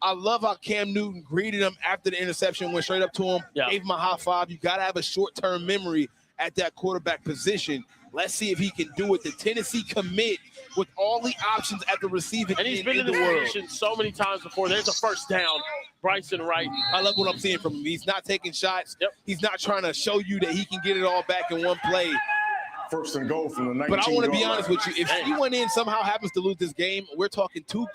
I love how Cam Newton greeted him after the interception, went straight up to him, gave him a high five. You got to have a short-term memory at that quarterback position. Let's see if he can do it. The Tennessee commit with all the options at the receiving and he's been in this position so many times before. There's a first down. Bryson Wright. I love what I'm seeing from him. He's not taking shots. He's not trying to show you that he can get it all back in one play. First and goal from the 19. But I want to be honest with you. If he went in somehow happens to lose this game, we're talking two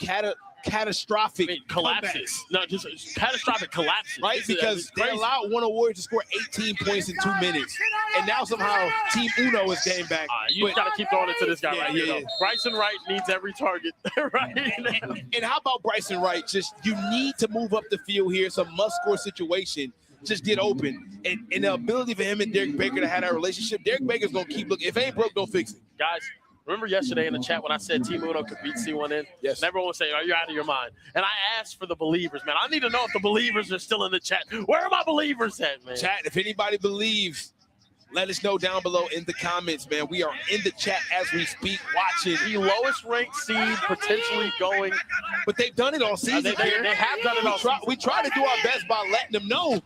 catastrophic collapses. No, just catastrophic collapses. Right? Because they allowed one of Warriors to score 18 points in 2 minutes. And now somehow Team Uno is getting back. You got to keep throwing it to this guy right here. Bryson Wright needs every target right now. And how about Bryson Wright? Just you need to move up the field here. It's a must-score situation. Just get open. And the ability for him and Derek Baker to have that relationship, Derek Baker's going to keep looking. If it ain't broke, don't fix it. Guys, remember yesterday in the chat when I said Team Uno could beat C1N? Yes. And everyone was saying, are you out of your mind? And I asked for the believers, man. I need to know if the believers are still in the chat. Where are my believers at, man? Chat, if anybody believes, let us know down below in the comments, man. We are in the chat as we speak, watching. The lowest ranked seed potentially going. But they've done it all season. They have done it all season. We try to do our best by letting them know.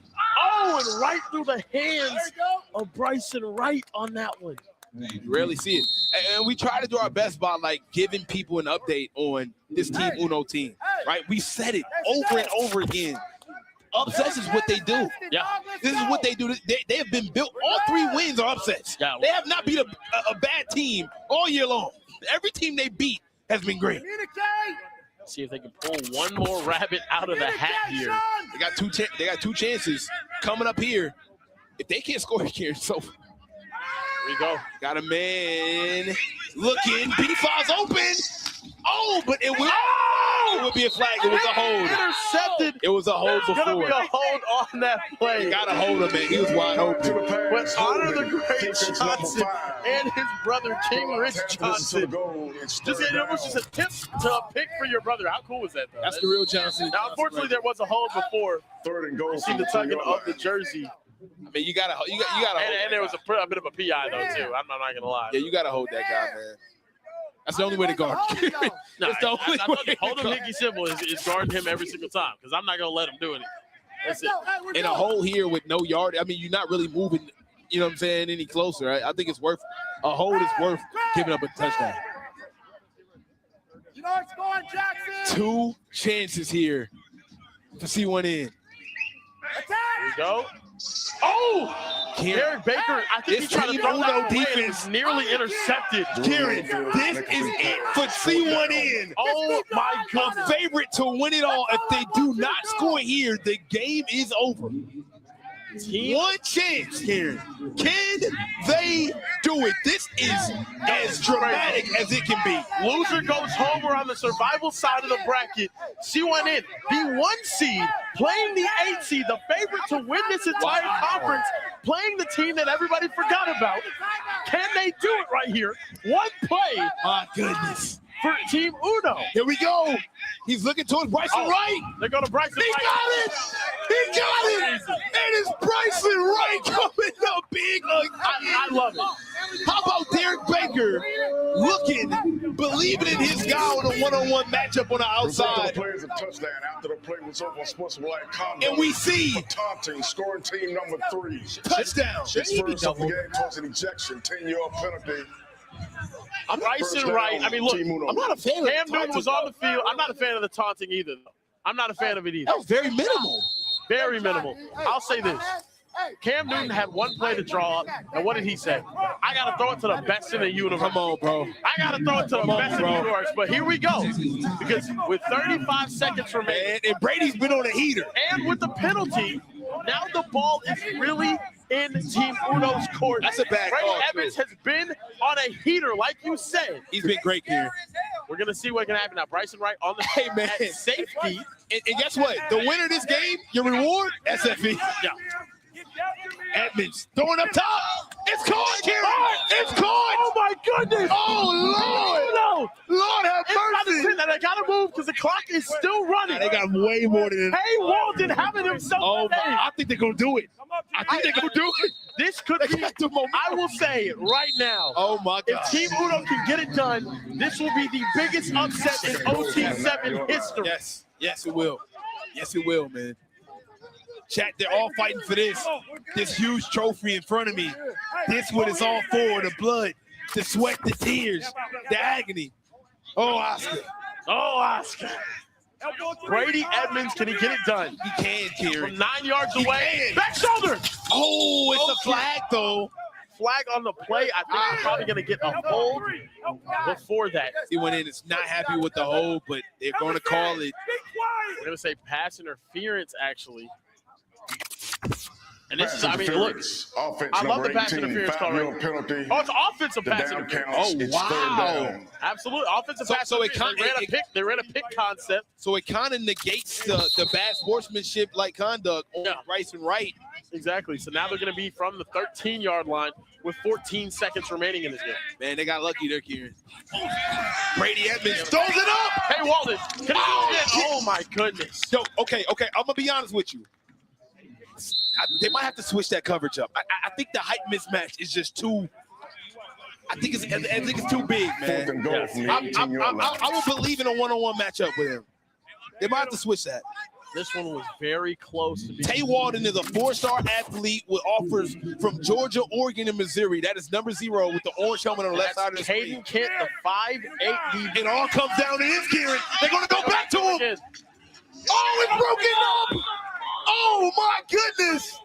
Oh, and right through the hands of Bryson Wright on that one. You rarely see it. And we try to do our best by, like, giving people an update on this Team Uno team, right? We said it over and over again. Upsets is what they do. Yeah. This is what they do. They have been built. All 3 wins are upsets. Yeah. They have not beat a bad team all year long. Every team they beat has been great. See if they can pull one more rabbit out of the hat here. They got two chances coming up here. If they can't score here, so here we go. Got a man looking. B5's open. Oh, but it will. Oh! It would be a flag. It was a hold. Intercepted. It was a hold before. It's gonna be a hold on that play. Got to hold him, man. He was wide open. But honor the great Johnson and his brother King Rich Johnson. It was just a tip to a pick for your brother. How cool was that, though? That's the real Johnson. Now, unfortunately, there was a hold before. Third and goal. You see the tugging of the jersey. I mean, you gotta hold. And there was a bit of a PI though too. I'm not gonna lie. Yeah, you gotta hold that guy, man. That's the only way to guard him. That's the only way. Holding Nicky Simple is guarding him every single time because I'm not gonna let him do anything. That's it. In a hole here with no yard, I mean, you're not really moving. You know what I'm saying? Any closer? I think it's worth a hold. Is worth giving up a touchdown. You know it's going, Jackson. 2 chances here to see one in. Here we go. Oh! Derek Baker, I think he tried to throw that defense nearly intercepted. Kieran, this is it for C1 in. Oh my God. A favorite to win it all. If they do not score here, the game is over. One chance, Kieran. Can they do it? This is as dramatic as it can be. Loser goes home. We're on the survival side of the bracket. C1 in, the 1 seed, playing the 8 seed, the favorite to win this entire conference, playing the team that everybody forgot about. Can they do it right here? One play. My goodness. For Team Uno. Here we go. He's looking towards Bryson Wright. They go to Bryson Wright. He got it. He got it. And it's Bryson Wright coming up big again. I love it. How about Derek Baker looking, believing in his guy on a one-on-one matchup on the outside. The play is a touchdown. After the play was over, sportsmanlike conduct. And we see taunting, scoring team number 3. Touchdown. His first of the game towards an ejection, 10-yard penalty. Bryson Wright. I mean, look, I'm not a fan of Cam Newton was on the field. I'm not a fan of the taunting either, though. I'm not a fan of it either. That was very minimal. Very minimal. I'll say this. Cam Newton had one play to draw up, and what did he say? I got to throw it to the best in the universe. Come on, bro. I got to throw it to the best in the universe. But here we go. Because with 35 seconds remaining. And Brady's been on a heater. And with the penalty, now the ball is really in Team Uno's court. That's a bad Brady call, Evans has been on a heater, like you said. He's been great here. We're going to see what can happen now. Bryson Wright on the safety. And guess what? The winner of this game, your reward, SFE. Yeah. Edmonds throwing up top. It's caught, Kieran. It's caught. Oh, my goodness. Oh, Lord. Lord have mercy. They got to move because the clock is still running. They got way more than that. Hey, Walden having himself. Oh, I think they're going to do it. I think they're going to do it. This could be, I will say it right now. Oh, my God. If Team Uno can get it done, this will be the biggest upset in OT7 history. Yes, it will. Yes, it will, man. Chat, they're all fighting for this huge trophy in front of me. This what it's all for, the blood, the sweat, the tears, the agony. Oh, Oscar. Oh, Oscar. Brady Edmonds, can he get it done? He can, Kieran. From 9 yards away. Back shoulder. Oh, it's a flag, though. Flag on the play. I think he's probably going to get a hold before that. He went in. It's not happy with the hold, but they're going to call it. We're going to say pass interference, actually. And this is, I mean, look, I love the pass interference call. Penalty. Oh, it's offensive pass interference. Oh, wow. Absolutely. Offensive pass interference. They ran a pick concept. So it kind of negates the bad sportsmanship-like conduct on Rice and Wright. Exactly. So now they're going to be from the 13-yard line with 14 seconds remaining in this game. Man, they got lucky there, Kieran. Brady Edmonds throws it up. Hey, Walden. Can he do it? Oh, my goodness. Yo, okay. I'm going to be honest with you. They might have to switch that coverage up. I think the height mismatch is just too. I think it's too big, man. I would believe in a one-on-one matchup with him. They might have to switch that. This one was very close to being. Tay Walden is a 4-star athlete with offers from Georgia, Oregon, and Missouri. That is number 0 with the orange helmet on the left side of the screen. Hayden Kent, the 5'8". It all comes down to this, Kieran. They're going to go back to him. Oh, it's broken up. Oh, my goodness.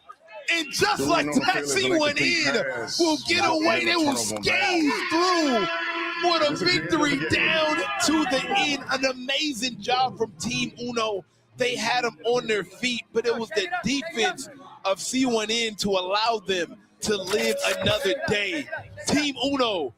And just like that, C1 in will get away. They will skate through with a victory down to the end. An amazing job from Team Uno. They had them on their feet, but it was the defense of C1N to allow them to live another day. Team Uno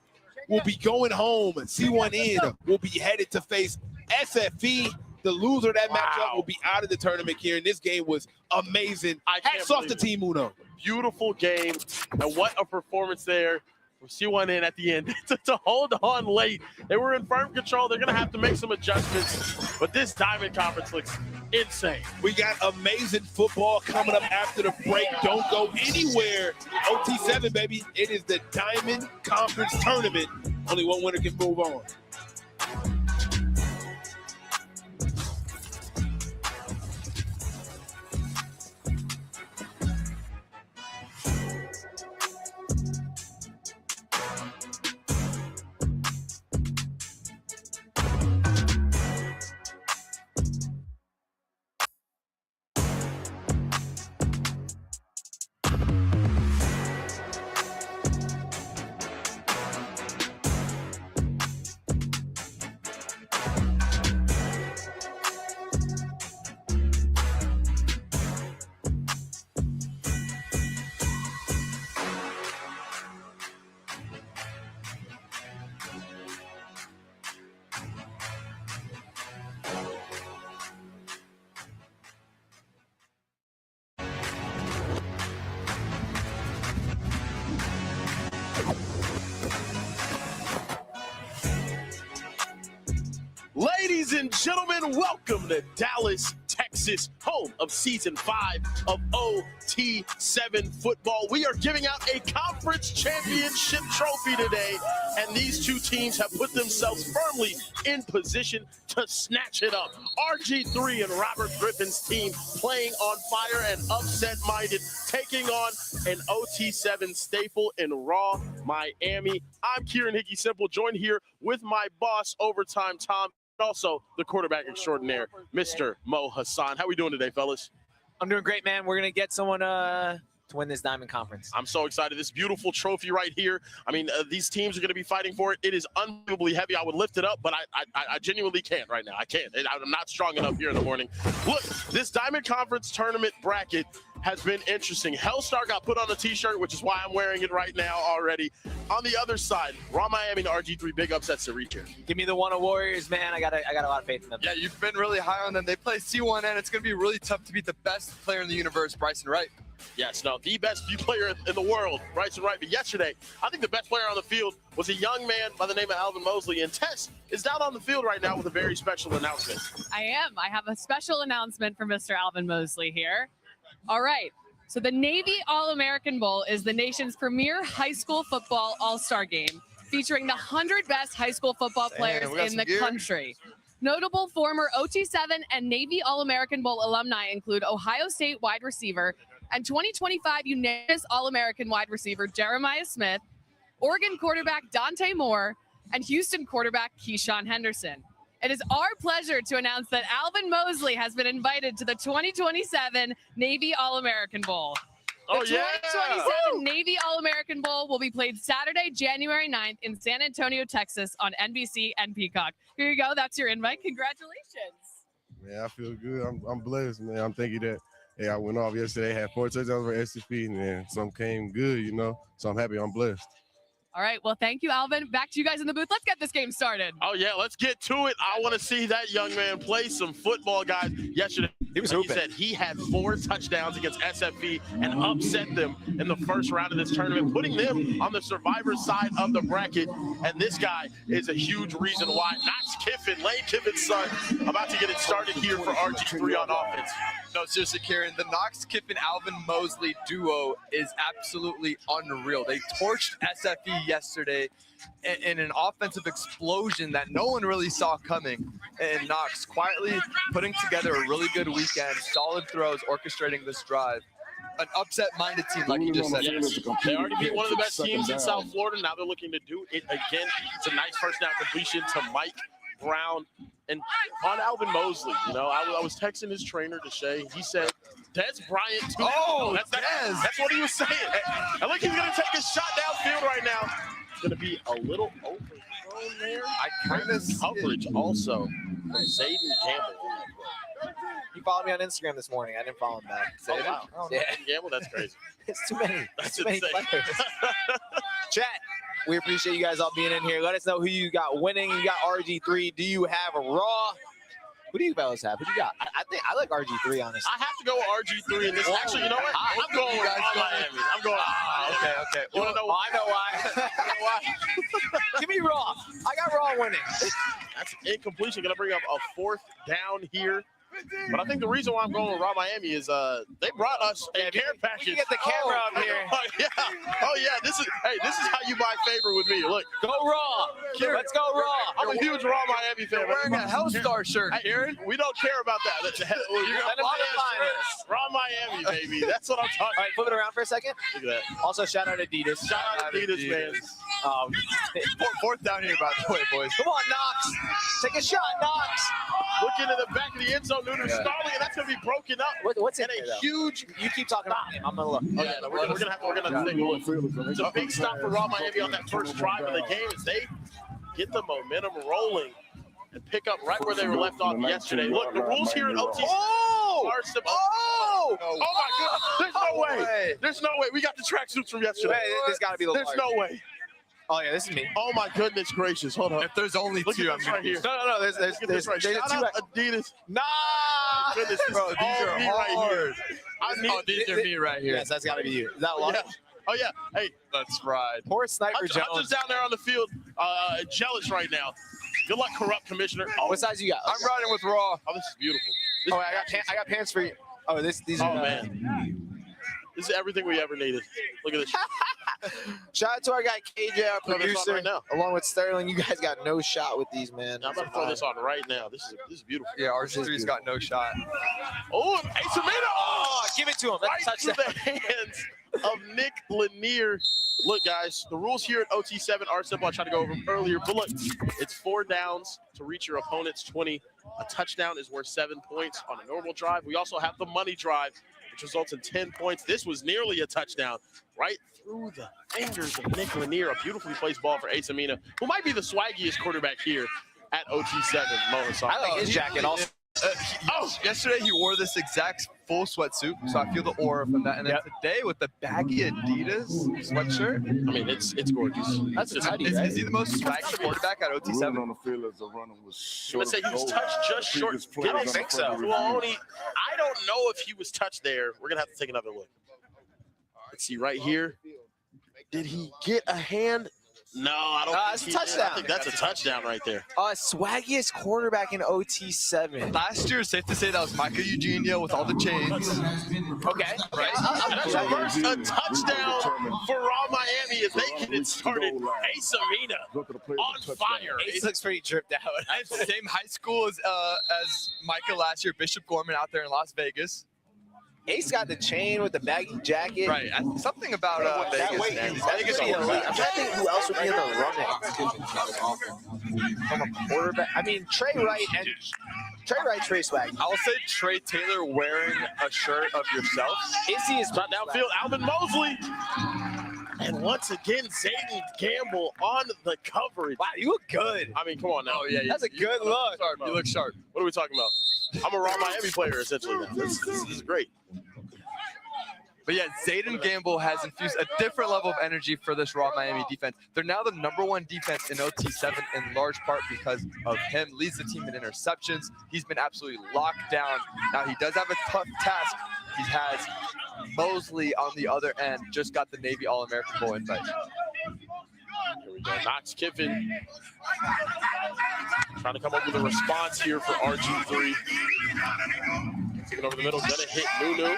will be going home. C1N will be headed to face SFE. The loser of that matchup will be out of the tournament here. And this game was amazing. Hats off to Team Uno. Beautiful game. And what a performance there from C1N at the end to hold on late. They were in firm control. They're going to have to make some adjustments. But this Diamond Conference looks insane. We got amazing football coming up after the break. Don't go anywhere. OT7, baby. It is the Diamond Conference Tournament. Only one winner can move on. Ladies and gentlemen, welcome to Dallas, Texas, home of Season 5 of OT7 football. We are giving out a conference championship trophy today, and these two teams have put themselves firmly in position to snatch it up. RG3 and Robert Griffin's team playing on fire and upset-minded, taking on an OT7 staple in Raw, Miami. I'm Kieran Hickey Simple, joined here with my boss, Overtime Tom, also the quarterback extraordinaire, Mr. Mo Hassan. How we doing today, fellas? I'm doing great, man. We're going to get someone to win this Diamond Conference. I'm so excited. This beautiful trophy right here. I mean, these teams are going to be fighting for it. It is unbelievably heavy. I would lift it up, but I genuinely can't right now. I can't. I'm not strong enough here in the morning. Look, this Diamond Conference tournament bracket has been interesting. Hellstar got put on a t-shirt, which is why I'm wearing it right now already. On the other side, Raw Miami and RG3, big upsets to reach here. Give me the one of Warriors, man. I got a lot of faith in them. Yeah, you've been really high on them. They play C1, and it's going to be really tough to beat the best player in the universe, Bryson Wright. Yes, no, the best player in the world, Bryson Wright. But yesterday, I think the best player on the field was a young man by the name of Alvin Mosley. And Tess is down on the field right now with a very special announcement. I am. I have a special announcement for Mr. Alvin Mosley here. All right. So the Navy All-American Bowl is the nation's premier high school football all-star game, featuring the 100 best high school football players in the country. Notable former OT7 and Navy All-American Bowl alumni include Ohio State wide receiver and 2025 unanimous All-American wide receiver Jeremiah Smith, Oregon quarterback Dante Moore, and Houston quarterback Keyshawn Henderson. It is our pleasure to announce that Alvin Mosley has been invited to the 2027 Navy All-American Bowl. The 2027 Navy All-American Bowl will be played Saturday, January 9th in San Antonio, Texas on NBC and Peacock. Here you go. That's your invite. Congratulations. Man, I feel good. I'm blessed, man. I'm thinking that, hey, I went off yesterday, had 4 touchdowns for SCP, and then some came good, you know. So I'm happy. I'm blessed. All right. Well, thank you, Alvin. Back to you guys in the booth. Let's get this game started. Oh, yeah. Let's get to it. I want to see that young man play some football, guys. Yesterday, he said he had 4 touchdowns against SFE and upset them in the first round of this tournament, putting them on the survivor side of the bracket. And this guy is a huge reason why. Knox Kiffin, Lane Kiffin's son, about to get it started here for RG3 on offense. No, seriously, Kieran, the Knox Kiffin Alvin Mosley duo is absolutely unreal. They torched SFE yesterday in an offensive explosion that no one really saw coming. And Knox quietly putting together a really good weekend, solid throws, orchestrating this drive. An upset-minded team, like you just said. Yes. They already beat one of the best teams in South Florida. Now they're looking to do it again. It's a nice first down completion to Mike Brown and on Alvin Mosley. You know, I was texting his trainer, Deshae. He said, Des Bryant, too. Oh, that's what he was saying. I think he's going to take a shot downfield right now. It's going to be a little overthrown there. Coverage also from Zayden Gamble. He followed me on Instagram this morning. I didn't follow him back. Oh, wow. Yeah. Gamble, that's crazy. It's too many. That's too many insane. players. Chat, we appreciate you guys all being in here. Let us know who you got winning. You got RG3. Do you have a Raw? Who do you fellas have? Who do you got? I think I like RG3, honestly. I have to go with RG3 in this. Actually, you know what? I'm going with Miami. I'm going. Okay. You want to know why? I know why. Give me Raw. I got Raw winning. That's incompletion. Going to bring up a 4th down here. But I think the reason why I'm going with Raw Miami is they brought us a care package. You get the camera up here. Oh yeah. This is how you buy favor with me. Look, go Raw. Let's go Raw. I'm a huge Raw Miami fan. You're wearing a Hellstar shirt. Hey, Aaron, we don't care about that. Raw Miami, baby. That's what I'm talking about. All right, flip it around for a second. Look at that. Also, shout out Adidas. Shout out Adidas, man. 4th down here, by the way, boys. Come on, Knox. Take a shot, Knox. Looking in the back of the end zone, Nooner Starling, and that's going to be broken up. What's in and there, a huge. You keep talking about him. I'm going to look. Oh, yeah, no, we're going to have to take a look. It's a big stop for Raw Miami on that first drive of the game as they get the momentum rolling and pick up right where they were left off yesterday. Look, the rules here at OT7 are simple. Oh my goodness. There's no way. There's no way. We got the tracksuits from yesterday. There's got to be the There's no way. Oh, yeah, this is me. Oh, my goodness gracious. Hold on. If there's only Look 2, at this right here. No. There's right. Shout out Adidas. Nah. Goodness, Bro, these are me hard. right here. These are me right here. Yes, that's got to be you. Is that luck? Yeah. Oh, yeah. Hey, Let's ride. Poor Sniper Jones. Hunter's down there on the field, jealous right now. Good luck, corrupt commissioner. Oh, what size you got? I'm riding with Raw. oh, this is beautiful. I got pants for you. Oh, these are. Oh, man. This is everything we ever needed. Look at this. Shout out to our guy KJ, our Throw this on producer, right now. along with Sterling. You guys got no shot with these, man. I'm about to throw this on right now. This is beautiful. Yeah, RG3's got no shot. Oh, Ace Amina. Oh, give it to him. Right That's through a touchdown. the hands of Nick Lanier. Look, guys, the rules here at OT7 are simple. I tried to go over them earlier, but look, it's 4 downs to reach your opponent's 20. A touchdown is worth 7 points on a normal drive. We also have the money drive, which results in 10 points. This was nearly a touchdown right through the fingers of Nick Lanier. A beautifully placed ball for Ace Amina, who might be the swaggiest quarterback here at OT7. I like his jacket also. Yesterday he wore this exact full sweatsuit, so I feel the aura from that. And then today with the baggy Adidas sweatshirt, I mean, it's gorgeous. That's a tidy, is he the most swaggy quarterback at OT7? On the field as a runner was Let's say he was touched just short. I don't think so. Tuoloni, I don't know if he was touched there. We're gonna have to take another look. Let's see right here. Did he get a hand? No, I don't it's think a he did. touchdown. I think that's a touchdown right there. Swaggiest quarterback in OT7. Last year, safe to say that was Micah Eugenio with all the chains. Okay. Right. That's a first touchdown for Raw Miami as they get it started. Ace Amina on fire. Ace looks pretty dripped out. At the same high school as Micah last year, Bishop Gorman out there in Las Vegas. Ace got the chain with the baggy jacket. Right. Something about Vegas, man. Vegas be elite. I'm trying to think who else would be in the running from a quarterback. I mean, Trey Wright, Trey Swag. I'll say Trey Taylor wearing a shirt of yourself. Izzy is Not downfield, Alvin Mosley. And once again, Zayden Gamble on the coverage. Wow, you look good. I mean, come on now. Oh, yeah. That's a good look. Sharp. You look sharp. What are we talking about? I'm a Raw Miami player, essentially, now. This is great. But yeah, Zayden Gamble has infused a different level of energy for this Raw Miami defense. They're now the #1 defense in OT7 in large part because of him. Leads the team in interceptions. He's been absolutely locked down. Now, he does have a tough task. He has Mosley on the other end. Just got the Navy All-American Bowl invite. Here we go. Knox Kiffin trying to come up with a response here for RG3. Taking over the middle. Gonna hit Nunu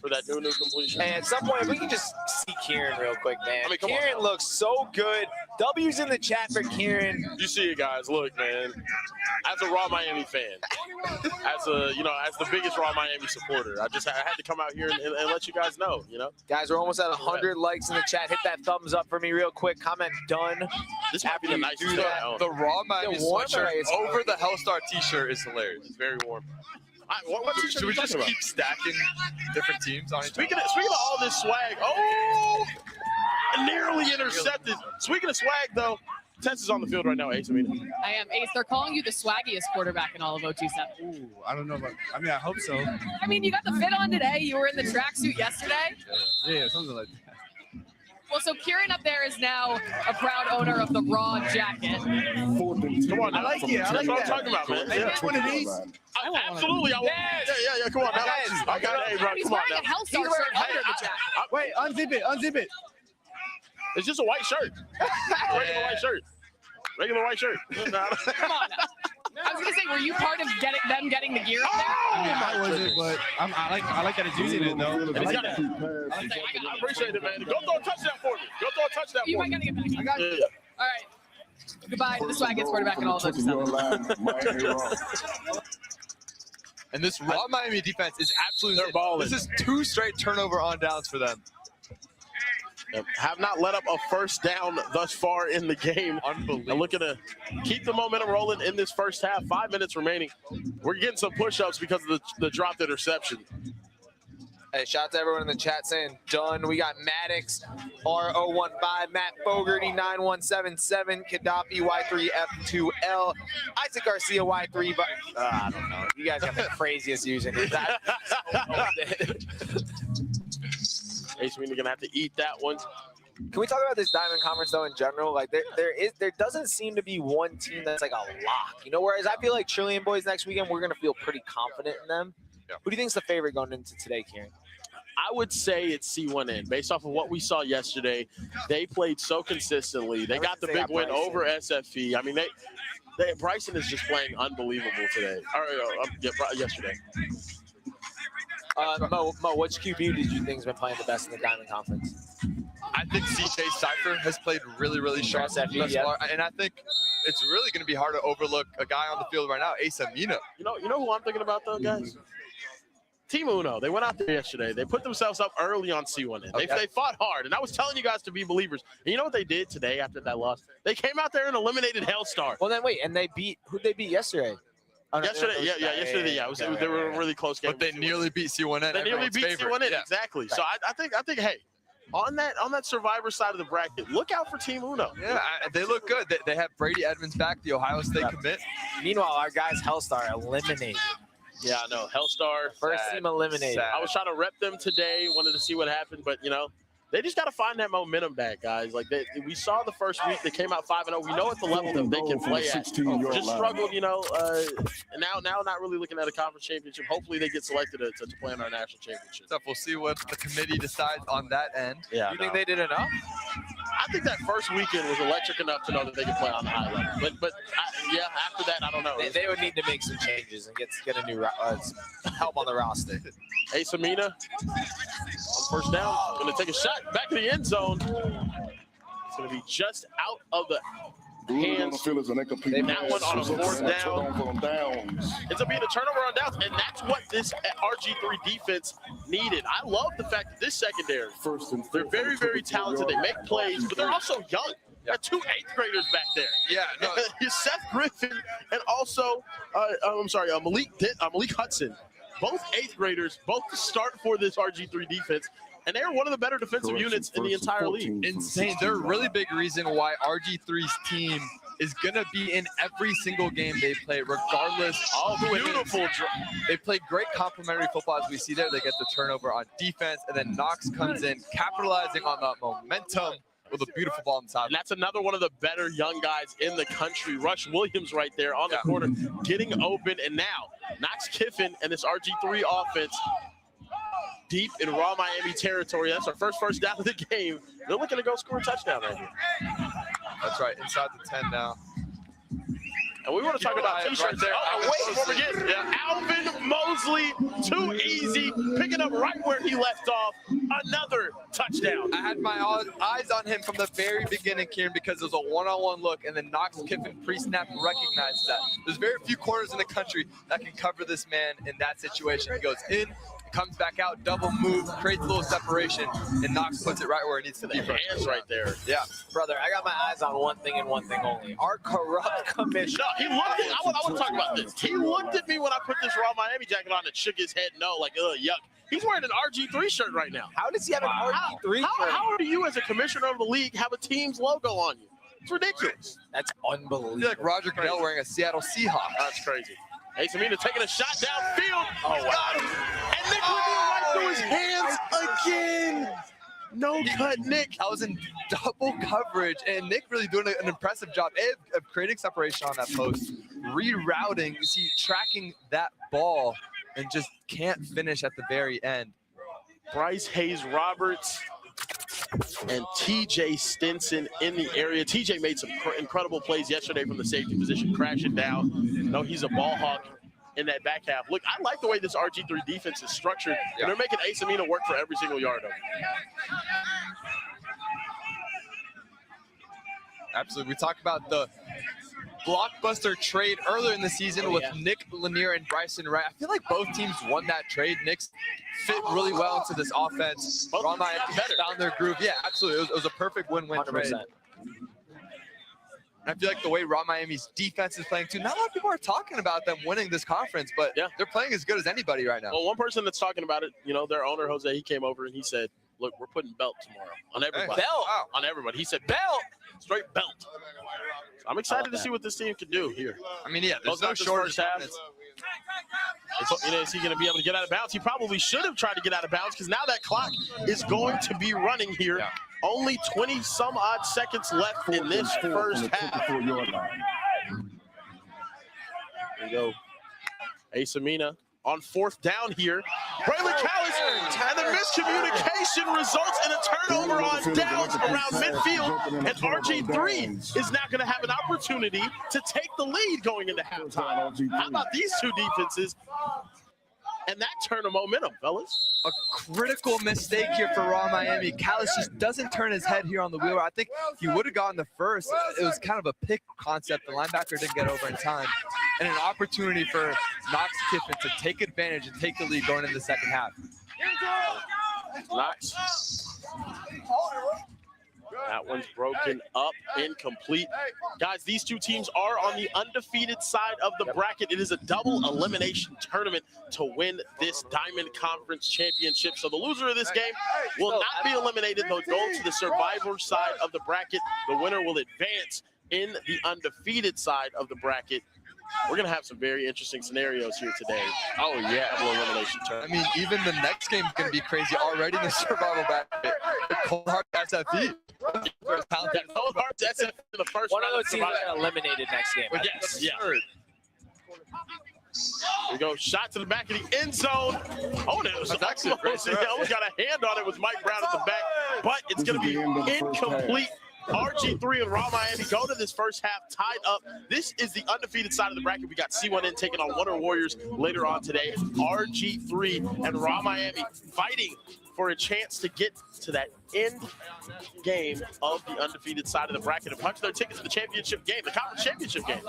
for that Nunu completion. And at some point, if we can just see Kieran real quick, man. I mean, come on Kieran now. looks so good. W's in the chat for Kieran. You see it, guys. Look, man. As a Raw Miami fan, as the biggest Raw Miami supporter, I had to come out here and let you guys know, Guys, we're almost at 100 likes in the chat. Hit that thumbs up for me real quick. Comment done. This might be the nicest Do thing that. I own. The Raw Miami Yeah, warm sweatshirt or it's- over the Hellstar t-shirt is hilarious. It's very warm. What t-shirt Should are we you just talking about? keep stacking different teams on each other? Speaking of all this swag, nearly intercepted. Speaking of swag, though, Tess is on the field right now, Ace Amina. I am Ace. They're calling you the swaggiest quarterback in all of OT7. Ooh, I don't know about. I mean, I hope so. I mean, you got the fit on today. You were in the tracksuit yesterday. Yeah, something like that. Well, so Kieran up there is now a proud owner of the Raw jacket. Come on, now. I like it. I That's like what I'm that. talking about, man. Hey, Yeah. which one of these? Absolutely. Yeah. Come on, now. I got it. Hey, bro, He's come on wearing now. a Hellstar shirt under the jacket. Wait, unzip it. Unzip it. It's just a white shirt. Regular white shirt. Regular white shirt. Come on now. I was gonna say, were you part of them getting the gear up there? I wasn't, but I like that it's using it though. And he's got it. I appreciate it, man. Go throw a touchdown for me. Go throw a touchdown You for might me. gotta get back. I got Yeah. All right. Goodbye to the swaggiest quarterback in all of OT7. And this Raw Miami defense is absolutely They're balling. This is 2 straight turnover on downs for them. Have not let up a first down thus far in the game. Unbelievable. And looking to keep the momentum rolling in this first half. 5 minutes remaining. We're getting some push-ups because of the dropped interception. Hey, shout out to everyone in the chat saying done. We got Maddox, R015, Matt Fogarty, 9177, Gaddafi, Y3F2L, Isaac Garcia, Y3, but I don't know. You guys got the craziest usernames. Ace Amina gonna have to eat that one. Can we talk about this Diamond Conference though in general? Like there doesn't seem to be one team that's like a lock, whereas I feel like Trillion Boys next weekend, we're gonna feel pretty confident in them. Yeah. Who do you think's the favorite going into today, Kieran? I would say it's C1N. Based off of what we saw yesterday, they played so consistently. They got the They big got win Bryson. over SFE. I mean, Bryson is just playing unbelievable today. Yesterday. Mo, which QB did you think has been playing the best in the Diamond Conference? I think CJ Cypher has played really, really sharp SFE, thus yeah. far, and I think it's really going to be hard to overlook a guy on the field right now, Ace Amina. You know who I'm thinking about though, guys? Team Uno. They went out there yesterday. They put themselves up early on C1N. They fought hard, and I was telling you guys to be believers. And you know what they did today after that loss? They came out there and eliminated Hellstar. Well, then wait, and who'd they beat yesterday? Oh, no, Yesterday, it was- yesterday. They were a really close game. But they nearly beat C1N. They nearly everyone's beat favorite. C1N, Yeah. exactly. So I think, hey, on that Survivor side of the bracket, look out for Team Uno. Yeah, they look good. They have Brady Edmonds back, the Ohio State commit. Meanwhile, our guys Hellstar eliminated. Yeah, I know. Hellstar. First team eliminated. Sad. I was trying to rep them today. Wanted to see what happened, but They just got to find that momentum back, guys. Like we saw the first week, they came out 5-0. We know at the level that they can play at. Just struggled, and now not really looking at a conference championship. Hopefully they get selected to play in our national championship. So we'll see what the committee decides on that end. Yeah, you think they did enough? I think that first weekend was electric enough to know that they can play on the high level. But yeah, after that, I don't know. They would need to make some changes and get a new help on the roster. Ace Amina on first down, going to take a shot back to the end zone. It's going to be just out of the hands. That one on a fourth down. Ends up being a turnover on downs, and that's what this RG3 defense needed. I love the fact that this secondary, they're very, very talented. They make plays, but they're also young. Got 2 8th graders back there. Yeah, no. Seth Griffin and also, Malik Hudson. Both 8th graders, both to start for this RG3 defense. And they're one of the better defensive units in the entire league. Insane. They're a really big reason why RG3's team is going to be in every single game they play, regardless of who it is. They play great complementary football, as we see there. They get the turnover on defense, and then Knox comes in, capitalizing on that momentum with a beautiful ball inside. And that's another one of the better young guys in the country. Rush Williams right there on the corner, getting open. And now, Knox Kiffin and this RG3 offense deep in raw Miami territory. That's our first down of the game. They're looking to go score a touchdown right here. That's right, inside the 10 now. And we want to talk about T-shirts there. Oh, wait, before we get Alvin Mosley, too easy, picking up right where he left off. Another touchdown. I had my eyes on him from the very beginning, Kieran, because it was a one-on-one look, and then Knox Kiffin pre-snap recognized that. There's very few corners in the country that can cover this man in that situation. He goes in, comes back out, double move, creates a little separation, and Knox puts it right where it needs to be. Hands right there. Yeah. Brother, I got my eyes on one thing and one thing only. Our corrupt commissioner. No, he looked at, I want to talk about this. He looked at me when I put this raw Miami jacket on and shook his head no, like, ugh, yuck. He's wearing an RG3 shirt right now. How does he have an RG3 shirt? How do you, as a commissioner of the league, have a team's logo on you? It's ridiculous. That's unbelievable. You're like Roger Goodell wearing a Seattle Seahawks. That's crazy. Ace Amina taking a shot downfield. Oh, wow. Got him. And Nick right through his hands again. No cut, Nick. I was in double coverage, and Nick really doing an impressive job of creating separation on that post, rerouting, you see, tracking that ball, and just can't finish at the very end. Bryce Hayes Roberts and TJ Stinson in the area. TJ made some incredible plays yesterday from the safety position, crashing down. No, he's a ball hawk in that back half. Look, I like the way this RG3 defense is structured. Yeah. And they're making Ace Amina work for every single yard of it. Absolutely. We talked about the blockbuster trade earlier in the season with Nick Lanier and Bryson Wright. I feel like both teams won that trade. Nick's fit really well into this offense. Ron Miami found their groove. Yeah, absolutely. It was a perfect win-win trade. And I feel like the way Raw Miami's defense is playing too, not a lot of people are talking about them winning this conference, but they're playing as good as anybody right now. Well, one person that's talking about it, you know, their owner, Jose, he came over and he said, look, we're putting belt tomorrow on everybody. Belt? On everybody. He said, belt! Straight belt. So I'm excited to see what this team can do here. I mean, yeah, there's no shortage. Half. Is he going to be able to get out of bounds? He probably should have tried to get out of bounds because now that clock is going to be running here. Yeah. Only 20-some-odd seconds left in this first half. There you go. Ace Amina on fourth down here. Braylon Callis, and the miscommunication results in a turnover on downs around midfield. And RG3 is now going to have an opportunity to take the lead going into halftime. How about these two defenses and that turn of momentum, fellas? A critical mistake here for Raw Miami. Callis just doesn't turn his head here on the wheel. I think he would have gotten the first. It was kind of a pick concept. The linebacker didn't get over in time. And an opportunity for Knox Kiffin to take advantage and take the lead going into the second half. Knox. That one's broken up, incomplete. Guys, these two teams are on the undefeated side of the bracket. It is a double elimination tournament to win this Diamond Conference Championship. So the loser of this game will not be eliminated. They'll go to the survivor side of the bracket. The winner will advance in the undefeated side of the bracket. We're going to have some very interesting scenarios here today. Oh, yeah. Double elimination I tournament. mean, even the next game is going to be crazy already in the survival bracket. The Cold Heart SFE. Cold Hearts SFE in the first One of round those teams that eliminated next game. Yes, yeah. Here we go. Shot to the back of the end zone. Oh, it was actually crazy. He almost got a hand on it with Mike Brown at the back, but it's going to be incomplete. RG3 and Raw Miami go to this first half tied up. This is the undefeated side of the bracket. We got C1N taking on Wonder Warriors later on today. RG3 and Raw Miami fighting for a chance to get to that end game of the undefeated side of the bracket and punch their tickets to the championship game, the conference championship game.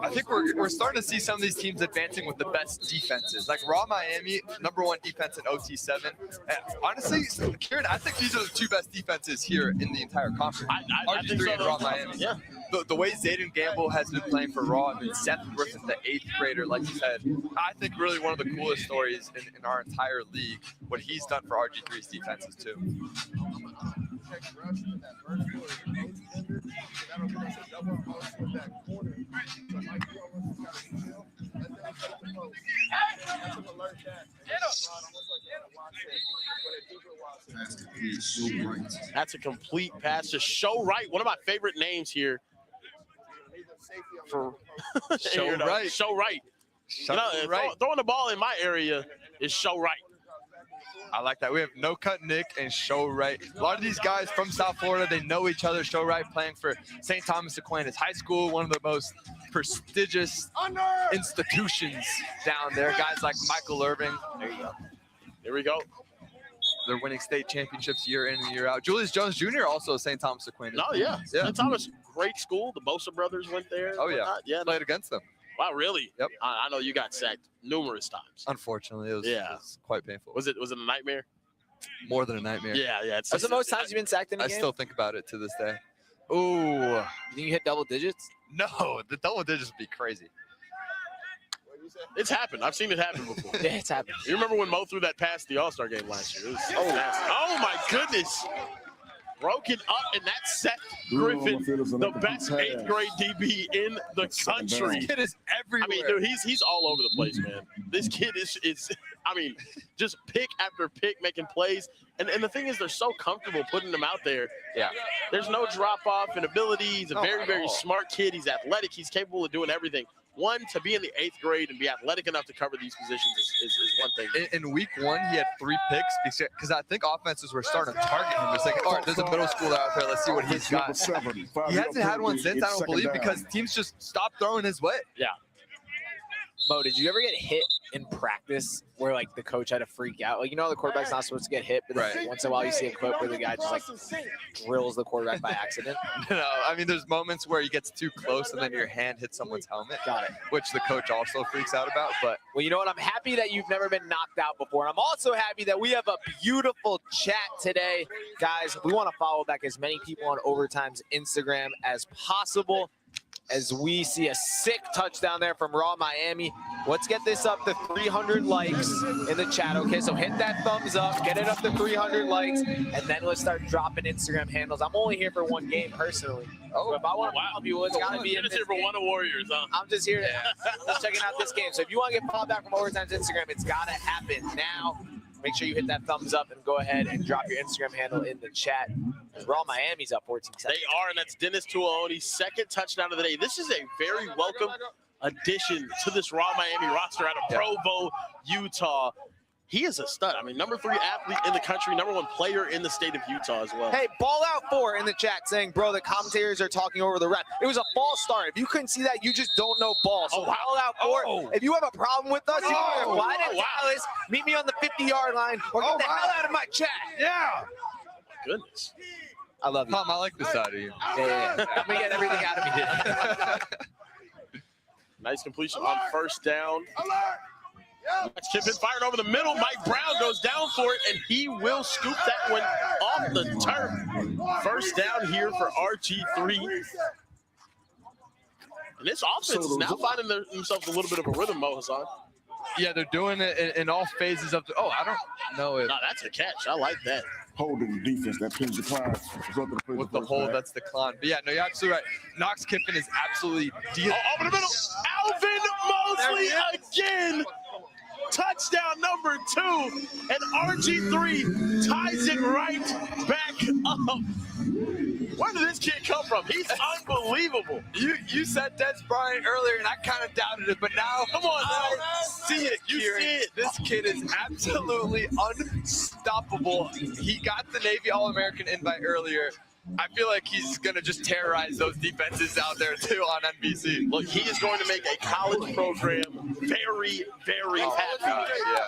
I think we're starting to see some of these teams advancing with the best defenses. Like Raw Miami, #1 defense in OT7. And honestly, Kieran, I think these are the two best defenses here in the entire conference. I think so, and Raw Miami. Yeah. The way Zayden Gamble has been playing for Raw, and Seth Griffin, the 8th grader, like you said, I think really one of the coolest stories in our entire league, what he's done for RG3's defenses too. That's a complete pass to Show Right, one of my favorite names here. For Show Right. Show Right. Throwing the ball in my area is Show Right. I like that. We have No Cut Nick and Show Right. A lot of these guys from South Florida, they know each other. Show Right playing for St. Thomas Aquinas High School, one of the most prestigious institutions down there. Guys like Michael Irving. There you go. Here we go. They're winning state championships year in and year out. Julius Jones Jr. also St. Thomas Aquinas. Oh, yeah. St. Thomas, great school. The Bosa brothers went there. Oh, yeah. Yeah. Played against them. Wow, really? Yep. I know you got sacked numerous times. Unfortunately, it was quite painful. Was it a nightmare? More than a nightmare. Yeah. That's the most times you've been sacked in a game? I still think about it to this day. Ooh. You think you hit double digits? No, the double digits would be crazy. It's happened. I've seen it happen before. Yeah, it's happened. You remember when Mo threw that pass the All-Star game last year? It was nasty. Oh, my goodness. Broken up, and that's Seth Griffin, the best 8th grade DB in the country. This kid is everywhere. I mean, dude, he's all over the place, man. This kid is I mean, just pick after pick making plays. And the thing is, they're so comfortable putting him out there. Yeah. There's no drop-off in ability. He's a very, very smart kid. He's athletic. He's capable of doing everything. One, to be in the 8th grade and be athletic enough to cover these positions is one thing. In week 1, he had 3 picks because I think offenses were starting to target him. It's like, all right, there's a middle schooler out there. Let's see what he's got. He hasn't had one since, I don't believe, because teams just stopped throwing his way. Yeah. Mo, did you ever get hit in practice where like the coach had to freak out? Like, you know, the quarterback's not supposed to get hit, but then once in a while you see a clip where the guy just like drills the quarterback by accident. No, I mean, there's moments where he gets too close and then your hand hits someone's helmet. Got it. Which the coach also freaks out about. But well, you know what? I'm happy that you've never been knocked out before. And I'm also happy that we have a beautiful chat today. Guys, we want to follow back as many people on Overtime's Instagram as possible, as we see a sick touchdown there from Raw Miami. Let's get this up to 300 likes in the chat, okay? So hit that thumbs up, get it up to 300 likes, and then let's start dropping Instagram handles. I'm only here for one game personally. So if I want to follow people, it's got to be in this here for game. one of Warriors, huh? I'm just here just checking out this game. So if you want to get followed back from Overtime's Instagram, it's got to happen now. Make sure you hit that thumbs up and go ahead and drop your Instagram handle in the chat. Raw Miami's up 14 seconds. They are, and that's Dennis Tuaoni's 2nd touchdown of the day. This is a very welcome addition to this Raw Miami roster out of Provo, Utah. He is a stud. I mean, #3 athlete in the country, #1 player in the state of Utah as well. Hey, Ball Out 4 in the chat saying, bro, the commentators are talking over the ref. It was a false start. If you couldn't see that, you just don't know ball. So Ball Out 4, if you have a problem with us, you can reply to Dallas, meet me on the 50-yard line, or get the hell out of my chat. yeah. Goodness. I love you. Tom, I like this out of you. Yeah. Let me get everything out of me. Nice completion on 1st down. Max Kiffin fired over the middle. Mike Brown goes down for it, and he will scoop that one off the turf. 1st down here for RG3. And this offense is now finding themselves a little bit of a rhythm, Mo Hassan. Yeah, they're doing it in all phases of the. Oh, I don't know it. No, that's a catch. I like that. Holding the defense that plays decline. With the hold, that's declined. But yeah, no, you're absolutely right. Knox Kiffin is absolutely dealing. Over the middle. Alvin Mosley again. Touchdown number 2. And RG3 ties it right back up. Where did this kid come from? He's unbelievable. You said Des Bryant earlier, and I kind of doubted it, but now, Come on, I now. see it, You Kieran. see it. This kid is absolutely unstoppable. He got the Navy All-American invite earlier. I feel like he's going to just terrorize those defenses out there, too, on NBC. Look, he is going to make a college program very, very happy. Yeah.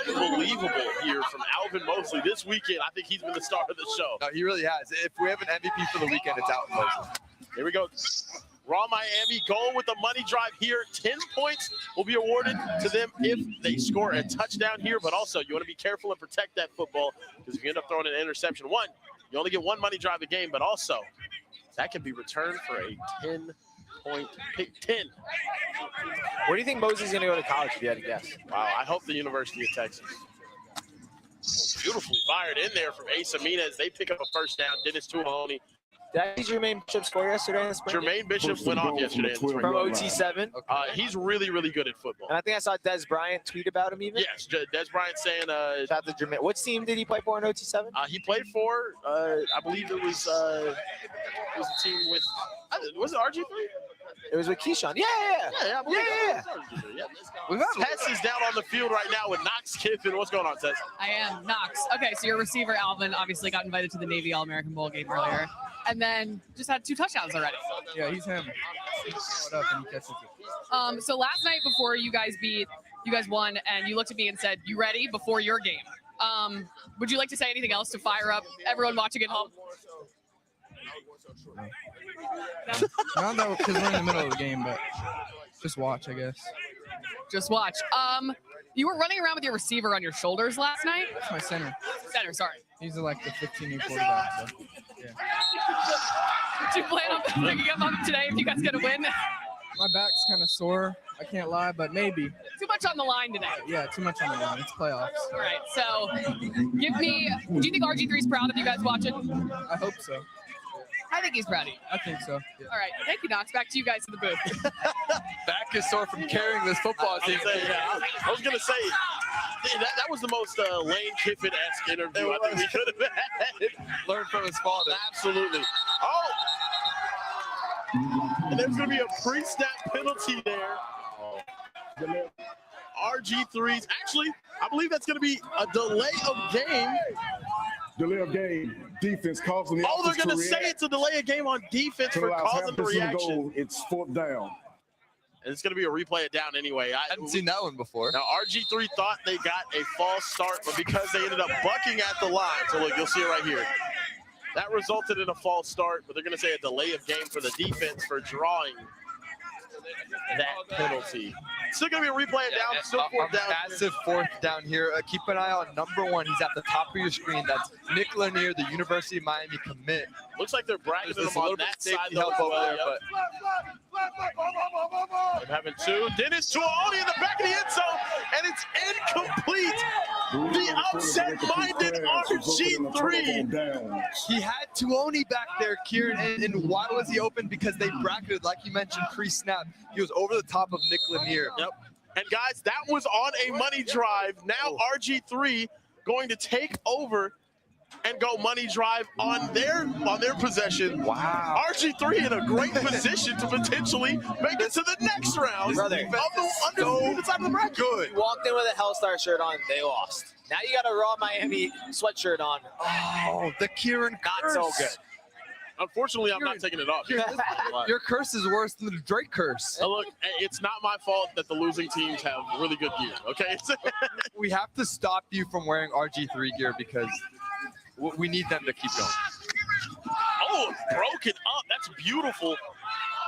Unbelievable here from Alvin Mosley. This weekend, I think he's been the star of the show. No, he really has. If we have an MVP for the weekend, it's Alvin Mosley. Here we go. Raw Miami going with the money drive here. 10 points will be awarded to them if they score a touchdown here. But also, you want to be careful and protect that football, because if you end up throwing an interception, one, you only get one money drive a game, but also that can be returned for a 10-point pick. 10. Where do you think Mosley's going to go to college, if you had to guess? Wow, I hope the University of Texas. Beautifully fired in there from Ace Amina as they pick up a first down. Dennis Tuahoney. Did I see Jermaine Bishop score yesterday in the spring? Jermaine Bishop went off yesterday in the spring. From OT7. He's really, really good at football. And I think I saw Des Bryant tweet about him even. Yes, Des Bryant saying Shout out to Jermaine. What team did he play for in OT7? he played for, I believe it was a team with, was it RG3? It was with Keyshawn. Yeah. Tess is down on the field right now with Knox Kiffin. What's going on, Tess? I am Knox. Okay, so your receiver Alvin obviously got invited to the Navy All-American Bowl game earlier, and then just had 2 touchdowns already. Yeah, he's him. What up, and he catches it. So last night before you guys won, and you looked at me and said, "You ready?" before your game. Would you like to say anything else to fire up everyone watching at home? Not that because we're in the middle of the game, but just watch, I guess. Just watch. You were running around with your receiver on your shoulders last night. That's my center. Center, sorry. He's like the 15-year quarterback. So, yeah. Do you plan on picking him up today if you guys get a win? My back's kind of sore. I can't lie, but maybe. Too much on the line today. Yeah, too much on the line. It's playoffs. All right, so do you think RG3's proud of you guys watching? I hope so. I think he's proud of you. I think so. Yeah. All right, thank you, Knox. Back to you guys in the booth. Back is sore from carrying this football team. I was going to say, that was the most Lane Kiffin-esque interview I think we could have had. Learn from his father. Absolutely. Oh! And there's going to be a pre-snap penalty there. RG3's. Actually, I believe that's going to be a delay of game. Delay of game. Defense causing the Oh, they're offense going to to say react. it's a delay of game on defense To for allow causing the half a reaction. goal, it's 4th down. And it's going to be a replay of down anyway. I hadn't seen that one before. Now, RG3 thought they got a false start, but because they ended up bucking at the line, so look, you'll see it right here. That resulted in a false start, but they're going to say a delay of game for the defense for drawing that penalty. Still going to be a replay of down, still 4th down. Massive 4th down here. Keep an eye on number 1. He's at the top of your screen. That's Nick Lanier, the University of Miami commit. Looks like they're bracketing There's him a on little bit that of safety side help over there, but they're having 2. Dennis Tuahoney in the back of the end zone, and it's incomplete. The upset-minded RG3. he had Tuoni back there, Kieran, and why was he open? Because they bracketed, like you mentioned, pre-snap. He was over the top of Nick Lanier. Yep. And guys, that was on a money drive. Now RG3 going to take over and go money drive on their possession. Wow. RG3 in a great position to potentially make it to the next round. Brother, of the undefeated side of the bracket. Good. You walked in with a Hellstar shirt on, they lost. Now you got a Raw Miami sweatshirt on. Oh, the Kieran Not so good. Unfortunately, I'm not taking it off. Your curse is worse than the Drake curse. Look, it's not my fault that the losing teams have really good gear, okay? We have to stop you from wearing RG3 gear because we need them to keep going. Oh, broken up. That's beautiful.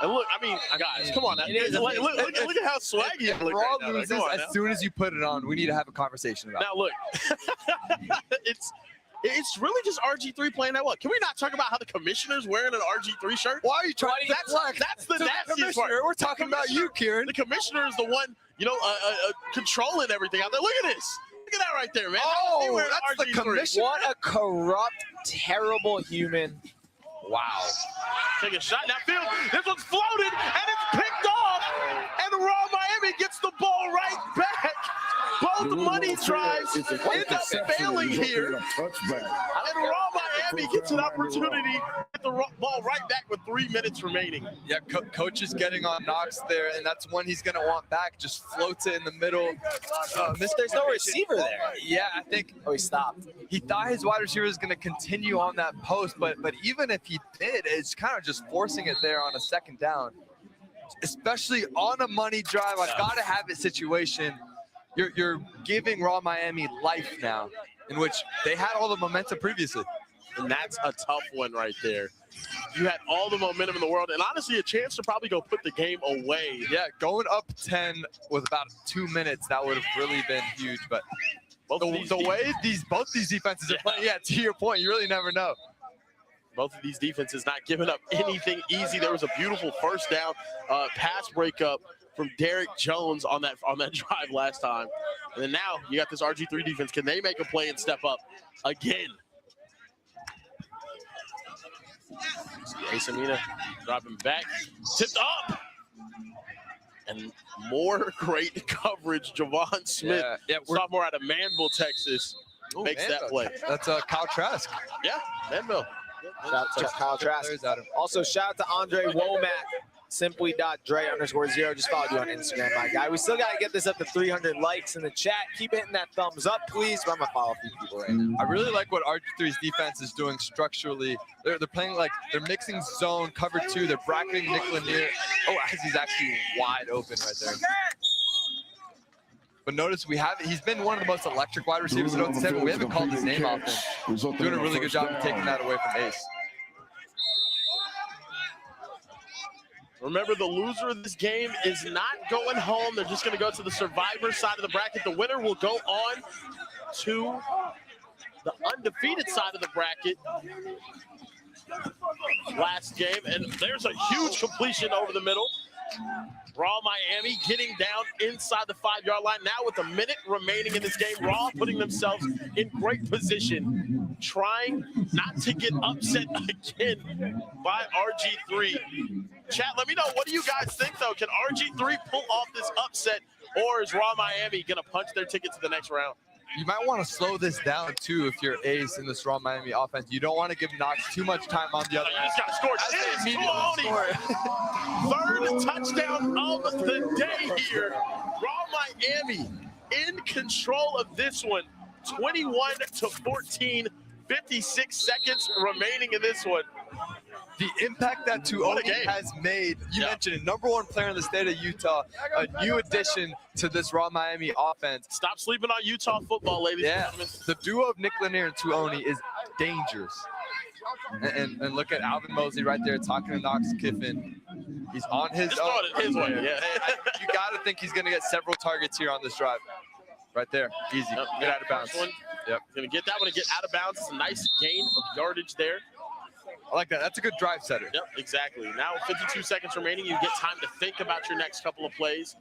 And look, I mean, guys, come on. Look at how swaggy you look Raw right now. loses Come on as now. soon as you put it on. We need to have a conversation about it. Now, look, It's really just RG3 playing that well. Can we not talk about how the commissioner's wearing an RG3 shirt? Why are you trying to That's the nastiest part. We're talking about you, Kieran. The commissioner is the one, controlling everything out there. Look at this. Look at that right there, man. Oh, that's the commissioner. What a corrupt, terrible human. Wow. Take a shot downfield. This one's floated, and it's picked off. And Raw Miami gets the ball right back. Both money tries end up failing here. And Raw Miami gets an opportunity to get the ball right back with 3 minutes remaining. Yeah, coach is getting on Knox there, and that's one he's going to want back. Just floats it in the middle. There's no receiver there. Yeah, I think. Oh, he stopped. He thought his wide receiver was going to continue on that post, but even if he did, it's kind of just forcing it there on a second down. Especially on a money drive, I've got to have it situation. You're giving Raw Miami life now, in which they had all the momentum previously. And that's a tough one right there. You had all the momentum in the world, and honestly, a chance to probably go put the game away. Yeah, going up 10 with about 2 minutes, that would have really been huge. But the way both these defenses are playing, yeah, to your point, you really never know. Both of these defenses not giving up anything easy. There was a beautiful first down pass breakup from Derek Jones on that drive last time. And then now you got this RG3 defense. Can they make a play and step up again? Asamina dropping back, tipped up. And more great coverage. Javon Smith, sophomore out of Manville, Texas, makes that play. That's Kyle Trask. Yeah, Manville. Shout out to Kyle Trask. Also, shout out to Andre Womack. Simply.Dre_0. Just followed you on Instagram, my guy. We still got to get this up to 300 likes in the chat. Keep hitting that thumbs up, please. I'm going to follow a few people right now. I really like what RG3's defense is doing structurally. They're playing they're mixing zone, cover 2. They're bracketing Nick Lanier. Oh, he's actually wide open right there. But notice he's been one of the most electric wide receivers at OT7. We haven't called his name often. Doing a really good job of taking that away from Ace. Remember, the loser of this game is not going home. They're just going to go to the survivor side of the bracket. The winner will go on to the undefeated side of the bracket. Last game, and there's a huge completion over the middle. Raw Miami getting down inside the 5-yard line. Now with a minute remaining in this game, Raw putting themselves in great position, trying not to get upset again by RG3. Chat, let me know, what do you guys think, though? Can RG3 pull off this upset, or is Raw Miami going to punch their ticket to the next round? You might want to slow this down, too, if you're Ace in this Raw Miami offense. You don't want to give Knox too much time on the other end. You just got to score. Third touchdown of the day here. Raw Miami in control of this one. 21-14, 56 seconds remaining in this one. The impact that Tuoni has made, you mentioned it, #1 player in the state of Utah, a new addition to this Raw Miami offense. Stop sleeping on Utah football, ladies and gentlemen. The duo of Nick Lanier and Tuoni is dangerous. And look at Alvin Mosley right there talking to Knox Kiffin. He's on his own. His way. Yeah. You got to think he's going to get several targets here on this drive. Right there. Easy. Get out of bounds. Yep. Going to get that one and get out of bounds. It's a nice gain of yardage there. I like that. That's a good drive setter. Yep, exactly. Now 52 seconds remaining. You get time to think about your next couple of plays.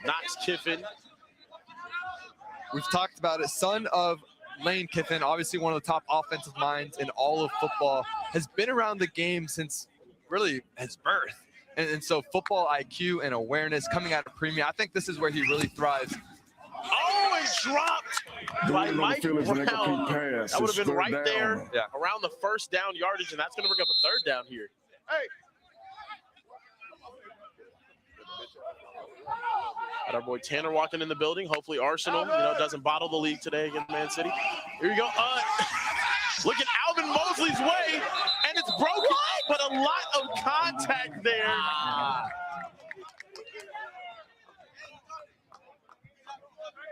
Knox Kiffin. We've talked about it. Son of Lane Kiffin, obviously one of the top offensive minds in all of football, has been around the game since really his birth. And so football IQ and awareness coming out of premium, I think this is where he really thrives. Oh, it dropped by Mike Brown. That would have been right there around the first down yardage, and that's going to bring up a third down here. Hey. Got our boy Tanner walking in the building. Hopefully Arsenal, doesn't bottle the league today against Man City. Here we go. Look at Alvin Mosley's way, and it's broken, but a lot of contact there.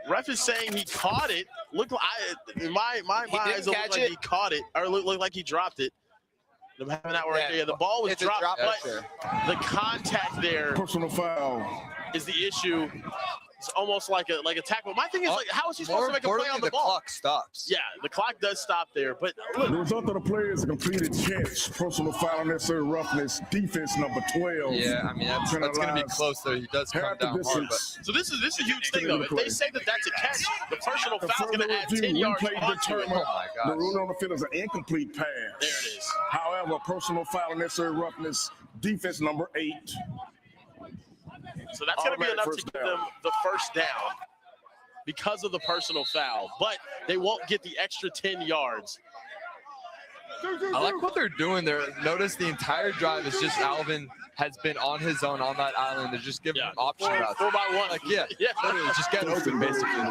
Ref is saying he caught it. Look, my eyes look like he caught it, or look like he dropped it. I'm having that right there. The ball was dropped, but the contact there personal foul is the issue. It's almost like a tackle. My thing is, like, how is he supposed to make a play on the ball? Clock stops. Yeah, the clock does stop there. But look, The result of the play is a completed catch, personal foul, unnecessary roughness, defense number 12. Yeah, I mean, that's going to be close there. He does come Half the down hard, but distance. so this is a huge thing, though. If they say that that's a catch, the personal foul is going to add 10 yards onto it. oh my The God. ruling on the field is an incomplete pass. There it is. However, personal foul, unnecessary roughness, defense number 8. So that's going to be Automatic enough to first give down. them the first down because of the personal foul. But they won't get the extra 10 yards. I like what they're doing there. Notice the entire drive is just Alvin has been on his own on that island. They're just giving him option routes. 4x1. Like, yeah, literally just get open, basically.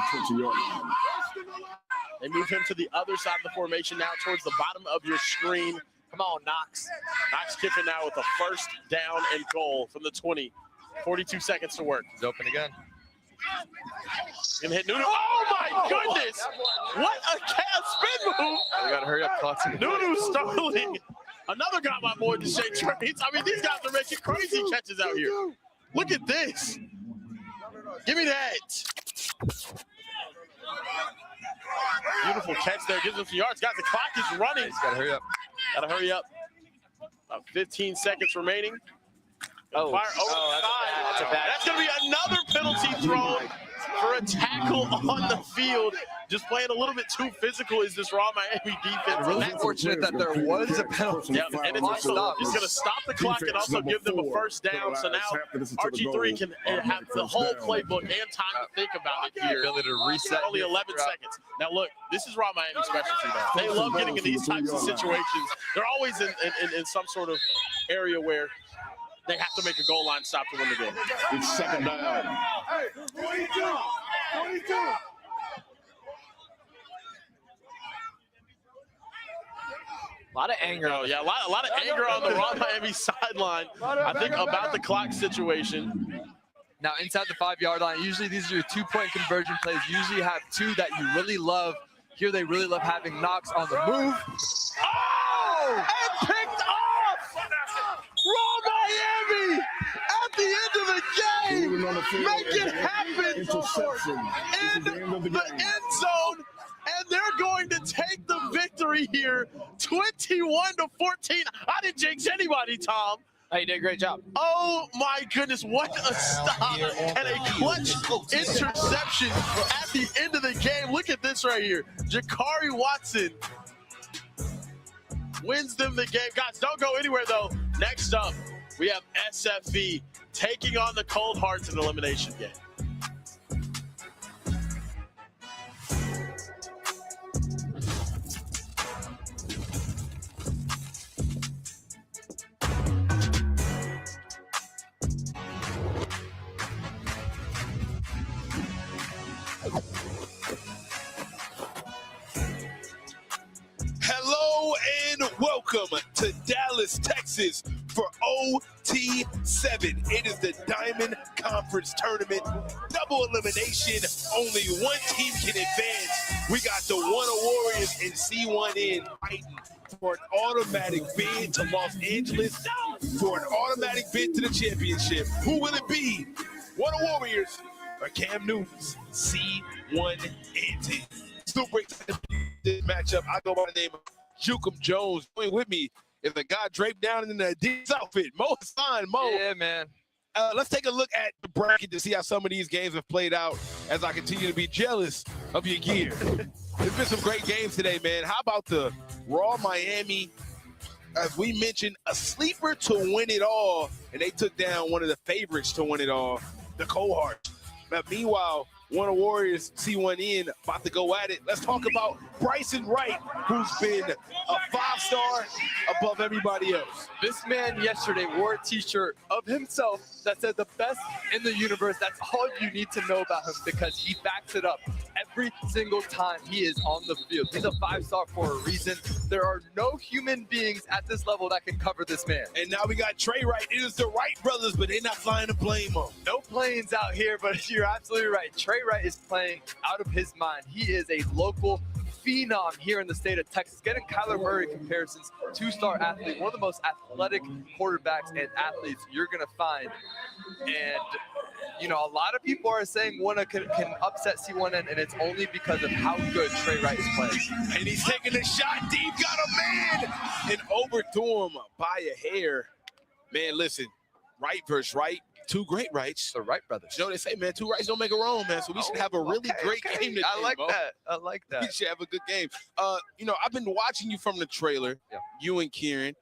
They move him to the other side of the formation now towards the bottom of your screen. Come on, Knox. Knox kicking now with a first down and goal from the 20. 42 seconds to work. He's open again. Gonna hit Nunu. Oh my goodness! What a spin move! We got to hurry up, clock's Nunu Starling. Another got my boy Deshae Trayvis. I mean, these guys are making crazy catches out here. Look at this. Give me that. Beautiful catch there. Gives him some yards. Guys, the clock is running. He's got to hurry up. Gotta hurry up. About 15 seconds remaining. Oh, Fire that's a bad. That's going to be another penalty thrown for a tackle on the field. Just playing a little bit too physical is this Raw Miami defense. Really fortunate that there was a penalty. Yep, and it's going to stop the clock and also give them a first down. So now RG3 can have the whole playbook and time to think about it here. Ability to reset. Only 11 seconds. Now look, this is Raw Miami specialty though. They love getting in these types of situations. They're always in some sort of area where they have to make a goal line stop to win the game. It's second down. A lot of anger. Oh, yeah, a lot of anger on the Raw Miami sideline. I think about the clock situation. Now, inside the 5-yard line, usually these are your 2-point conversion plays. You usually have two that you really love. Here, they really love having Knox on the move. Oh! And picked off! Raw Miami at the end of the game! Make it happen in the end zone! And they're going to take the victory here, 21-14. I didn't jinx anybody, Tom. Oh, you did a great job. Oh my goodness, what a stop and a clutch interception at the end of the game. Look at this right here. Jakari Watson wins them the game. Guys, don't go anywhere though. Next up, we have SFV taking on the Cold Hearts in an elimination game. Hello and welcome to Dallas, Texas for OT7. It is the Diamond Conference Tournament. Double elimination. Only one team can advance. We got the Gunna Warriors and C1N fighting for an automatic bid to Los Angeles, for an automatic bid to the championship. Who will it be? Gunna Warriors or Cam Newton's C1N team? Super excited this matchup. I go by the name of Jukum Jones. Going with me is the guy draped down in the Adidas outfit, Mo Hassan. Mo. Yeah, man. Let's take a look at the bracket to see how some of these games have played out as I continue to be jealous of your gear. There's been some great games today, man. How about the Raw Miami? As we mentioned, a sleeper to win it all, and they took down one of the favorites to win it all, the Cold Hearts. Now, meanwhile, Gunna Warriors C1N about to go at it. Let's talk about Bryson Wright, who's been a 5-star above everybody else. This man yesterday wore a t-shirt of himself that said the best in the universe. That's all you need to know about him because he backs it up every single time he is on the field. He's a 5-star for a reason. There are no human beings at this level that can cover this man. And now we got Trey Wright. It is the Wright brothers, but they're not flying the plane on. No planes out here, but you're absolutely right. Trey Wright is playing out of his mind. He is a local phenom here in the state of Texas. Getting Kyler Murray comparisons, 2-star athlete, one of the most athletic quarterbacks and athletes you're going to find. And you know, a lot of people are saying Gunna can upset C1N, and it's only because of how good Trey Wright is playing. And he's taking a shot deep, got a man, and overthrew him by a hair. Man, listen, Wright versus Wright, two great Wrights. The Wright brothers. You know, they say, man, two Wrights don't make a wrong, man. So we should have a really great game today, I like Mo. that. I like that. We should have a good game. You know, I've been watching you from the trailer, you and Kieran,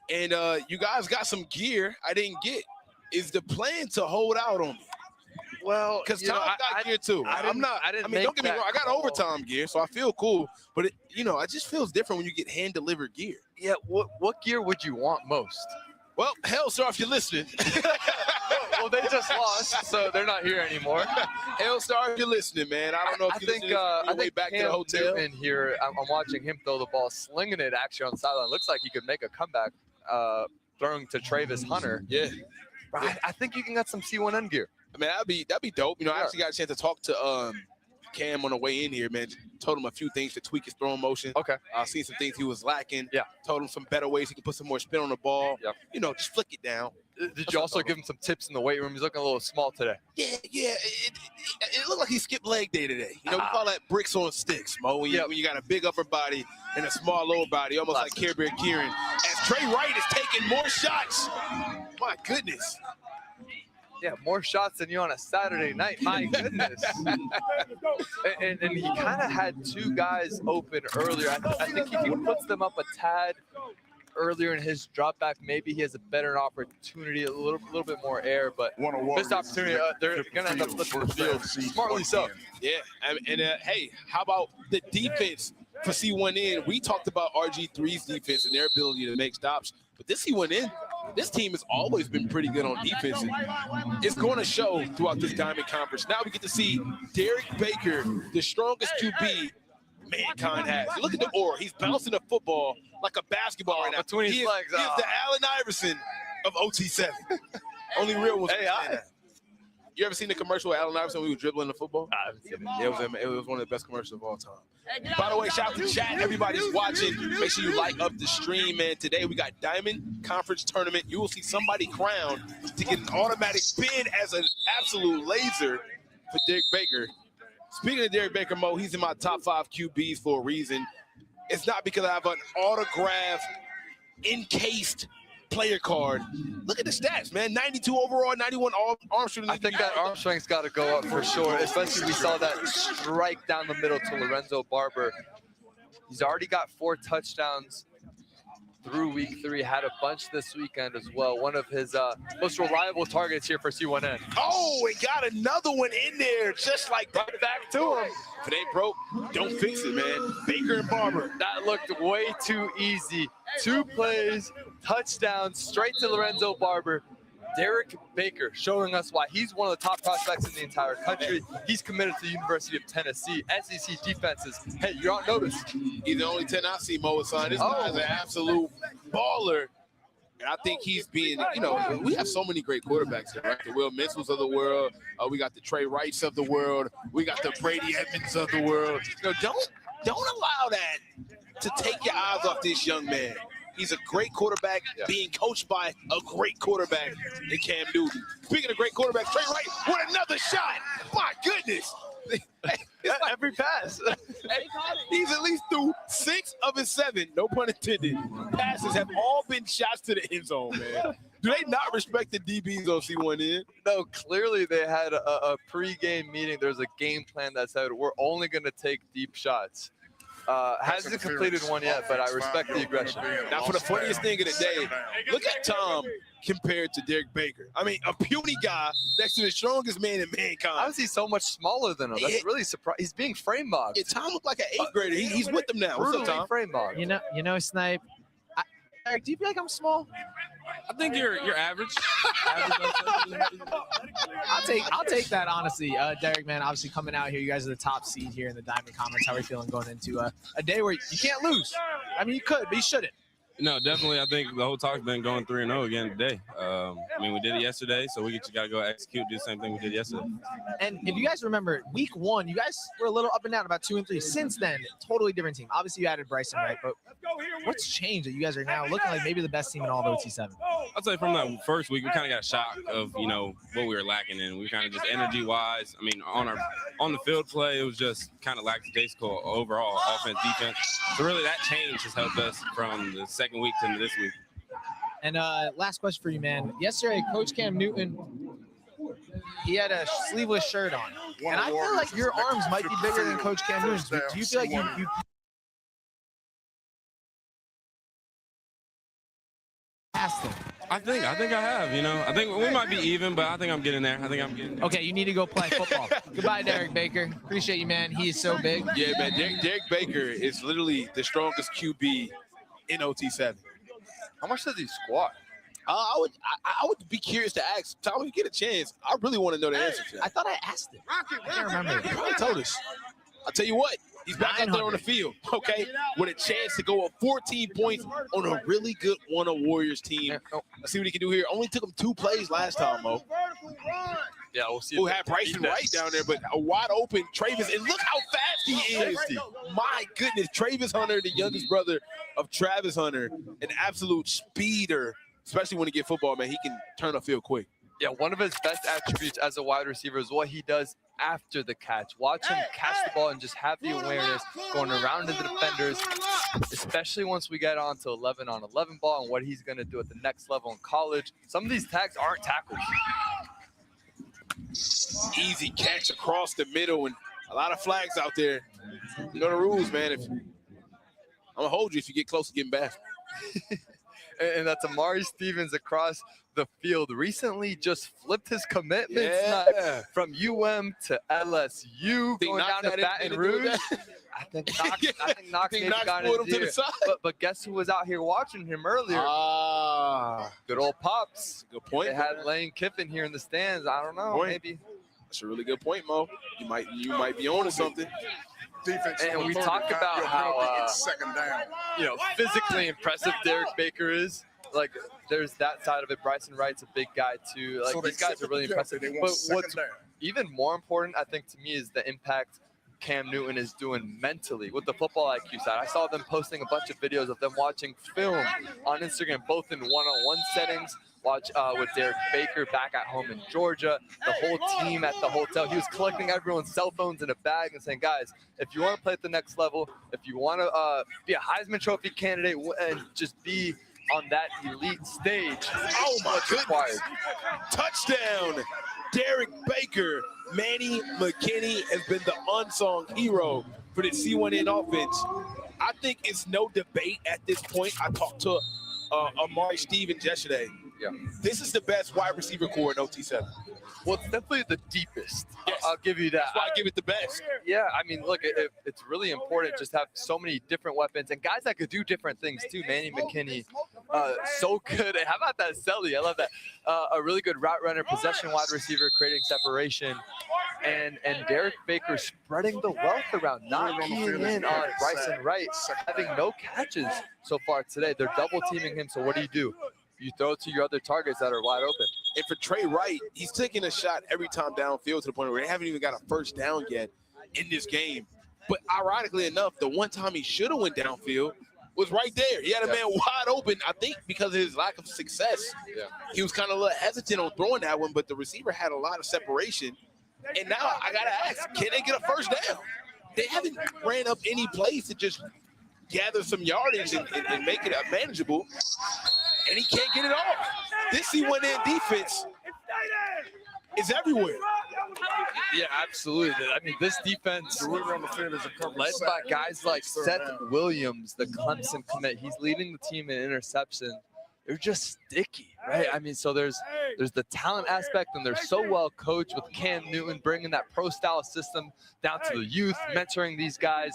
and you guys got some gear I didn't get. Is the plan to hold out on me? Well, because Tom got gear too. I mean, don't get me wrong. I got overtime gear, so I feel cool. But it, you know, it just feels different when you get hand delivered gear. Yeah. What gear would you want most? Well, hell, sir, if you're listening. Well, they just lost, so they're not here anymore. Hellstar, if you're listening, man. I don't know if you're listening on way back to the hotel. Newton here, I'm watching him throw the ball, slinging it actually on the sideline. Looks like he could make a comeback, throwing to Trayvis Hunter. Yeah. I think you can get some C1N gear. I mean, that'd be dope. You know, I actually got a chance to talk to Cam on the way in here, man. Told him a few things to tweak his throwing motion. Okay. Seen some things he was lacking. Yeah. Told him some better ways he can put some more spin on the ball. Yeah. You know, just flick it down. Did you also give him some tips in the weight room? He's looking a little small today. Yeah. It looked like he skipped leg day today. You know, we call that bricks on sticks, Mo. When you got a big upper body and a small lower body, almost like Care Bear Kieran. As Trey Wright is taking more shots. My goodness. Yeah, more shots than you on a Saturday night. My goodness. and he kind of had two guys open earlier. I think if he puts them up a tad earlier in his drop back, maybe he has a better opportunity, a little bit more air. But this opportunity, they're going to end up flipping the field. Smartly so. Yeah, and hey, how about the defense for C1N? We talked about RG3's defense and their ability to make stops. But this C1N, this team has always been pretty good on defense. And it's going to show throughout this Diamond Conference. Now we get to see Derek Baker, the strongest QB mankind has. You look at the aura. He's bouncing the football like a basketball right now. Between his legs. He is the Allen Iverson of OT7. Only real ones. You ever seen the commercial with Allen Iverson when he was dribbling the football? I haven't seen it. Yeah, it was one of the best commercials of all time. By the way, shout out to chat. Everybody's watching. Make sure you like up the stream, man. Today we got Diamond Conference Tournament. You will see somebody crowned to get an automatic bid as an absolute laser for Derek Baker. Speaking of Derek Baker, Mo, he's in my top 5 QBs for a reason. It's not because I have an autographed, encased player card. Look at the stats, man. 92 overall, 91 arm shooting. I think that arm strength's got to go up for sure, especially we saw that strike down the middle to Lorenzo Barber. He's already got 4 touchdowns through week 3, had a bunch this weekend as well. One of his most reliable targets here for C1N. Oh, and got another one in there, just like that. Back to him. If it ain't broke, don't fix it, man. Baker and Barber. That looked way too easy. 2 plays, touchdown, straight to Lorenzo Barber. Derek Baker showing us why he's one of the top prospects in the entire country. He's committed to the University of Tennessee. SEC defenses, hey, you're on notice. He's the only 10 I see Mo sign. This guy's an absolute baller. And I think he's being, you know, we have so many great quarterbacks here, right? The Will Mitchells of the world. We got the Trey Wrights of the world. We got the Brady Edmonds of the world. You know, don't allow that to take your eyes off this young man. He's a great quarterback being coached by a great quarterback in Cam Newton. Speaking of great quarterbacks, Trey Wright with another shot. My goodness. Every pass. He's at least through 6 of his 7, no pun intended, passes have all been shots to the end zone, man. Do they not respect the DBs on C1N? No, clearly they had a pre-game meeting. There's a game plan that said we're only going to take deep shots. Hasn't completed one yet, but I respect the aggression. Now, for the funniest thing of the day, look at Tom compared to Derek Baker. I mean, a puny guy next to the strongest man in mankind. How is he so much smaller than him? That's really surprising. He's being frame mobbed. Yeah, Tom looked like an 8th grader. He's with them now. What's up, Tom? Frame mobbed. You know, Snipe. Eric, do you feel like I'm small? I think you're average. I'll take that honestly. Derek, man, obviously coming out here, you guys are the top seed here in the Diamond Conference. How are you feeling going into a day where you can't lose? I mean, you could, but you shouldn't. No, definitely. I think the whole talk's been going 3-0 again today. I mean, we did it yesterday, so we just got to go execute, do the same thing we did yesterday. And if you guys remember, week 1, you guys were a little up and down, about 2 and 3. Since then, totally different team. Obviously, you added Bryson, right? But what's changed that you guys are now looking like maybe the best team in all of OT7? I'd say from that first week, we kind of got a shock of, you know, what we were lacking in. We kind of just energy-wise, I mean, on the field play, it was just kind of lackadaisical overall, offense, defense. So really that change has helped us from the second week to this week. And last question for you, man. Yesterday, Coach Cam Newton, he had a sleeveless shirt on. And I feel like your arms might be bigger than Coach Cam Newton's. Do you feel like you passed him? I think I have, you know. I think we might be even, but I think I'm getting there. Okay, you need to go play football. Goodbye, Derek Baker. Appreciate you, man. He is so big. Yeah, man. Derek Baker is literally the strongest QB in OT7. How much does he squat? I would be curious to ask. Tom, if you get a chance, I really want to know the answer to that. I thought I asked it. I can't remember. He probably told us. I'll tell you what. He's back out there on the field, okay, with a chance to go up 14 points on a really good Warriors team. Let's see what he can do here. Only took him 2 plays last time, Mo. Yeah, we'll see. Who had Bryson Wright down there, but a wide open Trayvis. And look how fast he is. My goodness, Trayvis Hunter, the youngest brother of Travis Hunter, an absolute speeder, especially when he get football, man. He can turn the field quick. Yeah, one of his best attributes as a wide receiver is what he does after the catch. Watch him catch the ball and just have the awareness going around into the defenders, especially once we get on to 11-on-11 ball and what he's going to do at the next level in college. Some of these tags aren't tackles. Easy catch across the middle and a lot of flags out there. You know the rules, man. I'm going to hold you if you get close to getting back. And that's Amari Stevens across the field. Recently just flipped his commitment from UM to LSU, going down to Baton Rouge. I think Knox maybe got his ear. But guess who was out here watching him earlier? Good old Pops. Good point. They had Lane Kiffin here in the stands. I don't know, maybe. That's a really good point, Mo. You might be on to something. Defense and we talked about how second down. You know, physically impressive Derek Baker is. Like, there's that side of it. Bryson Wright's a big guy too. Like, these guys are really impressive. But what's even more important, I think, to me, is the impact Cam Newton is doing mentally with the football IQ side. I saw them posting a bunch of videos of them watching film on Instagram, both in one-on-one settings. Watch with Derek Baker back at home in Georgia, the whole team at the hotel. He was collecting everyone's cell phones in a bag and saying, guys, if you want to play at the next level, if you want to be a Heisman Trophy candidate and just be on that elite stage, oh my goodness. Touchdown, Derek Baker. Manny McKinney has been the unsung hero for the C1N offense. I think it's no debate at this point. I talked to Amari Stevens yesterday. Yeah. This is the best wide receiver core in OT7. Well, it's definitely the deepest. Yes. I'll give you that. That's why I give it the best. Yeah, I mean, look, it's really important just to have so many different weapons and guys that could do different things too. Manny McKinney, so good. How about that Selly? I love that. A really good route runner, possession wide receiver, creating separation. And Derek Baker spreading the wealth around, not keying in on Bryson Wright, having no catches so far today. They're double teaming him, so what do? You throw it to your other targets that are wide open. And for Trey Wright, he's taking a shot every time downfield to the point where they haven't even got a first down yet in this game. But ironically enough, the one time he should have went downfield was right there. He had a man wide open, I think because of his lack of success. Yeah. He was kind of a little hesitant on throwing that one, but the receiver had a lot of separation. And now I got to ask, can they get a first down? They haven't ran up any plays to just gather some yardage and make it manageable. And he can't get it off. This C1N defense is everywhere. Yeah, absolutely. I mean, this defense led by guys like Seth Williams, the Clemson commit. He's leading the team in interception. They're just sticky, right? I mean, so there's the talent aspect, and they're so well coached with Cam Newton bringing that pro-style system down to the youth, mentoring these guys.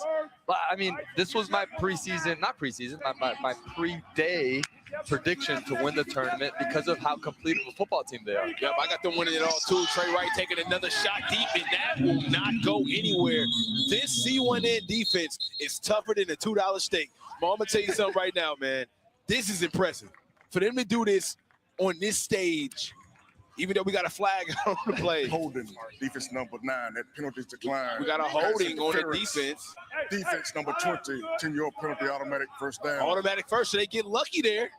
But I mean, this was my my pre-day prediction to win the tournament because of how complete of a football team they are. Yep, I got them winning it all too. Trey Wright taking another shot deep, and that will not go anywhere. This C1N defense is tougher than a $2 steak. But I'm going to tell you something right now, man. This is impressive. For them to do this on this stage Even though we got a flag on the play. Holding, defense number 9. That penalty's declined. We got a holding on the defense. Defense number 20. 10-yard penalty, automatic first down. Automatic first, so they get lucky there.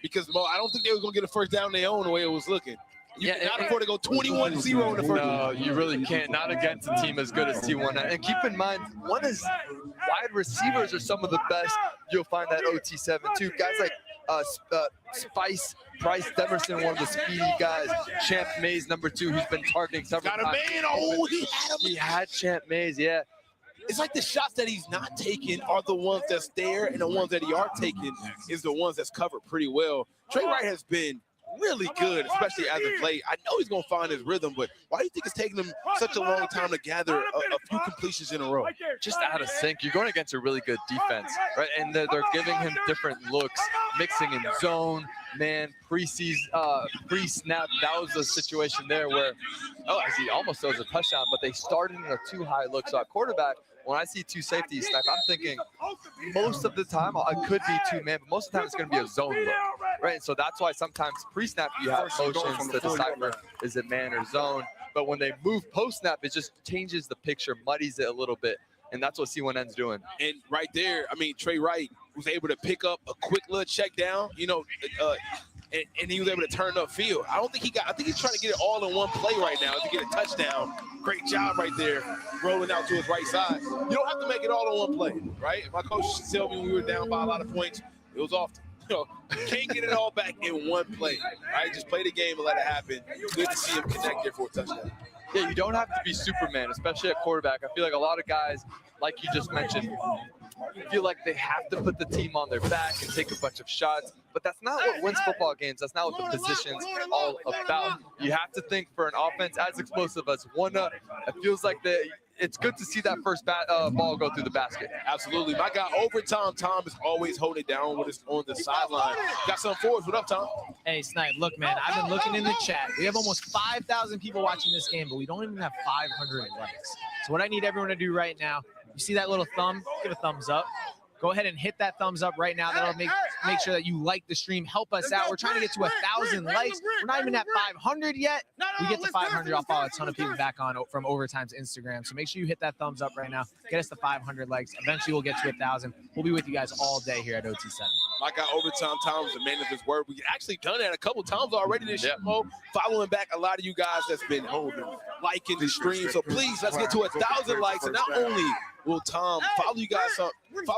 Because, well, I don't think they were going to get a first down their own the way it was looking. You cannot afford to go 21-0 in the first. No, you really can't. Not against a team as good as T1. And keep in mind, one is wide receivers are some of the best. You'll find that OT7 too. Guys like Spice, Bryce Demerson, one of the speedy guys. Champ Mays, number 2, who's been targeting several times. Got a man. Oh, he had him. He had Champ Mays, yeah. It's like the shots that he's not taking are the ones that's there, and the ones that he are taking is the ones that's covered pretty well. Trey Wright has been really good, especially as of late. I know he's going to find his rhythm, but why do you think it's taking him such a long time to gather a few completions in a row? Just out of sync. You're going against a really good defense, right? And they're giving him different looks, mixing in zone, man, pre-snap. That was a situation there where, he almost throws a touchdown, but they started in a too high look. So at quarterback, when I see 2 safeties snap, I'm thinking most of the time I could be 2-man, but most of the time it's going to be a zone look, right? And so that's why sometimes pre-snap you have motions to decipher is it man or zone. But when they move post-snap, it just changes the picture, muddies it a little bit, and that's what C1N's doing. And right there, I mean, Trey Wright was able to pick up a quick little check down, and he was able to turn upfield. I think he's trying to get it all in one play right now to get a touchdown. Great job right there, rolling out to his right side. You don't have to make it all in one play, right? My coach told me we were down by a lot of points. It was often. Can't get it all back in one play, right? Just play the game and let it happen. Good to see him connect there for a touchdown. Yeah, you don't have to be Superman, especially at quarterback. I feel like a lot of guys, like you just mentioned, feel like they have to put the team on their back and take a bunch of shots, but that's not what wins football games. That's not what the position's all about. You have to think for an offense as explosive as Gunna. It feels like it's good to see that first ball go through the basket. Absolutely. My guy, Overtime Tom, is always holding it down with us on the sideline. Got some for us. What up, Tom? Hey, Snipe, look, man, I've been looking in the chat. We have almost 5,000 people watching this game, but we don't even have 500 likes. So what I need everyone to do right now, you see that little thumb? Give a thumbs up. Go ahead and hit that thumbs up right now. That'll make sure that you like the stream. Help us out. We're trying to get to 1,000 likes. We're not even at 500 yet. We get to 500. I'll follow a ton of people back on from Overtime's Instagram. So make sure you hit that thumbs up right now. Get us to 500 likes. Eventually, we'll get to 1,000. We'll be with you guys all day here at OT7. My guy, Overtime Tom, is a man of his word. We've actually done that a couple times already this show. Following back a lot of you guys that's been liking the stream. So please, let's get to 1,000 likes. And not only will Tom follow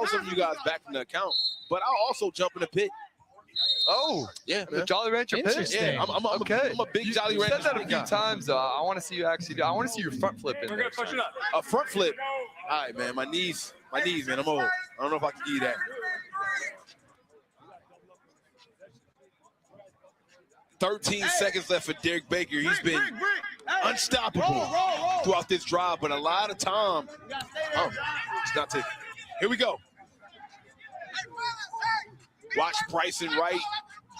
some of you guys back from the account, but I'll also jump in the pit. Oh, yeah, the Jolly Rancher pit. Yeah, I'm a big Jolly Rancher. You said that a few times. I want to see you actually do. I want to see your front flip in there. A front flip. All right, man. My knees, man. I'm old. I don't know if I can do that. $13 seconds left for Derek Baker. He's been unstoppable throughout this drive, but a lot of time. Oh, it's not taking. Here we go. Watch Bryson Wright,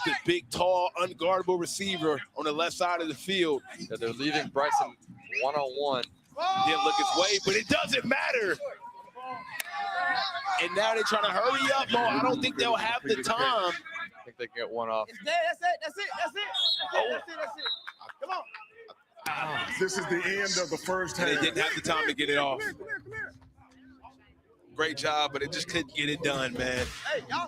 the big, tall, unguardable receiver on the left side of the field. Yeah, they're leaving Bryson one-on-one. Didn't look his way, but it doesn't matter. And now they're trying to hurry up. No, I don't think they'll have the time. I think they can get one off. That's it. Come on. This is the end of the first half. They didn't have the time to get it off. Great job, but it just couldn't get it done, man.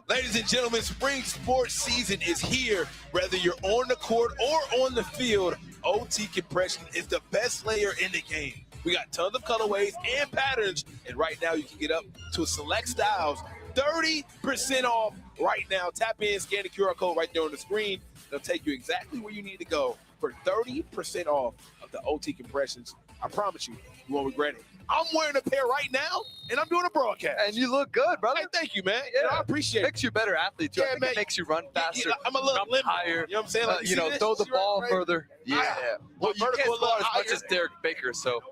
Ladies and gentlemen, spring sports season is here. Whether you're on the court or on the field, OT Compression is the best layer in the game. We got tons of colorways and patterns, and right now you can get up to select styles 30% off right now. Tap in, scan the QR code right there on the screen. They'll take you exactly where you need to go for 30% off of the OT Compressions. I promise you, you won't regret it. I'm wearing a pair right now, and I'm doing a broadcast. And you look good, brother. Hey, thank you, man. Yeah, I appreciate it. Makes you a better athlete, too. Yeah, I think man. it makes you run faster, I'm a little limber, higher. You know what I'm saying? Like, throw the ball further. Yeah. Well, you can't throw as much higher. as Derek Baker, so.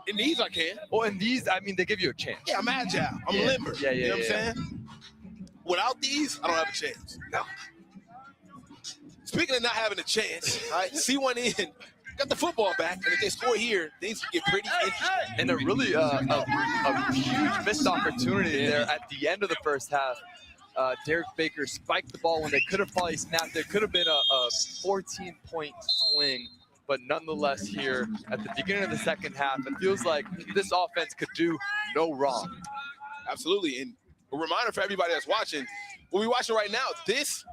In these, I can. Well, in these, I mean, they give you a chance. Yeah, I'm agile. I'm limber. Yeah, you know what I'm saying? Without these, I don't have a chance. No. Speaking of not having a chance, all right, C1N got the football back, and if they score here, things get pretty interesting. And a really a huge missed opportunity there at the end of the first half. Derek Baker spiked the ball when they could have probably snapped. There could have been a 14-point swing, but nonetheless here at the beginning of the second half, it feels like this offense could do no wrong. Absolutely. And a reminder for everybody that's watching, what we're watching right now, this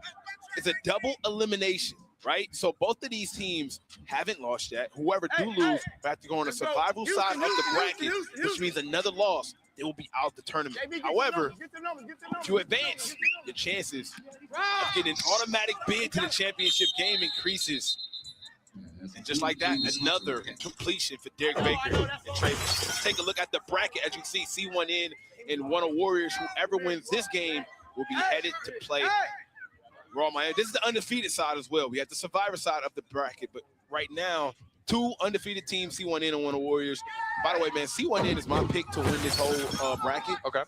is a double elimination, right? So both of these teams haven't lost yet. Whoever do lose will have to go on the survival side of the bracket, which means another loss, they will be out the tournament. However, to advance, your chances of getting an automatic bid to the championship game increases. And just like that, another completion for Derek Baker and Trayvis. Let's take a look at the bracket. As you can see, C1N and one of Warriors. Whoever wins this game will be headed to play Raw Miami. This is the undefeated side as well. We have the survivor side of the bracket, but right now, 2 undefeated teams, C1N and one of Warriors. By the way, man, C1N is my pick to win this whole bracket. Okay.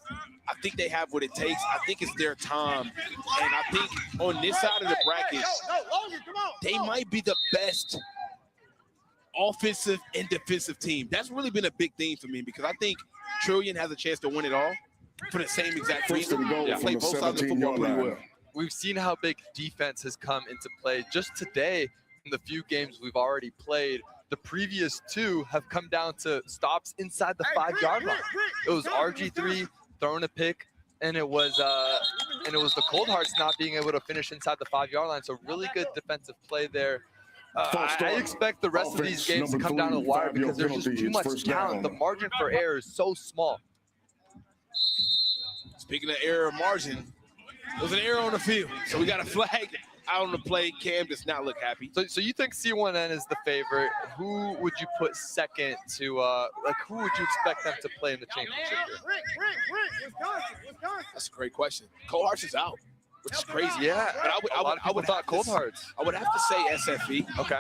I think they have what it takes. I think it's their time. And I think on this side of the bracket, they might be the best offensive and defensive team. That's really been a big theme for me because I think Trillion has a chance to win it all for the same exact reason. They play both sides of the football pretty well. We've seen how big defense has come into play. Just today, in the few games we've already played, the previous 2 have come down to stops inside the 5-yard line. It was RG3 throwing a pick, and it was the Cold Hearts not being able to finish inside the 5-yard line. So really good defensive play there. I expect the rest of these games to come down to the wire because there's just too much talent. The margin for error is so small. Speaking of error margin, there was an error on the field, so we got a flag out on the play. Cam does not look happy. So you think C1N is the favorite? Who would you put second to, who would you expect them to play in the championship here? That's a great question. Cold Hearts is out, which is crazy. Yeah, but I would thought Cold Hearts. I would have to say SFE. Okay.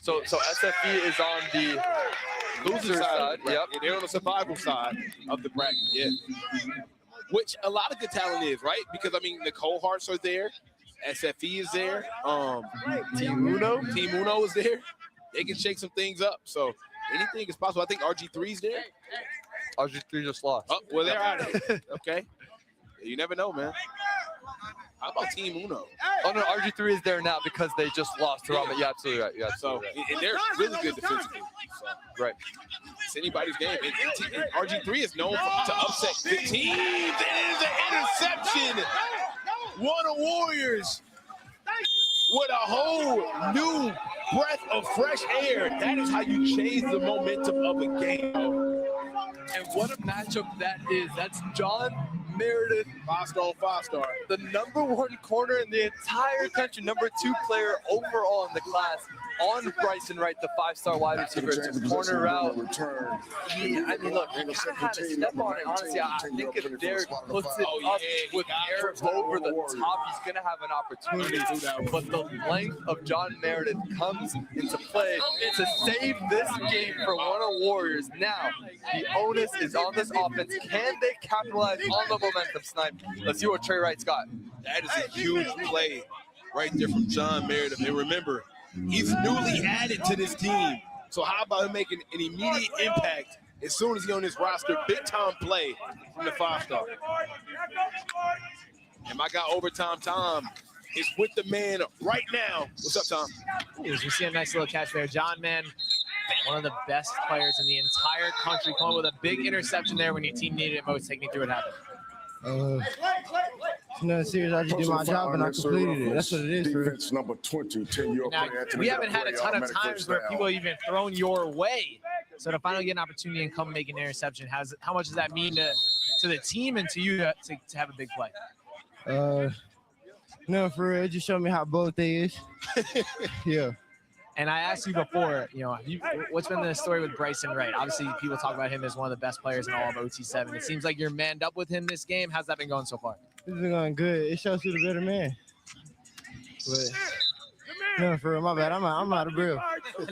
So SFE is on the loser side. Yep. Yep. They're on the survival side of the bracket. Yeah. Which a lot of good talent is, right? Because I mean, the Cold Hearts are there. SFE is there. Team Uno is there. They can shake some things up. So anything is possible. I think RG3 is there. RG3 just lost. Oh, well, they're out of it. Okay. You never know, man. How about Team Uno? Oh, no, RG3 is there now because they just lost to Ramen. Yeah, absolutely right. Yeah, so, and they're really good defensively. So, right. It's anybody's game. And RG3 is known to upset good teams. It is an interception. One of Warriors with a whole new breath of fresh air. That is how you change the momentum of a game. And what a matchup that is. That's John Meredith, 5-star, 5-star. The #1 corner in the entire country, #2 player overall in the class. On Bryson Wright, the 5-star wide receiver, it's a corner route. Look, he kind of had to step on it. Honestly, I think if Derek puts it up with air over the top, he's going to have an opportunity. But the length of John Meredith comes into play to save this game for one of Warriors. Now, the onus is on this offense. Can they capitalize on the momentum, Snipe? Let's see what Trey Wright's got. That is a huge play right there from John Meredith. And remember, he's newly added to this team. So how about him making an immediate impact as soon as he's on this roster? Big time play from the 5-star. And my guy Overtime Tom is with the man right now. What's up, Tom? We see a nice little catch there. John, man, one of the best players in the entire country, coming with a big interception there when your team needed it most. Take me through what happened. It's nothing serious. I just did my job and I completed it. That's what it is. Defense number 20, 10-year Now, we haven't had a ton of times where people have even thrown your way. So to finally get an opportunity and come make an interception, how much does that mean to the team and to you to have a big play? No, for real. It just showed me how both they is. Yeah. And I asked you before, what's been the story with Bryson Wright? Obviously, people talk about him as one of the best players in all of OT7. It seems like you're manned up with him this game. How's that been going so far? It's been going good. It shows who's the better man. But no, for real, my bad. I'm out of breath.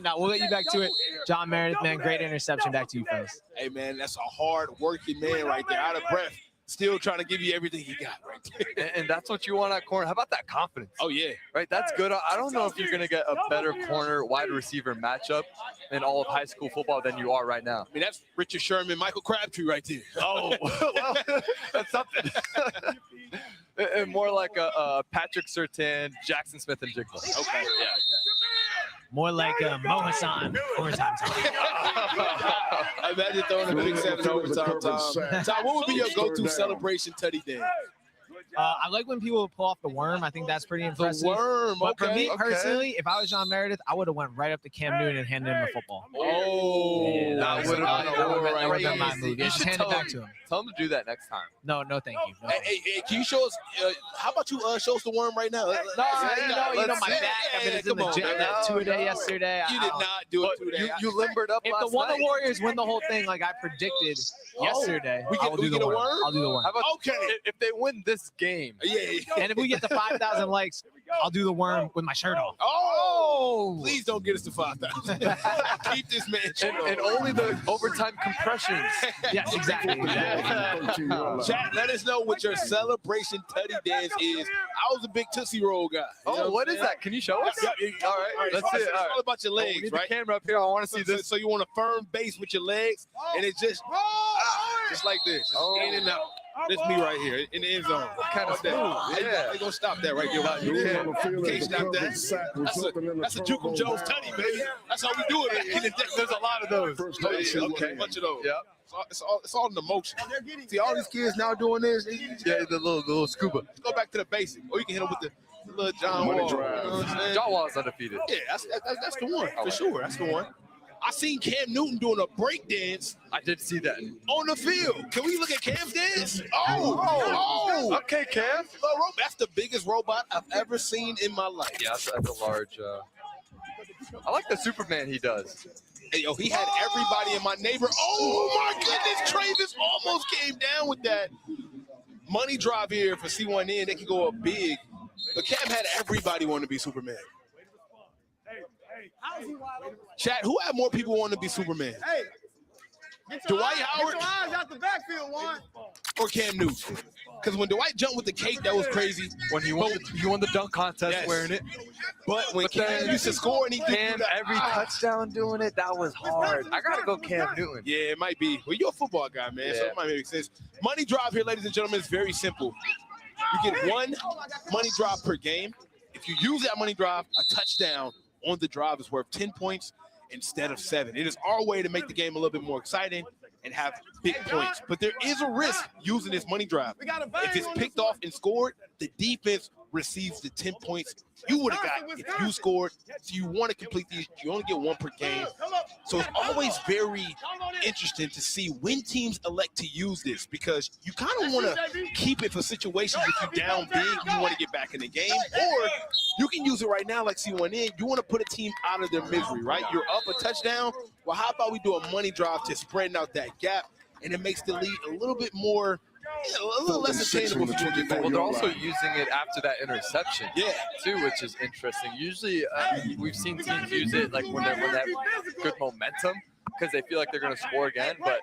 Now, we'll get you back to it. John Meredith, man, great interception. Back to you, fellas. Hey, man, that's a hard-working man right there, out of breath. Still trying to give you everything he got right there. And that's what you want at corner. How about that confidence? Oh, yeah. Right, that's good. I don't know if you're going to get a better corner wide receiver matchup in all of high school football than you are right now. I mean, that's Richard Sherman, Michael Crabtree right there. Oh, well, that's something. And more like a Patrick Surtain, Jackson Smith, and Jigba. Okay, yeah. More like Mo Hassan. Overtime time. I imagine throwing a big 7 overtime time. Tom, what would be your go-to celebration tutty dance? I like when people pull off the worm. I think that's pretty impressive. The worm, But for okay. me personally, if I was John Meredith, I would have went right up to Cam Newton and handed him the football. Oh, Yeah, that would have been my crazy. move. You Just should hand it back to him. Tell him to do that next time. No, thank you. No, Hey, can you show us? How about you show us the worm right now? you know my back. I've been in the gym. Two-a-day yesterday. You did not do it today. You limbered up If last the Wonder night. Warriors win the whole thing like I predicted yesterday, we I will do the worm. I'll do the worm. How about Okay. if they win this game? Yeah. And if we get to 5,000 likes, I'll do the worm with my shirt off. Oh, please don't get us to 5,000. Keep this man And only the overtime compressions. Yes, exactly. Chat, let us know what your celebration tutty dance is. I was a big Tootsie Roll guy. Oh, what is that? Can you show us? Yeah, All right, let's see it. It's all about your We legs, need right? the camera up here. I want to see this. So you want a firm base with your legs, and it's just like this, just in and out. This me right here in the end zone. Kind of that. smooth, yeah. They gonna stop that right there. You can't stop that. That's a Jukum Jones tutty, baby. That's how we do it. There's a lot of those. Okay, a bunch of those. Yeah. It's all in the motion. See, all these kids now doing this. Yeah, the little scuba. Let's go back to the basic. Or you can hit them with the little John Wall. You know what I'm saying? John Wall's undefeated. Yeah, that's the one for sure. That's the one. I seen Cam Newton doing a break dance I did see that. on the field. Can we look at Cam's dance? Oh. Okay, Cam. That's the biggest robot I've ever seen in my life. Yeah, that's a large. I like the Superman he does. Hey, yo, he had everybody in my neighbor. Oh my goodness, Trayvis almost came down with that money drive here for C1N. They can go up big, but Cam had everybody want to be Superman. Chat, who had more people want to be Superman? Dwight Howard out the backfield, Juan. or Cam Newton? Because when Dwight jumped with the cape, that was crazy. When he won the dunk contest Yes. wearing it. But when Cam used to score and he Cam every touchdown doing it, that was hard. I gotta go Cam Newton. Yeah, it might be. Well, you're a football guy, man, so Yeah. it might make sense. Money drive here, ladies and gentlemen, is very simple. You get one money drive per game. If you use that money drive, a touchdown on the drive is worth 10 points instead of 7. It is our way to make the game a little bit more exciting and have big points. But there is a risk using this money drive. If it's picked off and scored, the defense receives the 10 points you would have got if you scored. So you want to complete these. You only get one per game. So it's always very interesting to see when teams elect to use this, because you kind of want to keep it for situations if you're down big, you want to get back in the game, or you can use it right now like C1N. You want to put a team out of their misery, right? You're up a touchdown. Well, how about we do a money drive to spread out that gap, and it makes the lead a little bit more, a little less attainable for you. Well, they're also using it after that interception, too, which is interesting. Usually, we've seen teams use it like when they have good momentum because they feel like they're going to score again. But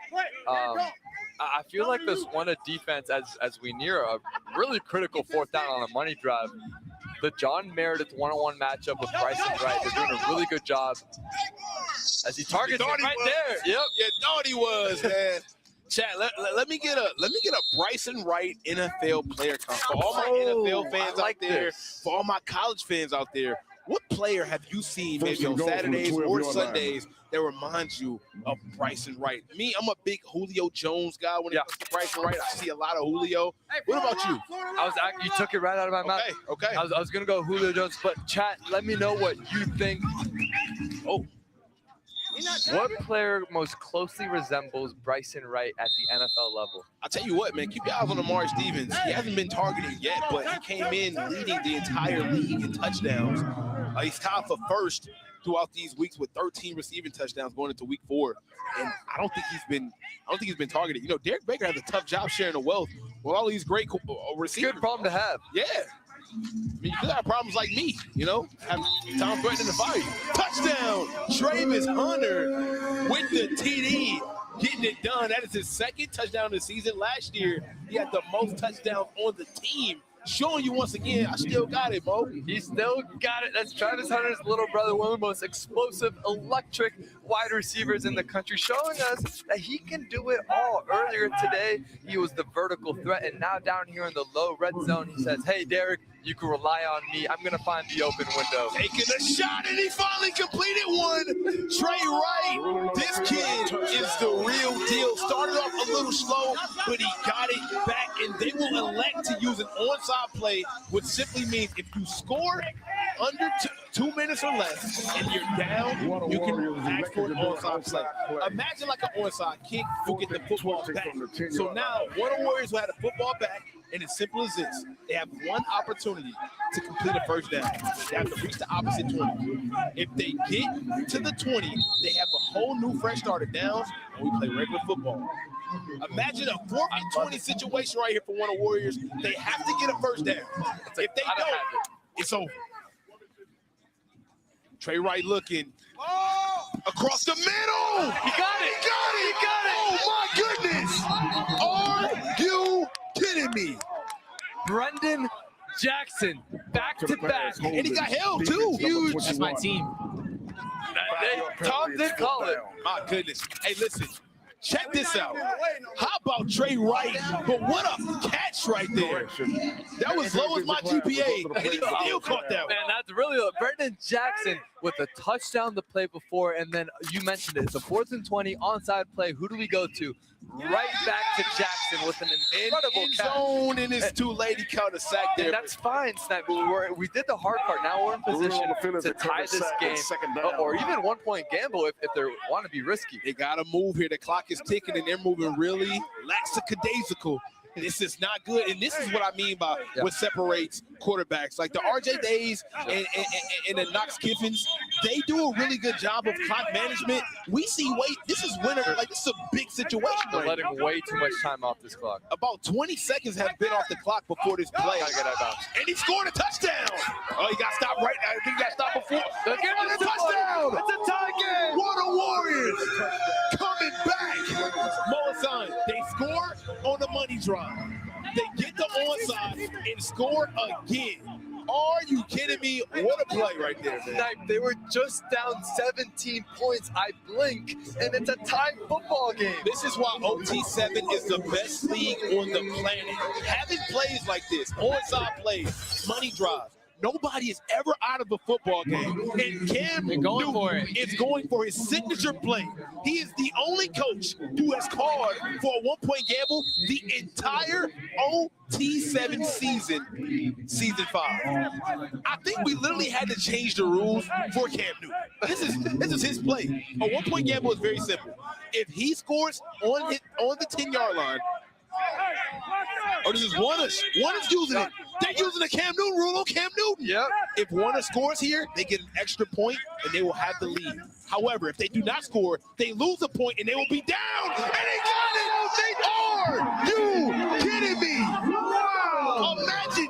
I feel like this one a defense as we near a really critical fourth down on a money drive. The John Meredith one-on-one matchup with Bryson Wright, they're doing a really good job as he targets it right there. Yep, you thought he was, man. Chat, let me get a Bryson Wright NFL player comp. For all my NFL fans out there, for all my college fans out there, what player have you seen maybe on Saturdays or Sundays that reminds you of Bryson Wright? Me, I'm a big Julio Jones guy when it comes to Bryson Wright. I see a lot of Julio. What about you? You took it right out of my mouth. Okay. I was gonna go Julio Jones, but chat, let me know what you think. Oh. What player most closely resembles Bryson Wright at the NFL level? I'll tell you what, man, keep your eyes on Amari Stevens. He hasn't been targeted yet, but he came in leading the entire league in touchdowns. He's tied for first throughout these weeks with 13 receiving touchdowns going into week 4. And I don't think he's been targeted. You know, Derek Baker has a tough job sharing the wealth with all these great receivers. Good problem to have. Yeah. I mean, you could have problems like me, you know, have Tom threatening to fire you. Touchdown, Trayvis Hunter with the TD, getting it done. That is his second touchdown of the season. Last year, he had the most touchdowns on the team showing you once again, I still got it, Mo. He still got it. That's Travis Hunter's little brother, one of the most explosive, electric wide receivers in the country, showing us that he can do it all. Earlier today, he was the vertical threat, and now down here in the low red zone, he says, hey, Derek, you can rely on me. I'm going to find the open window. Taking a shot, and he finally completed one. Trey Wright, this kid is the real deal. Started off a little slow, but he got it back, and they will elect to use an onside play, which simply means if you score under 2 minutes or less and you're down, you can ask for an onside play. Imagine like an onside kick, you get the football back. So now, one of the Warriors who had a football back, and it's simple as this. They have one opportunity to complete a first down. They have to reach the opposite 20. If they get to the 20, they have a whole new fresh start of downs, and we play regular football. Imagine a 4th and 20 situation right here for one of the Warriors. They have to get a first down. If they don't, it's over. Trey Wright looking across the middle. He got it. He got it. He got it. Oh, my goodness. Are you kidding me? Brendan Jackson, back to back. And he got held, too. Huge. That's my team. Tom did call it. My goodness. Hey, listen. Check this out. How about Trey Wright? But what a catch right there. That was low as my GPA, and he still caught that one. Man, that's really Brendan Jackson with a touchdown the play before, and then you mentioned it. It's a 4th and 20 onside play. Who do we go to? Right back to Jackson with an incredible catch. Zone, and it's too late. He caught a sack there. And that's fine, Snipe. We did the hard part. Now we're in position to tie this game, or even 1-point gamble if they want to be risky. They got to move here. The clock is ticking, and they're moving really lackadaisical. This is not good, and this is what I mean by what separates quarterbacks. Like the RJ Days and the Knox Kiffins, they do a really good job of clock management. We see this is winner. Like, this is a big situation. They're letting way too much time off this clock. About 20 seconds have been off the clock before this play. And he scored a touchdown. Oh, he got stopped right now. I think he got stopped before. It's a touchdown. It's a tie game. What a Warriors coming back. Mo-san, they score on the money drive. They get the onside and score again. Are you kidding me? What a play right there, man. They were just down 17 points. I blink, and it's a tied football game. This is why OT7 is the best league on the planet. Having plays like this, onside plays, money drives, nobody is ever out of a football game. And Cam Newton is going for his signature play. He is the only coach who has called for a 1-point gamble the entire OT7 season 5. I think we literally had to change the rules for Cam Newton. This is his play. A 1-point gamble is very simple. If he scores on the 10-yard line, this is Warner. Warner's using it. They're using the Cam Newton rule on Cam Newton. Yep. If Warner scores here, they get an extra point and they will have the lead. However, if they do not score, they lose a point and they will be down. And they got it. Are you kidding me? Wow. Imagine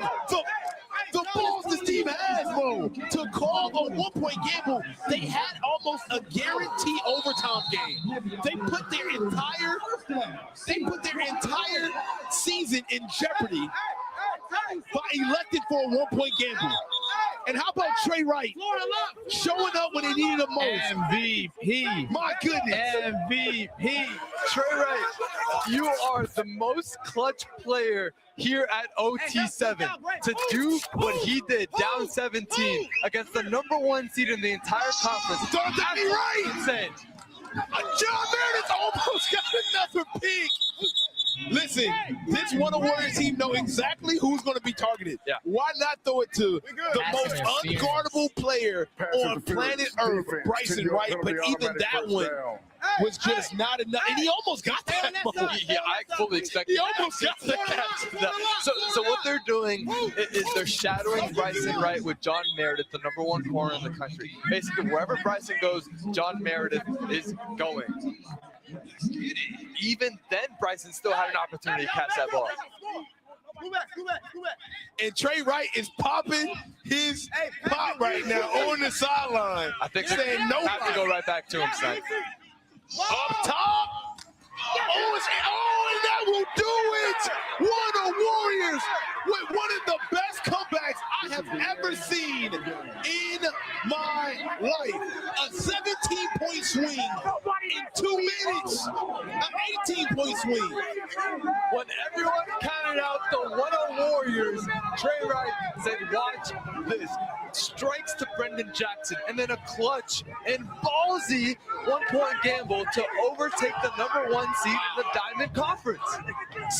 the balls this team has, bro, to call a 1-point gamble. They had almost a guaranteed overtime game. They put their entire season in jeopardy by electing for a 1-point gamble. And how about Trey Wright showing up when they needed him most? MVP. My goodness. MVP. Trey Wright, you are the most clutch player here at OT7 to do what he did down 17 against the #1 seed in the entire conference. Don't get me right. Insane. John Meredith almost got another pick. Listen, this One Warriors team know exactly who's going to be targeted. Yeah. Why not throw it to the most unguardable player on planet Earth, Bryson Wright? But even that one was just not enough. And he almost got that. Yeah, I fully expected. He almost got the catch. So what they're doing is they're shadowing Bryson Wright with John Meredith, the #1 corner in the country. Basically, wherever Bryson goes, John Meredith is going. Even then, Bryson still had an opportunity to catch that ball. And Trey Wright is popping his pop right now on the sideline. I think they have to go right back to him, son. Up top. Oh, and that will do it. What a Warriors with one of the 3-point swing. When everyone counted out the 1-0 Warriors, Trey Wright said, watch this. Strikes to Brendan Jackson, and then a clutch and ballsy one-point gamble to overtake the #1 seed in the Diamond Conference.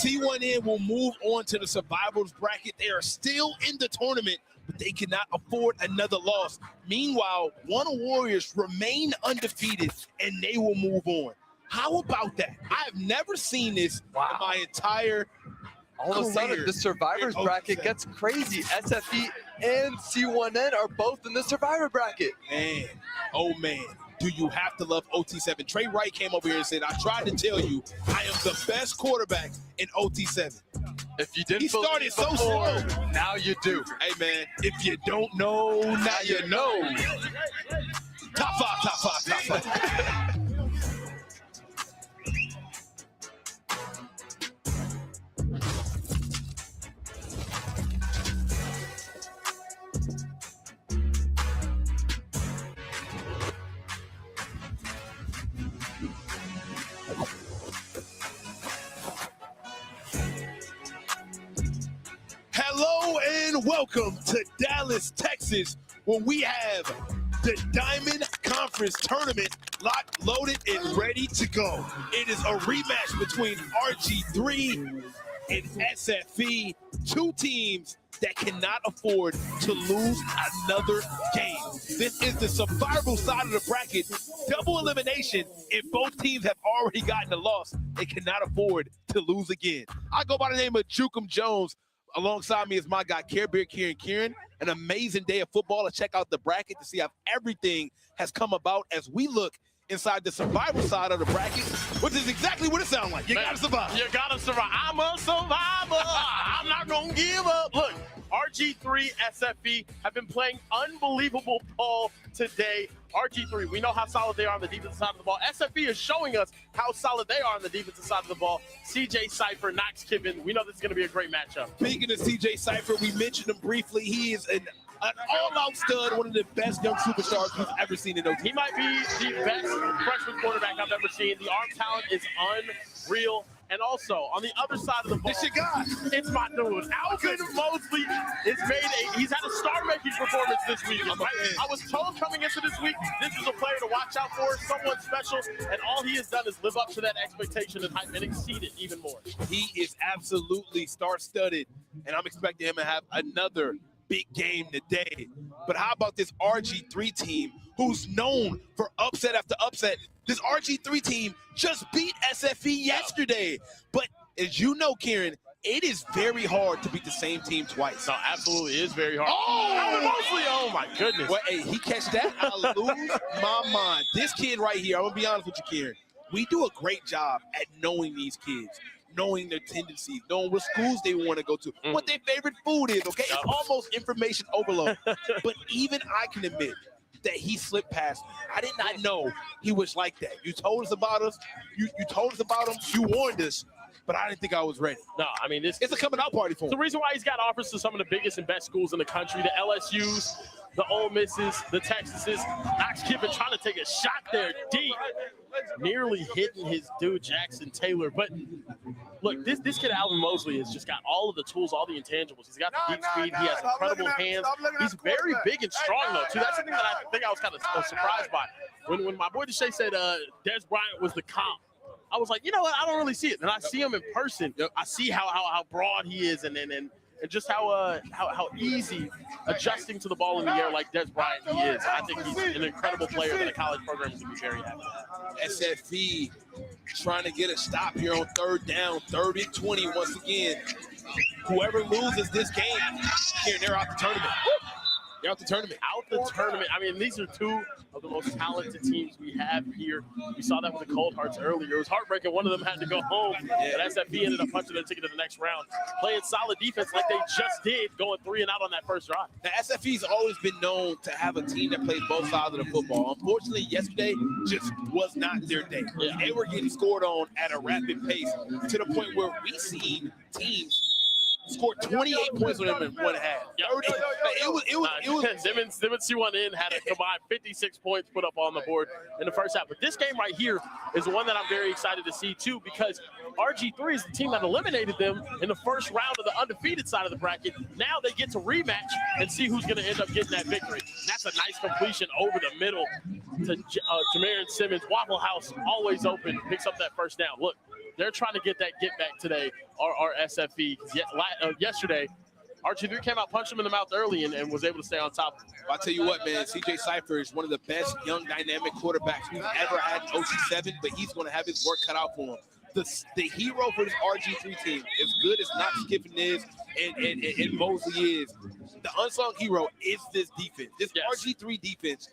C1N will move on to the survivors bracket. They are still in the tournament, but they cannot afford another loss. Meanwhile, 1-0 Warriors remain undefeated, and they will move on. How about that? I have never seen this in my entire All of a sudden, the survivors bracket gets crazy. SFE and C1N are both in the survivor bracket. Man, oh man, do you have to love OT7? Trey Wright came over here and said, I tried to tell you, I am the best quarterback in OT7. If you didn't He started so slow. Now you do. Hey man, if you don't know, now you know. Top five, top five, top five. Hello and welcome to Dallas, Texas, where we have the Diamond Conference Tournament locked, loaded, and ready to go. It is a rematch between RG3 and SFE, two teams that cannot afford to lose another game. This is the survival side of the bracket, double elimination. If both teams have already gotten a loss, they cannot afford to lose again. I go by the name of Jukum Jones. Alongside me is my guy, Care Bear Kieran. An amazing day of football. Let's check out the bracket to see how everything has come about as we look inside the survival side of the bracket, which is exactly what it sounds like. You gotta survive. You gotta survive. I'm a survivor. I'm not gonna give up. Look, RG3, SFE have been playing unbelievable ball today. RG3, we know how solid they are on the defensive side of the ball. SFE is showing us how solid they are on the defensive side of the ball. CJ Cypher, Knox Kippen, we know this is going to be a great matchup. Speaking of CJ Cypher, we mentioned him briefly. He is an all-out stud, one of the best young superstars we've ever seen in OT. He might be the best freshman quarterback I've ever seen. The arm talent is unreal. And also, on the other side of the ball, it's your guy. It's my dude. Alvin Mosley he's had a star-making performance this week. I was told coming into this week, this is a player to watch out for, someone special, and all he has done is live up to that expectation and exceed it even more. He is absolutely star-studded, and I'm expecting him to have another big game today. But how about this RG3 team who's known for upset after upset? This RG3 team just beat SFE yesterday. But as you know, Kieran, it is very hard to beat the same team twice. No, absolutely, it is very hard. Oh, my goodness. Well, hey, he catch that, I lose my mind. This kid right here, I'm going to be honest with you, Kieran. We do a great job at knowing these kids, knowing their tendencies, knowing what schools they want to go to, what their favorite food is, okay? It's almost information overload. But even I can admit that he slipped past me. I did not know he was like that. You told us about us. You told us about him. You warned us. But I didn't think I was ready. No, I mean, it's a coming out party for him. The reason why he's got offers to some of the biggest and best schools in the country, the LSUs, the Ole Misses, the Texases. Knox Kippen trying to take a shot there deep, nearly hitting his dude Jackson Taylor. But look, this kid Alvin Mosley has just got all of the tools, all the intangibles. He's got the deep speed. He has incredible hands. He's very big and strong though too. That's something that I think I was kind of surprised by when my boy Deshae said Dez Bryant was the comp. I was like, you know what? I don't really see it. And I see him in person. I see how broad he is and just how easy adjusting to the ball in the air like Dez Bryant he is. I think he's an incredible player that a college program is going to be very happy with. SFE trying to get a stop here on third down, 3rd and 20 once again. Whoever loses this game, here they're out the tournament. They're out the tournament. Out the tournament. I mean, these are two of the most talented teams we have here. We saw that with the Cold Hearts earlier. It was heartbreaking. One of them had to go home, but SFE ended up punching their ticket to the next round, playing solid defense like they just did, going 3 and out on that first drive. Now, SFE's always been known to have a team that plays both sides of the football. Unfortunately, yesterday just was not their day. Yeah. They were getting scored on at a rapid pace to the point where we seen teams scored 28 points on them in one half. 30. It was. Simmons C1N had a combined 56 points put up on the board in the first half. But this game right here is one that I'm very excited to see too, because RG3 is the team that eliminated them in the first round of the undefeated side of the bracket. Now they get to rematch and see who's going to end up getting that victory. And that's a nice completion over the middle to Jamarian Simmons. Waffle House always open, picks up that first down. Look, they're trying to get that get back today, our SFE. Yesterday, RG3 came out, punched him in the mouth early, and was able to stay on top of him. I'll tell you what, man, CJ Cypher is one of the best young dynamic quarterbacks we've ever had in OT7, but he's going to have his work cut out for him. The hero for this RG3 team, as good as Knox Kiffin is and Mosley is, the unsung hero is this defense. This RG3 defense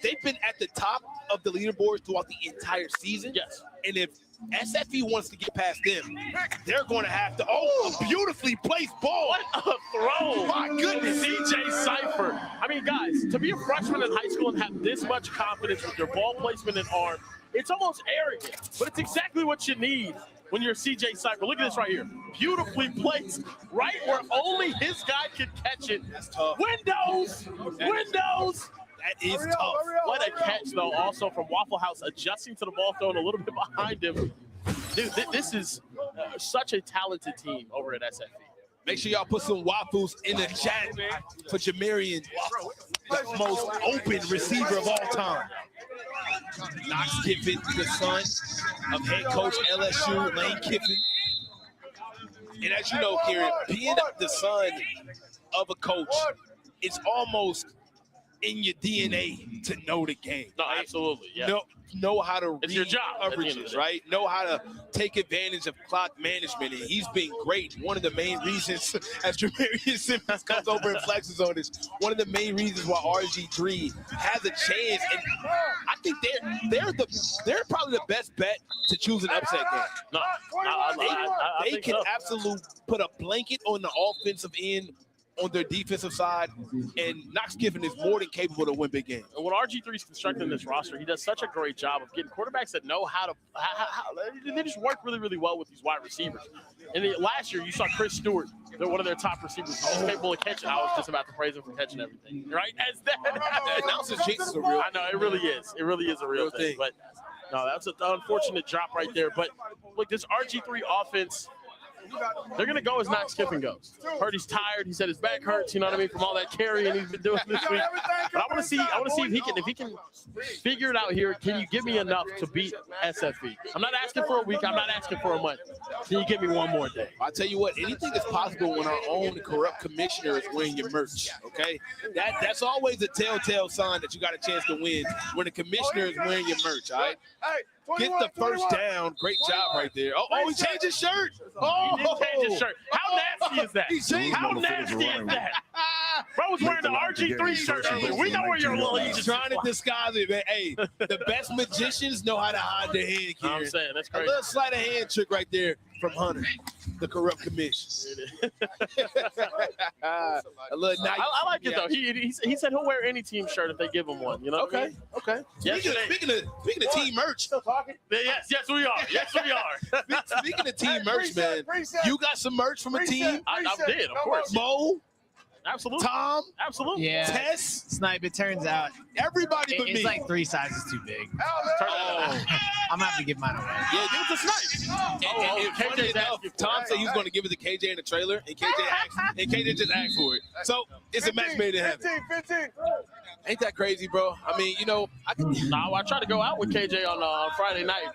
they've been at the top of the leaderboards throughout the entire season. Yes. And if SFE wants to get past them, they're going to have to, a beautifully placed ball. What a throw. My goodness. CJ Cypher. I mean, guys, to be a freshman in high school and have this much confidence with your ball placement and arm, it's almost arrogant, but it's exactly what you need when you're CJ Cypher. Look at this right here. Beautifully placed right where only his guy can catch it. That's tough. Windows. That is tough. What a catch, though, also from Waffle House, adjusting to the ball thrown a little bit behind him. Dude, this is such a talented team over at SFE. Make sure y'all put some waffles in the chat for Jamarian, the most open receiver of all time. Knox Kiffin, the son of head coach LSU, Lane Kiffin. And as you know, Kieran, being the son of a coach, it's almost in your DNA to know the game. No, absolutely. Yeah. Know how to read your job coverages, right? Know how to take advantage of clock management. And he's been great. One of the main reasons, as Jamarian Simmons comes over and flexes on this, one of the main reasons why RG3 has a chance. And I think they're probably the best bet to choose an upset game. No, they can absolutely put a blanket on the offensive end on their defensive side, and Knox Kiffin is more than capable to win big games. And when RG3 is constructing this roster, he does such a great job of getting quarterbacks that know how they just work really, really well with these wide receivers. And last year, you saw Chris Stewart. They're one of their top receivers. He's capable of catching. I was just about to praise him for catching everything, right? As that announcer's jinx is a real. I know, it really is. It really is a real thing. But no, that's an unfortunate drop right there. But look, this RG3 offense, they're going to go as Knox Kiffin goes. Heard he's tired. He said his back hurts, you know what I mean, from all that carrying he's been doing this week. But I want to see if he can figure it out here. Can you give me enough to beat SFE? I'm not asking for a week. I'm not asking for a month. Can you give me one more day? I'll tell you what, anything is possible when our own corrupt commissioner is wearing your merch, okay? That's always a telltale sign that you got a chance to win when the commissioner is wearing your merch, all right? Get the first down. Great job right there. Oh, he changed his shirt. He did change his shirt. How nasty is that? How nasty is that? Bro was wearing the RG3 shirt earlier. We know where your allegiance is. Trying to disguise it, man. Hey, the best magicians know how to hide their hand, Kieran. I'm saying, that's crazy. A little sleight of hand trick right there from Hunter, the corrupt commission. A little nice. I like it, though. He said he'll wear any team shirt if they give him one. You know? Okay. Speaking of team merch. Yes, we are. Yes, we are. Speaking of team merch, man, you got some merch from a team? I did, of course. Mo? Absolutely. Tom? Absolutely. Yeah. Tess? Snipe, it turns out everybody but me. It's like 3 sizes too big. I'm gonna have to give mine away. Yeah, give it to Snipe. And funny enough, Tom said he was going to give it to KJ in the trailer, and KJ just asked for it. So it's a match made in heaven. 15. Ain't that crazy, bro? I mean, you know, I tried to go out with KJ on Friday night.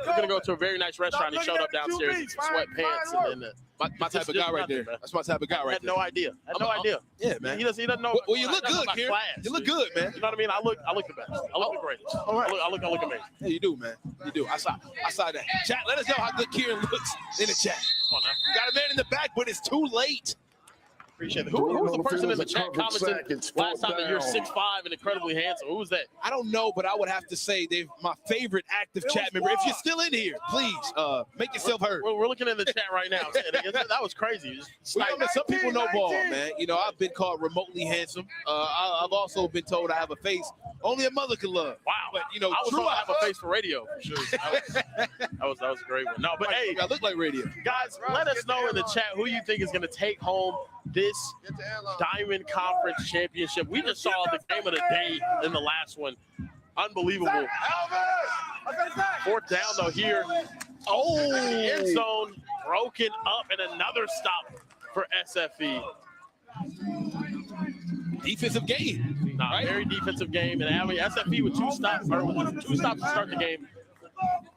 We're going to go to a very nice restaurant. He showed up downstairs in some sweatpants. And then my type of guy right there. That's my type of guy right there. I had no idea. Yeah, man. He doesn't know. Well, you look good, Kieran. You look good, man. You know what I mean? I look the best. I look the greatest. All right. I look amazing. Yeah, you do, man. You do. I saw that. Chat, let us know how good Kieran looks in the chat. Come on now. Got a man in the back, but it's too late. Appreciate it. Who was the person in the chat commenting last time that you're 6'5" and incredibly handsome? Who was that? I don't know, but I would have to say they're my favorite active chat member. If you're still in here, please make yourself heard. We're looking in the chat right now. That was crazy. Well, some people know ball, man. You know, I've been called remotely handsome. I've also been told I have a face only a mother can love. Wow. But, you know, I was told I have a face for radio, for sure. That was a great one. No, but hey, I look like radio. Guys, let us know in the chat who you think is going to take home this Diamond Conference Championship. We just saw the game of the day in the last one. Unbelievable. Fourth down, though, here. Oh, end zone broken up, and another stop for SFE. Defensive game. Right? Very defensive game. And I mean, SFE with two stops to start the game.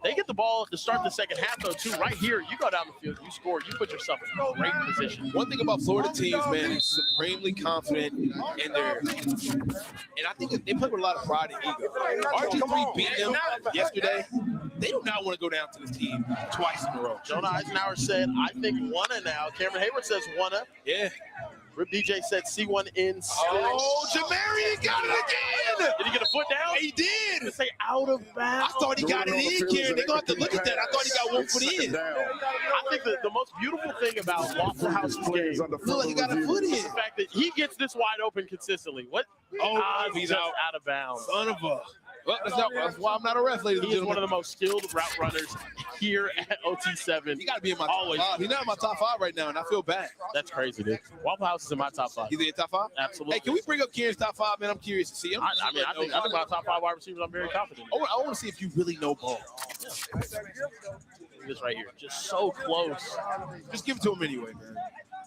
They get the ball to start the second half, though, too. Right here, you go down the field, you score, you put yourself in a great position. One thing about Florida teams, man, is supremely confident in their – and I think they play with a lot of pride and ego. RG3 beat them yesterday. They do not want to go down to this team twice in a row. Jonah Eisenhower said, I think Gunna now. Cameron Hayward says Gunna. Yeah. Rip DJ said C1 in still. Oh, Jamarian got it again. Did he get a foot down? He did. Did say out of bounds? I thought he got it in, Karen. They're going to have to look at that. I thought he got 1 foot in. I think the most beautiful thing about Waffle House's game, look like he got a foot in. is the fact that he gets this wide open consistently. What? Oh, he's out of bounds. Son of a. Well, that's why I'm not a ref, ladies and He is gentlemen. one of the most skilled route runners here at OT7. He got to be in my top 5. He's not in my top 5 right now, and I feel bad. That's crazy, dude. Waffle House is in my top 5. He's in your top 5? Absolutely. Hey, can we bring up Kieran's top 5, man? I'm curious to see him. I think my top 5 wide receivers, I'm very confident in. I want to see if you really know ball. This right here, just so close. Just give it to him anyway, man.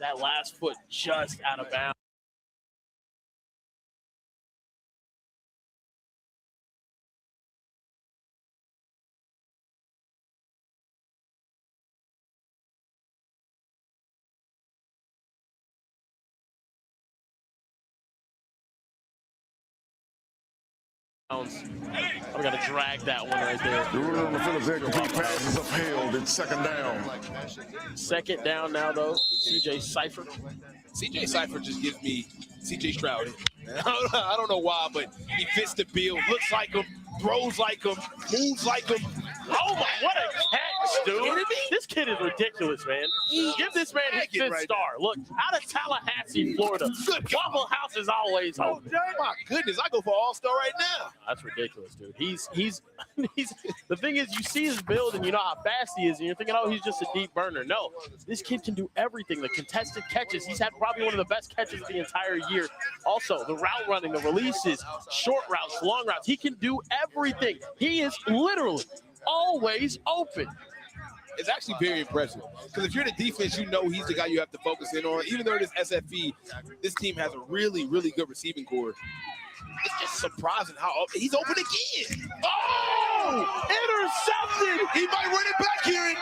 That last foot just out of bounds. I'm going to drag that one right there. The ruling on the field is that complete pass is upheld. It's second down. Second down now, though. CJ Cypher. CJ Cypher just gives me CJ Stroud. I don't know why, but he fits the bill, looks like him, throws like him, moves like him. Oh, my, what a catch, dude. This kid is ridiculous, man. Give this man his fifth star. Look, out of Tallahassee, Florida. Waffle House is always home. My goodness, I go for all-star right now. That's ridiculous, dude. He's the thing is, you see his build and you know how fast he is, and you're thinking, oh, he's just a deep burner. No, this kid can do everything. The contested catches, he's had probably one of the best catches of the entire year. Also, the route running, the releases, short routes, long routes. He can do everything. He is literally always open. It's actually very impressive because if you're the defense, you know he's the guy you have to focus in on. Even though it is SFE, this team has a really, really good receiving core. It's just surprising how he's open again. Oh, intercepted. He might run it back here.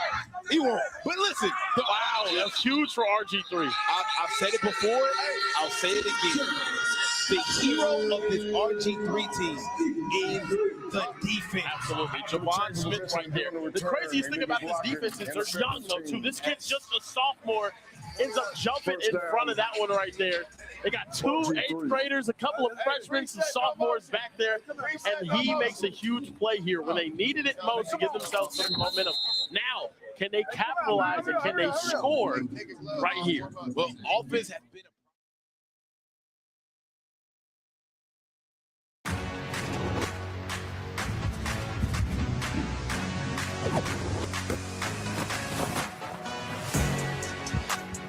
He won't. But listen. Wow, that's huge for RG3. I've said it before. I'll say it again. The hero of this RG3 team is the defense. Absolutely. Jawan Smith right there. The craziest thing about this defense is they're young, though, too. This kid's just a sophomore. Ends up jumping in front of that one right there. They got 2 eighth graders, a couple of freshmen, some sophomores back there, and he makes a huge play here when they needed it most to give themselves some momentum. Now, can they capitalize and can they score right here? Well, offense has been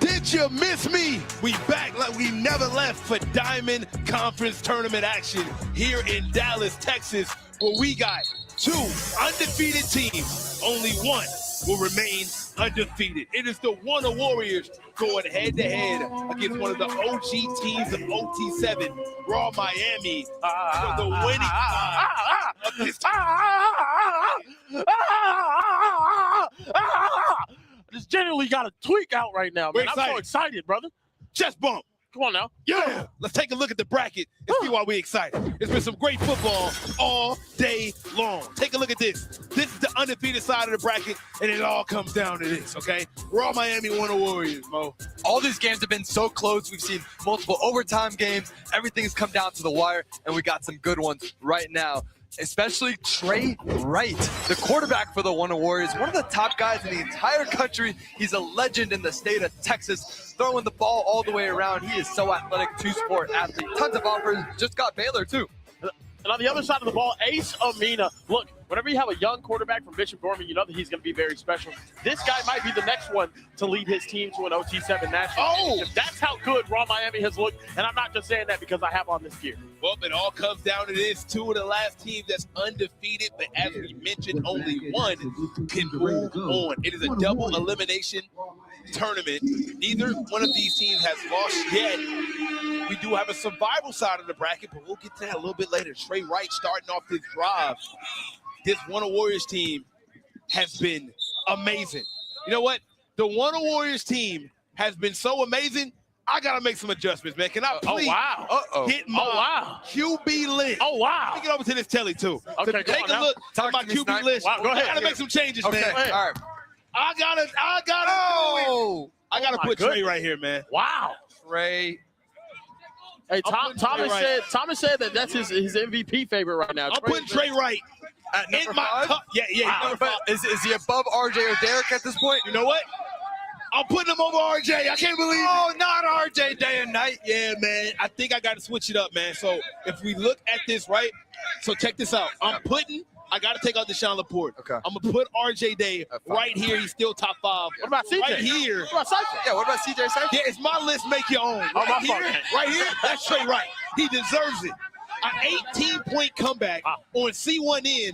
Did you miss me? We back like we never left for Diamond Conference Tournament action here in Dallas, Texas, where we got 2 undefeated teams. Only one will remain undefeated. It is the Gunna Warriors going head-to-head against one of the OG teams of OT7, Raw Miami, for the winning of this I just genuinely got a tweak out right now, man. I'm so excited, brother. Chest bump. Come on now. Yeah, let's take a look at the bracket and see why we're excited. It's been some great football all day long. Take a look at this. This is the undefeated side of the bracket, and it all comes down to this, okay? We're all Miami Warriors, Mo. All these games have been so close. We've seen multiple overtime games. Everything's come down to the wire, and we got some good ones right now. Especially Trey Wright, the quarterback for the Warriors, one of the top guys in the entire country. He's a legend in the state of Texas, throwing the ball all the way around. He is so athletic, two-sport athlete. Tons of offers, just got Baylor too. And on the other side of the ball, Ace Amina. Look, whenever you have a young quarterback from Bishop Gorman, you know that he's going to be very special. This guy might be the next one to lead his team to an OT7 national championship. That's how good Raw Miami has looked, and I'm not just saying that because I have on this gear. Well, it all comes down to this. Two of the last teams that's undefeated, but as we mentioned, only one can move on. It is a double elimination tournament. Neither one of these teams has lost yet. We do have a survival side of the bracket, but we'll get to that a little bit later. Trey Wright starting off this drive. This Warriors team has been amazing. You know what? The Warriors team has been so amazing, I got to make some adjustments, man. Can I please hit my QB list? Oh, wow. Let me get over to this telly, too. Okay, So take a look at my QB list. Wow, go ahead. I got to make some changes, man. Hey. All right. I gotta put Trey right here, man. Wow. Trey. Hey, Thomas said that that's his MVP favorite right now. I'm putting Trey Wright at number in my 5? top. Yeah. Wow. Number 5. Is he above RJ or Derek at this point? You know what? I'm putting him over RJ. I can't believe it. Oh, not RJ day and night. Yeah, man. I think I got to switch it up, man. So if we look at this, right? So check this out. I got to take out Deshaun Laporte. Okay. I'm going to put RJ Day right here. He's still top 5. What about CJ? Right here. What about Cypher? Yeah, what about CJ Cypher? Yeah, it's my list. Make your own. my fault. Right here, that's Trey Wright. He deserves it. An 18-point comeback on C1N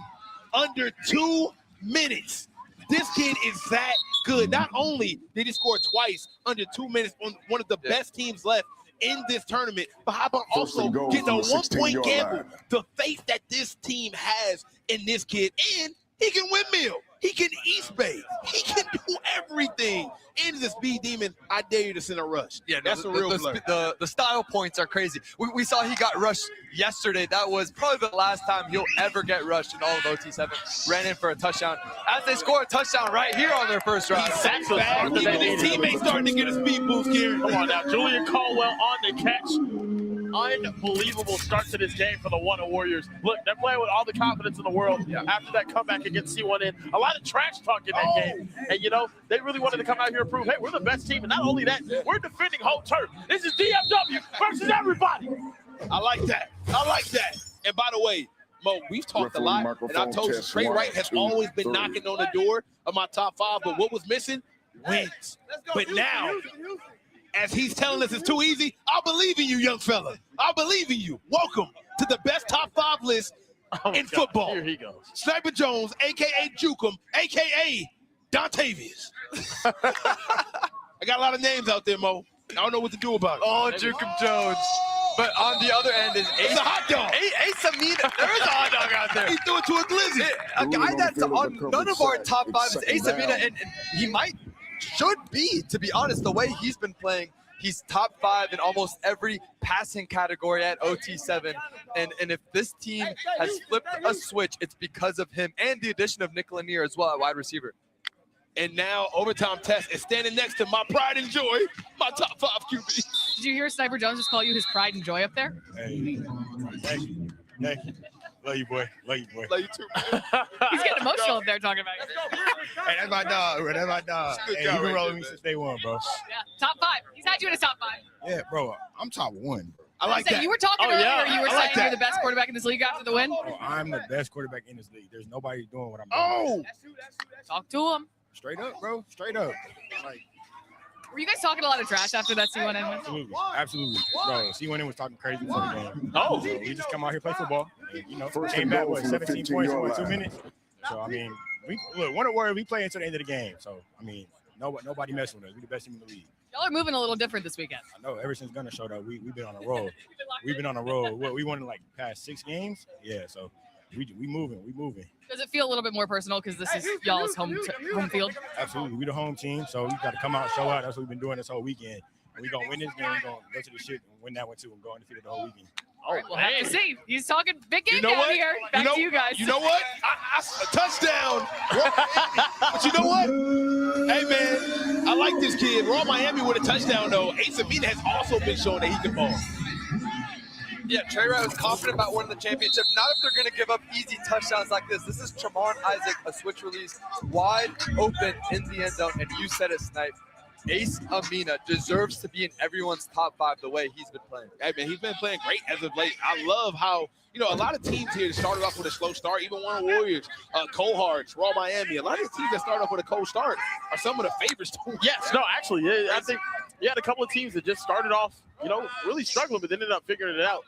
under 2 minutes. This kid is that good. Not only did he score twice under 2 minutes on one of the best teams left in this tournament, but how about also getting a 1-point gamble? The faith that this team has in this kid, and he can windmill. He can East Bay. He can do everything. And the speed demon, I dare you to send a rush. Yeah, that's a real player. The style points are crazy. We saw he got rushed yesterday. That was probably the last time he'll ever get rushed in all of OT7. Ran in for a touchdown. As they score a touchdown right here on their first drive. That's the start that they His teammates starting to get a speed boost here. Come on now, Julian Caldwell on the catch. Unbelievable start to this game for the Warriors. Look, they're playing with all the confidence in the world after that comeback against C1N. A lot of trash talk in that game. And, you know, they really wanted to come out here and prove, hey, we're the best team. And not only that, we're defending home turf. This is DFW versus everybody. I like that. And by the way, Mo, we've talked a lot, and I told you, Trey Wright has always been knocking on the door of my top 5, but what was missing? Wins. But now, as he's telling us it's too easy, I believe in you, young fella. I believe in you. Welcome to the best top 5 list in football. Here he goes. Sniper Jones, a.k.a. Jukum, a.k.a. Dontavius. I got a lot of names out there, Mo. I don't know what to do about it. Oh, Jukum Jones. But on the other end is It's a hot dog. Ace Amina. There is a hot dog out there. He threw it to a glizzy. A guy that's on none of our top 5 is Ace Amina, and he should be, to be honest, the way he's been playing. He's top 5 in almost every passing category at OT7. And if this team has flipped a switch, it's because of him and the addition of Nick Lanier as well at wide receiver. And now overtime test is standing next to my pride and joy, my top 5 QB. Did you hear Sniper Jones just call you his pride and joy up there? Hey, thank you. Love you, boy. Love you too, man. He's getting emotional up there talking about it. Hey, that's my dog, bro. That's my dog. Hey, you've been rolling with me since day 1, bro. Yeah, top 5. He's had you in his top 5. Yeah, bro. I'm top 1, bro. I like that. You were talking earlier. You were saying you're the best quarterback in this league after the win. Bro, I'm the best quarterback in this league. There's nobody doing what I'm doing. Talk to him. Straight up, bro. Straight up. Like, were you guys talking a lot of trash after that C1N win? Absolutely. Bro, C1N was talking crazy before the game. Oh. So we just come out here, play football. And, you know, came back with 17 points in 2 minutes. So, I mean, Warriors, we play until the end of the game. So, I mean, nobody messing with us. We're the best team in the league. Y'all are moving a little different this weekend. I know. Ever since Gunna showed up, we've been on a roll. We've been on a roll. We won in like past 6 games. Yeah, so we moving. Does it feel a little bit more personal because this is y'all's home field? Absolutely. We the home team, so we got to come out, show out. That's what we've been doing this whole weekend. We're going to win this game. We're going to go to the shit and win that one, too, and go undefeated the whole weekend. Oh, we'll have to see. He's talking big game You know down what? here. Back to you guys. You know what? A touchdown. But you know what? Hey, man, I like this kid. Raw Miami with a touchdown, though. Ace Amina has also been showing that he can ball. Yeah, Trey Wright was confident about winning the championship. Not if they're going to give up easy touchdowns like this. This is Tremont Isaac, a switch release, wide open in the end zone, and you said it, Snipe. Ace Amina deserves to be in everyone's top 5 the way he's been playing. Hey, man, he's been playing great as of late. I love how, you know, a lot of teams here started off with a slow start, even Warren Warriors, Cold Hearts, Raw Miami. A lot of the teams that start off with a cold start are some of the favorites. Yes, no, actually, I think you had a couple of teams that just started off, you know, really struggling, but ended up figuring it out.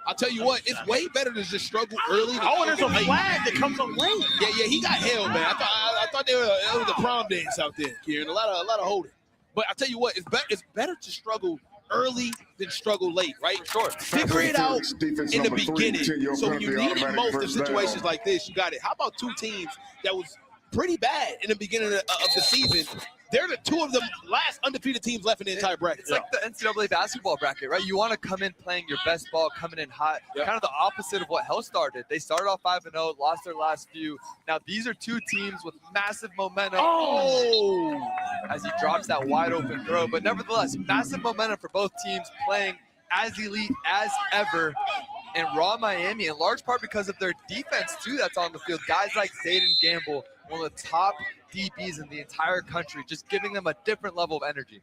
I'll tell you what, it's way better to just struggle early. Oh, and there's a flag that comes up late. Yeah, he got held, man. I thought it was a prom dance out there, Kieran. A lot of holding. But I'll tell you what, it's better to struggle early than struggle late, right? Sure. Figure it out in the beginning. So when you need it most in situations like this, you got it. How about 2 teams that was pretty bad in the beginning of the season? They're the 2 of the last undefeated teams left in the entire bracket. It's like the NCAA basketball bracket, right? You want to come in playing your best ball, coming in hot. Kind of the opposite of what Hell started. They started off 5-0, lost their last few. Now these are 2 teams with massive momentum. Oh! As he drops that wide open throw. But nevertheless, massive momentum for both teams playing as elite as ever. And Raw Miami, in large part because of their defense, too, that's on the field. Guys like Zayden Gamble, one of the top DBs in the entire country, just giving them a different level of energy.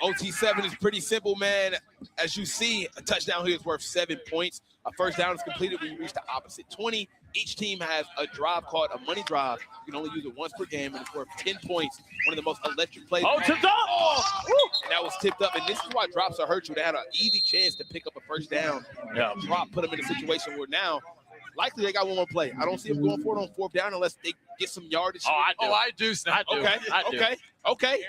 OT7 is pretty simple, man. As you see, a touchdown here is worth 7 points. A first down is completed when you reach the opposite 20. Each team has a drive called a money drive. You can only use it once per game, and it's worth 10 points. One of the most electric plays. Oh, tipped up! And that was tipped up, and this is why drops will hurt you. They had an easy chance to pick up a first down. Yeah. Drop put them in a situation where now, likely they got one more play. I don't see them going for it on 4th down unless they get some yardage. Oh, I do. Okay.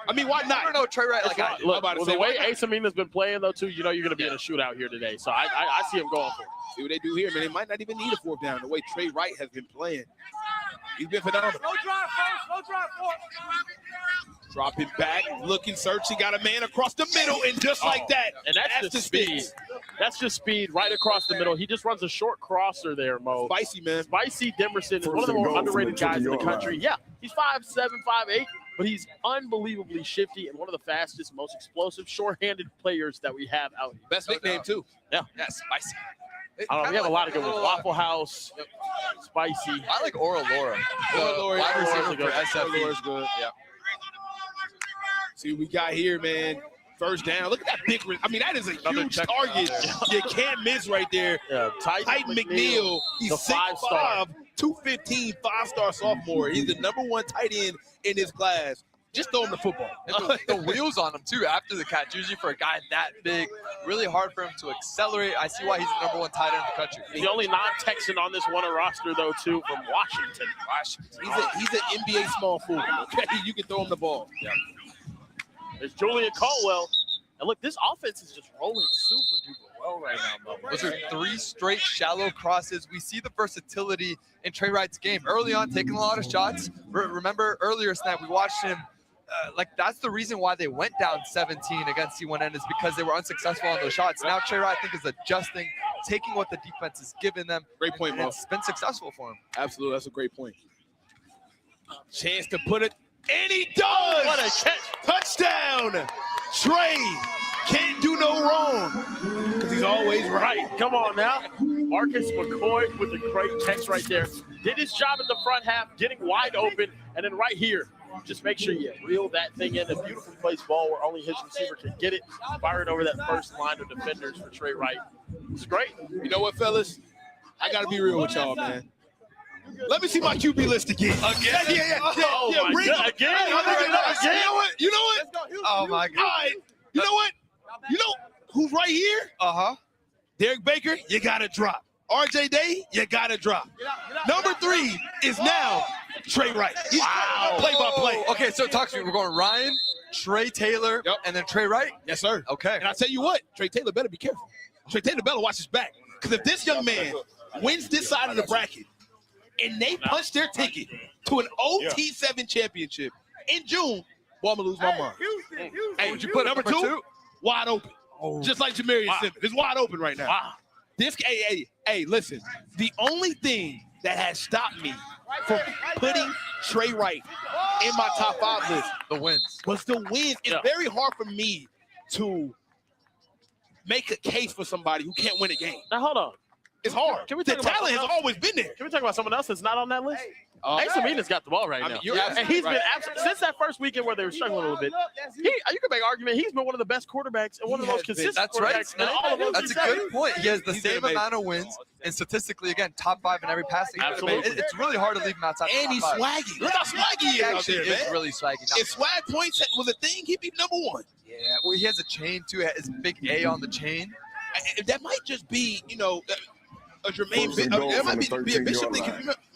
I mean, why not? I don't know, Trey Wright. Like, look, the way Ace Amina's been playing, though, too, you know you're going to be in a shootout here today. So I see him going for it. See what they do here, man. They might not even need a 4th down the way Trey Wright has been playing. He's been phenomenal. Slow drive, force. Dropping back, looking, searching, got a man across the middle, and just like that. And that's just speed. That's just speed right across the middle. He just runs a short crosser there, Mo. Spicy, man. Spicy Demerson is one of the more underrated guys in the country. Yeah, he's 5'7", 5'8", but he's unbelievably shifty and one of the fastest, most explosive, short-handed players that we have out here. Best nickname, too. Yeah. Yeah, spicy. We have a lot of good ones. Waffle House, Spicy. I like Oral Laura. Wide receiver for SFE. Is good. Yeah. See what we got here, man. First down. Look at that big. I mean, that is a huge target. You can't miss right there. Yeah, Titan McNeil. He's 6'5", 215, 5-star sophomore. He's the #1 tight end in his class. Just throw him the football. The wheels on him, too, after the catch. Usually for a guy that big, really hard for him to accelerate. I see why he's the #1 tight end in the country. He's the only non-Texan on this one roster, though, too, from Washington. He's an NBA small forward, okay? You can throw him the ball. Yeah. There's Julian Caldwell. And look, this offense is just rolling super duper well right now, Mo. Those are 3 straight shallow crosses. We see the versatility in Trey Wright's game. Early on, taking a lot of shots. Remember earlier, Snap, we watched him. That's the reason why they went down 17 against C1N is because they were unsuccessful on those shots. Now Trey Wright, I think, is adjusting, taking what the defense has given them. Great point, Mo. It's been successful for him. Absolutely. That's a great point. Chance to put it, and he does! What a catch! Touchdown! Trey can't do no wrong because he's always right. Come on now. Marcus McCoy with a great catch right there. Did his job in the front half, getting wide open, and then right here, just make sure you reel that thing in. A beautiful placed ball where only his receiver can get it. Fire it over that first line of defenders for Trey Wright. It's great. You know what, fellas? I got to be real with y'all, man. Let me see my QB list again. Yeah. Oh, my God. Again? You know what? Oh, my God. All right. You know what? You know who's right here? Uh-huh. Derek Baker, you got to drop. RJ Day, you got to drop. Number 3 is now Trey Wright. Wow. Play-by-play. Okay, so talk to me. We're going Ryan, Trey Taylor, and then Trey Wright? Yes, sir. Okay. And I tell you what, Trey Taylor better be careful. Trey Taylor better watch his back. Because if this young man wins this side of the bracket and they punch their ticket to an OT7 championship in June, boy, I'm going to lose my mind. Hey, would you put number two? Wide open. Just like Jamarian Simmons. It's wide open right now. Wow. This, hey, listen. The only thing that has stopped me from putting Trey Wright in my top 5 list was the wins. It's very hard for me to make a case for somebody who can't win a game. Now, hold on. It's hard. Can we the talk about talent has always been there. Can we talk about someone else that's not on that list? Ace Amina's got the ball right now. And he's been since that first weekend where they were struggling a little bit. You can make an argument. He's been one of the best quarterbacks and one of the most consistent quarterbacks in all of those. That's a good point. He has the same amount of wins, and statistically, again, top 5 in every passing. Absolutely. It's really hard to leave him outside. And he's swaggy. Look how swaggy he is out there, man. He's really swaggy. If swag points was a thing, he'd be number 1. Yeah, well, he has a chain too. His big A on the chain. That might just be, a Jermaine that might be a Bishop thing.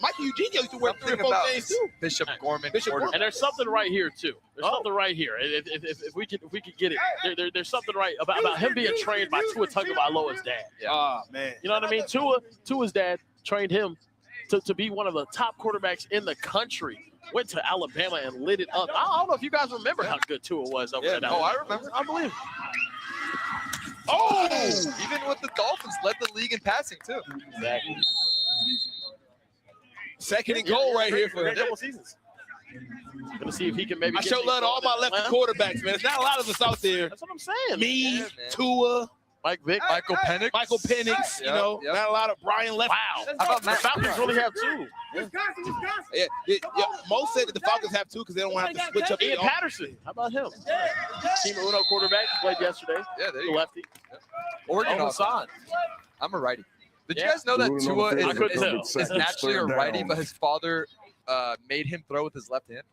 Michael Eugenio used to wear 3 or 4 chains too. Bishop Gorman. And there's something right here too. There's something right here. If we could get it, there's something right about him being trained by Tua Tagovailoa's dad. Yeah. Oh man. You know what I mean? Tua's dad trained him to be one of the top quarterbacks in the country. Went to Alabama and lit it up. I don't know if you guys remember how good Tua was over at Alabama. Oh, I remember. Unbelievable. Oh! Even with the Dolphins, led the league in passing too. Exactly. Second and goal right here for a couple seasons. Gonna see if he can maybe. I show love to all my lefty quarterbacks, man. There's not a lot of us out there. That's what I'm saying. Me, Tua, Mike Vick, Michael Penix. Not a lot of Brian Left. Wow. How about the Falcons really have 2? Most said that the Falcons have 2 because they don't want to have to switch up. Ian Patterson. How about him? Team Uno quarterback who played yesterday. Yeah, there you the lefty. Oregon Hassan. I'm a righty. Did you guys know that Tua is naturally a righty, but his father made him throw with his left hand?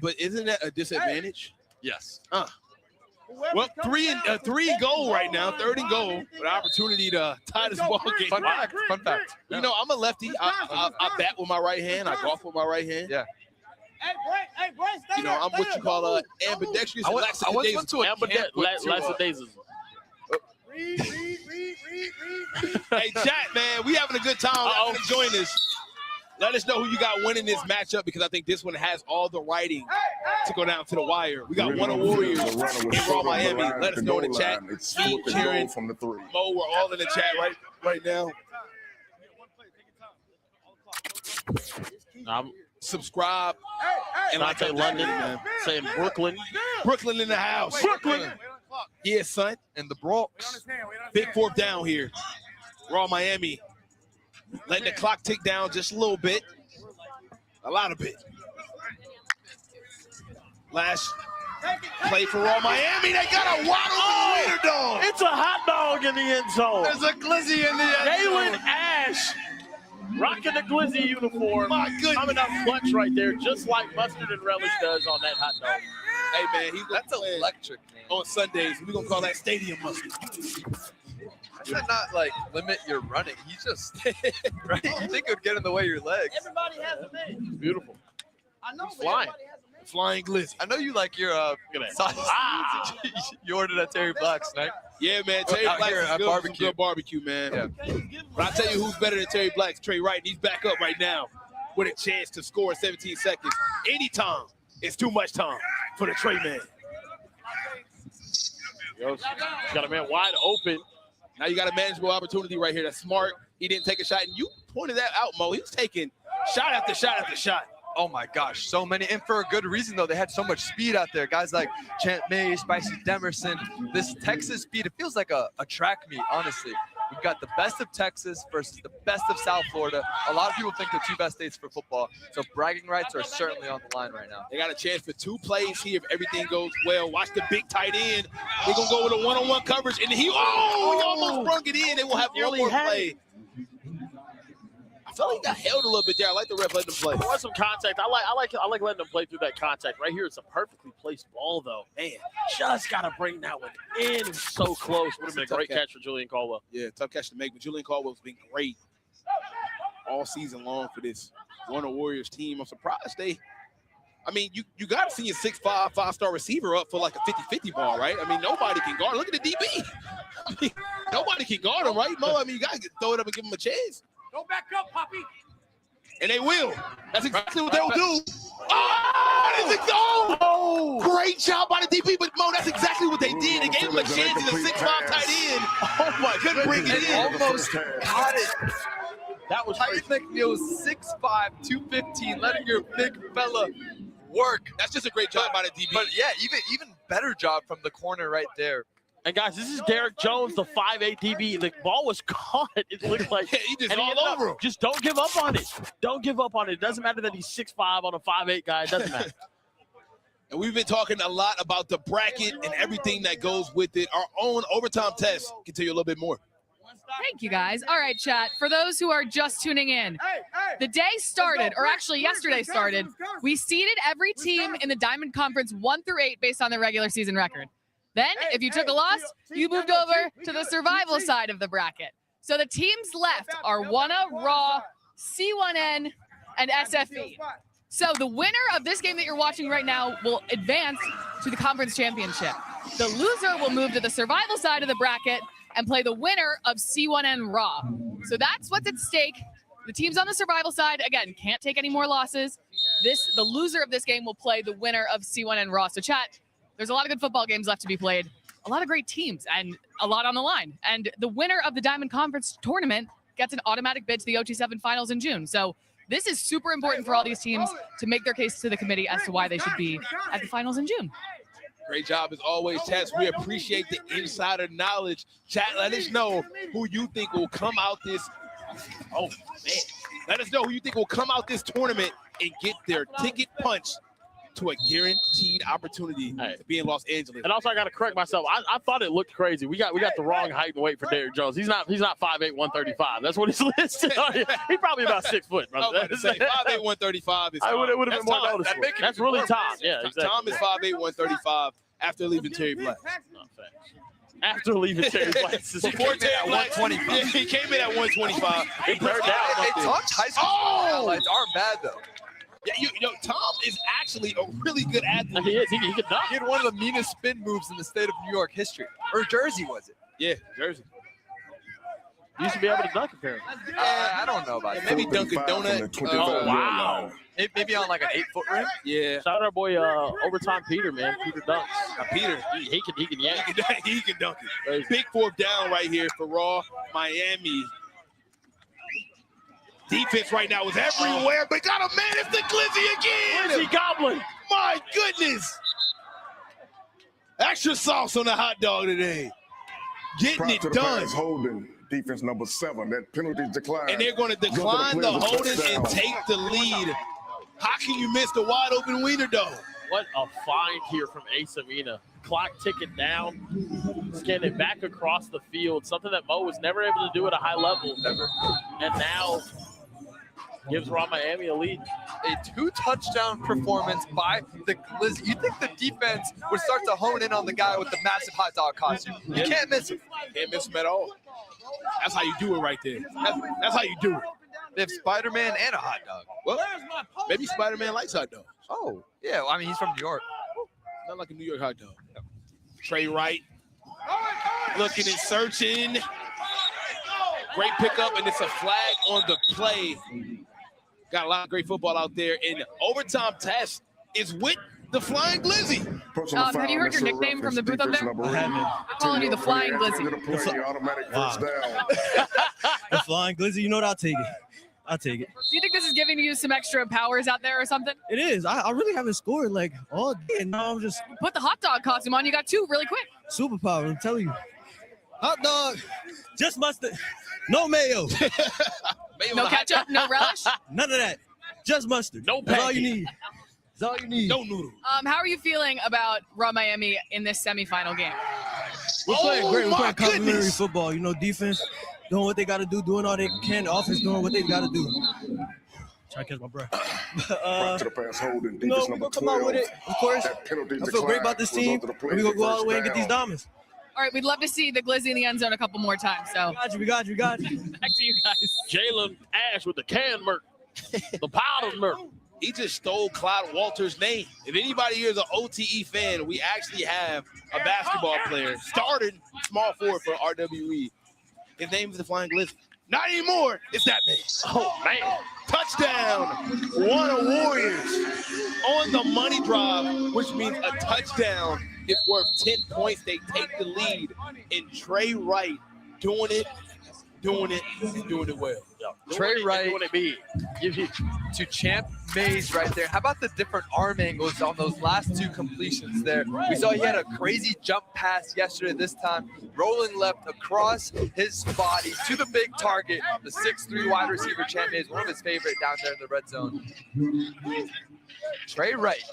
But isn't that a disadvantage? Yes. Well, 3 and goal right now, 3rd and goal, with an opportunity to tie this ball game. Fun fact. I'm a lefty. I bat with my right hand. I golf with my right hand. Yeah. I'm what you call ambidextrous. I once went to a camp with lackadaisism. Hey, chat, man, we having a good time. I'm enjoying this. Let us know who you got winning this matchup because I think this one has all the writing to go down to the wire. We got one of Warriors in Raw Miami. Let us know in the chat. Steve, Kieran, Mo, we're all in the chat right now. Subscribe. And I say London, man. Saying Brooklyn. Brooklyn in the house. Brooklyn. Yeah, son. In the Bronx. Big 4th down here. Raw Miami. Letting the clock tick down just a little bit. A lot of bit. Last play for Raw Miami. They got a waddle waiter dog. It's a hot dog in the end zone. There's a glizzy in the end zone. Jalen Ash rocking the glizzy uniform. My goodness. Coming up clutch right there, just like Mustard and Relish does on that hot dog. Hey, man, that's electric, man. On Sundays, we're going to call that stadium mustard. He should not limit your running. He's just right. You think it would get in the way of your legs. Everybody has a name. Beautiful. I know. Flying. Flying glizzy. I know you like your sauce. You ordered at Terry Black's, right? Yeah, man. Terry Black's is good. Barbecue. Good barbecue, man. Yeah. But I tell you who's better than Terry Black's, Trey Wright. He's back up right now with a chance to score in 17 seconds. Anytime, it's too much time for the Trey man. He's got a man wide open. Now you got a manageable opportunity right here. That's smart. He didn't take a shot, and you pointed that out, Mo. He was taking shot after shot after shot. Oh my gosh, so many, and for a good reason though. They had so much speed out there. Guys like Chant Mays, Spicy Demerson. This Texas speed, it feels like a track meet, honestly. We've got the best of Texas versus the best of South Florida. A lot of people think they're 2 best states for football, so bragging rights are certainly on the line right now. They got a chance for 2 plays here if everything goes well. Watch the big tight end. They're going to go with a one-on-one coverage, and he almost sprung it in. They will have one more play. I felt like he got held a little bit there. I like the ref letting them play. There was some contact. I like letting them play through that contact. Right here, it's a perfectly placed ball, though. Man, just got to bring that one in. It was so close. Would have been a great catch for Julian Caldwell. Yeah, tough catch to make, but Julian Caldwell's been great all season long for this Warner Warriors team. I'm surprised you got to see a 6'5", 5-star receiver up for like a 50-50 ball, right? I mean, nobody can guard. Look at the DB. I mean, nobody can guard him, right, Mo? I mean, you got to throw it up and give him a chance. Go back up, Poppy. And they will. That's exactly what they'll do. Oh, it's a goal! Great job by the DB, but Mo, that's exactly what they did. They gave him a chance in the 6'5" tight end. Oh my, couldn't bring it in. Almost got it. That was Tyson McNeil, 6'5", 215, letting your big fella work. That's just a great job by the DB. But yeah, even better job from the corner right there. And guys, this is Derek Jones, the 5'8" DB. The ball was caught. It looked like he just all over him. Just don't give up on it. Don't give up on it. It doesn't matter that he's 6'5" on a 5'8" guy. It doesn't matter. And we've been talking a lot about the bracket and everything that goes with it. Our own overtime test can tell you a little bit more. Thank you, guys. All right, chat. For those who are just tuning in, the day started, or actually yesterday started. We seeded every team in the Diamond Conference 1 through 8 based on their regular season record. Then, if you took a loss, you moved over to the survival side of the bracket. So the teams left are Gunna, Raw, C1N, and SFE. So the winner of this game that you're watching right now will advance to the conference championship. The loser will move to the survival side of the bracket and play the winner of C1N Raw. So that's what's at stake. The teams on the survival side, again, can't take any more losses. The loser of this game will play the winner of C1N Raw. So chat, there's a lot of good football games left to be played, a lot of great teams, and a lot on the line. And the winner of the Diamond Conference tournament gets an automatic bid to the OT7 finals in June. So this is super important for all these teams to make their case to the committee as to why they should be at the finals in June. Great job as always, Chats. We appreciate the insider knowledge. Chat, let us know who you think will come out this. Oh, man. Let us know who you think will come out this tournament and get their ticket punched to a guaranteed opportunity to be in Los Angeles. And also, I got to correct myself. I thought it looked crazy. We got the wrong height and weight for Derrick Jones. He's not 5'8", 135. That's what he's listed on here. He's probably about 6 foot. I was about to say 5'8", 135 is Tom. It would have been more noticeable. That's really Tom. Yeah, exactly. Tom is 5'8", 135 after leaving Terry Black. After leaving Terry Black. Before Terry Black, 125. Yeah, he came in at 125. It turned out. Hey, Tom's high school highlights aren't bad, though. Yeah, Tom is actually a really good athlete. He is. He can dunk. He had one of the meanest spin moves in the state of New York history. Or Jersey, was it? Yeah, Jersey. You used to be able to dunk apparently. I don't know about that. Maybe dunk a donut. Oh, wow. Maybe on like an 8-foot rim? Yeah. Shout out our boy Overtime Peter, man. Peter dunks. Peter. He can yank. He can dunk it. Big fourth down right here for Raw. Miami. Defense right now is everywhere, but got a man. It's the Glizzy again. Glizzy Goblin. My goodness. Extra sauce on the hot dog today. Getting it done. Holding defense number 7. That penalty decline. And they're going to decline the holding and take the lead. How can you miss the wide open wiener dog? What a find here from Ace Amina. Clock ticking down, scanning it back across the field, something that Mo was never able to do at a high level. Never. And now gives Raw Miami a lead. A 2-touchdown performance by the Glizzy. You think the defense would start to hone in on the guy with the massive hot dog costume. You can't miss him. Can't miss him at all. That's how you do it right there. That's how you do it. They have Spider-Man and a hot dog. Well, maybe Spider-Man likes hot dogs. Oh, yeah. Well, I mean, he's from New York. Not like a New York hot dog. Trey Wright looking and searching. Great pickup, and it's a flag on the play. Got a lot of great football out there. And overtime test is with the Flying Glizzy. Have you heard your nickname from the booth up there? I haven't. I'm calling you the Flying Glizzy. The Flying Glizzy, you know what? I'll take it. I'll take it. Do you think this is giving you some extra powers out there or something? It is. I really haven't scored like all day, and now I'm just put the hot dog costume on. You got 2 really quick. Superpower, I'm telling you. Hot dog, just mustard, no mayo. No ketchup, no relish? None of that. Just mustard. No That's all you need. That's all you need. No noodle. How are you feeling about Raw Miami in this semifinal game? We're playing great. We're playing complimentary football. You know, defense doing what they got to do, doing all they can. The offense doing what they got to do. Try to catch my breath. To the pass holding, no, we're going to come out with it, of course. I feel great about this team. And we're going to go all the way and get these diamonds. All right, we'd love to see the Glizzy in the end zone a couple more times. So We got you. Back to you guys. Jalen Ash with the can murk. The powder murk. He just stole Clyde Walters' name. If anybody here is an OTE fan, we actually have a basketball player, started small forward for RWE. His name is the Flying Glizzy. Not anymore. It's that man. Oh, man. Touchdown. Warner Warriors on the money drive, which means a touchdown is worth 10 points. They take the lead. And Trey Wright doing it, and doing it well. Trey Wright doing it big. Give you to Champ Mays right there. How about the different arm angles on those last two completions there? We saw he had a crazy jump pass yesterday. This time, rolling left across his body to the big target. The 6'3" wide receiver, Champ Mays, one of his favorite down there in the red zone. Trey Wright,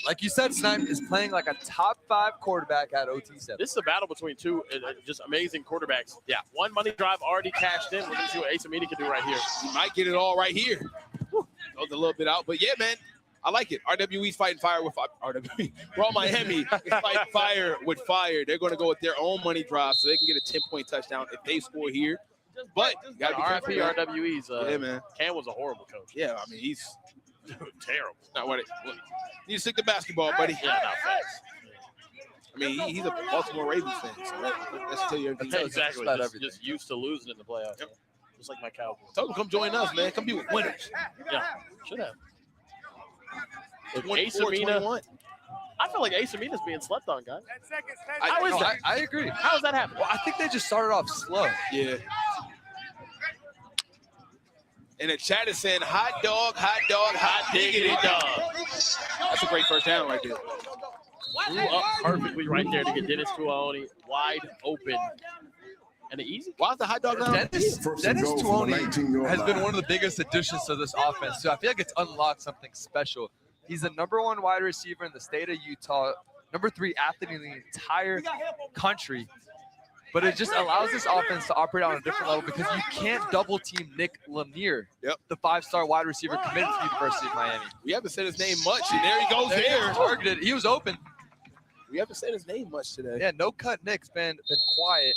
like you said, Snipe, is playing like a top 5 quarterback at OT7. This is a battle between two just amazing quarterbacks. Yeah. One money drive already cashed in. We're going to see what Asa Meany can do right here. He might get it all right here. Goes a little bit out, but yeah, man, I like it. RWE's fighting fire with RWE. Raw Miami is fighting fire with fire. They're going to go with their own money drive so they can get a 10-point touchdound if they score here. But you got to be careful. RWE's. Yeah, man. Cam was a horrible coach. Yeah, I mean, he's terrible. Not what it. You need to stick to basketball, buddy. Yeah, not facts. I mean, he's a Baltimore Ravens fan, so that's tell you everything. Exactly. About Just, everything. just used to losing in the playoffs. Yep. Just like my Cowboys. Tell them come join us, man. Come be with winners. Yeah, should have. Look, 24, Asa Meany, 21. I feel like Asa Meany is being slept on, guys. I agree. How does that happen? Well, I think they just started off slow. Yeah. And the chat is saying, hot dog, hot diggity dog. That's a great first down right there. Drew up perfectly right there to get Dennis Tuoni wide open. And the easy. Why is the hot dog down? Dennis First and goal from the 19-yard has been line. one of the biggest additions to this offense. So I feel like it's unlocked something special. He's the #1 wide receiver in the state of Utah, #3 athlete in the entire country. But it just allows this offense to operate on a different level because you can't double team Nick Lanier, the 5-star wide receiver committed to the University of Miami. We haven't said his name much, and there he goes there. Targeted. He was open. We haven't said his name much today. Yeah, no cut Nick's been quiet.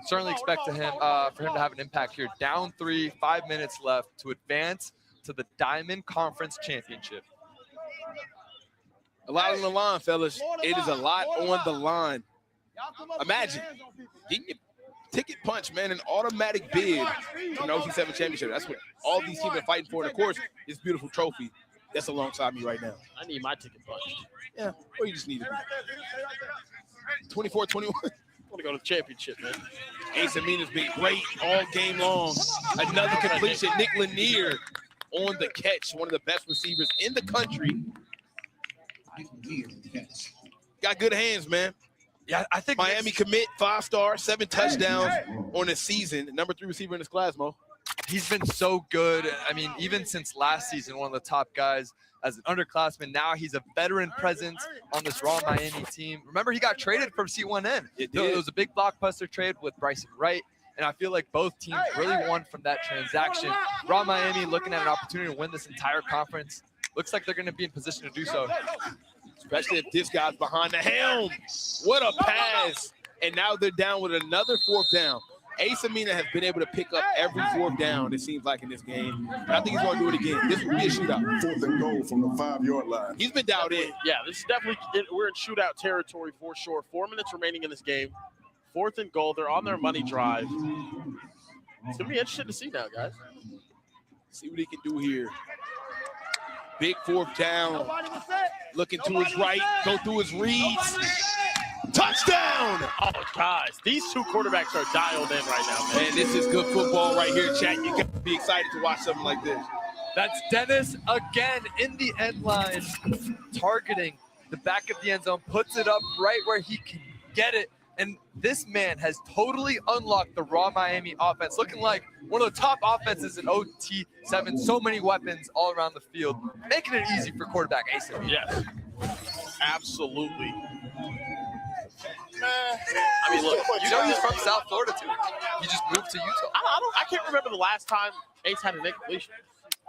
Certainly expect for him to have an impact here. Down 3, 5 minutes left to advance to the Diamond Conference Championship. A lot on the line, fellas. It is a lot on the line. Imagine getting your ticket punch, man, an automatic bid from the OT7 championship. That's what all these teams are fighting for. And of course, this beautiful trophy that's alongside me right now. I need my ticket punched. Yeah, or you just need it. 24-21. I want to go to the championship, man. Asa Meany's been great all game long. Another completion. Nick Lanier on the catch. One of the best receivers in the country. Got good hands, man. Yeah, I think Miami commit, 5-star, 7 touchdowns on the season. #3 receiver in this class, Mo. He's been so good. I mean, even since last season, one of the top guys as an underclassman. Now he's a veteran presence on this Raw Miami team. Remember, he got traded from C1N. It was a big blockbuster trade with Bryson Wright. And I feel like both teams really won from that transaction. Raw Miami looking at an opportunity to win this entire conference. Looks like they're going to be in position to do so. Especially if this guy's behind the helm. What a pass. And now they're down with another 4th down. Asa Meany has been able to pick up every 4th down, it seems like, in this game. And I think he's going to do it again. This will be a shootout. 4th and goal from the 5-yard line. He's been dialed in. Yeah, this is definitely, we're in shootout territory for sure. 4 minutes remaining in this game. 4th and goal. They're on their money drive. It's going to be interesting to see now, guys. See what he can do here. Big 4th down. Looking to his right. Go through his reads. Touchdown! Oh, guys, these two quarterbacks are dialed in right now, man. Man, this is good football right here, chat. You got to be excited to watch something like this. That's Dennis again in the end line, targeting the back of the end zone, puts it up right where he can get it. And this man has totally unlocked the Raw Miami offense, looking like one of the top offenses in OT7. So many weapons all around the field, making it easy for quarterback Asa. Yes, absolutely. I mean, look, you know he's from South Florida too. He just moved to Utah. I can't remember the last time Ace had an incompletion.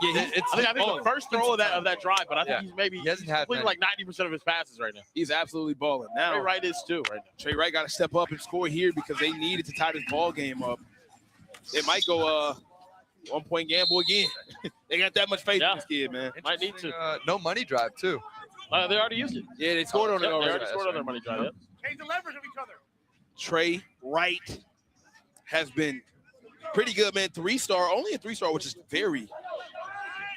Yeah, I think the first throw of that drive, but I think he hasn't had completed like 90% of his passes right now. He's absolutely balling. Now Trey Wright is too right now. Trey Wright got to step up and score here because they needed to tie this ball game up. It might go 1-point gamble again. They got that much faith in this kid, man. Might need to. No money drive too. They already used it. Yeah, they scored on it They already. already scored on their money drive. Yep. Change the leverage of each other. Trey Wright has been pretty good, man. 3-star, only a 3-star, which is very,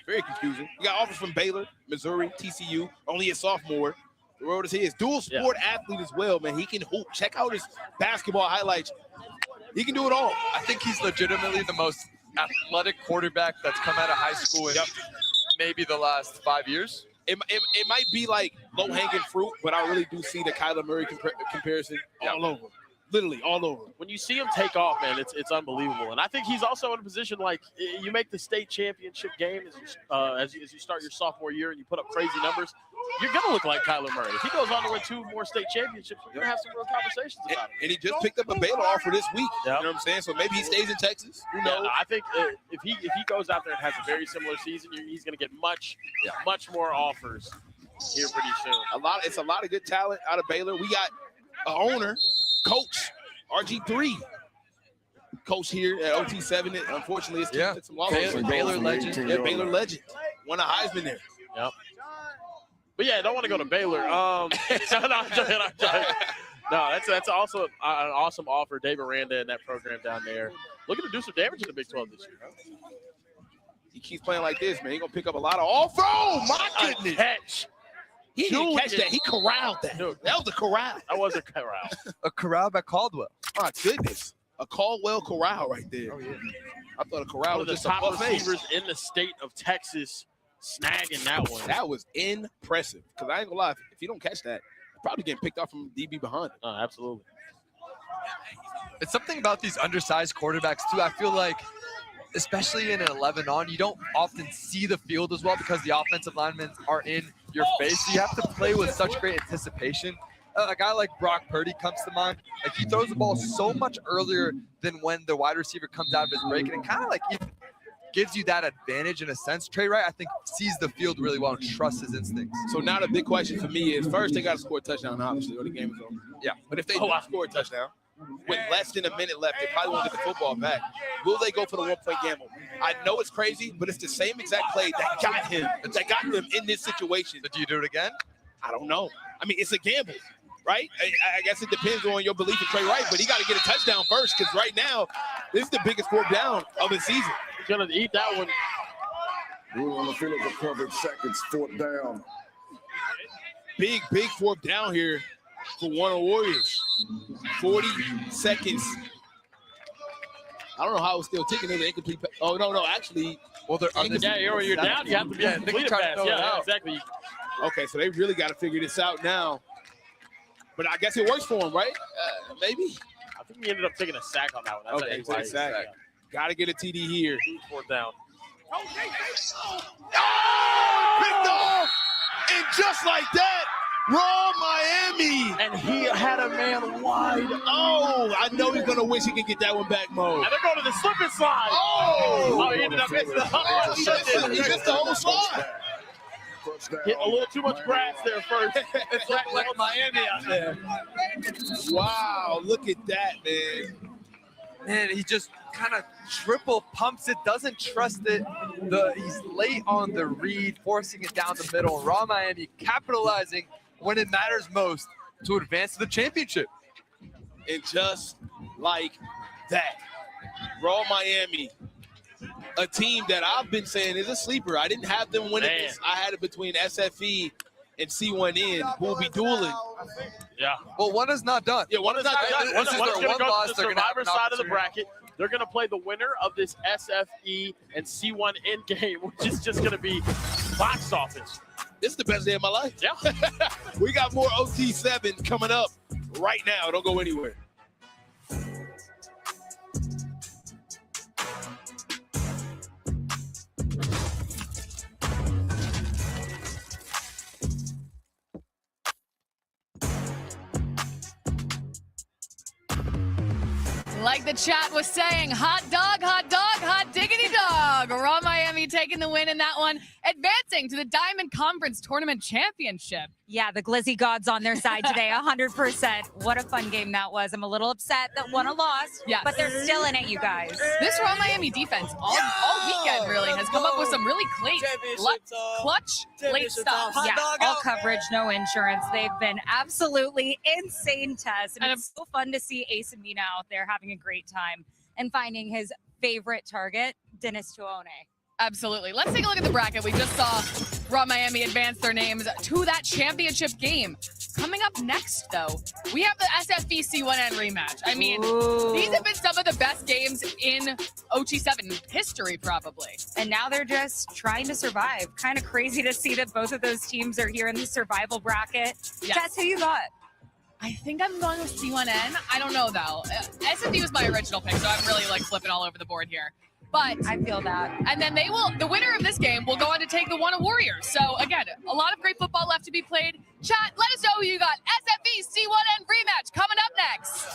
very confusing. You got offers from Baylor, Missouri, TCU, only a sophomore. The road is his. Dual sport athlete as well, man. He can hoop. Check out his basketball highlights. He can do it all. I think he's legitimately the most athletic quarterback that's come out of high school in maybe the last 5 years. It might be like low-hanging fruit, but I really do see the Kyler Murray comparison all over. Literally all over. When you see him take off, man, it's unbelievable. And I think he's also in a position like you make the state championship game as you start your sophomore year and you put up crazy numbers, you're going to look like Kyler Murray. If he goes on to win 2 more state championships, we're going to have some real conversations about it. And he just picked up a Baylor offer this week. You know what I'm saying? So maybe he stays in Texas. Who knows? I think if he goes out there and has a very similar season, he's going to get much more offers here pretty soon. It's a lot of good talent out of Baylor. We got an owner, coach, RG3. Coach here at OT7. Unfortunately, it's some losses. Baylor legend. Yeah, Baylor legend. Won a Heisman there. Yep. But yeah, I don't want to go to Baylor. No, I'm joking. No, that's also an awesome offer. Dave Miranda and that program down there looking to do some damage in the Big 12 this year. He keeps playing like this, man. He's going to pick up a lot of offers. Oh, my goodness. Catch. He didn't catch that. He corralled that. Dude, that was a corral. That was a corral. A corral by Caldwell. My goodness. A Caldwell corral right there. Oh, yeah. I thought a corral One was of the just top a buffet. receivers in the state of Texas snagging that one. That was impressive. Because I ain't going to lie, if you don't catch that, you're probably getting picked off from DB behind. Oh, absolutely. It's something about these undersized quarterbacks, too. I feel like, especially in an 11-on, you don't often see the field as well because the offensive linemen are in your face. So you have to play with such great anticipation. A guy like Brock Purdy comes to mind. Like, he throws the ball so much earlier than when the wide receiver comes out of his break, and it kind of like gives you that advantage in a sense. Trey Wright, I think, sees the field really well and trusts his instincts. So now the big question for me is, first, they got to score a touchdown, obviously, or the game is over. Yeah. But if they do score a touchdown, with less than a minute left, they probably won't get the football back. Will they go for the 1-point gamble? I know it's crazy, but it's the same exact play that got them in this situation. So do you do it again? I don't know. I mean, it's a gamble, right? I guess it depends on your belief in Trey Wright, but he got to get a touchdown first because right now, this is the biggest fourth down of the season. He's going to eat that one. Rule on the field of recovered seconds, 4th down. Big fourth down here for Warner Warriors. 40 seconds. I don't know how it's still ticking. They incomplete. Oh, no, actually. Well, they're you're down. You have to be complete a pass. Yeah, exactly. Okay, so they really got to figure this out now. But I guess it works for him, right? Maybe. I think he ended up taking a sack on that one. That's okay, sack. Got to get a TD here. 4th down. Oh, picked off! And just like that, Raw Miami. And he had a man wide. Oh, I know he's going to wish he could get that one back, Mo. And they're going to the slip and slide. Oh, he ended up missing the he missed the whole slide. Hit a little too much grass there first. It's like Miami out there. Wow, look at that, man. Man, he just kind of triple pumps it, doesn't trust it. He's late on the read, forcing it down the middle. Raw Miami capitalizing when it matters most to advance to the championship. And just like that, Raw Miami, a team that I've been saying is a sleeper. I didn't have them winning this. I had it between SFE and C1N, who will be dueling. Yeah. Well, one is not done. Yeah, one is not done. This is One's their going one to go loss. to the They're going to have survivor an side of the opportunity. bracket. They're going to play the winner of this SFE and C1N game, which is just going to be box office. This is the best day of my life. Yeah. We got more OT7 coming up right now. Don't go anywhere. Like the chat was saying, hot dog, hot diggity dog. Raw Miami taking the win in that one, advancing to the Diamond Conference Tournament Championship. Yeah, the Glizzy gods on their side today, 100%. What a fun game that was. I'm a little upset that one lost, but they're still in it, you guys. This Raw Miami defense all weekend really has come up with some really clutch late stuff. Yeah, all coverage, no insurance. They've been absolutely insane tests, and it's so fun to see Ace and Mina out there having a great time. and finding his favorite target, Dennis Tuone. Absolutely. Let's take a look at the bracket. We just saw Raw Miami advance their names to that championship game. Coming up next, though, we have the SFB C1N rematch. I mean, these have been some of the best games in OT7 history, probably. And now they're just trying to survive. Kind of crazy to see that both of those teams are here in the survival bracket. Yes. That's who you got. I think I'm going with C1N. I don't know, though. SFB was my original pick, so I'm really like flipping all over the board here. But I feel that. And then the winner of this game will go on to take the Gunna Warriors. So again, a lot of great football left to be played. Chat, let us know who you got. SFB C1N rematch coming up next.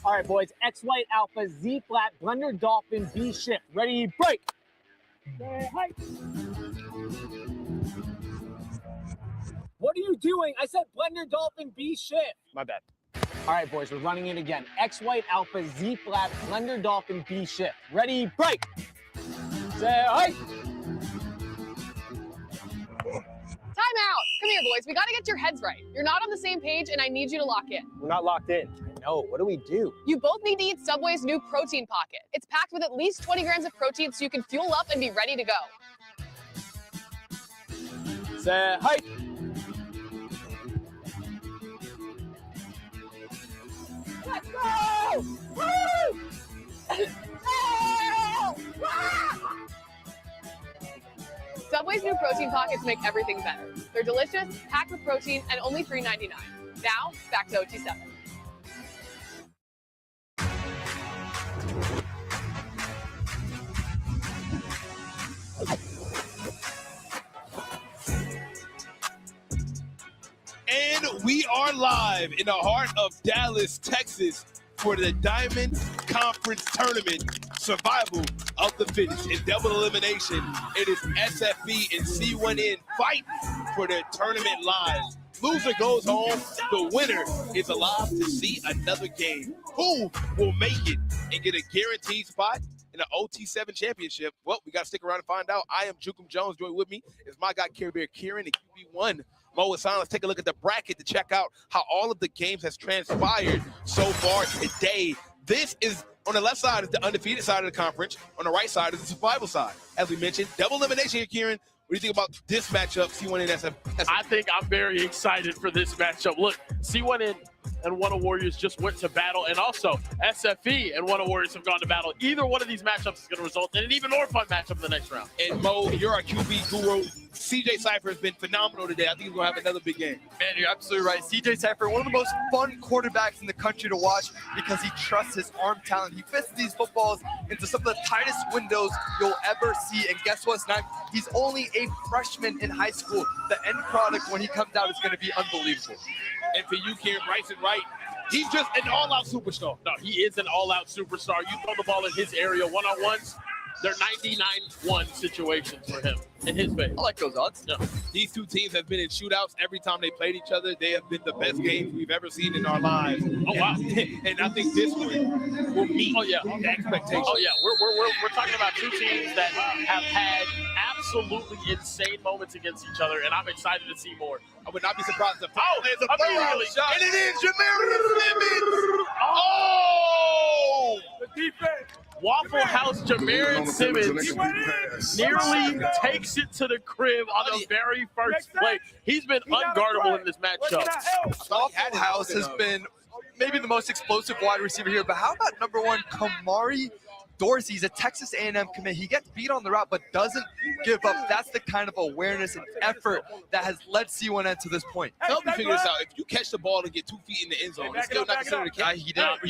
All right, boys. X White Alpha, Z Flat, Blender Dolphin, B Shift. Ready, break. What are you doing? I said Blender Dolphin, B Shift. My bad. All right, boys. We're running it again. X White Alpha, Z Flat, Blender Dolphin, B Shift. Ready, break. Say hi. Time out. Come here, boys. We got to get your heads right. You're not on the same page, and I need you to lock in. We're not locked in. No, what do we do? You both need to eat Subway's new protein pocket. It's packed with at least 20 grams of protein so you can fuel up and be ready to go. Say hi. Let's go! Woo! Subway's new protein pockets make everything better. They're delicious, packed with protein, and only $3.99. Now, back to OT7. And we are live in the heart of Dallas, Texas for the Diamond Conference Tournament Survival of the Fittest. In double elimination, it is SFB and C1N fighting for their tournament lives. Loser goes home. The winner is alive to see another game. Who will make it and get a guaranteed spot in the OT7 championship? Well, we got to stick around and find out. I am Jukum Jones. Join with me is my guy, Care Bear Kieran, and QB1 Mo Hassan. Let's take a look at the bracket to check out how all of the games has transpired so far today. This is, on the left side is the undefeated side of the conference. On the right side is the survival side. As we mentioned, double elimination here, Kieran. What do you think about this matchup, C1N and SF? I think I'm very excited for this matchup. Look, C1N and Gunna Warriors just went to battle, and also SFE and Gunna Warriors have gone to battle. Either one of these matchups is going to result in an even more fun matchup in the next round. And Mo, you're our QB guru. CJ Cypher has been phenomenal today. I think he's going to have another big game. Man, you're absolutely right. CJ Cypher, one of the most fun quarterbacks in the country to watch because he trusts his arm talent. He fits these footballs into some of the tightest windows you'll ever see. And guess what, Snipe? He's only a freshman in high school. The end product when he comes out is going to be unbelievable. And for you, Kieran Bryson, right? He's just an all-out superstar. No, he is an all-out superstar. You throw the ball in his area one-on-ones, they're 99-1 situations for him in his favor. I like those odds. Yeah. These two teams have been in shootouts every time they played each other. They have been the best games we've ever seen in our lives. Oh, wow. And I think this one will meet the expectations. Oh, yeah. We're talking about two teams that have had absolutely insane moments against each other, and I'm excited to see more. I would not be surprised if there's a third shot. And it is Jamarius Simmons. Oh! The defense. Waffle House Jamarius Simmons nearly takes it to the crib on the very first play. He's been unguardable in this matchup. Waffle House has been maybe the most explosive wide receiver here, but how about number one, Kamari Dorsey? He's a Texas A&M commit. He gets beat on the route, but doesn't give up. That's the kind of awareness and effort that has led C1N to this point. Help me figure this out. If you catch the ball and get 2 feet in the end zone, it's still not considered a catch. You got to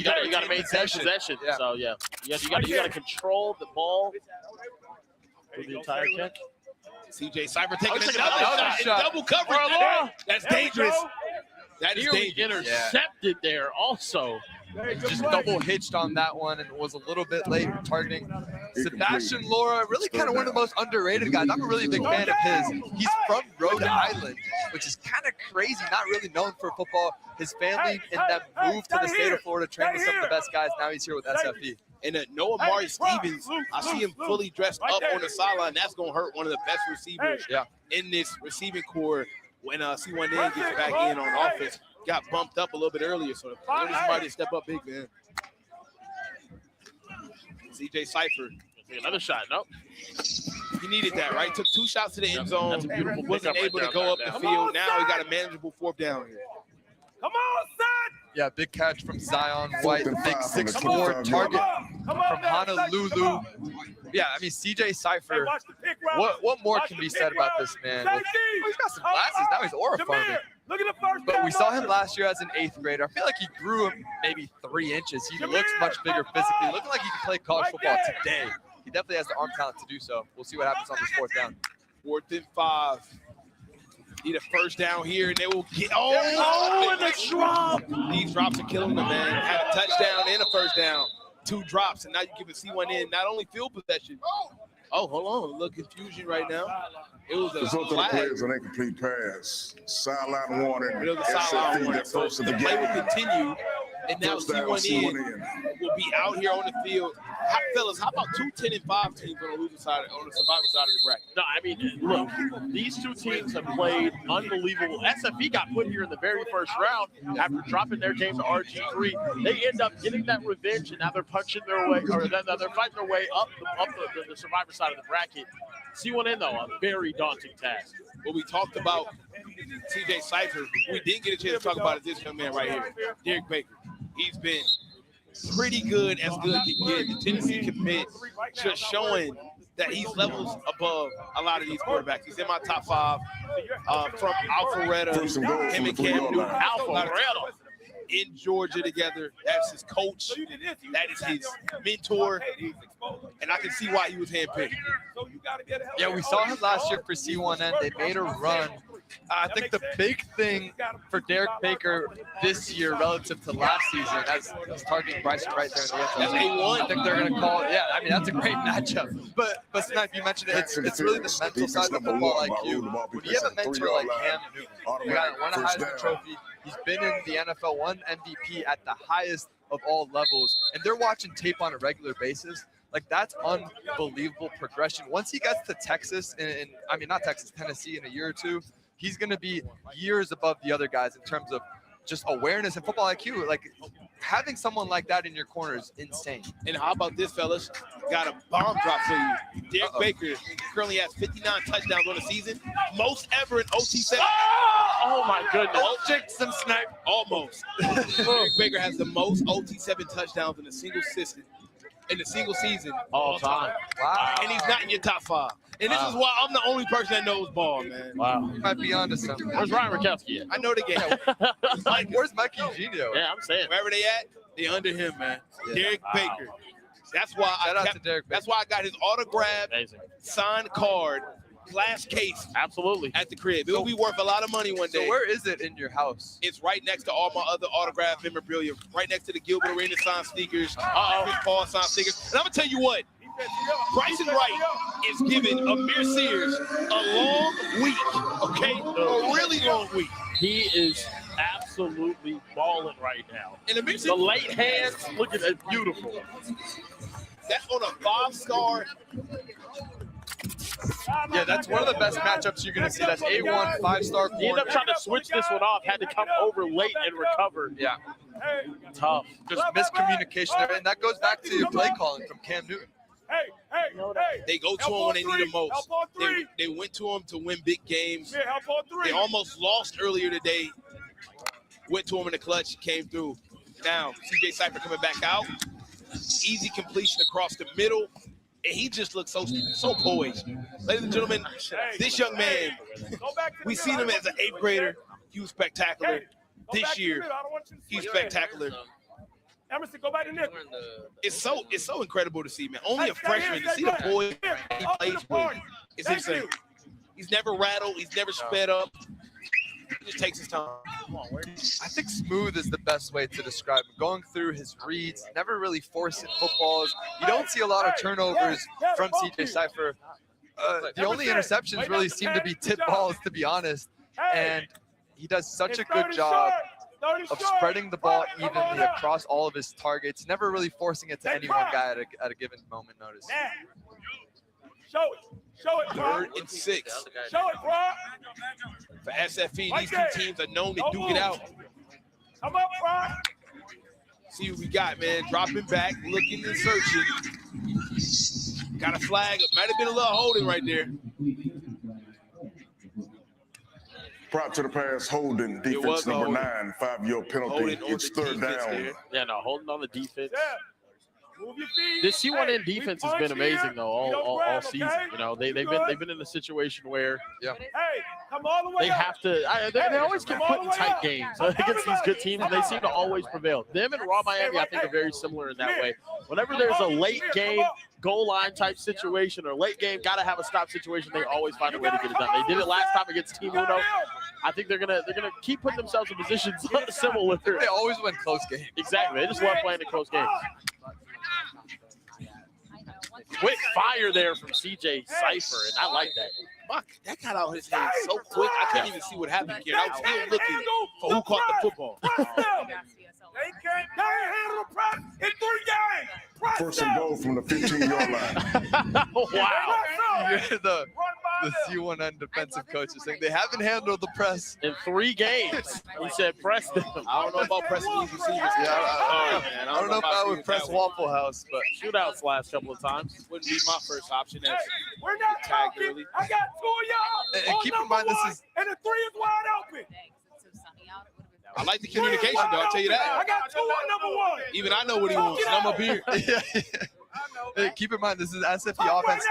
maintain possession. Yeah. So yeah, you got to control the ball for the entire catch. CJ Cypher taking another shot. Double coverage. That's dangerous. That is nearly dangerous. intercepted there also. Just double hitched on that one and was a little bit late targeting. Sebastian Laura, really kind of one of the most underrated guys. I'm a really big fan of his. He's from Rhode Island, which is kind of crazy, not really known for football. His family and them moved to the state of Florida, trained with some of the best guys. Now he's here with SFE. And no Amari Stevens, I see him fully dressed up on the sideline. That's going to hurt one of the best receivers in this receiving core when C1N gets back in on offense. Got bumped up a little bit earlier, so somebody to step up big, man. CJ Cypher. Another shot, nope. He needed that, right? Took 2 shots to the end zone. That's a beautiful Wasn't able to go up the field. Now he got a manageable 4th down here. Come on, son! Yeah, big catch from Zion White, big 6'4" target from Honolulu. Yeah, I mean, CJ Cypher, what more can be said about this man? He's got some glasses, now he's aura-farming. But we saw him last year as an 8th grader. I feel like he grew maybe 3 inches. He looks much bigger physically, looking like he can play college football today. He definitely has the arm talent to do so. We'll see what happens on this 4th down. 4th and 5. Need a 1st down here, and they will get. And the drop. These drops are killing them, man. Had a touchdown and a 1st down. 2 drops, and now you give a C1N not only field possession. Oh, hold on. A little confusion right now. It was a Result of the flag. play is an incomplete pass. Sideline warning. It was a sideline warning. So First of the the play will game. continue, and now First down, C1N will be out here on the field. Fellas, how about 2 10-5 teams on the losing side, on the survivor side of the bracket? No, I mean, look, these 2 teams have played unbelievable. SFE got put here in the very 1st round after dropping their game to RG3. They end up getting that revenge, and now they're punching their way, or they're fighting their way up the survivor side of the bracket. C1N, though, a very daunting task. What we talked about, CJ Cypher, we didn't get a chance to talk about is this young man right here, Derek Baker. He's been pretty good, as good can get. The Tennessee commit, just showing that he's levels above a lot of these quarterbacks. He's in my top 5 from Alpharetta, him and Cam Newton. Alpharetta in Georgia together. That's his coach. That is his mentor. And I can see why he was handpicked. Yeah, we saw him last year for C1N. They made a run. I think the big thing for Derek Baker this year relative to last season, as targeting Bryson right there in the end zone. I think they're going to call it. Yeah, I mean, that's a great matchup. But Snipe, you mentioned it. It's really the mental side of the football IQ. When you have a mentor like Cam Newton, the guy that won a Heisman Trophy, he's been in the NFL, won MVP at the highest of all levels, and they're watching tape on a regular basis. Like, that's unbelievable progression. Once he gets to Texas, I mean, not Texas, Tennessee in a year or 2, he's going to be years above the other guys in terms of just awareness and football IQ. Like, having someone like that in your corner is insane. And how about this, fellas? Got a bomb drop for you. Derek Baker currently has 59 touchdowns on the season, most ever in OT7. Oh my goodness. Some snipe. Almost. Derek Baker has the most OT7 touchdowns in a single season. All time. Wow. And he's not in your top 5. And this is why I'm the only person that knows ball, man. Wow. You might be onto something. Where's Ryan Rakowski at? I know the game. Where's Mike Eugenio? Yeah, I'm saying. Wherever they at, they under him, man. Yeah. Derek Baker. That's why that's why I got his autograph signed card, glass case. Absolutely. At the crib. It'll be worth a lot of money one day. So where is it in your house? It's right next to all my other autograph memorabilia. Right next to the Gilbert Arenas signed sneakers. Chris Paul signed sneakers. And I'm going to tell you what. Bryson Wright is giving Amir Sears a long week, okay? A really long week. He is absolutely balling right now. And Amir The Sears, late hands, look at that, beautiful. that's on a 5-star. Yeah, that's one of the best matchups you're going to see. That's A1, 5-star He ended up trying to switch this one off, had to come over late and recover. Yeah. Tough. Just miscommunication there. And that goes back to your play calling from Cam Newton. They go to him when they need him most. They went to him to win big games. They almost lost earlier today. Went to him in the clutch, came through. Now, CJ Cypher coming back out. Easy completion across the middle. And he just looks so poised. Ladies and gentlemen, this young man, we seen him as an 8th grader. He was spectacular. This year, he's spectacular. Emerson, go back to Nick. It's so incredible to see, man. Only a freshman to see the poise he plays with. It's insane. He's never rattled. He's never sped up. He just takes his time. I think smooth is the best way to describe him. Going through his reads, never really forcing footballs. You don't see a lot of turnovers from CJ Cypher. The only interceptions really seem to be tip balls, to be honest. And he does such a good job of spreading the ball evenly across all of his targets, never really forcing it to any one guy at a given moment notice. Show it. Show it, bro. 3rd and 6. Show it, bro. For SFE, these two teams are known to duke it out. Come up, bro. See what we got, man. Dropping back, looking and searching. Got a flag. Might have been a little holding right there. Prior to the pass, holding defense number 9, 5-yard penalty. It's 3rd down. Yeah, no, holding on the defense. Yeah. Move your feet. This C1N Hey, defense we has been punch amazing here. though We don't all grab, season. okay? You know, they've been in a situation where Hey, come all the way they up. have to. They always get Come put all in the way tight up. games against these good teams, and they seem to always prevail. Them and Raw Miami, I think, are very similar in that way. Whenever there's a late game goal line type situation or late game gotta have a stop situation, they always find a way to get it done. They did it last time against Team Uno. I think they're gonna keep putting themselves in positions similar. They always win close games. Exactly. They just love playing in close games. Quick fire there from CJ Cypher, and I like that. Fuck, that got out his hands so quick, I can't even see what happened here. I was still looking for who caught the football. They can't handle the press in 3 games. Press 1st and goal from the 15-yard line. Wow. You're the C1N defensive coach is saying they haven't handled the press in 3 games. He said press them. I don't know about pressing these receivers. I don't know if I would press Waffle House, but shootouts last couple of times wouldn't be my first option. That's We're not tagged talking. early. I got 2 of y'all. And keep in mind, this is and the 3 is wide open. I like the communication, though. I'll tell you I that. got 2 on number 1. Even I know what he wants. And I'm up here. Hey, keep in mind, this is SFE offense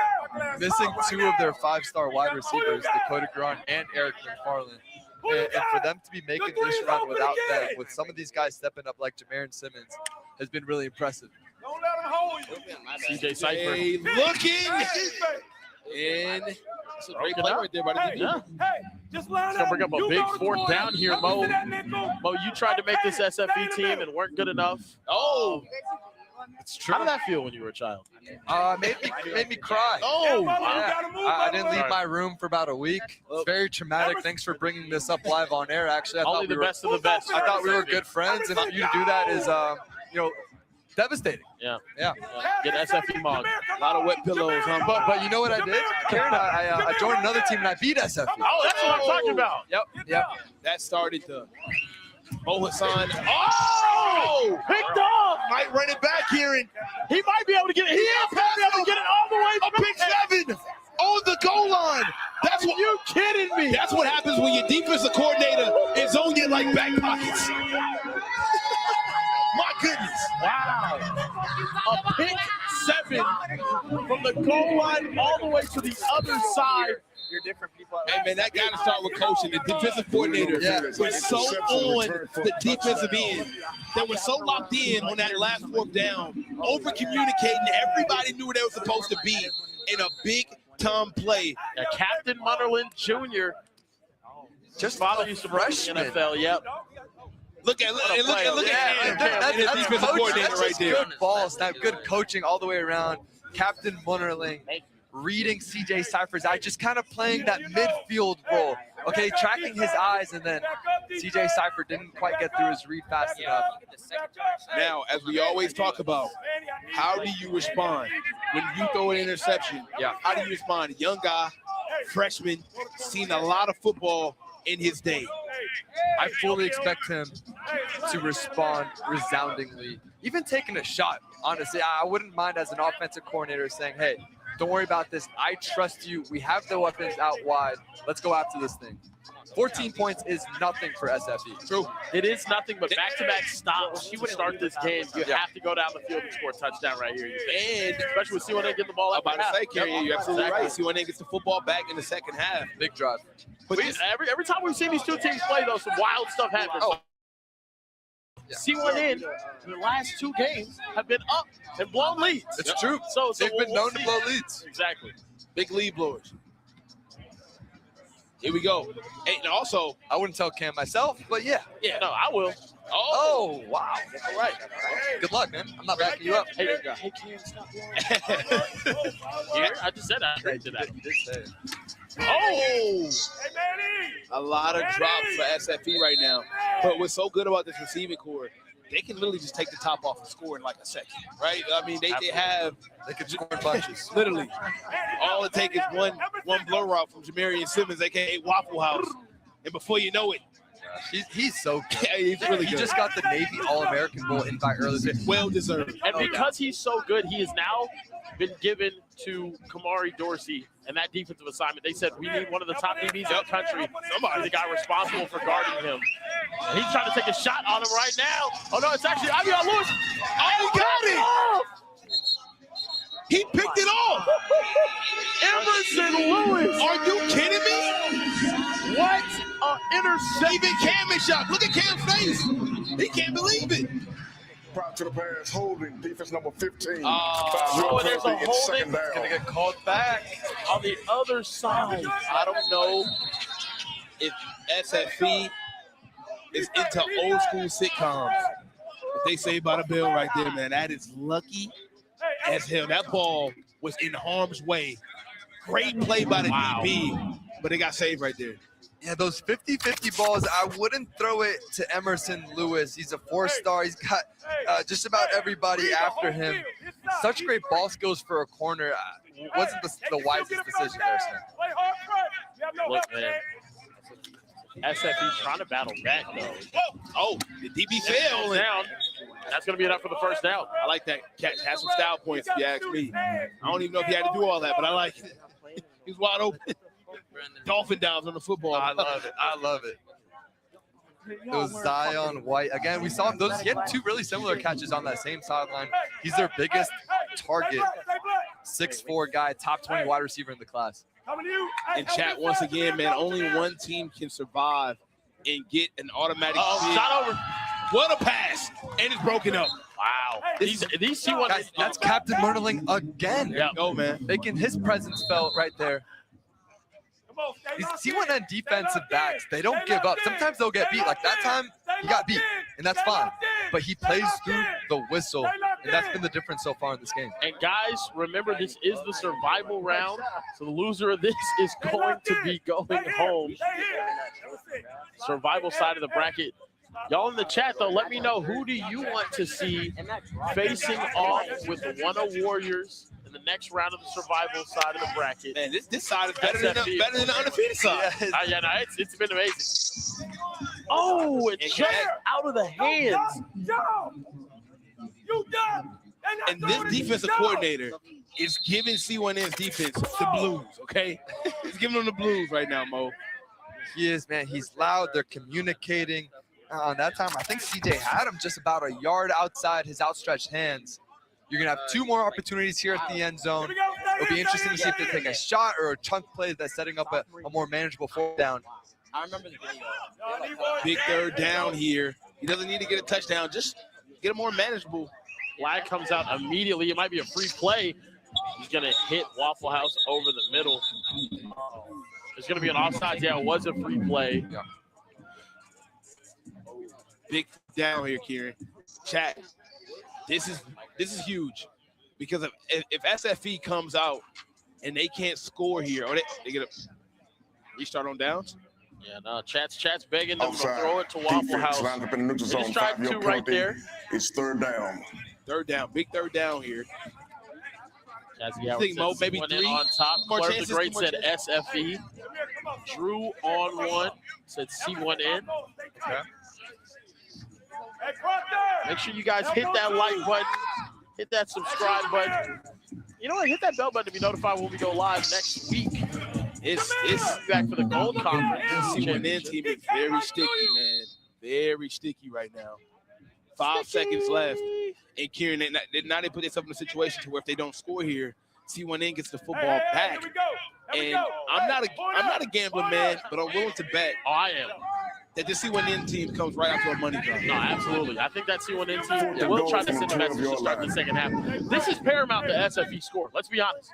missing 2 of their 5-star wide receivers, Dakota Grunt and Eric McFarland. And for them to be making this run without them, with some of these guys stepping up like Jamarin Simmons, has been really impressive. Don't let him hold you. CJ Cypher. Hey, looking. And it's a great play right there by the defense. Yeah. Hey, just line It's gonna up. bring up a You big go to 4th the down here, Come Mo. to that nickel. Mo, you tried to make this SFE team and weren't good enough. Oh, It's true. How did that feel when you were a child? Made me cry. Oh, I didn't leave my room for about a week. It's very traumatic. Thanks for bringing this up live on air. Actually, I Only thought the best of the best. I thought we were good friends, and for you to do that is, devastating. Yeah. Yeah. Get SFE mug. a lot of wet pillows. But you know what I did, Karen? I joined another team and I beat SFE. Oh, that's what I'm talking about. Yep. That started the Hassan. Oh! Picked off. Might run it back here. And He might be able to get it. He might be able to get it all the way a pick 7 on the goal line. That's what you kidding me. That's what happens when your defensive coordinator is on you like back pockets. My goodness. Wow. A pick 7 from the goal line all the way to the other side. You're different people. Hey, man, that got to start with coaching. The defensive coordinator was so on the defensive end that was so locked in on that last 4th down, over-communicating. Everybody knew where they were supposed to be in a big-time play. Yeah, Captain Munderland Jr. Just father used to work in the NFL. Yep. Look at That's defensive coordinator that's right there. Good ball snap, good coaching all the way around. Captain Munnerling reading CJ Cypher's eye, just kind of playing that midfield role. Okay, tracking his eyes, and then CJ Cypher didn't quite get through his read fast enough. Now, as we always talk about, how do you respond when you throw an interception? Yeah. How do you respond? A young guy, freshman, seen a lot of football in his day. I fully expect him to respond resoundingly, even taking a shot. Honestly, I wouldn't mind as an offensive coordinator saying, hey, don't worry about this. I trust you. We have the weapons out wide. Let's go after this thing. 14 points is nothing for SFE. True. It is nothing, but back-to-back stops to start this game. You have to go down the field and score a touchdown right here. And especially with C1N getting the ball up. I'm about to say, Kerry, you're absolutely Exactly. right. C1N gets the football back in the second half. Big drive. But every time we've seen these two teams play, though, some wild stuff happens. C1N, the last 2 games have been up and blown leads. It's true. So They've been known to see. blow leads. Exactly. Big lead blowers. Here we go. And also, I wouldn't tell Cam myself, but yeah. Yeah, no, I will. Oh, wow. All right. Good luck, man. I'm not backing you up. Hey, Cam, stop blowing. Yeah, I just said I agreed to that. You did say it. Oh! a lot of drops for SFE right now. But what's so good about this receiving core, they can literally just take the top off and score in like a second, right? I mean, they can score in bunches. Literally. All it takes is one blow route from Jamarian Simmons, a.k.a. Waffle House. And before you know it, he's so good. Yeah, he's really good. He just got the Navy All-American Bowl invite earlier. Well deserved. And because he's so good, he has now been given to Kamari Dorsey and that defensive assignment. They said, we need one of the top DBs in the country. Somebody, the guy responsible for guarding him. And he's trying to take a shot on him right now. Oh, no, it's actually Avion Lewis. Oh, he got it. He picked it off. Emerson Lewis. Are you kidding me? What an interception. Even Cam is shocked. Look at Cam's face. He can't believe it. Prior to the pass, holding defense number 15. Oh, there's a holding. It's going to get called back. On the other side. I don't know if SFE is into old school sitcoms. What they say about a bill right there, man, that is lucky as hell. That ball was in harm's way. Great play by the DB, but they got saved right there. Yeah, those 50-50 balls, I wouldn't throw it to Emerson Lewis. He's a 4-star. He's got just about everybody after him. Such great ball skills for a corner. Wasn't the wisest decision there, Sam. Look, man. SFE trying to battle back, though. Oh, the DB fell. Down. That's going to be enough for the first down. I like that catch. Has some style points, if you ask me. I don't even know if he had to do all that, but I like it. He's wide open. Dolphin downs on the football. I love it. I love it. It was Zion White. Again, we saw him. He had two really similar catches on that same sideline. He's their biggest target. 6'4" guy, top 20 wide receiver in the class. And chat, once again, man, only one team can survive and get an automatic shot over. What a pass. And it's broken up. Wow. These C1 guys, that's Captain Murderling again. Yeah. Go, man. Making his presence felt right there. These C1N defensive backs, they don't give up. Sometimes they'll get beat. Like that time, he got beat, and that's fine. But he plays through the whistle, and that's been the difference so far in this game. And guys, remember, this is the survival round, so the loser of this is going to be going home. Survival side of the bracket. Y'all in the chat, though, let me know, who do you want to see facing off with the Gunna Warriors in the next round of the survival side of the bracket? Man, this side is better than the undefeated side. Yeah, no, it's been amazing. Oh, it just out of the hands. And this defensive coordinator is giving C1N's defense the blues, okay? He's giving them the blues right now, Mo. He is, man. He's loud. They're communicating. That time, I think CJ had him just about a yard outside his outstretched hands. You're going to have two more opportunities here at the end zone. It'll be interesting to see if they take a shot or a chunk play that's setting up a more manageable fourth down. I remember the video. Big third down here. He doesn't need to get a touchdown. Just get a more manageable. Flag comes out immediately. It might be a free play. He's going to hit Waffle House over the middle. It's going to be an offside. Yeah, it was a free play. Yeah. Big down here, Kieran. Chat. This is huge because if SFE comes out and they can't score here, or they get a restart on downs. Yeah, no, chat's begging them to throw it to Waffle House. Lined up in the neutral zone, Just drive 2 right there. It's third down. Third down, big third down here. Jazzy Howard said maybe one 3 in on top. more Claire chances, the Great 2 more said SFE. Drew on 1 said C1N. Okay. Make sure you guys hit that like button, hit that subscribe button. You know what? Hit that bell button to be notified when we go live next week. It's back for the Gold Conference. C1N team is very sticky, man. Very sticky right now. 5 seconds left. And Kieran, now they put themselves in a situation to where if they don't score here, C1N gets the football back. And I'm not a gambling man, but I'm willing to bet. Oh, I am. That the C1N team comes right out to a money drop. No, absolutely. I think that C1N team will try to send a message to start the second half. This is paramount to SFE score. Let's be honest.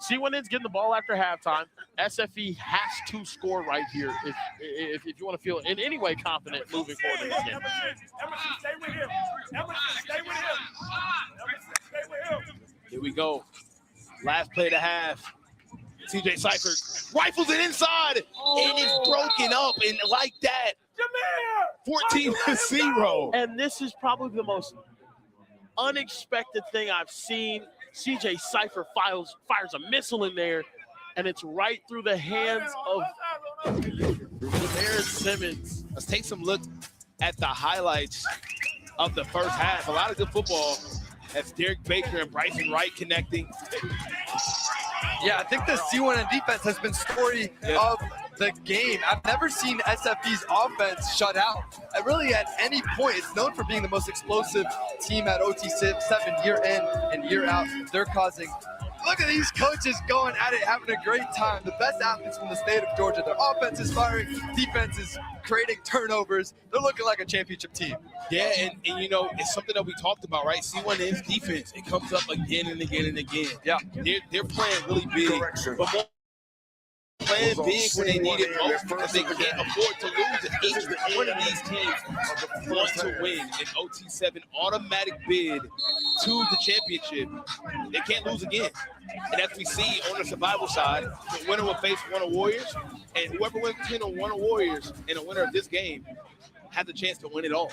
C1N's getting the ball after halftime. SFE has to score right here if you want to feel in any way confident moving forward in this game. Here we go. Last play of the half. CJ Cypher rifles it inside, and it's broken up, and like that, 14-0. And this is probably the most unexpected thing I've seen. CJ Cypher fires a missile in there, and it's right through the hands of Jameer Simmons. Let's take some look at the highlights of the first half. A lot of good football. That's Derek Baker and Bryson Wright connecting. Yeah, I think the C1N defense has been story of the game. I've never seen SFE's offense shut out. Really, at any point, it's known for being the most explosive team at OT7 year in and year out. They're causing. Look at these coaches going at it, having a great time. The best athletes from the state of Georgia. Their offense is firing, defense is creating turnovers. They're looking like a championship team. Yeah, and you know, it's something that we talked about, right? C1N's defense, it comes up again and again and again. Yeah. They're playing really big, but more playing big when they need it most because they can't afford to lose. And each one of these teams want to win an OT7 automatic bid to the championship. They can't lose again. And as we see on the survival side, the winner will face one of Warriors, and whoever wins between one of Warriors and a winner of this game has a chance to win it all.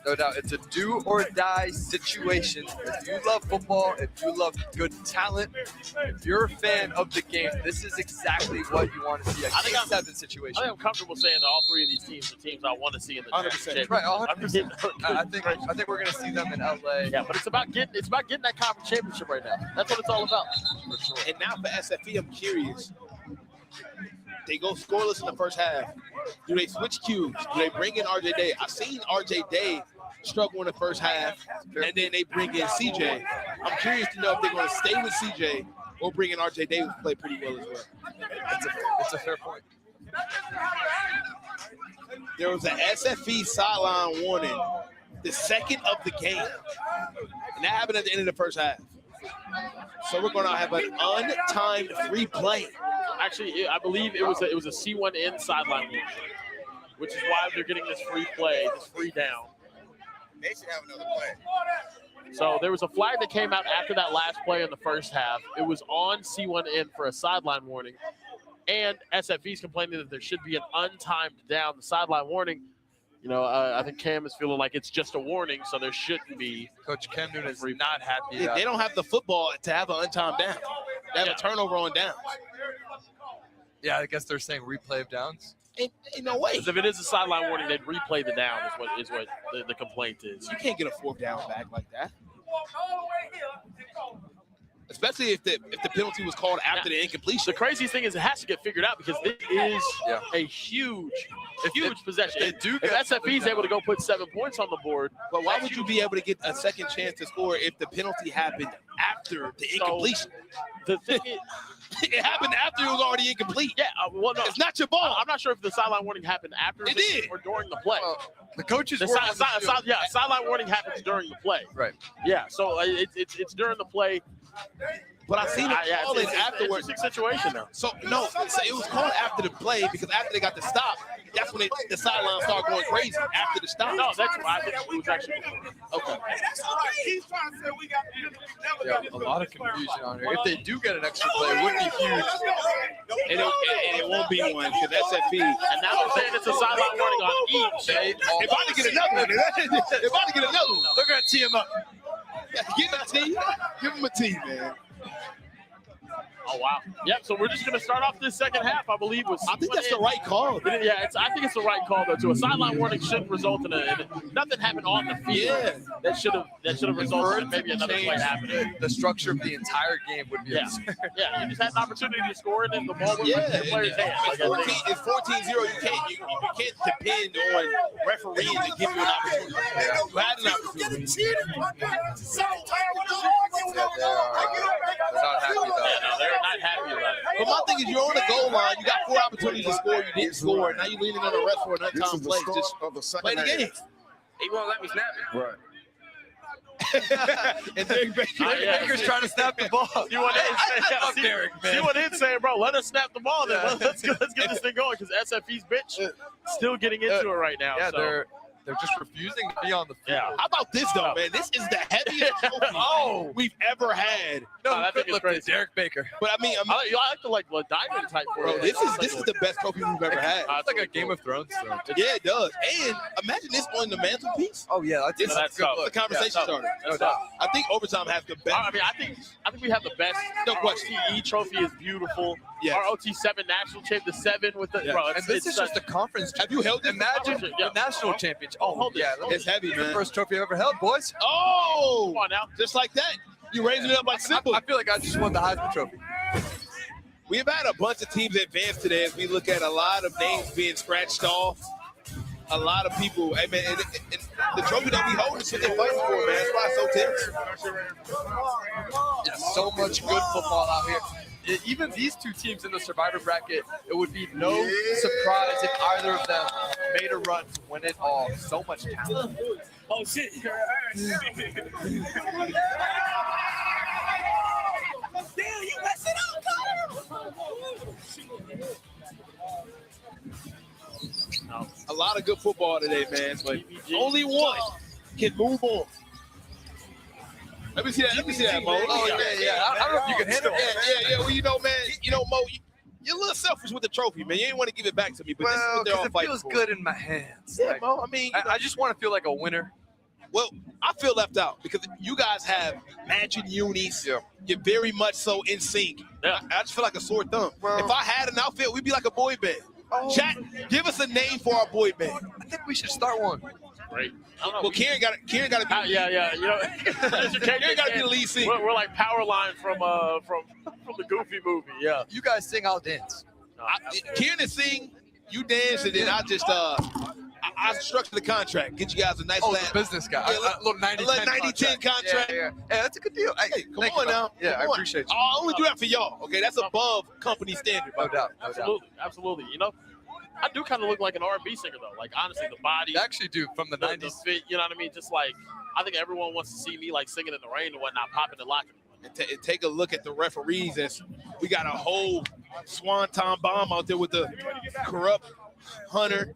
No doubt. It's a do or die situation. If you love football, if you love good talent, if you're a fan of the game, this is exactly what you want to see. I think I'm 7 situation. I think I'm comfortable saying that all three of these teams are teams I want to see in the 100%. championship. Right, 100%. I think we're going to see them in LA. Yeah, but it's about getting that conference championship right now. That's what it's all about. For sure. And now for SFE, I'm curious. They go scoreless in the first half. Do they switch cues? Do they bring in RJ Day? I've seen RJ Day struggle in the first half, and then they bring in CJ. I'm curious to know if they're going to stay with CJ or bring in RJ Day, who played pretty well as well. It's a fair point. There was an SFE sideline warning, the second of the game, and that happened at the end of the first half. So we're going to have an untimed free play. Actually, I believe it was a C1N sideline warning, which is why they're getting this free play, this free down. They should have another play. So there was a flag that came out after that last play in the first half. It was on C1N for a sideline warning, and SFE's complaining that there should be an untimed down. The sideline warning, you know, I think Cam is feeling like it's just a warning, so there shouldn't be. Coach Cam Newton is not happy. They don't have the football to have an untimed down. They have a turnover on downs. Yeah, I guess they're saying replay of downs. In no way. If it is a sideline warning, they'd replay the down is what the complaint is. You can't get a fourth down back like that. Especially if the penalty was called after the incompletion. The craziest thing is it has to get figured out because this is a huge possession. If SFE is able to go put 7 points on the board, but why would you be able to get a second chance to score if the penalty happened after the incompletion? The thing is, it happened after it was already incomplete. Yeah, well, no, it's not your ball. I'm not sure if the sideline warning happened after it did or during the play. The coaches sideline warning happens during the play. Right. Yeah, so it's during the play. But I seen it called it afterwards. It's a situation now. So no, so it was called after the play because after they got the stop, that's when the sideline started going crazy after the stop. No, that's why I think it was actually okay. Yeah, a lot of confusion on here. If they do get an extra play, it would be huge. And it won't be one because SFE. And now I'm saying it's a sideline warning on each. They're about to get another one. They're about to get another one. They're going to tee him up. Give him a tee. Give him a tee, man. Oh, wow. Yep, so we're just going to start off this second half, I believe. I think that's the right call. Yeah, I think it's the right call, though, too. A sideline warning shouldn't result in nothing happened on the field. Yeah. That should have resulted in maybe another play happening. The structure of the entire game would be absurd. Yeah, you just had an opportunity to score, and then the ball went into the player's hands. It's 14-0. You can't depend on refereeing to give you an opportunity. You had an opportunity. They're not happy about it. They're not happy about it. But my thing is, you're on the goal line. You got 4 opportunities to score. You didn't score. Now you're leaning on the ref for an untimed play. Just play the game. He won't let me snap it. Right. And Derek Baker's trying to snap the ball. You want to Derek, man. See what it's saying, bro. Let us snap the ball then. Let's get this thing going because SFE's bench still getting into it right now. Yeah, so. they're just refusing to be on the field. How about this though, man? This is the heaviest trophy we've ever had. No, I think it's crazy. Derek Baker. But I mean, I like the like diamond type. Bro, this is the best trophy we've ever had. It's like a Game of Thrones throne. Yeah, it does. And imagine this on the mantelpiece. Oh yeah, that's good. The conversation starter. No doubt. I think overtime has the best. I mean, I think we have the best. No question. TE trophy is beautiful. Yes. Our OT7 national champ, the 7 with the bro. And this is just a conference. Have you held it? Imagine the national championship. Oh yeah, it's heavy, man. The first trophy I've ever held, boys. Oh, come on now, just like that. You raising it up like simple. I feel like I just won the Heisman Trophy. We have had a bunch of teams advance today as we look at a lot of names being scratched off. A lot of people. Hey, man, and the trophy that we hold is what they're fighting for, man. That's why it's so tense. Yeah, so much good football out here. Even these two teams in the Survivor bracket, it would be no surprise if either of them made a run to win it all. So much talent. Oh, shit. Damn, you messed it up, Connor. A lot of good football today, man. But only one can move on. Let me see that, Mo. Oh, yeah. I don't know if you can handle it. Yeah. Well, you know, man, Mo, you're a little selfish with the trophy, man. You ain't want to give it back to me, but this is what they're all it fighting feels for. good in my hands. Yeah, Mo, I mean, I just want to feel like a winner. Well, I feel left out because you guys have matching unis. Yeah. You're very much so in sync. Yeah. I just feel like a sore thumb. Well, if I had an outfit, we'd be like a boy band. Oh. Chat, give us a name for our boy band. I think we should start one. Great. Well, Kieran got to be. Yeah. You know, Kieran got to be the lead singer. We're like Powerline from the Goofy movie. Yeah. You guys sing, I'll dance. Kieran is sing, you dance, and then I just I structured the contract. Get you guys a nice the business guy. Yeah, a little 90-10 contract. Yeah, that's a good deal. Hey, come on now. Yeah, Come I on. appreciate you. I only do that for y'all. Okay, that's above company standard. No doubt. Absolutely. You know, I do kind of look like an R&B singer though. Like honestly, the body. You actually do from the 90s. The fit, you know what I mean? Just like I think everyone wants to see me like singing in the rain and whatnot, popping and locking. And take a look at the referees. As we got a whole swanton bomb out there with the corrupt Hunter.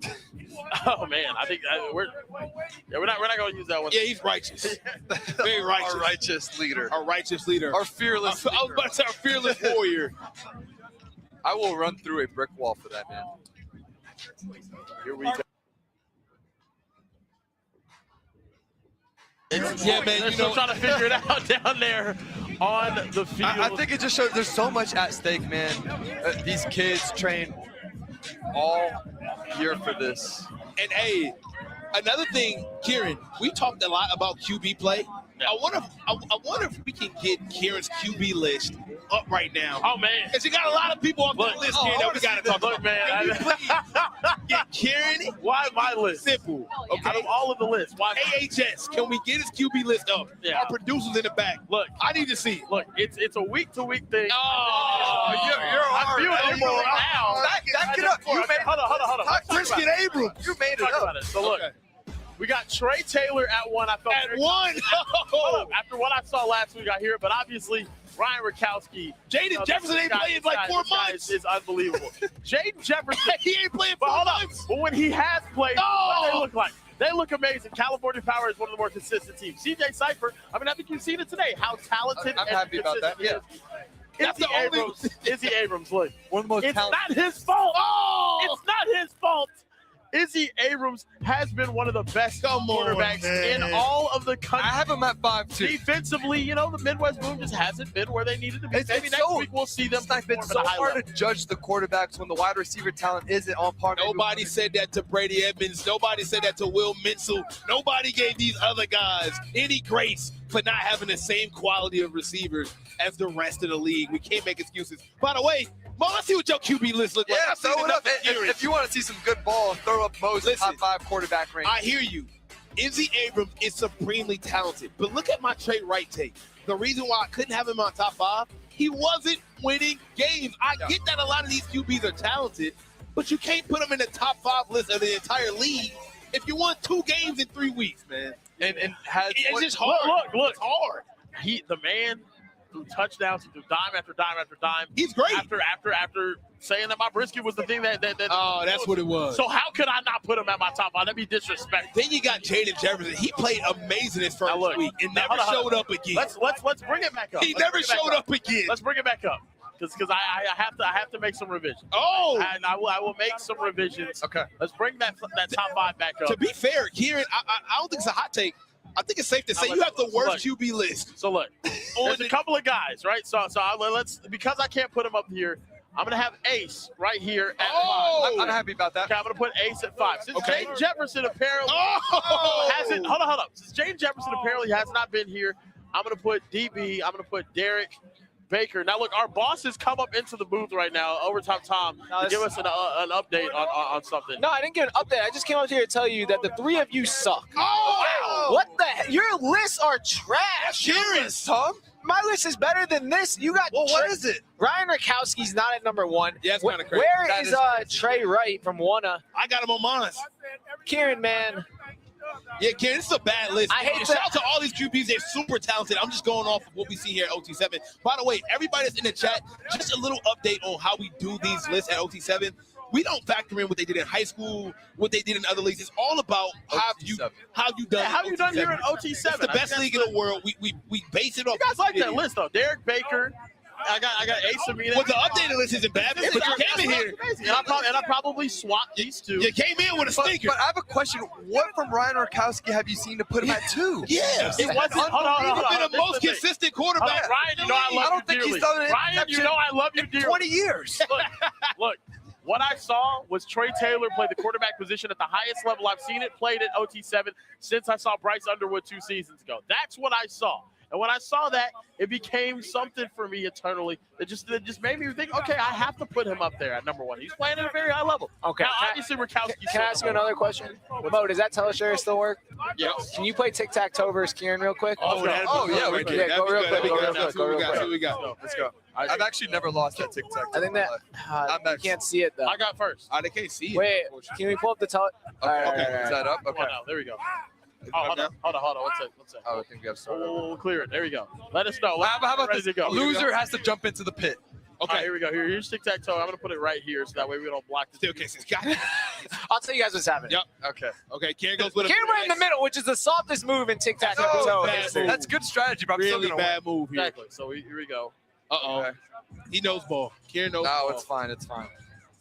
Oh man, I think we're not going to use that one. Yeah, he's righteous. Very righteous. Our righteous leader. Our righteous leader. Our fearless. I was about to say our fearless warrior. I will run through a brick wall for that man. Here we go. Yeah, man. They're still trying to figure it out down there on the field. I think it just shows there's so much at stake, man. These kids train all year for this. And hey, another thing, Kieran, we talked a lot about QB play. I wonder if we can get Kieran's QB list up right now. Oh man, because you got a lot of people on the list here that we got to talk about. Man, can you please get Kieran? Why my list? Simple. Okay. Out of all of the lists, why AHS? Can we get his QB list up? Yeah. Our producers in the back. Look, I need to see it. Look, it's a week to week thing. Oh, I feel it now. Back it up. You made, hold on. Christian Abrams. You made it up. So look. Okay. We got Trey Taylor at 1. I felt at 1. After what I saw last week, I hear it, but obviously Ryan Rakowski, Jaden Jefferson ain't playing in like 4 months. Is unbelievable. Jaden Jefferson, he ain't playing 4 months. But when he has played, what do they look like? They look amazing. California Power is one of the more consistent teams. CJ Cypher, I mean, I think you've seen it today. How talented I'm and happy about that. consistent he is. Izzy Abrams, look. One of the most It's talented. not his fault. It's not his fault. Izzy Abrams has been one of the best quarterbacks in all of the country. I have him at 5-2. Defensively, you know, the Midwest boom just hasn't been where they needed to be. Maybe next week we'll see them. It's so hard to judge the quarterbacks when the wide receiver talent isn't on par. Nobody said that to Brady Edmonds. Nobody said that to Will Minsell. Nobody gave these other guys any grace for not having the same quality of receivers as the rest of the league. We can't make excuses. By the way, Mo, let's see what your QB list looks like. Yeah, throw it up. If you want to see some good ball, throw up Mo's top 5 quarterback range. I hear you. Izzy Abrams is supremely talented. But look at my Trey Wright take. The reason why I couldn't have him on top 5, he wasn't winning games. I get that a lot of these QBs are talented, but you can't put them in the top 5 list of the entire league if you won 2 games in 3 weeks, man. and has. It's just hard. Look, it's hard. The man threw touchdowns, he threw dime after dime after dime. He's great. After saying that my brisket was the thing that oh, that's what it was. So how could I not put him at my top 5? That'd be disrespectful. Then you got Jaden Jefferson. He played amazing his first week and never showed up again. Let's bring it back up. He never showed up again. Let's bring it back up. Because I have to make some revisions. Oh, and I will make some revisions. Okay. Let's bring that top 5 back up. To be fair, Kieran, I don't think it's a hot take. I think it's safe to say you have the worst QB list. So look, there's a couple of guys, right? So let's, because I can't put him up here, I'm gonna have Ace right here at 5. I'm happy about that. Okay, I'm gonna put Ace at 5. Since Jaden Jefferson apparently hasn't. Hold on. Since Jaden Jefferson apparently has not been here, I'm gonna put DB. I'm gonna put Derek Baker. Now look, our bosses come up into the booth right now, Overtime Tom, to give us an update on something. No, I didn't get an update. I just came up here to tell you that the 3 of you suck. Oh! What the heck? Your lists are trash. Serious, Tom? My list is better than this. You got what is it? Ryan Rakowski's not at number 1. Yeah, that's kind of crazy. Where is Trey Wright from Wanna? I got him on mine. Kieran, man. Yeah, Kieran, this is a bad list. I hate shout out to all these QBs. They're super talented. I'm just going off of what we see here at OT7. By the way, everybody that's in the chat, just a little update on how we do these lists at OT7. We don't factor in what they did in high school, what they did in other leagues. It's all about how you done. How you done here in OT7? It's the best league in the world. We base it off. You guys like that list though? Derek Baker. I got Ace Amina. Well, the updated list isn't bad, but you came in here. And I probably swapped these two. You came in with a stinker. But I have a question. What from Ryan Rakowski have you seen to put him at 2? Yeah. It wasn't. Hold on. He's been the most consistent quarterback. Ryan, you know I love you dearly. Ryan, you know I love you dearly. 20 years. Look. What I saw was Trey Taylor play the quarterback position at the highest level I've seen it played at OT7 since I saw Bryce Underwood 2 seasons ago. That's what I saw. And when I saw that, it became something for me internally that just made me think, okay, I have to put him up there at number 1. He's playing at a very high level. Okay. Now, obviously, Rakowski. Can I ask you another question? Mo, does that teleshare still work? Yeah. Can you play tic-tac-toe versus Kieran real quick? Oh, yeah, we can. Yeah, go real quick. We got. Let's go. I've actually never lost that tic-tac. I think that you can't see it, though. I got first. They can't see it. Wait, can we pull up the tele? Okay. Is that up? Okay. There we go. Oh, hold on. One second. Oh, I think we have to start. We'll clear it. There we go. Let us know. How about this? Go. Loser has to jump into the pit. Okay, here we go. Here's tic-tac-toe. I'm going to put it right here so that way we don't block the Still cases. Got it. I'll tell you guys what's happening. Yep. Okay. Kieran goes with Kieran right in the middle, which is the softest move in tic-tac-toe. That's good strategy, but I'm still really gonna bad move here. Exactly. So here we go. Okay. He knows ball. Kieran knows ball. No, it's fine. It's fine.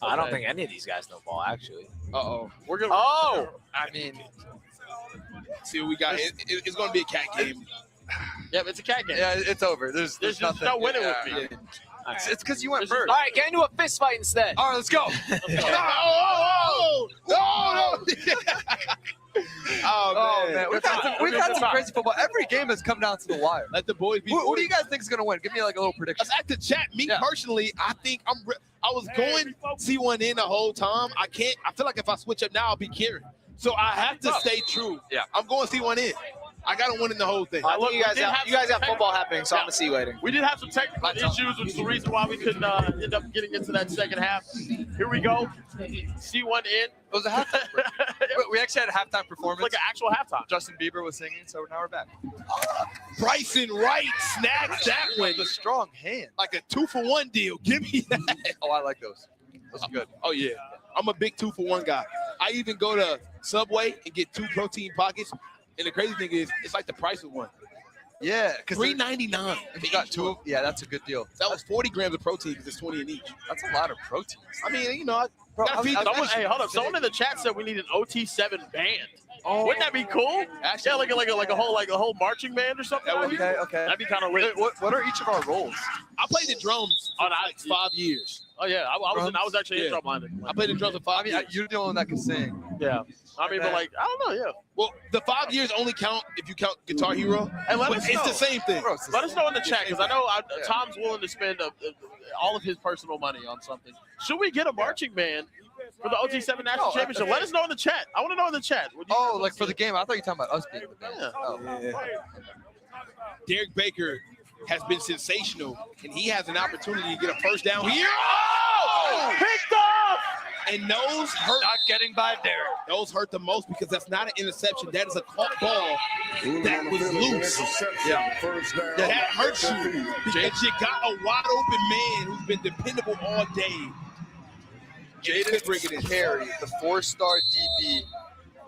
I don't think any of these guys know ball, actually. We're gonna. I mean, see what we got. It's going to be a cat game. Yeah, it's a cat game. Yeah, it's over. There's nothing. No winning with me. It's because you went first. All right, get into a fist fight instead. All right, let's go. Oh, man. We've had some crazy football. Every game has come down to the wire. Let the boys be. Who do you guys think is going to win? Give me like a little prediction. Let's act the chat. Me personally, I think I was going C1 in the whole time. I feel like if I switch up now, I'll be Kieran. So I have to stay true. Yeah. I'm going C1 in. I got to win in the whole thing. Look, you guys have football happening, so I'm going to see later. We did have some technical issues, which is the reason why we couldn't end up getting into that second half. Here we go. C1 in. It was a halftime. We actually had a halftime performance. Like an actual halftime. Justin Bieber was singing, so now we're back. Bryson Wright snags that one. The strong hand. Like a 2-for-1 deal. Give me that. Oh, I like those. Those are good. Oh, yeah. I'm a big 2-for-1 guy. I even go to Subway and get 2 protein pockets. And the crazy thing is, it's like the price of one. Yeah. $3.99. If you got 2, yeah, that's a good deal. That was 40 grams of protein because it's 20 in each. That's a lot of protein. I mean, you know, hey, hold up. Someone in the chat said we need an OT7 band. Oh. Wouldn't that be cool? Actually, like a whole marching band or something. Okay. That'd be kind of lit. What are each of our roles? I played the drums for like 5 years. Oh yeah, I was actually in drum line. I played the drums for 5 years. You're the only one that can sing. Yeah. I mean, but like, I don't know. Yeah. Well, the 5 years only count if you count Guitar Hero. And let but us it's know. the same thing. Let us know in the chat because I know Tom's willing to spend all of his personal money on something. Should we get a marching band for the OT7 National Championship? Okay. Let us know in the chat. I want to know in the chat. Like for the game. I thought you were talking about us being the band. Yeah. Oh. Derek Baker has been sensational, and he has an opportunity to get a first down here. Oh! Picked off! And those hurt. Not getting by Derek. Those hurt the most because that's not an interception. That is a caught ball that was loose. Yeah. First down. That hurts you because you got a wide open man who's been dependable all day. Jaden Carey, the 4-star DB,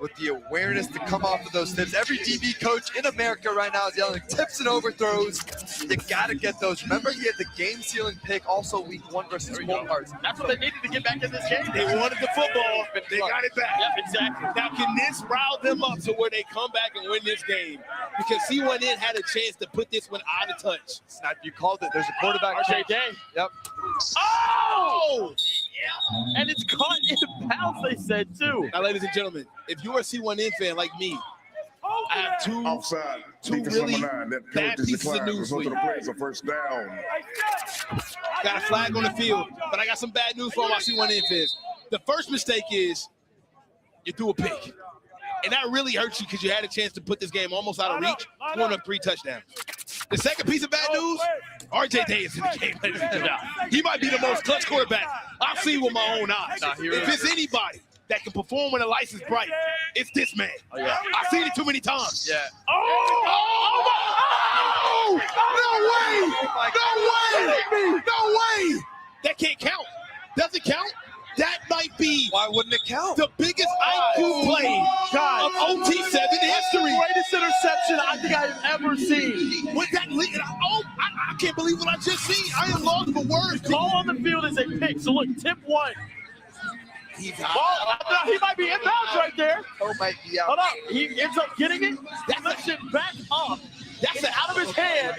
with the awareness to come off of those tips. Every DB coach in America right now is yelling tips and overthrows. You gotta get those. Remember, he had the game-sealing pick also week 1 versus Walmarts. That's what they needed to get back in this game. They wanted the football, but they got it back. Yep, exactly. Now, can this rile them up to where they come back and win this game? Because C1N had a chance to put this one out of touch. Snap, you called it. There's a quarterback. RJ Day. Yep. Oh! And it's caught in bounds, they said, too. Now, ladies and gentlemen, if you're a C1N fan like me, I have two really bad pieces of news for you. First down. Got a flag on the field, but I got some bad news for all my C1N fans. The first mistake is you threw a pick. And that really hurts you because you had a chance to put this game almost out of reach, scoring up 3 touchdowns. The second piece of bad news, RJ Day is in the game. He might be the most clutch quarterback I've seen with my own eyes. If it's anybody that can perform when the lights is bright, it's this man. I've seen it too many times. Yeah. No way! That can't count. Does it count? That might be. Why wouldn't it count? The biggest IQ play of OT7 history. Greatest interception I think I have ever seen. With that lead, I can't believe what I just seen. I am lost for words. Call on the field is a pick. So look, tip 1. He might be inbounds right there. Oh, might be out. Hold up. He ends up getting it. That lifts it back up. That's out of his hand.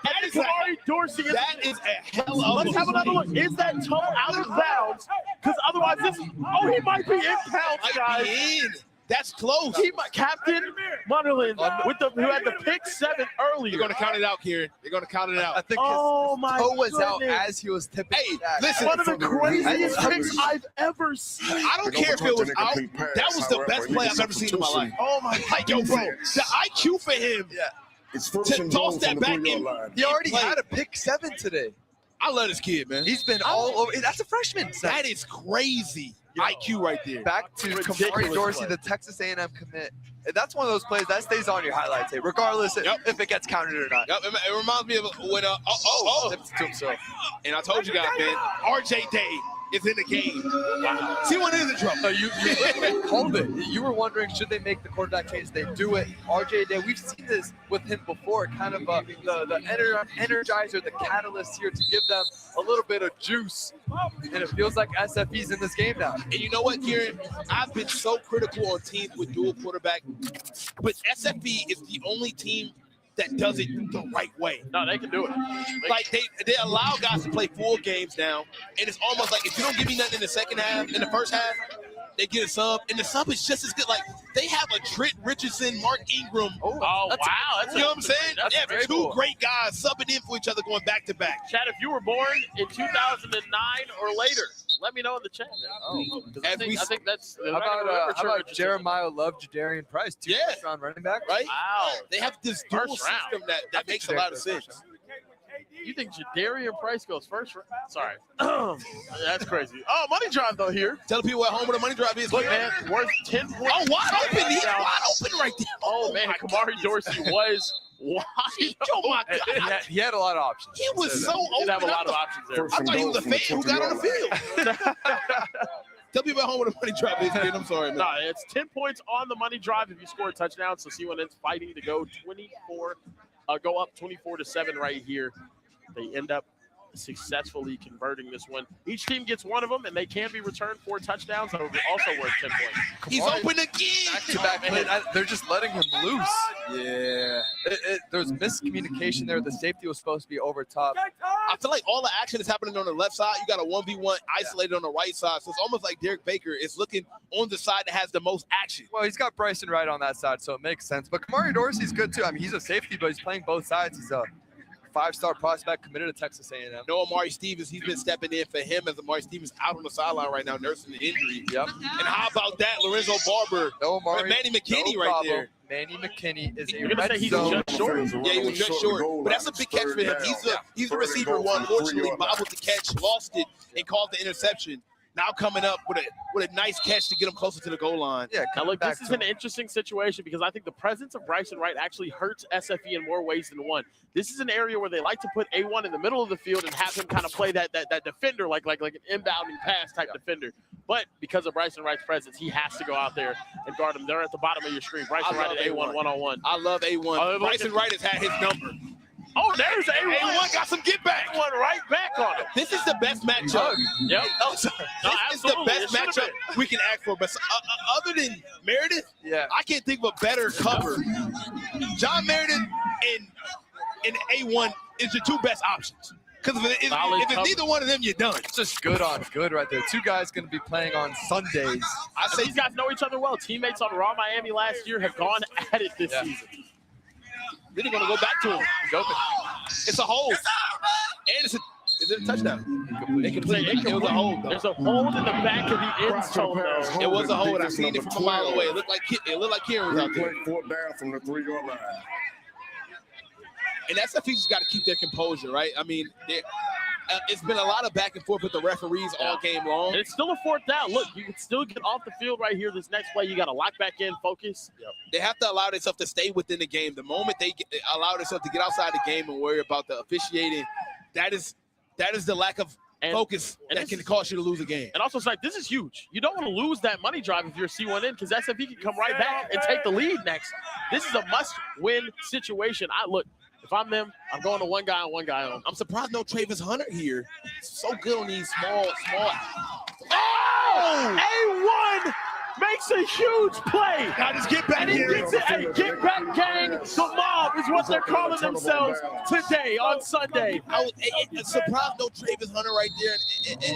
That is Kamari Dorsey. That is a hell of Let's have another look. Is that toe out of bounds? Because otherwise, he might be in bounds, guys. That's close. Captain Munderland, who had the pick 7 earlier. They're going to count it out, Kieran. They're going to count it out. I think his toe was out as he was tipping. Hey, listen. One of the craziest picks I've ever seen. I don't care if it was out. That was the best play I've ever seen in my life. Oh, my God. Yo, bro, the IQ for him to toss that back in. He already had a pick 7 today. I love this kid, man. He's been all over. That's a freshman. That is crazy. IQ right there. Back to Kamari Dorsey, the Texas A&M commit. That's one of those plays that stays on your highlight tape, regardless if it gets counted or not. Yep. It reminds me of when tips to himself. And I told you guys, man, RJ Day is in the game. C1 is in trouble. So you literally called it. You were wondering, should they make the quarterback case? They do it. RJ Day, we've seen this with him before, kind of the energizer, the catalyst here to give them a little bit of juice. And it feels like SFE's in this game now. And you know what, Kieran? I've been so critical on teams with dual quarterback, but SFE is the only team that does it the right way. No, they can do it. Like they allow guys to play full games now, and it's almost like if you don't give me nothing in the second half, in the first half, they get a sub, and the sub is just as good. Like they have a Trent Richardson, Mark Ingram. Oh wow, you know what I'm saying? That's They have two great guys subbing in for each other, going back to back. Chad, if you were born in 2009 or later, let me know in the chat. I think that's. How about Jeremiah Love, Jadarian Price, 2 first-round running back? Right? Wow. They have this dual system that makes a lot of sense. You think Jadarian Price goes first? Sorry. That's crazy. Oh, Money Drive, though, here. Tell the people at home what a Money Drive is. Look, man, worth 10 points. Oh, wide open. He's wide open right there. Oh, man, Kamari Dorsey was wide Oh, my God. He had a lot of options. He was so He open. did have a lot of options there. I thought he was a fan who got on the field. Tell people at home what a Money Drive is, kid. I'm sorry, man. No, it's 10 points on the Money Drive if you score a touchdown. So C1N's fighting to go go up 24-7 right here. They end up successfully converting this one. Each team gets one of them, and they can be returned 4 touchdowns. That would be also worth 10 points. He's open again. Back-to-back play. They're just letting him loose. Yeah. There's miscommunication there. The safety was supposed to be over top. I feel like all the action is happening on the left side. You got a 1v1 isolated on the right side. So it's almost like Derek Baker is looking on the side that has the most action. Well, he's got Bryson right on that side, so it makes sense. But Kamari Dorsey's good, too. I mean, he's a safety, but he's playing both sides. He's a 5-star prospect committed to Texas A&M. No Amari Stevens, he's been stepping in for him as Amari Stevens out on the sideline right now, nursing the injury. Yep. And how about that, Lorenzo Barber? No Amari. Manny McKinney right there. Manny McKinney is You're going to say he's just short? Yeah, he was just short. But that's a big catch for him. He's the receiver one. Unfortunately, bobbled the catch, lost it, and called the interception. Now coming up with a nice catch to get him closer to the goal line. Yeah, now look, this is an interesting situation because I think the presence of Bryson Wright actually hurts SFE in more ways than one. This is an area where they like to put A1 in the middle of the field and have him kind of play that defender, like an inbounding pass type defender. But because of Bryson Wright's presence, he has to go out there and guard him. They're at the bottom of your screen. Bryson Wright at A1 one-on-one. I love A1. Bryson Wright has had his number. Oh, there's A1. A1 got some get back. A1 right back on him. This is the best matchup. Yep. Oh, sorry. This is the best matchup we can ask for. But other than Meredith, I can't think of a better cover. John Meredith and A1 is your two best options. Because if it's neither one of them, you're done. It's just good on good right there. Two guys going to be playing on Sundays. I say these guys know each other well. Teammates on Raw Miami last year have gone at it this season. Then they're going to go back to him. He's open. It's a hold. And is it a touchdown? It was a hold. There's a hold in the back of the end zone, though. It was a hold. I seen it from a mile away. It looked like Kieran was out there. Fourth down from the 3-yard line. And SFE's got to keep their composure, right? I mean, it's been a lot of back and forth with the referees all game long. And it's still a fourth down. Look, you can still get off the field right here. This next play, you got to lock back in, focus. They have to allow themselves to stay within the game. The moment they allow themselves to get outside the game and worry about the officiating, that is the lack of focus that can cause you to lose a game. And also, it's like, this is huge. You don't want to lose that money drive if you're C1 in because SFE can come right back and take the lead next. This is a must-win situation. If I'm them, I'm going to one guy on, one guy on. I'm surprised no Trayvis Hunter here. So good on these small. Oh! A1 makes a huge play. Now just get back here. Gets it. Hey, get back, gang. The mob is what they're calling themselves today on Sunday. I'm surprised no Trayvis Hunter right there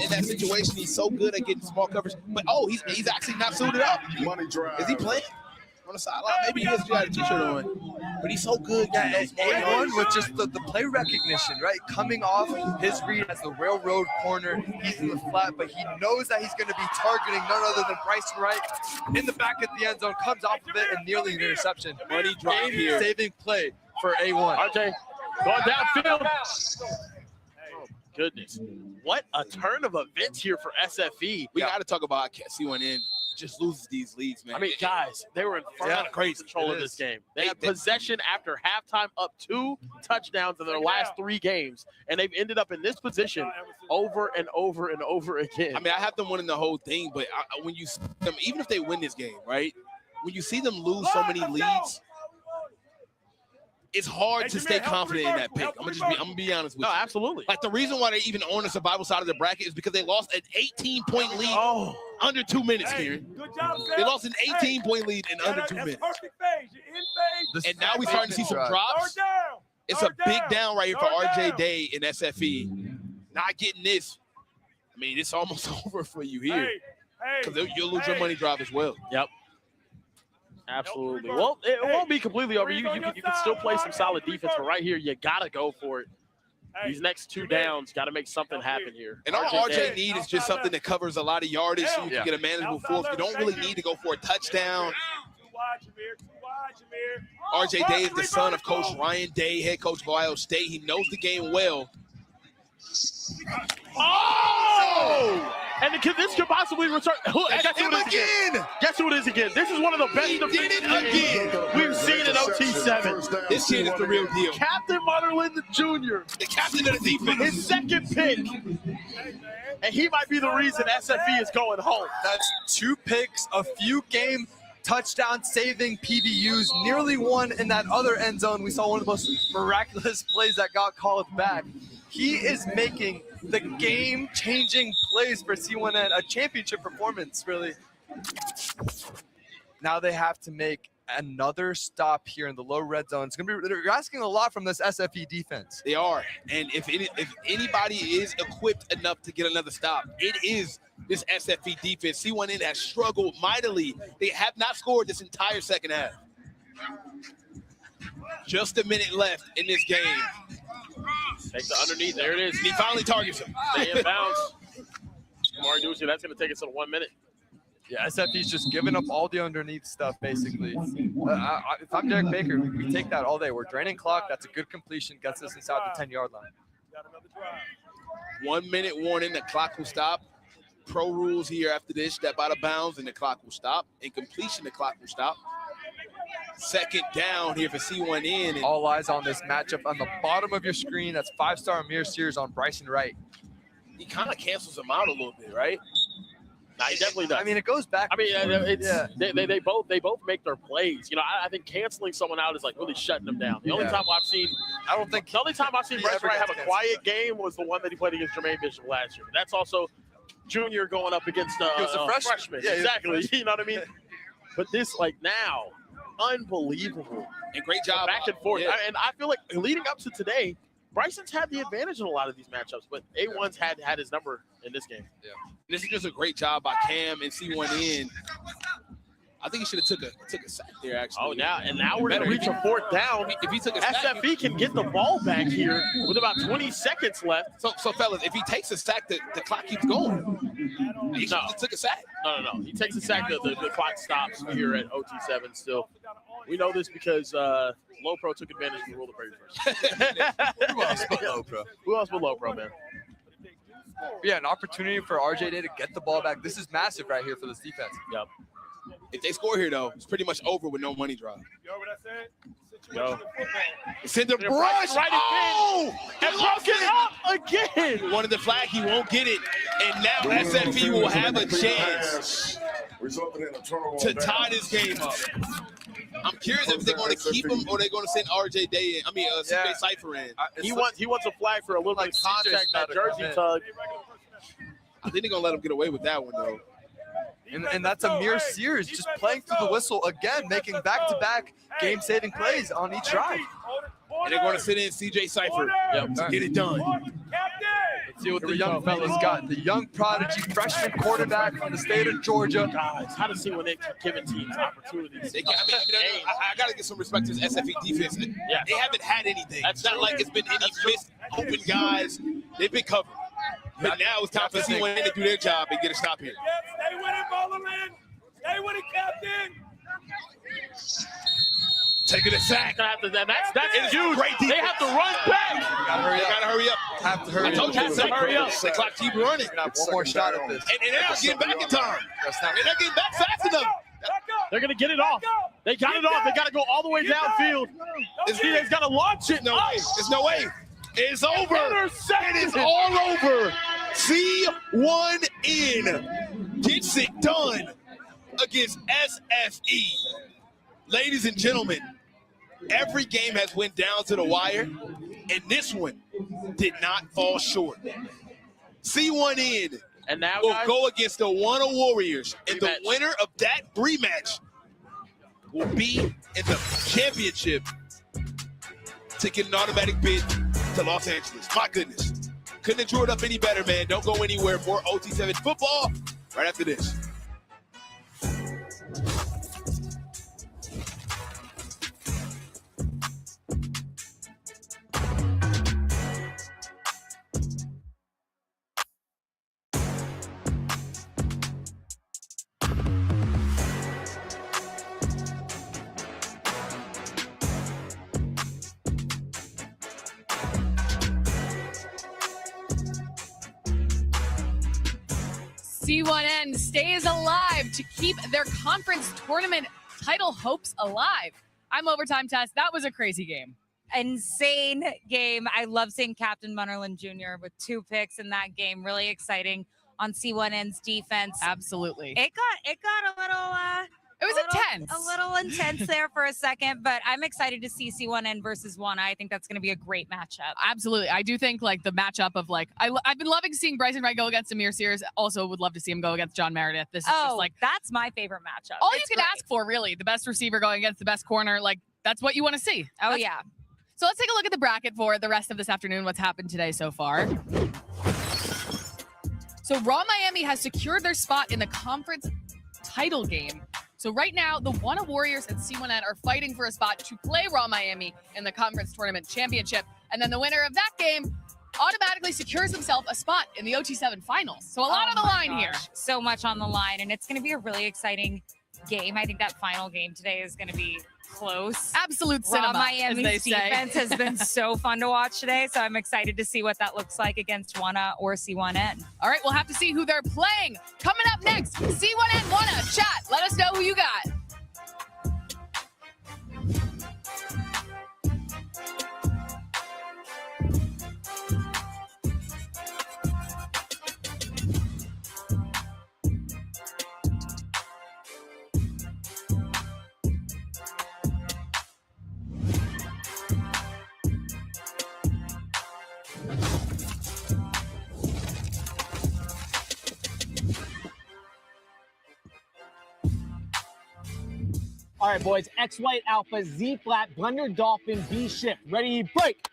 in that situation. He's so good at getting small coverage. But, he's actually not suited up. Money drive. Is he playing? On the sideline, maybe he has got a t-shirt on, but he's so good. A1 with just the play recognition, right? Coming off his read as the railroad corner, he's in the flat, but he knows that he's going to be targeting none other than Bryson Wright in the back of the end zone, comes off of it, and nearly an interception. Money drive here. Saving play for A1. RJ, going downfield. Oh, goodness. What a turn of events here for SFE. We got to talk about C1N. Just loses these leads, man. I mean, guys, they were in crazy control of this game. They had possession after halftime, up 2 touchdowns in their last 3 games, and they've ended up in this position over and over and over again. I mean, I have them winning the whole thing, but when you see them, even if they win this game, right? When you see them lose so many leads, it's hard to stay confident in that pick. I'm gonna be honest with you. No, absolutely. Like the reason why they even on the survival side of the bracket is because they lost an 18-point lead under 2 minutes, Kieran. Good job, They lost an 18-point lead in under 2 minutes. Perfect phase. You're in phase. And now we're starting to see some drops. It's a big down right here for RJ Day and SFE. Not getting this. I mean, it's almost over for you here. Because you'll lose your money drive as well. Yep. Absolutely. Well, it won't be completely over. You can still play some solid defense, but right here, you got to go for it. These next 2 downs, got to make something happen here. And all RJ need is just something that covers a lot of yardage so you can get a manageable fourth. You don't really need to go for a touchdown. RJ Day is the son of Coach Ryan Day, head coach of Ohio State. He knows the game well. Oh! And this could possibly return. Guess who it is again? Guess who it is again? This is one of the best defenses we've seen in OT7. This kid is the real deal. Captain Mutterland Jr. The captain of the defense. His second pick. And he might be the reason SFE is going home. That's 2 picks, a few game touchdown saving PBUs, nearly one in that other end zone. We saw one of the most miraculous plays that got called back. He is making the game-changing plays for C1N, a championship performance, really. Now they have to make another stop here in the low red zone. It's gonna be, they're asking a lot from this SFE defense. They are, and if anybody is equipped enough to get another stop, it is this SFE defense. C1N has struggled mightily. They have not scored this entire second half. Just a minute left in this game. Takes the underneath. There it is. And he finally targets him. Stay in bounds. Kamari Ducey, that's going to take us to 1 minute. Yeah, SFE's just giving up all the underneath stuff, basically. If I'm Derek Baker, we take that all day. We're draining clock. That's a good completion. Gets us inside the 10-yard line. 1 minute warning. The clock will stop. pro rules here after this. Step out of bounds and the clock will stop. Incompletion, the clock will stop. Second down here for C1N. And all eyes on this matchup on the bottom of your screen. That's 5-star Amir Sears on Bryson Wright. He kind of cancels him out a little bit, right? Nah, he definitely does. I mean, it goes back. I mean, they both make their plays. You know, I think canceling someone out is like really shutting them down. The only time I've seen Bryson Wright have a quiet game was the one that he played against Jermaine Bishop last year. That's also Junior going up against he was a freshman. Yeah, exactly. You know what I mean? But this, like now, unbelievable. And great job. Back and forth. Yeah. And I feel like leading up to today, Bryson's had the advantage in a lot of these matchups, but A1's had his number in this game. Yeah. This is just a great job by Cam and C1N. I think he should have took a sack there, actually. Oh, now we're going to reach a fourth down. If he took a sack, SFE can get the ball back here with about 20 seconds left. So fellas, if he takes a sack, the clock keeps going. He should have took a sack. No. He takes a sack, the clock stops here at OT7 still. We know this because Low Pro took advantage of the rule of Brady first. Who else but Low Pro? Who else but Low Pro, man? Yeah, an opportunity for RJ Day to get the ball back. This is massive right here for this defense. Yep. If they score here, though, it's pretty much over with no money drop. You know what I said? Yo. It's in the brush. Oh! And broke it up again. Wanted the flag. He won't get it. And now SFE will have a chance to tie this game up. I'm curious if they're going to keep him or they're going to send RJ Day in. I mean, CJ Cypher in. He wants a flag for a little bit of contact, that jersey tug. I think they're going to let him get away with that one, though. And that's Amir Sears just playing through the whistle again, making back-to-back game-saving plays on each drive. And they're going to sit in CJ Cypher to get it done. Let's see what the young fellas got. The young prodigy freshman quarterback from the state of Georgia. Guys, how to see when they're giving teams opportunities. I got to give some respect to this SFE defense. Yeah. They haven't had anything. It's not like it's been any missed open guys. They've been covered. But now it's time for C1N to do their job and get a stop here. Stay with it, Bowlerman. Stay with it, Captain. Taking a sack. That's huge. They have to run back. They gotta hurry up. Have to hurry up. I told you to hurry up. The clock keep running. One more shot at this. And they're not getting back in time. They're not getting back fast enough. They're going to get it off. They got it off. They got to go all the way downfield. They've got to launch it. No way. There's no way. It's over. It is all over. C1N gets it done against SFE. Ladies and gentlemen, every game has went down to the wire, and this one did not fall short. C1N and now will go against the Gunna Warriors, and the winner of that rematch will be in the championship to get an automatic bid to Los Angeles. My goodness. Couldn't have drew it up any better, man. Don't go anywhere. More OT7 football right after this. C1N stays alive to keep their conference tournament title hopes alive. I'm Overtime Test. That was a crazy game. Insane game. I love seeing Captain Munnerlin Jr. with 2 picks in that game. Really exciting on C1N's defense. Absolutely. It got a little it was intense. A little intense there for a second, but I'm excited to see C1N versus Gunna. I think that's going to be a great matchup. Absolutely. I do think like the matchup of like I've been loving seeing Bryson Wright go against Amir Sears. Also would love to see him go against John Meredith. This is just like that's my favorite matchup. All you can ask for, really. The best receiver going against the best corner. Like that's what you want to see. Oh yeah. So let's take a look at the bracket for the rest of this afternoon. What's happened today so far? So Raw Miami has secured their spot in the conference title game. So right now, the Gunna Warriors and C1N are fighting for a spot to play Raw Miami in the conference tournament championship. And then the winner of that game automatically secures himself a spot in the OT7 finals. So a lot on the line here. So much on the line, and it's going to be a really exciting game. I think that final game today is going to be close. Absolute cinema, Miami's defense has been so fun to watch today, so I'm excited to see what that looks like against Gunna or C1N. All right, we'll have to see who they're playing. Coming up next, C1N Gunna. Chat, let us know who you got. All right, boys. X White Alpha, Z Flat, Blender Dolphin, B Shift. Ready, break.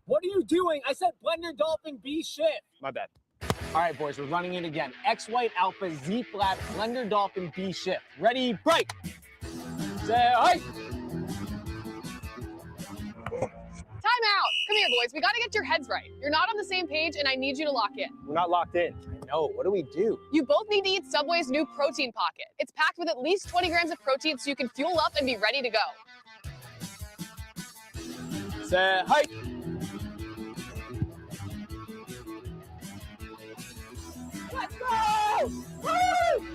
What are you doing? I said Blender Dolphin, B Shift. My bad. All right, boys. We're running it again. X White Alpha, Z Flat, Blender Dolphin, B Shift. Ready, break. Say hi. Time out. Come here, boys. We got to get your heads right. You're not on the same page, and I need you to lock in. We're not locked in. I know. What do we do? You both need to eat Subway's new protein pocket. It's packed with at least 20 grams of protein so you can fuel up and be ready to go. Say hi. Let's go! Woo!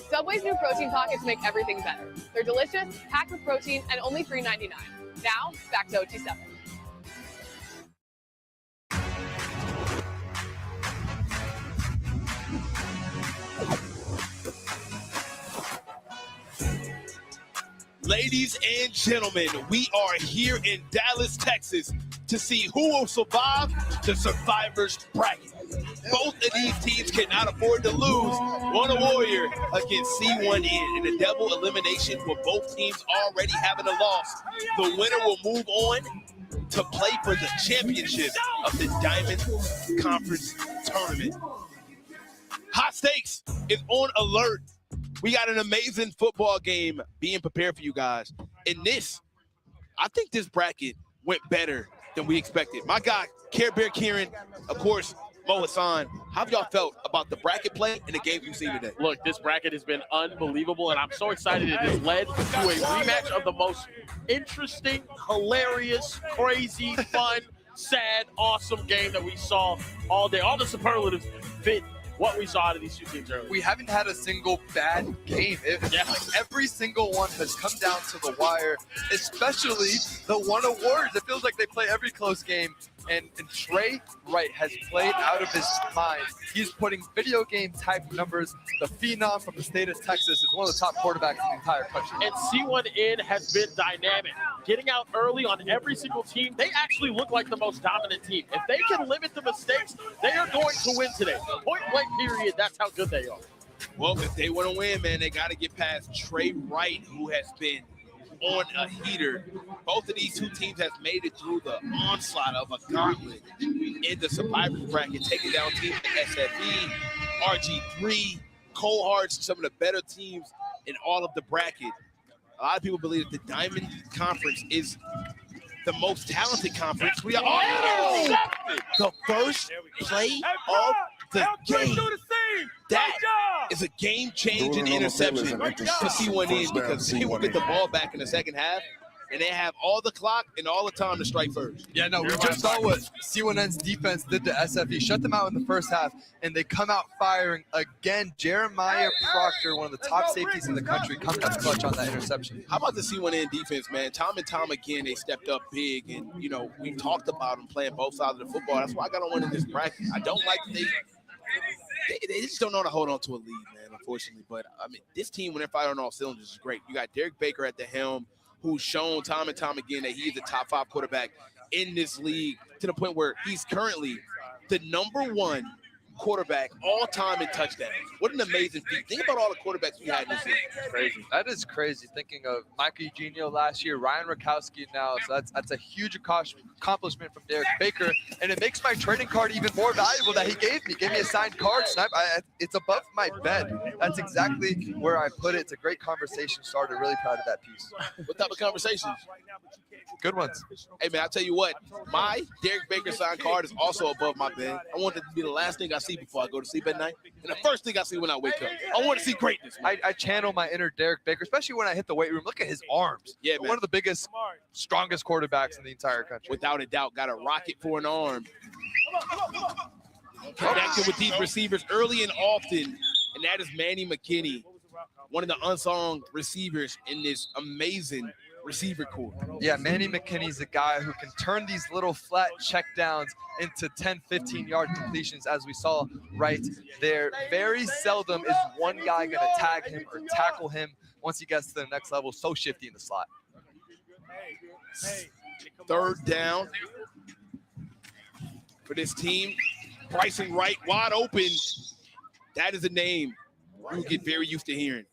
Subway's new protein pockets make everything better. They're delicious, packed with protein, and only $3.99. Now, back to OT7. Ladies and gentlemen, we are here in Dallas, Texas to see who will survive the Survivors bracket. Both of these teams cannot afford to lose. One a Warrior against C1N in a double elimination with both teams already having a loss. The winner will move on to play for the championship of the Diamond Conference Tournament. Hot Stakes is on alert. We got an amazing football game being prepared for you guys. In this, I think this bracket went better than we expected. My guy, Care Bear Kieran, of course, Mo Hassan, how have y'all felt about the bracket play and the games you've seen today? Look, this bracket has been unbelievable, and I'm so excited it has led to a rematch of the most interesting, hilarious, crazy, fun, sad, awesome game that we saw all day. All the superlatives fit what we saw out of these two teams earlier. We haven't had a single bad game. Like every single one has come down to the wire, especially the one awards. It feels like they play every close game. And Trey Wright has played out of his mind. He's putting video game type numbers. The phenom from the state of Texas is one of the top quarterbacks in the entire country. And C1N has been dynamic. Getting out early on every single team, they actually look like the most dominant team. If they can limit the mistakes, they are going to win today. Point blank period, that's how good they are. Well, if they want to win, man, they got to get past Trey Wright, who has been on a heater. Both of these two teams have made it through the onslaught of a gauntlet in the Survivors bracket, taking down teams like SFE, RG3, Cold Hearts, some of the better teams in all of the bracket. A lot of people believe that the Diamond Conference is the most talented conference. We are all the first play of the game. That is a game-changing interception for C1N because they will get the ball back in the second half, and they have all the clock and all the time to strike first. Yeah, no, we just saw what C1N's defense did to SFE. Shut them out in the first half, and they come out firing again. Jeremiah Proctor, one of the top safeties in the country, comes out clutch on that interception. How about the C1N defense, man? Time and time again, they stepped up big, and, you know, we talked about them playing both sides of the football. That's why I got to win in this bracket. I don't like that they just don't know how to hold on to a lead, man, unfortunately. But, I mean, this team, when they're firing on all cylinders, is great. You got Derek Baker at the helm, who's shown time and time again that he's a top 5 quarterback in this league to the point where he's currently the #1 quarterback all time in touchdowns. What an amazing feat. Think about all the quarterbacks we had this year. Crazy. That is crazy. Thinking of Michael Eugenio last year, Ryan Rakowski now. So that's a huge accomplishment from Derek Baker. And it makes my trading card even more valuable that he gave me. Gave me a signed card. It's above my bed. That's exactly where I put it. It's a great conversation starter. Really proud of that piece. What type of conversations? Good ones. Hey, man, I'll tell you what. My Derek Baker signed card is also above my bed. I want it to be the last thing I see before I go to sleep at night and the first thing I see when I wake up. I want to see greatness. I channel my inner Derek Baker, especially when I hit the weight room. Look at his arms. Yeah, man. One of the biggest, strongest quarterbacks in the entire country. Without a doubt, got a rocket for an arm. Connected with these receivers early and often, and that is Manny McKinney, one of the unsung receivers in this amazing receiver corps. Yeah, Manny McKinney's a guy who can turn these little flat checkdowns into 10, 15-yard completions, as we saw right there. Very seldom is one guy going to tag him or tackle him once he gets to the next level. So shifty in the slot. Third down for this team. Bryson Wright wide open. That is a name you get very used to hearing.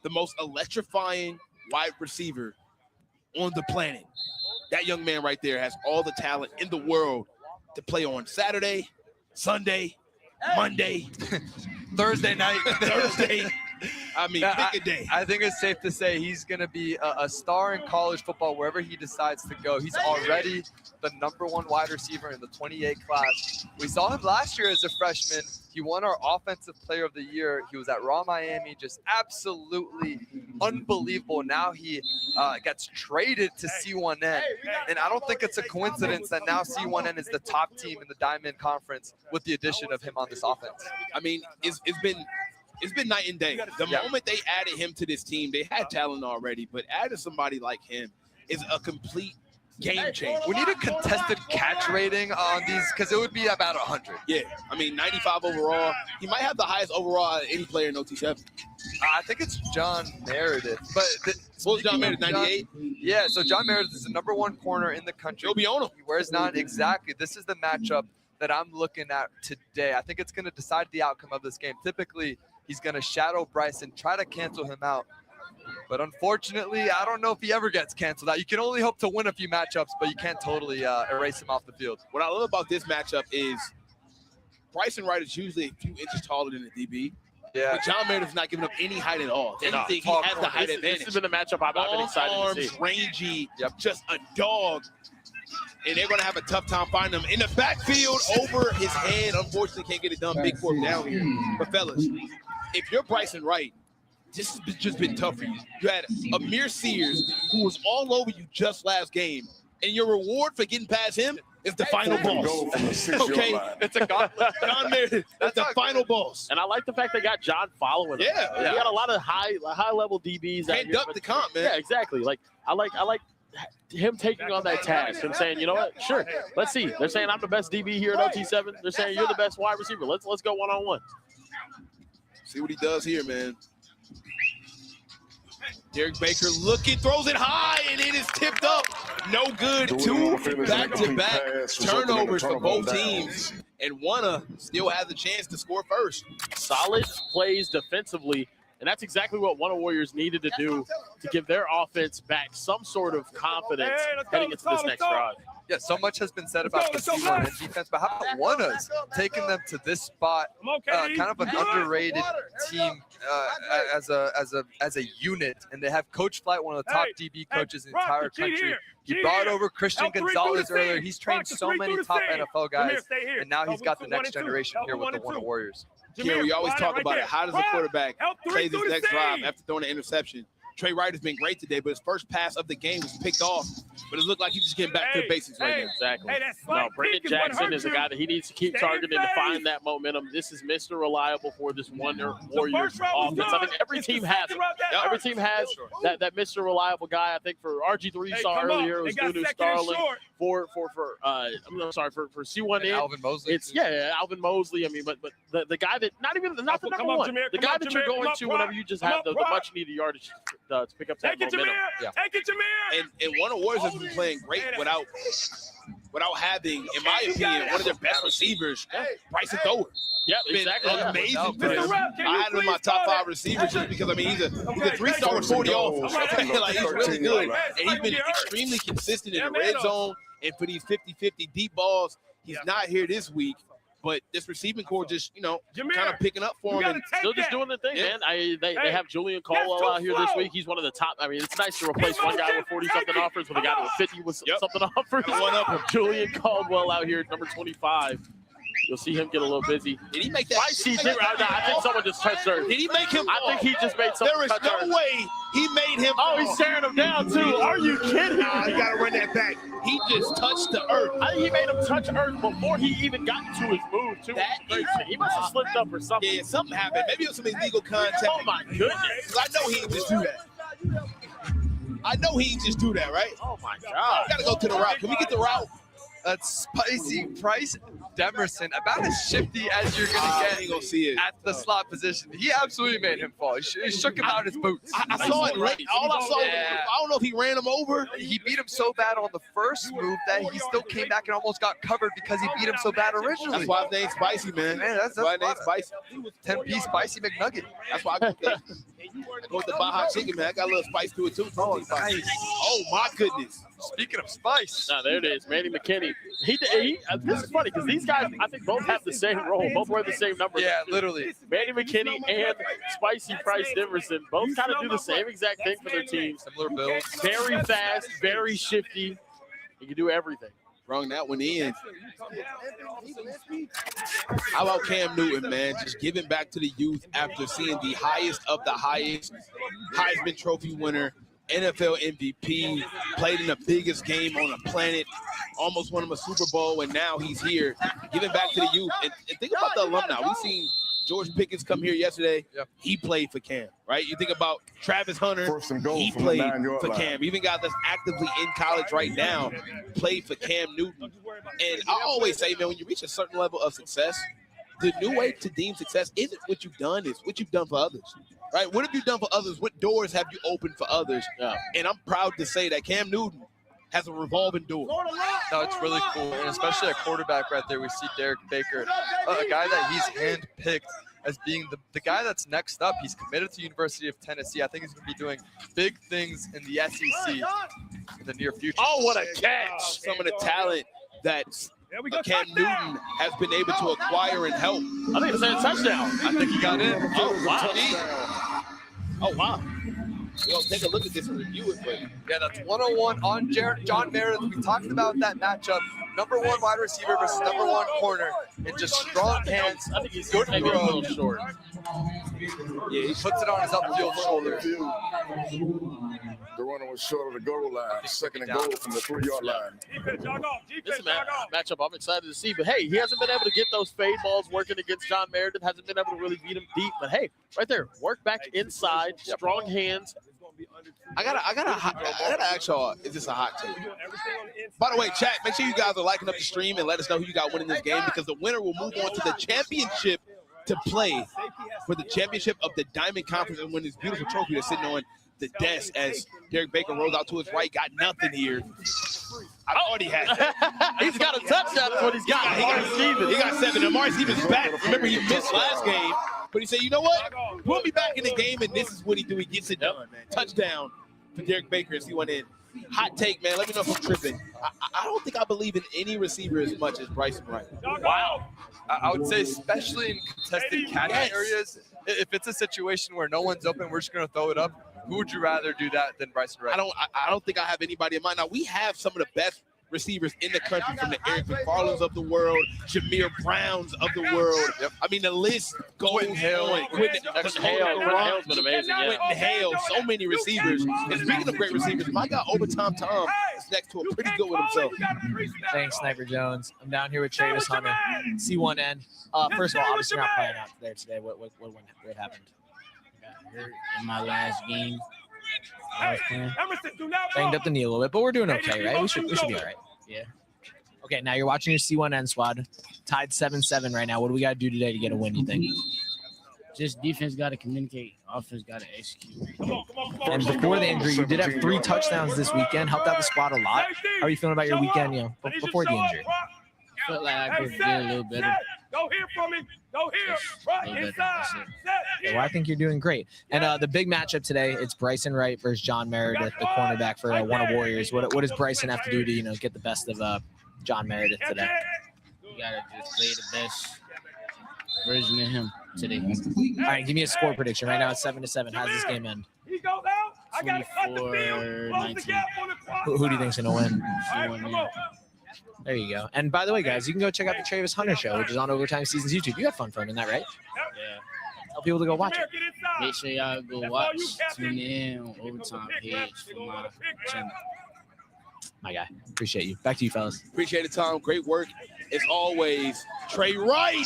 The most electrifying wide receiver on the planet. That young man right there has all the talent in the world to play on Saturday, Sunday, Monday, Thursday night, Thursday. I mean, pick a day. I think it's safe to say he's going to be a star in college football wherever he decides to go. He's already the #1 wide receiver in the 28 class. We saw him last year as a freshman. He won our Offensive Player of the Year. He was at Raw Miami, just absolutely unbelievable. Now he gets traded to C1N, and I don't think it's a coincidence that now C1N is the top team in the Diamond Conference with the addition of him on this offense. I mean, it's been night and day. The moment they added him to this team, they had talent already, but adding somebody like him is a complete game changer. We need a contested catch rating on these because it would be about 100. Yeah, I mean, 95 overall. He might have the highest overall out of any player in OT7. I think it's John Meredith. But what was John Meredith, 98? Yeah, so John Meredith is the #1 corner in the country. He'll be on him. He wears 9 exactly. This is the matchup that I'm looking at today. I think it's going to decide the outcome of this game. Typically, he's going to shadow Bryson, try to cancel him out. But unfortunately, I don't know if he ever gets canceled out. You can only hope to win a few matchups, but you can't totally erase him off the field. What I love about this matchup is Bryson Wright is usually a few inches taller than the DB. Yeah. But John Meredith's not giving up any height at all. If anything, he has the height advantage. This has been a matchup I've been excited to see. Rangy, just a dog. And they're going to have a tough time finding him. In the backfield, over his head. Unfortunately, can't get it done. Big fourth down here. But, fellas, if you're Bryson Wright, this has just been tough for you. You had Amir Sears, who was all over you just last game. And your reward for getting past him is the final boss. Okay? It's a gauntlet. John Meredith, that's the final boss. And I like the fact they got John following him. Yeah. He got a lot of high-level DBs. Can't duck the comp, man. Yeah, exactly. Like I like him taking on that task and saying, you know what, sure, let's see. They're saying I'm the best DB here at OT7. They're saying you're the best wide receiver. Let's go one-on-one. See what he does here, man. Derek Baker looking, throws it high, and it is tipped up. No good. 2 back-to-back turnovers for both teams. And Gunna still has a chance to score first. Solid plays defensively, and that's exactly what Gunna Warriors needed to do to give their offense back some sort of confidence heading into this next drive. Yeah, so much has been said about the C1N defense, but how about Gunna's taking them to this spot? Kind of an underrated team as a unit, and they have Coach Flight, one of the top DB coaches in the entire country. He brought over Christian Gonzalez earlier. He's trained so many top NFL guys, and now he's got the next generation here with the Gunna Warriors. Here, we always talk about it. How does a quarterback play this next drive after throwing an interception? Trey Wright has been great today, but his first pass of the game was picked off. But it looked like he's just getting back to the basics right now. Exactly. No, Brendan Jackson is a guy that he needs to keep targeting to find that momentum. This is Mr. Reliable for this Warriors offense. I think every team has it. Every team has that Mr. Reliable guy. I think for RG3 you saw earlier, it was Dudu Starling. For C1N, Alvin Mosley. It's Alvin Mosley. I mean, but the guy that not the number one, the guy that you're going to whenever you just have the much needed yardage to pick up that momentum. And Gunna Warriors have been playing great without having, in my opinion, one of their best receivers, Bryson Thor. Yep, exactly. Amazing for him. I had him in my top 5 receivers just because, I mean, he's a 3-star 40 off. Like, he's really good. And he's been extremely consistent in the red zone. And for these 50-50 deep balls, he's not here this week. But this receiving core just, kind of picking up for him. And still just doing the thing, man. They have Julian Caldwell out here this week. He's one of the top. I mean, it's nice to replace one guy with 40-something offers with a guy with 50 with something offers. One up. Julian Caldwell out here at number 25. You'll see him get a little busy. Did he make that? I think someone just touched her. Did he make him? I think he just made something. There is no way he made him. Oh, he's staring him down too. Are you kidding? You got to run that back. He just touched the earth. I think he made him touch earth before he even got to his move too. He must have slipped up or something. Yeah, something happened. Maybe it was some illegal contact. Oh my goodness! I know he didn't just do that. I know he didn't just do that, right? Oh my God! We got to go to the route. Can we get the route? That's Spicy Price Demerson, about as shifty as you're gonna get at the slot position. He absolutely made him fall. He shook him out his boots. I saw it late. All I saw, I don't know if he ran him over. He beat him so bad on the first move that he still came back and almost got covered because he beat him so bad originally. That's why his name's Spicy, man. That's why his name's Spicy. 10-piece Spicy McNugget. That's why I go with the Baja chicken, man. I got a little spice to it too. Oh, nice. Oh my goodness. Speaking of spice. Now there it is, Manny McKinney. This is funny because these guys, I think, both have the same role. Both wear the same number. Yeah, literally. Manny McKinney and Spicy Price Demerson both kind of do the same exact thing for their teams. Similar builds. Very fast, very shifty. He can do everything. Rung that one in. How about Cam Newton, man? Just giving back to the youth after seeing the highest of the highest, Heisman Trophy winner, NFL MVP, played in the biggest game on the planet, almost won him a Super Bowl, and now he's here giving back to the youth. And think about the alumni. We've seen George Pickens come here yesterday. Yep. He played for Cam, right? You think about Travis Hunter, he played for Cam. Even guys that's actively in college right now played for Cam Newton. And I always say, man, when you reach a certain level of success, the new way to deem success isn't what you've done, it's what you've done for others. Right? What have you done for others? What doors have you opened for others? Yeah. And I'm proud to say that Cam Newton has a revolving door. No, it's really cool, and especially a quarterback right there. We see Derek Baker, a guy that he's handpicked as being the guy that's next up. He's committed to the University of Tennessee. I think he's going to be doing big things in the SEC in the near future. Oh, what a catch! Some of the talent that Cam Newton has been able to acquire and help. I think it's a touchdown. I think he got in. Oh, wow. Oh, wow. We'll take a look at this and review it. But yeah, that's 101 on John Meredith. We talked about that matchup. Number 1 wide receiver versus number 1 corner. And just strong hands. I think he's good, maybe a little short. Yeah, he puts it on his upfield shoulder. The runner was short of the goal line. Second and goal from the 3-yard line. This is a matchup I'm excited to see. But, hey, he hasn't been able to get those fade balls working against John Meredith. Hasn't been able to really beat him deep. But, hey, right there, work back inside, strong hands. I gotta ask y'all, is this a hot take? By the way, chat, make sure you guys are liking up the stream and let us know who you got winning this game, because the winner will move on to the championship to play for the championship of the Diamond Conference and win this beautiful trophy that's sitting on the desk as Derek Baker rolls out to his right. Got nothing here. I thought he had that. He's got a touchdown. That's what he's got. He got 7. Amari Stevens back. Remember, he missed last game. But he said, you know what? Put me back in the game, and this is what he do. He gets it done, man. Touchdown for Derek Baker as he went in. Hot take, man. Let me know if I'm tripping. I don't think I believe in any receiver as much as Bryson Wright. Wow. I would say especially in contested catch areas, if it's a situation where no one's open, we're just going to throw it up. Who would you rather do that than Bryson Wright? I don't think I have anybody in mind. Now, we have some of the best receivers in the country, from the Eric McFarlands of the world, Jameer Browns of the world. Yep. I mean, the list goes on. Quentin Hale's been amazing. Quentin Hale, so many receivers. And speaking of great receivers, my guy Overtime Tom is next to a pretty good with himself. Thanks, Sniper Jones. I'm down here with Trayvis Hunter, C1N. First of all, obviously you're not playing out there today. What happened? Got hurt in my last game. Banged up the knee a little bit, but we're doing okay, right? We should be all right. Yeah. Okay, now you're watching your C1N squad. Tied 7-7 right now. What do we got to do today to get a win, you think? Just defense got to communicate, offense got to execute. And before the injury, you did have 3 touchdowns this weekend, helped out the squad a lot. How are you feeling about your weekend, before the injury? Felt like I could get a little better. Go here for me. Go here. Right inside. Well, I think you're doing great. And the big matchup today, it's Bryson Wright versus John Meredith, the cornerback for one of Warriors. What does Bryson have to do to get the best of John Meredith today? You gotta just play the best version of him today. All right, give me a score prediction. Right now it's 7-7. How's this game end? 24-19. Who do you think's gonna win? There you go. And by the way, guys, you can go check out the Trayvis Hunter Show, which is on Overtime Seasons YouTube. You had fun filming that, right? Yeah. Tell people to go watch it. Make sure y'all go watch, tune in on Overtime page for my channel. My guy, appreciate you. Back to you, fellas. Appreciate it, Tom. Great work as always. Trey Wright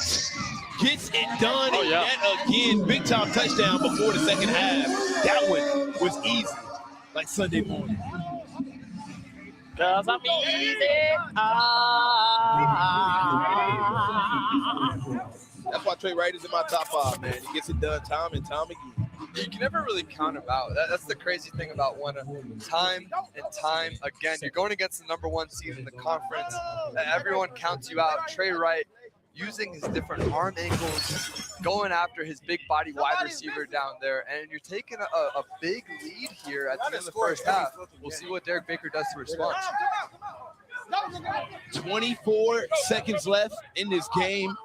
gets it done yet again. Big time touchdown before the second half. That one was easy, like Sunday morning. Cause I'm easy. That's why Trey Wright is in my top 5, man. He gets it done time and time again. You can never really count him out. That's the crazy thing about Gunna. Time and time again. You're going against the #1 seed in the conference. Everyone counts you out. Trey Wright using his different arm angles, going after his big body wide receiver down there, and you're taking a big lead here at the end of the first half. We'll see what Derek Baker does to respond. 24 seconds left in this game.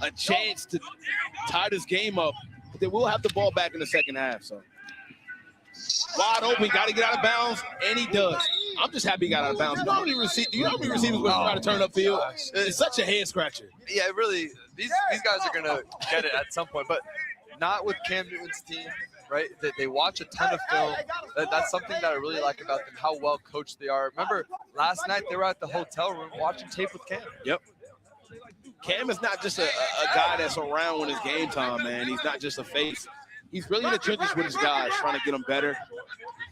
A chance to tie this game up. But they will have the ball back in the second half. So wide open, got to get out of bounds, and he does. I'm just happy he got out of bounds. Do you know how many receivers will try to turn upfield? It's such a head scratcher. Yeah, really. These guys are gonna get it at some point, but not with Cam Newton's team, right? They watch a ton of film. That's something that I really like about them, how well coached they are. Remember last night they were at the hotel room watching tape with Cam. Yep. Cam is not just a guy that's around when it's game time, man. He's not just a face. He's really in the trenches with his guys, trying to get them better.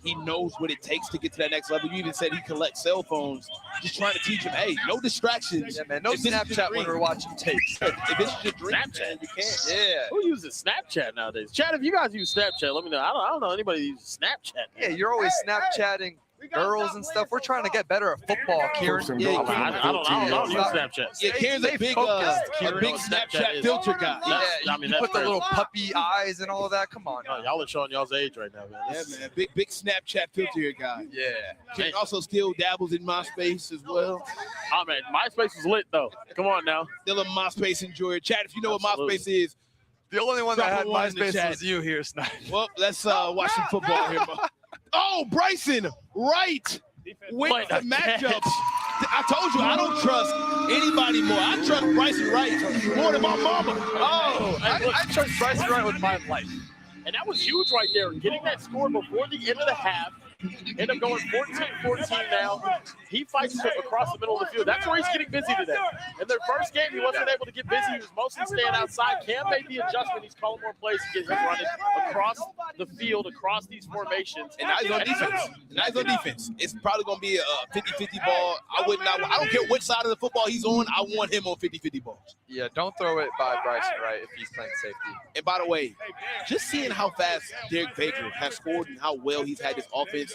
He knows what it takes to get to that next level. You even said he collects cell phones, just trying to teach him, hey, no distractions. Yeah, man, no Snapchat when we're watching tapes. If it's your dream, Snapchat, you can't. Yeah. Who uses Snapchat nowadays? Chad, if you guys use Snapchat, let me know. I don't know anybody who uses Snapchat. Yeah, you're always Snapchatting girls and stuff. We're trying to get better at football, Kieran. Yeah, I don't use Snapchat. Yeah, Kieran's a big Snapchat filter guy. Yeah, you put the little puppy eyes and all of that. Come on. No, y'all are showing y'all's age right now, man. Yeah, man. Big Snapchat filter guy. Yeah. Kieran also still dabbles in MySpace as well. Oh, man, MySpace was lit, though. Come on now. Still a MySpace enjoyer. Chat, if you know what MySpace is. The only one that had MySpace was you here, Snipe. Well, let's watch some football here. Oh, Bryson Wright wins the matchup. I told you I don't trust anybody more. I trust Bryson Wright more than my mama. Oh, I trust Bryson Wright with my life. And that was huge right there. Getting that score before the end of the half. End up going 14-14 now. He fights across the middle of the field. That's where he's getting busy today. In their first game, he wasn't able to get busy. He was mostly staying outside. Cam made the adjustment. He's calling more plays to get him running across the field, across these formations. And now he's on defense. It's probably going to be a 50-50 ball. I don't care which side of the football he's on. I want him on 50-50 balls. Yeah, don't throw it by Bryson Wright if he's playing safety. And by the way, just seeing how fast Derek Baker has scored and how well he's had this offense,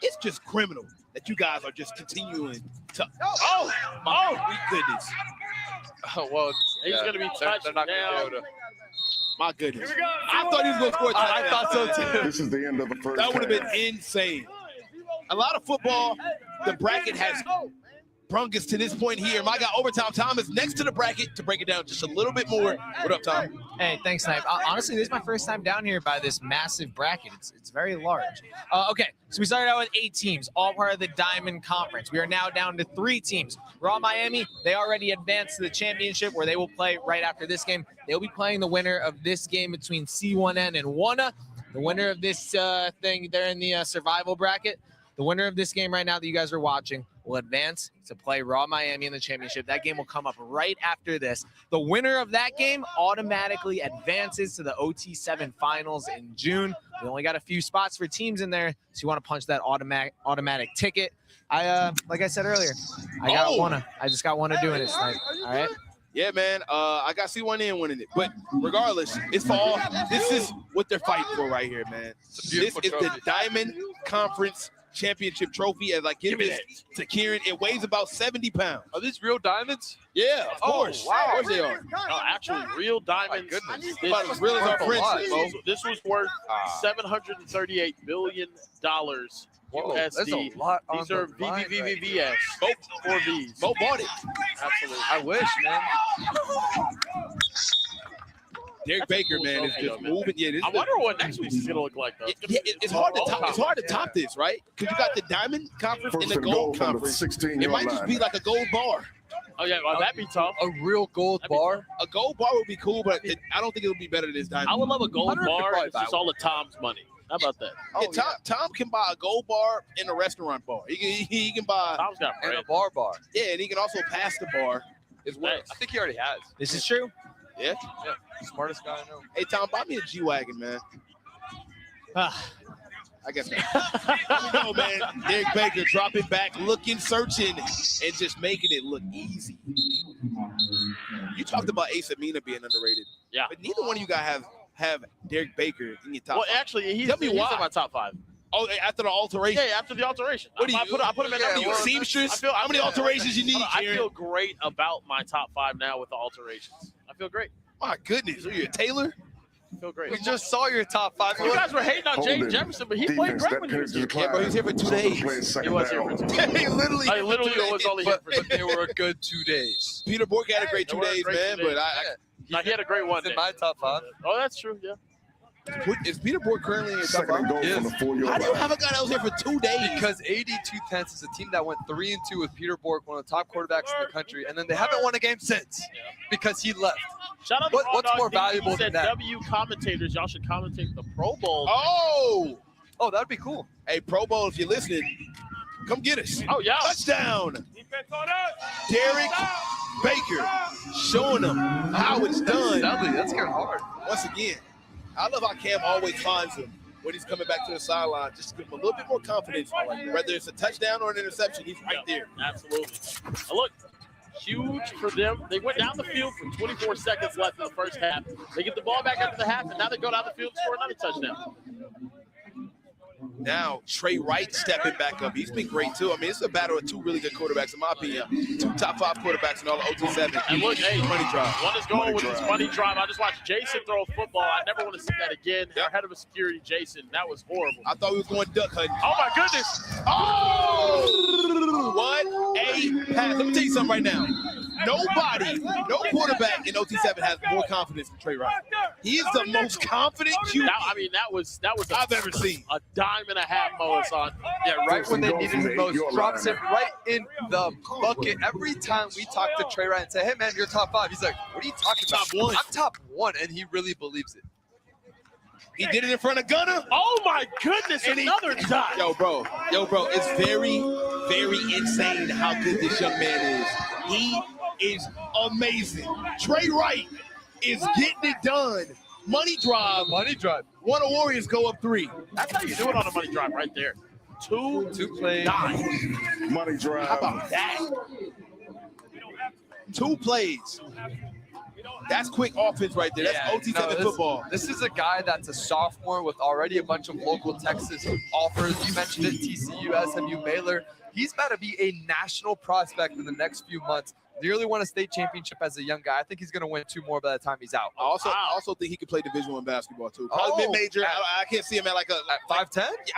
it's just criminal that you guys are just continuing to. Oh, my goodness. Oh, well, he's going to be touched they're not now. gonna be able to. My goodness. I thought he was going to score a touchdown. I thought so too. This is the end of the first That would have half. been insane. A lot of football, the bracket has brung us to this point here. My guy, Overtime Tom, is next to the bracket to break it down just a little bit more. What up, Tom? Hey, thanks, Snipe. Honestly, this is my first time down here by this massive bracket. It's very large. Okay, so we started out with 8 teams, all part of the Diamond Conference. We are now down to 3 teams. Raw Miami, they already advanced to the championship where they will play right after this game. They'll be playing the winner of this game between C1N and Gunna. The winner of this thing, they're in the survival bracket. The winner of this game right now that you guys are watching will advance to play Raw Miami in the championship. That game will come up right after this. The winner of that game automatically advances to the OT7 finals in June. We only got a few spots for teams in there, so you want to punch that automatic ticket. Like I said earlier, I got Gunna. I just got Gunna doing it tonight. All right. Yeah, man. I got C1N winning it. But regardless, it's for all. This is what they're fighting for right here, man. This is the Diamond Conference Championship trophy. As I give this to Kieran, it weighs about 70 pounds. Are these real diamonds? Yeah, of course. Wow. Of course they are. Actually, real diamonds. My goodness. This about as real as our friendship, bro. This was worth $738 billion. Whoa, USD. that's a lot on These are the line VVVVS. Both 4 Vs. Mo bought it. Absolutely. I wish, man. Derek Baker, man, is just moving. Yeah, this I wonder what next week's is gonna look like, though. It's hard to top. It's hard to top this, right? Because you got the Diamond Conference and the Gold Conference. It might just be like a gold bar. Oh yeah, well, that'd be tough. A real gold bar. A gold bar would be cool, but I don't think it would be better than this Diamond. I would love a gold bar. It's just all of Tom's money. How about that? Yeah, Tom can buy a gold bar in a restaurant bar. He can buy. Tom's got and a bar. Yeah, and he can also pass the bar as well. I think he already has. This is true. Yeah. Smartest guy I know. Hey, Tom, buy me a G-Wagon, man. I guess not. No, man. Derek Baker dropping back, looking, searching, and just making it look easy. You talked about Ace Amina being underrated. Yeah. But neither one of you guys have Derek Baker in your top Well, five. actually, he's Tell me in why. my top 5. Oh, after the alteration? Yeah, after the alteration. What do you? I put him at number you a one. seamstress? How many alterations you need, I Kieran? feel great about my top 5 now with the alterations. I feel great. My goodness. Are you a tailor? I feel great. We just saw your top 5. You guys were hating on James Jefferson, but he played great when he was here. Yeah, bro, he's here for 2 days. He was here for 2 days. He literally was only here for 2 But they were a good 2 days. Peter Bork had a great 2 days, man. But he had a great one. He's in my top 5. Oh, that's true. Yeah. Is Peter Bork currently in your top Second and 5? goal from the 4-yard How do you line. have a guy that was here for 2 days? Because 82 Tenths is a team that went 3-2 with Peter Bork, one of the top quarterbacks in the country, and then they haven't won a game since because he left. Shout out to What's more valuable he than said that? W commentators, y'all should commentate the Pro Bowl. Oh, that'd be cool. Hey, Pro Bowl, if you're listening, come get us. Oh, yeah. Touchdown. Derek Baker showing them how it's done. Dudley, that's kind of hard. Once again, I love how Cam always finds him when he's coming back to the sideline. Just give him a little bit more confidence. Whether it's a touchdown or an interception, he's right there. Absolutely. Now look, huge for them. They went down the field for 24 seconds left in the first half. They get the ball back after the half, and now they go down the field and score another touchdown. Now, Trey Wright stepping back up. He's been great, too. I mean, it's a battle of 2 really good quarterbacks, in my opinion. 2 top 5 quarterbacks in all of OT7. And look, hey, money drive. One is going with his money drive. I just watched Jason throw a football. I never want to see that again. Our head of security, Jason, that was horrible. I thought we was going duck hunting. Oh, my goodness. Oh! What a pass. Let me tell you something right now. Nobody, no quarterback in OT7 has more confidence than Trey Wright. He is the most confident QB. That was I've ever seen. A dime and a half, Moasan. Yeah, right when they needed him most, drops it right in the bucket. Every time we talk to Trey Wright and say, hey, man, you're top 5, he's like, what are you talking about? Top 1. I'm top 1, and he really believes it. He did it in front of Gunna. Oh, my goodness, another dime. Yo, bro, it's very, very insane how good this young man is. He is amazing. Trey Wright is getting it done. Money drive. Money drive. One of Warriors go up 3. That's how you do it on a money drive right there. Two plays. Dimes. Money drive. How about that? 2 plays. That's quick offense right there. That's OT7 football. This is a guy that's a sophomore with already a bunch of local Texas offers. You mentioned it, TCU, SMU, Baylor. He's about to be a national prospect in the next few months. Nearly won a state championship as a young guy. I think he's going to win 2 more by the time he's out. I also think he could play Division I basketball too. Probably mid-major. I can't see him at like a at 5'10". Yeah,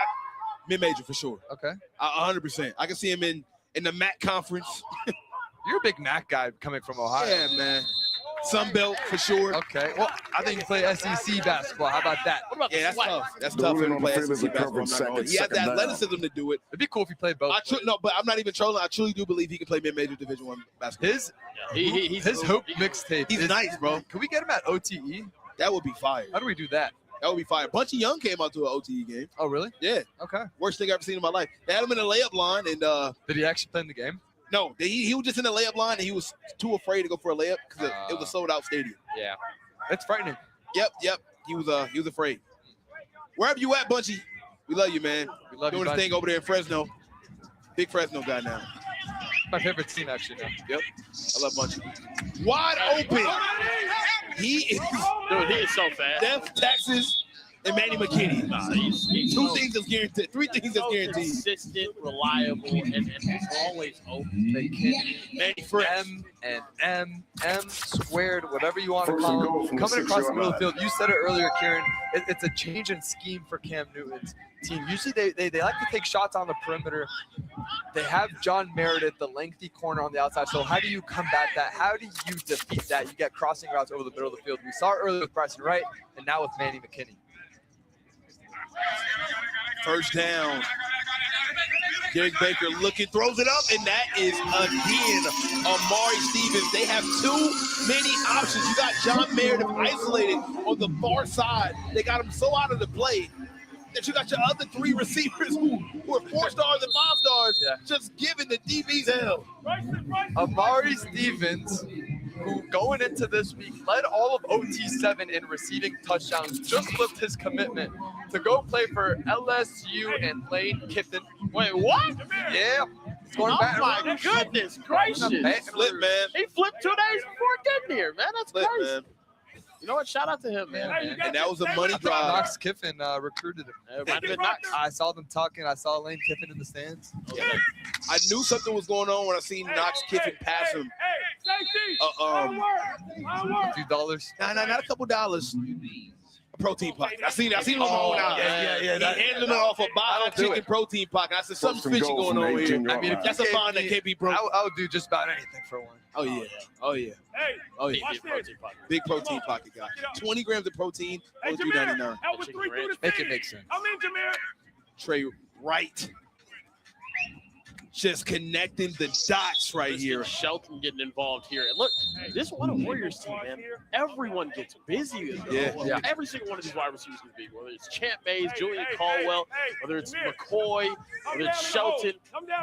mid-major for sure. Okay, 100%. I can see him in the MAC conference. You're a big MAC guy coming from Ohio. Yeah, man. Sunbelt for sure. Okay. Well, I think you play SEC basketball. How about that? What about that's tough. That's tough for him to play SEC basketball. He has the athleticism to do it. It'd be cool if he played both. No, but I'm not even trolling. I truly do believe he can play mid-major Division I basketball. His Hoop mixtape. He's nice, bro. Can we get him at OTE? That would be fire. How do we do that? That would be fire. Bunchy Young came out to an OTE game. Oh, really? Yeah. Okay. Worst thing I've ever seen in my life. They had him in the layup line, and did he actually play in the game? No, he was just in the layup line, and he was too afraid to go for a layup because it was a sold-out stadium. Yeah, it's frightening. Yep. He was afraid. Wherever you at, Bunchy, we love you, man. We love doing you, his thing over there in Fresno. Big Fresno guy now. my favorite team actually now. Yep. I love Bunchy. Wide open. He is so fast. Def, Texas, and Manny McKinney. He's Two things that's guaranteed. Three things that's guaranteed. Consistent, reliable, and always open. Manny Fresh. M squared, whatever you want to call it. Coming across the middle of the field. You said it earlier, Kieran. It's a change in scheme for Cam Newton's team. Usually they like to take shots on the perimeter. They have John Meredith, the lengthy corner on the outside. So how do you combat that? How do you defeat that? You get crossing routes over the middle of the field. We saw it earlier with Bryson Wright, and now with Manny McKinney. First down. Derek Baker looking, throws it up, and that is again Amari Stevens. They have too many options. You got John Meredith isolated on the far side. They got him so out of the play that you got your other three receivers who are 4 stars and 5 stars just giving the DBs hell. Amari Stevens, who going into this week led all of OT7 in receiving touchdowns, just flipped his commitment to go play for LSU and Lane Kiffin. Wait, what? Yeah. Oh my goodness gracious. Flip, man. He flipped 2 days before getting here, man. That's Flip, crazy. man. You know what? Shout out to him, man. And that was a money drive. Knox Kiffin recruited him. It might have been Knox. I saw them talking. I saw Lane Kiffin in the stands. Yeah. I knew something was going on when I seen Knox Kiffin pass him. A few dollars. Nah, not a couple dollars. A protein pocket. I seen him roll out. He handling it off a bottle chicken protein pocket. I said something's fishy going on here. I mean, if that's a bond that can't be broken. I would do just about anything for one. Oh yeah. Oh yeah. Oh yeah. Big protein pocket guy. 20 grams of protein. Only $3.99. Make it make sense. Trey Wright. Just connecting the dots right here. Shelton getting involved here. And look, this one a Warriors team, man. Everyone gets busy. Yeah. Every single one of these wide receivers is big. Whether it's Champ Mays, Julian Caldwell, whether it's McCoy, whether it's Shelton,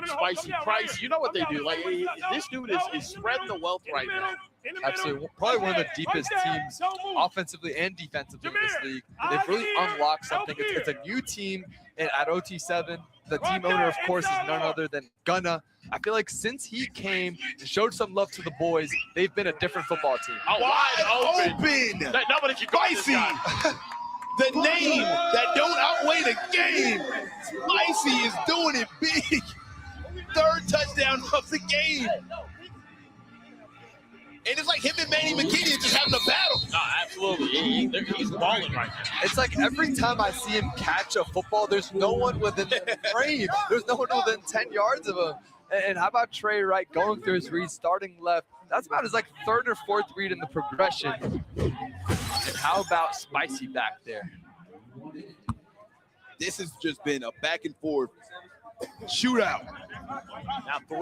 Spicy Price. You know what they do. Like, this dude is spreading the wealth right now. Absolutely. Probably one of the deepest teams offensively and defensively in this league. They've really unlocked something. It's a new team at OT7. The team owner, of course, is none other than Gunna. I feel like since he came and showed some love to the boys, they've been a different football team. Wide open. Nobody can guard this guy. The name that don't outweigh the game. Spicy is doing it big. 3rd touchdown of the game. And it's like him and Manny McKinney are just having a battle. No, absolutely. He's balling right now. It's like every time I see him catch a football, there's no one within the frame. There's no one within 10 yards of him. And how about Trey Wright going through his read, starting left? That's about his 3rd or 4th read in the progression. And how about Spicy back there? This has just been a back and forth shootout.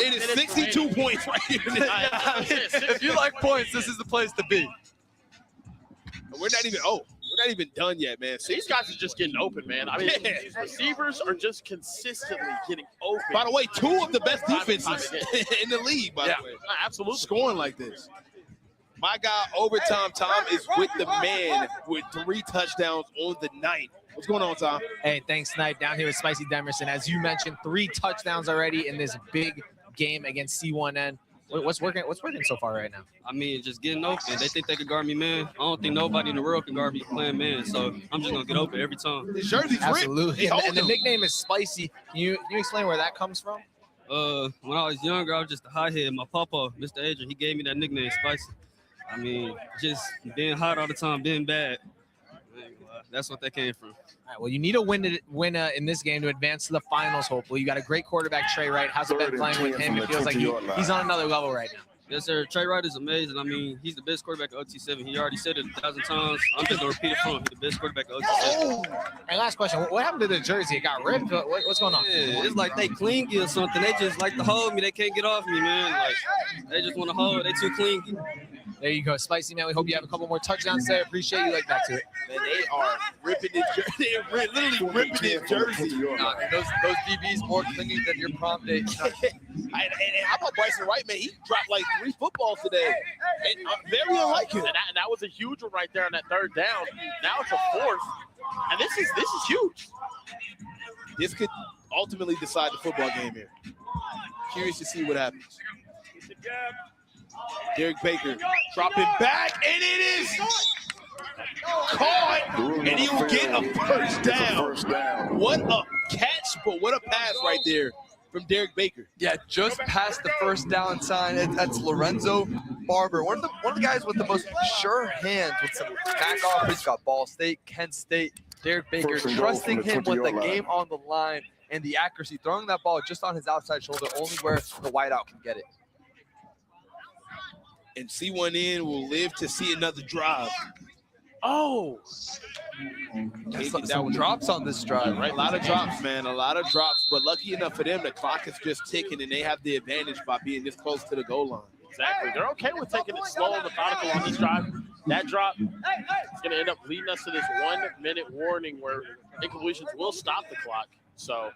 It is 62 points right here. If you like points, this is the place to be. We're not even done yet, man. These guys are just getting open, man. I mean, these receivers are just consistently getting open. By the way, 2 of the best defenses in the league, by the way. Absolutely. Scoring like this. My guy, Overtime Tom, is with the man with 3 touchdowns on the night. What's going on, Tom? Hey, thanks, Snipe. Down here with Spicy Demerson. As you mentioned, 3 touchdowns already in this big game against C1N. What's working so far right now? I mean, just getting open. They think they can guard me, man. I don't think nobody in the world can guard me playing man. So I'm just gonna get open every time. His jersey's absolutely. And the nickname is Spicy. Can you explain where that comes from? When I was younger, I was just a hothead. My papa, Mr. Adrian, he gave me that nickname, Spicy. I mean, just being hot all the time, being bad. That's what that came from. All right, well, you need a win in this game to advance to the finals, hopefully. You got a great quarterback, Trey Wright. How's it been playing with him? It feels like he's on another level right now. Yes, sir. Trey Wright is amazing. I mean, he's the best quarterback at OT7. He already said it 1,000 times. I'm just going to repeat it for him. He's the best quarterback at OT7. And last question. What happened to the jersey? It got ripped? What's going on? Yeah, it's like they clingy or something. They just like to hold me. They can't get off me, man. Like, they just want to hold. They too clingy. There you go, Spicy, man. We hope you have a couple more touchdowns today. Appreciate you. Back to it. Man, they are ripping his jersey. They're literally ripping his jersey. Those DBs more clingy than your prom date. And how about Bryson Wright, man? He dropped 3 footballs today. And I'm very unlike him. And that was a huge one right there on that 3rd down. Now it's a 4th. And this is huge. This could ultimately decide the football game here. Curious to see what happens. Derek Baker dropping back, and it is caught, and he will get a first down. What a catch, but what a pass right there from Derek Baker. Yeah, just past the first down sign. That's Lorenzo Barber, one of the guys with the most sure hands with some back off. He's got Ball State, Kent State. Derek Baker trusting him with the game on the line and the accuracy, throwing that ball just on his outside shoulder, only where the wideout can get it. And C1N will live to see another drive. Oh, some drops on this drive, right? A lot of drops, man. A lot of drops. But lucky enough for them, the clock is just ticking, and they have the advantage by being this close to the goal line. Exactly. They're okay with taking it slow and methodical on this drive. That drop is going to end up leading us to this 1 minute warning where incompletions will stop the clock. So,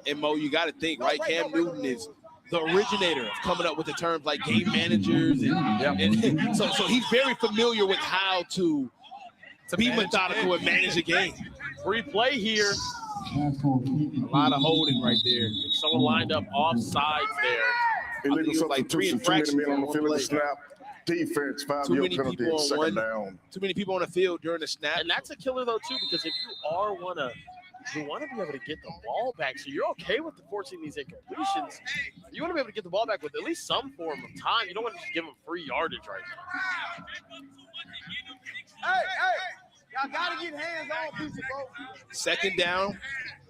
and Mo, you got to think, right? Cam Newton is the originator of coming up with the terms like game managers, and so he's very familiar with how to be methodical and manage a game. Free play here. A lot of holding right there. Someone lined up off sides there. Illegal substitution, 2 minute men on the field of the snap. Defense, 5-yard penalty, second down. Too many people on the field during the snap. And that's a killer, though, too, because if you want to be able to get the ball back, so you're okay with forcing these incompletions. You want to be able to get the ball back with at least some form of time. You don't want to just give them free yardage right now. Hey, y'all got to get hands on pizza, bro. Second down,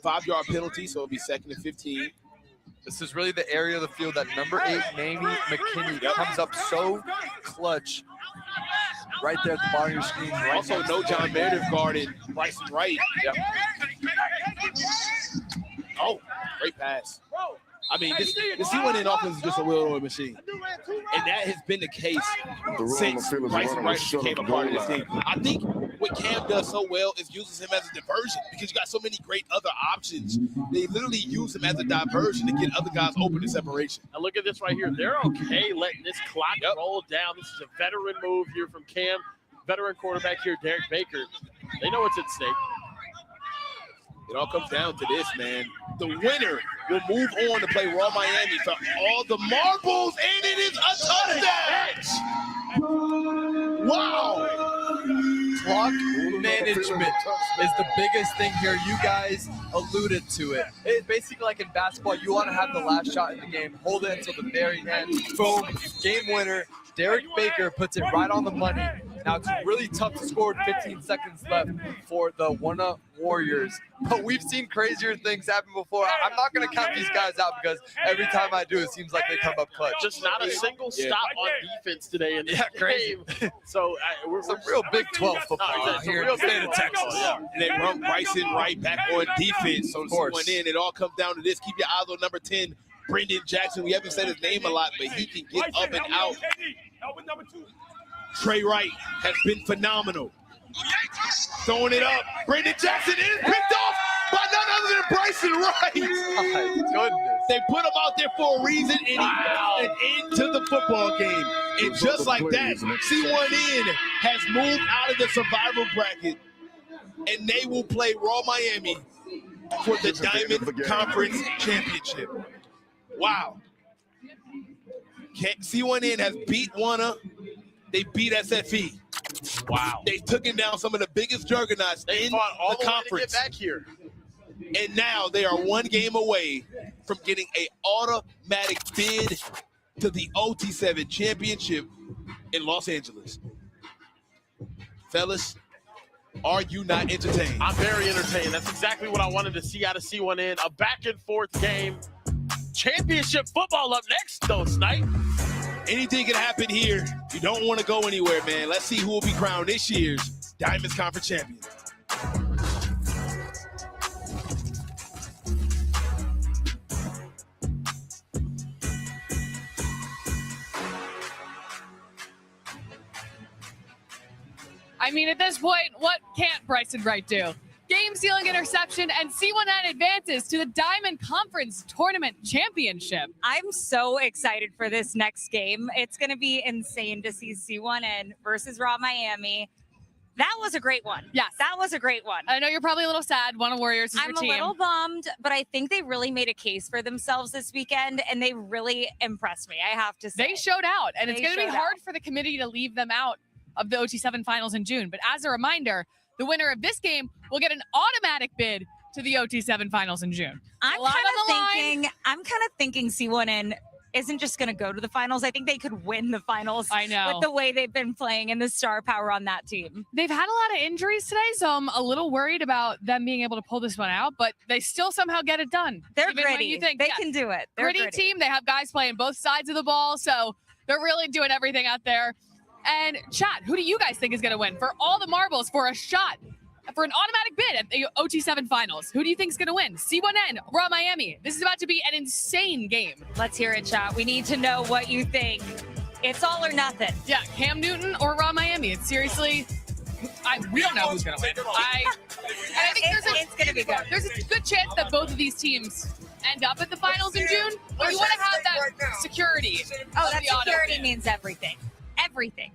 5-yard penalty, so it'll be 2nd and 15. This is really the area of the field that number 8, Mamie McKinney, comes up so clutch. Right there at the bottom of your screen. Right also, no John Meredith guarded Bryson Wright. Yep. Oh, great pass. I mean, this C1N offense is just a well-oiled machine. And that has been the case since Bryson Wright became a part of this team. I think what Cam does so well is uses him as a diversion because you got so many great other options. They literally use him as a diversion to get other guys open in separation. And look at this right here. They're okay letting this clock roll down. This is a veteran move here from Cam. Veteran quarterback here, Derek Baker. They know what's at stake. It all comes down to this, man. The winner will move on to play Raw Miami for all the marbles, and it is a touchdown! Wow! Clock management is the biggest thing here. You guys alluded to it. It's basically like in basketball, you want to have the last shot in the game, hold it until the very end. Boom, game winner. Derek Baker puts it right on the money. Now, it's really tough to score with 15 seconds left for the Gunna Warriors, but we've seen crazier things happen before. I'm not going to count these guys out because every time I do, it seems like they come up clutch. Just not a single stop on defense today in this game. So we're some real Big 12 football here in the state of Texas. And they run Bryson right back on defense. So going in, it all comes down to this. Keep your eyes on number 10, Brendan Jackson. We haven't said his name a lot, but he can get up and out. Trey Wright has been phenomenal. Throwing it up. Brendan Jackson is picked off by none other than Bryson Wright. My goodness. They put him out there for a reason, and he got an end to the football game. And just like that, C1N has moved out of the survival bracket, and they will play Raw Miami for the Diamond Conference Championship. Wow. C1N has beat Gunna. They beat SFE. Wow. They took down some of the biggest juggernauts in the conference. To get back here. And now they are one game away from getting an automatic bid to the OT7 championship in Los Angeles. Fellas, are you not entertained? I'm very entertained. That's exactly what I wanted to see out of C1N. A back-and-forth game. Championship football up next, though, Snipe. Anything can happen here. You don't want to go anywhere, man. Let's see who will be crowned this year's Diamonds Conference champion. I mean, at this point, what can't Bryson Wright do? Game-sealing interception, and C1N advances to the Diamond Conference Tournament Championship. I'm so excited for this next game. It's going to be insane to see C1N versus Raw Miami. That was a great one. Yes. That was a great one. I know you're probably a little sad. One of Warriors is your I'm team. a little bummed, but I think they really made a case for themselves this weekend, and they really impressed me, I have to say. They showed out, and it's They going to be showed hard for the committee to leave them out of the OT7 finals in June. But as a reminder, the winner of this game will get an automatic bid to the OT7 finals in June. I'm kind of thinking C1N isn't just going to go to the finals. I think they could win the finals. I know. With the way they've been playing and the star power on that team. They've had a lot of injuries today, so I'm a little worried about them being able to pull this one out, but they still somehow get it done. They're Even when gritty. you think, They can do it. They're gritty gritty. team. They have guys playing both sides of the ball, so they're really doing everything out there. And chat, who do you guys think is going to win for all the marbles for a shot? For an automatic bid at the OT7 finals. Who do you think is going to win? C1N, Raw Miami. This is about to be an insane game. Let's hear it, chat. We need to know what you think. It's all or nothing. Yeah, Cam Newton or Raw Miami. It's seriously, we don't know who's going to win. I think it's going to be good. There's a good chance that both of these teams end up at the finals in June. But you want to have that security. Oh, of that the auto security bid. means everything. Everything.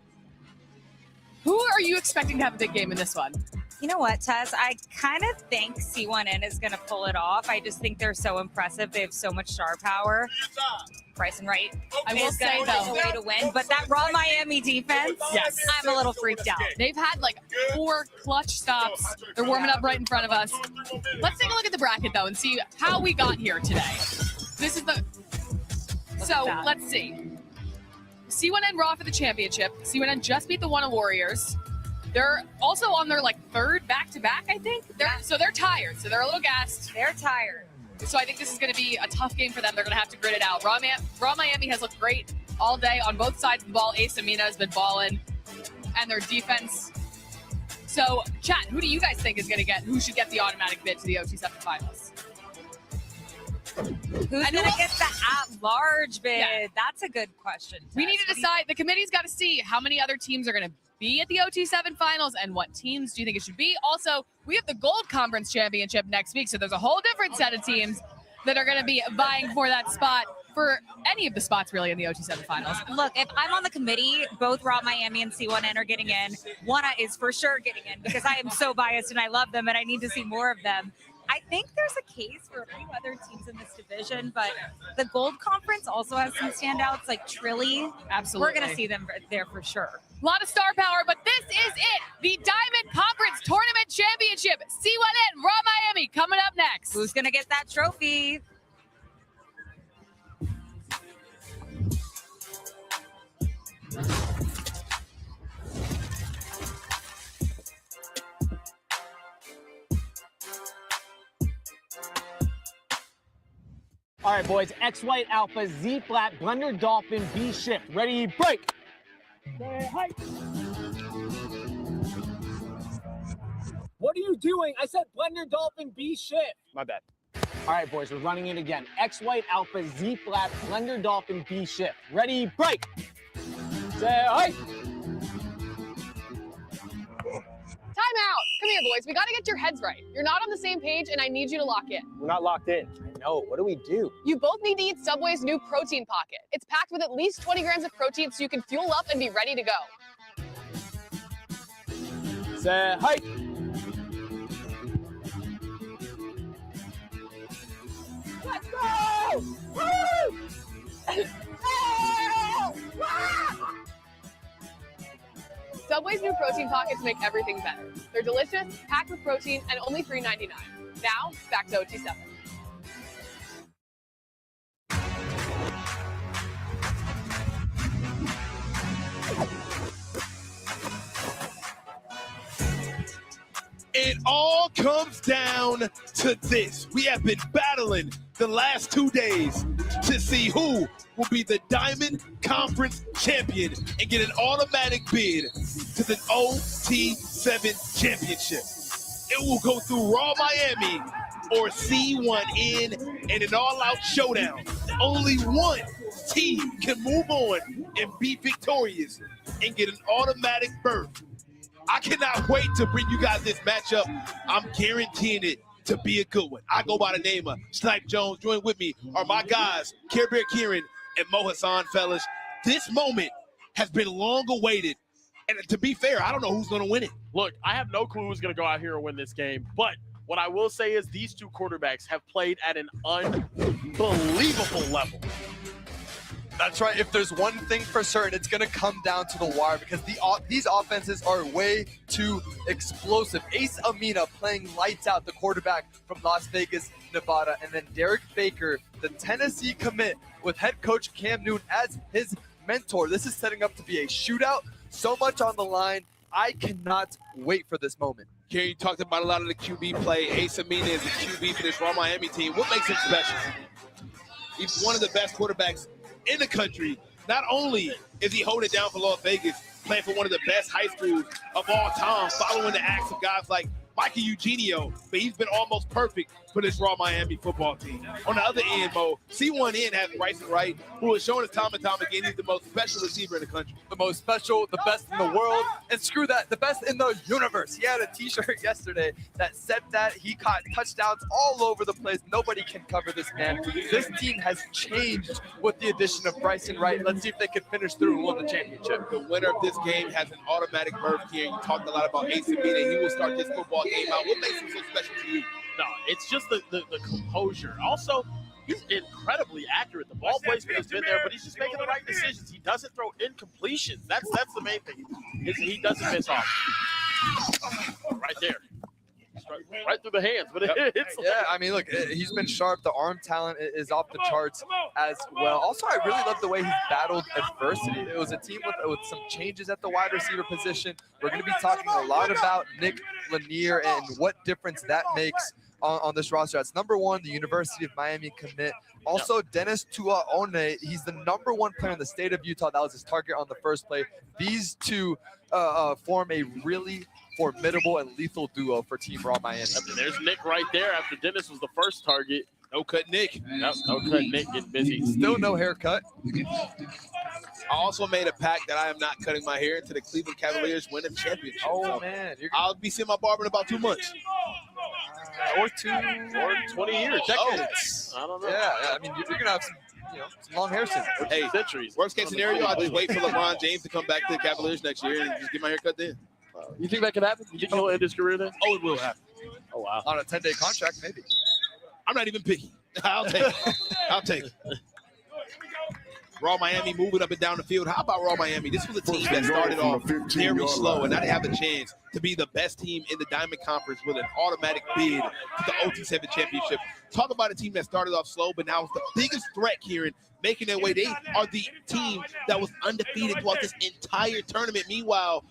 Who are you expecting to have a big game in this one? You know what, Tess? I kind of think C1N is going to pull it off. I just think they're so impressive. They have so much star power. Bryson Wright I will say, though, the way to win. But that Raw Miami defense, yes, I'm a little freaked out. They've had like 4 clutch stops. They're warming up right in front of us. Let's take a look at the bracket, though, and see how we got here today. This is the... So, let's see. C1N Raw for the championship. C1N just beat the Gunna Warriors. They're also on their third back-to-back, I think. So they're tired. So they're a little gassed. They're tired. So I think this is going to be a tough game for them. They're going to have to grit it out. Raw Miami has looked great all day on both sides of the ball. Ace Amina has been balling, and their defense. So, chat, who do you guys think is going to who should get the automatic bid to the OT7 finals? Who's going to get the at-large bid? Yeah. That's a good question. We need to decide. The committee's got to see how many other teams are going to be at the OT7 finals and what teams do you think it should be. Also, we have the Gold Conference Championship next week, so there's a whole different set of teams that are going to be vying for that spot, for any of the spots really in the OT7 finals. Look, if I'm on the committee, both Raw Miami and C1N are getting in. Gunna is for sure getting in because I am so biased and I love them and I need to see more of them. I think there's a case for a few other teams in this division, but the Gold Conference also has some standouts like Trilly. Absolutely. We're going to see them there for sure. A lot of star power, but this is it. The Diamond Conference Tournament Championship. C1N, Raw Miami, coming up next. Who's going to get that trophy? All right, boys. X White Alpha, Z Flat, Blender Dolphin, B Shift. Ready, break. What are you doing? I said Blender Dolphin, B Shift. My bad. All right, boys. We're running it again. X White Alpha, Z Flat, Blender Dolphin, B Shift. Ready, break. Say hi. Time out. Come here, boys. We got to get your heads right. You're not on the same page, and I need you to lock in. We're not locked in. I know. What do we do? You both need to eat Subway's new protein pocket. It's packed with at least 20 grams of protein so you can fuel up and be ready to go. Say hi. Let's go! Woo! Subway's new protein pockets make everything better. They're delicious, packed with protein, and only $3.99. Now, back to OT7. It all comes down to this. We have been battling the last 2 days to see who will be the Diamond Conference champion and get an automatic bid to the OT7 championship. It will go through Raw Miami or C1N in an all-out showdown. Only one team can move on and be victorious and get an automatic berth. I cannot wait to bring you guys this matchup. I'm guaranteeing it to be a good one. I go by the name of Snipe Jones. Join with me are my guys, Care Bear Kieran and Mo Hassan, fellas. This moment has been long awaited, And to be fair, I don't know who's going to win it. Look, I have no clue who's going to go out here and win this game, but what I will say is these two quarterbacks have played at an unbelievable level. That's right. If there's one thing for certain, it's going to come down to the wire because these offenses are way too explosive. Ace Amina playing lights out, the quarterback from Las Vegas, Nevada, and then Derek Baker, the Tennessee commit, with head coach Cam Newton as his mentor. This is setting up to be a shootout. So much on the line. I cannot wait for this moment. Here you talked about a lot of the QB play. Ace Amina is the QB for this Raw Miami team. What makes him special? He's one of the best quarterbacks in the country. Not only is he holding it down for Las Vegas, playing for one of the best high schools of all time, following the acts of guys like Mikey Eugenio, but he's been almost perfect for this Raw Miami football team. On the other end, Mo, C1N has Bryson Wright, who has shown us time and time again he's the most special receiver in the country. The most special, the best in the world, and screw that, the best in the universe. He had a t-shirt yesterday that said that. He caught touchdowns all over the place. Nobody can cover this man. This team has changed with the addition of Bryson Wright. Let's see if they can finish through and win the championship. The winner of this game has an automatic berth here. You talked a lot about Ace Amina. He will start this football game out. What makes him so special to you? No, it's just the composure. Also, he's incredibly accurate. The ball placement has been there, but he's just making the right decisions. He doesn't throw incompletions. That's the main thing. He doesn't miss off. Right there. Right through the hands, but it's yeah. I mean, look, he's been sharp. The arm talent is off the charts as well. Also, I really love the way he's battled adversity. It was a team with some changes at the wide receiver position. We're going to be talking a lot about Nick Lanier and what difference that makes on this roster. That's number one, the University of Miami commit. Also, Dennis Tuaone, he's the number one player in the state of Utah. That was his target on the first play. These two form a really formidable and lethal duo for Team Raw Miami. There's Nick right there after Dennis was the first target. No cut Nick. Yep, no cut Nick getting busy. Still no haircut. I also made a pact that I am not cutting my hair until the Cleveland Cavaliers win a championship. Oh, man. I'll be seeing my barber in about 2 months. Or 20 years, decades. I don't know. Yeah, I mean, you're going to have some long hair soon. Hey, centuries. Worst case scenario, I'll just wait for LeBron James to come back to the Cavaliers next year and just get my hair cut then. You think that could happen? You think he'll end his career then? Oh, it will happen. Oh, wow. On a 10-day contract, maybe. I'm not even picky. I'll take it. I'll take it. Raw Miami moving up and down the field. How about Raw Miami? This was a team that started off very slow, and now they have a chance to be the best team in the Diamond Conference with an automatic bid to the OT7 championship. Talk about a team that started off slow, but now is the biggest threat here in making their way. They are the team that was undefeated throughout this entire tournament. Meanwhile,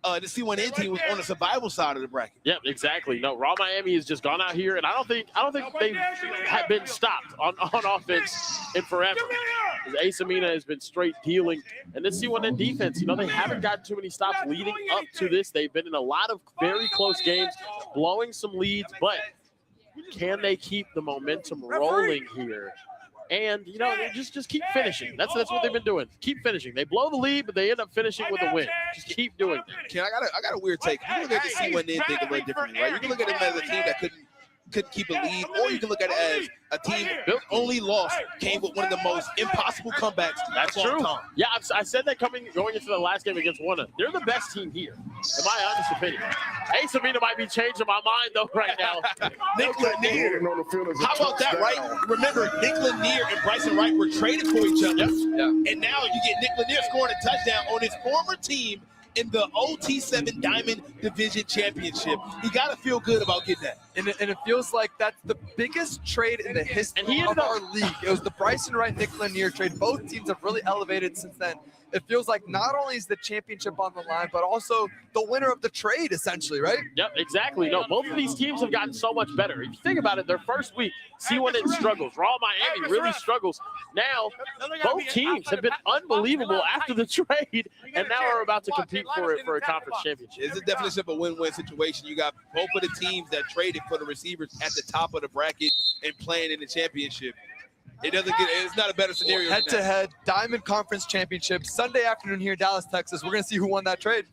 the C1N team was on the survival side of the bracket. Yep, exactly. No, Raw Miami has just gone out here, and I don't think they have been stopped on offense in forever. Ace Amina has been straight dealing, and this C1N defense, they haven't gotten too many stops leading up to this. They've been in a lot of very close games, blowing some leads, but can they keep the momentum rolling here? And, just keep finishing. That's what they've been doing. Keep finishing. They blow the lead, but they end up finishing with a win. Just keep doing that. Ken, I got a weird take. You can look at the C1N thing a little differently, right? You can look at them as a team that couldn't keep a lead, or you can look at it as a team that only loss came with one of the most impossible comebacks. That's of all true. time. Yeah, I said that going into the last game against Gunna. They're the best team here, in my honest opinion. Ace Amina might be changing my mind, though, right now. Nick Lanier. How about that, right? Remember, Nick Lanier and Bryson Wright were traded for each other. And now you get Nick Lanier scoring a touchdown on his former team in the OT7 Diamond Division Championship. You got to feel good about getting that. And it feels like that's the biggest trade in the history of our league. It was the Bryson Wright, Nick Lanier trade. Both teams have really elevated since then. It feels like not only is the championship on the line, but also the winner of the trade, essentially, right? Yep, exactly. No, both of these teams have gotten so much better. If you think about it, their first week, C1N struggles. Raw Miami really struggles. Now, both teams have been unbelievable after the trade, and now are about to compete for a conference championship. It's a definition of a win-win situation. You got both of the teams that traded for the receivers at the top of the bracket and playing in the championship. It's not a better scenario. Head-to-head Diamond Conference Championship Sunday afternoon here in Dallas, Texas. We're going to see who won that trade.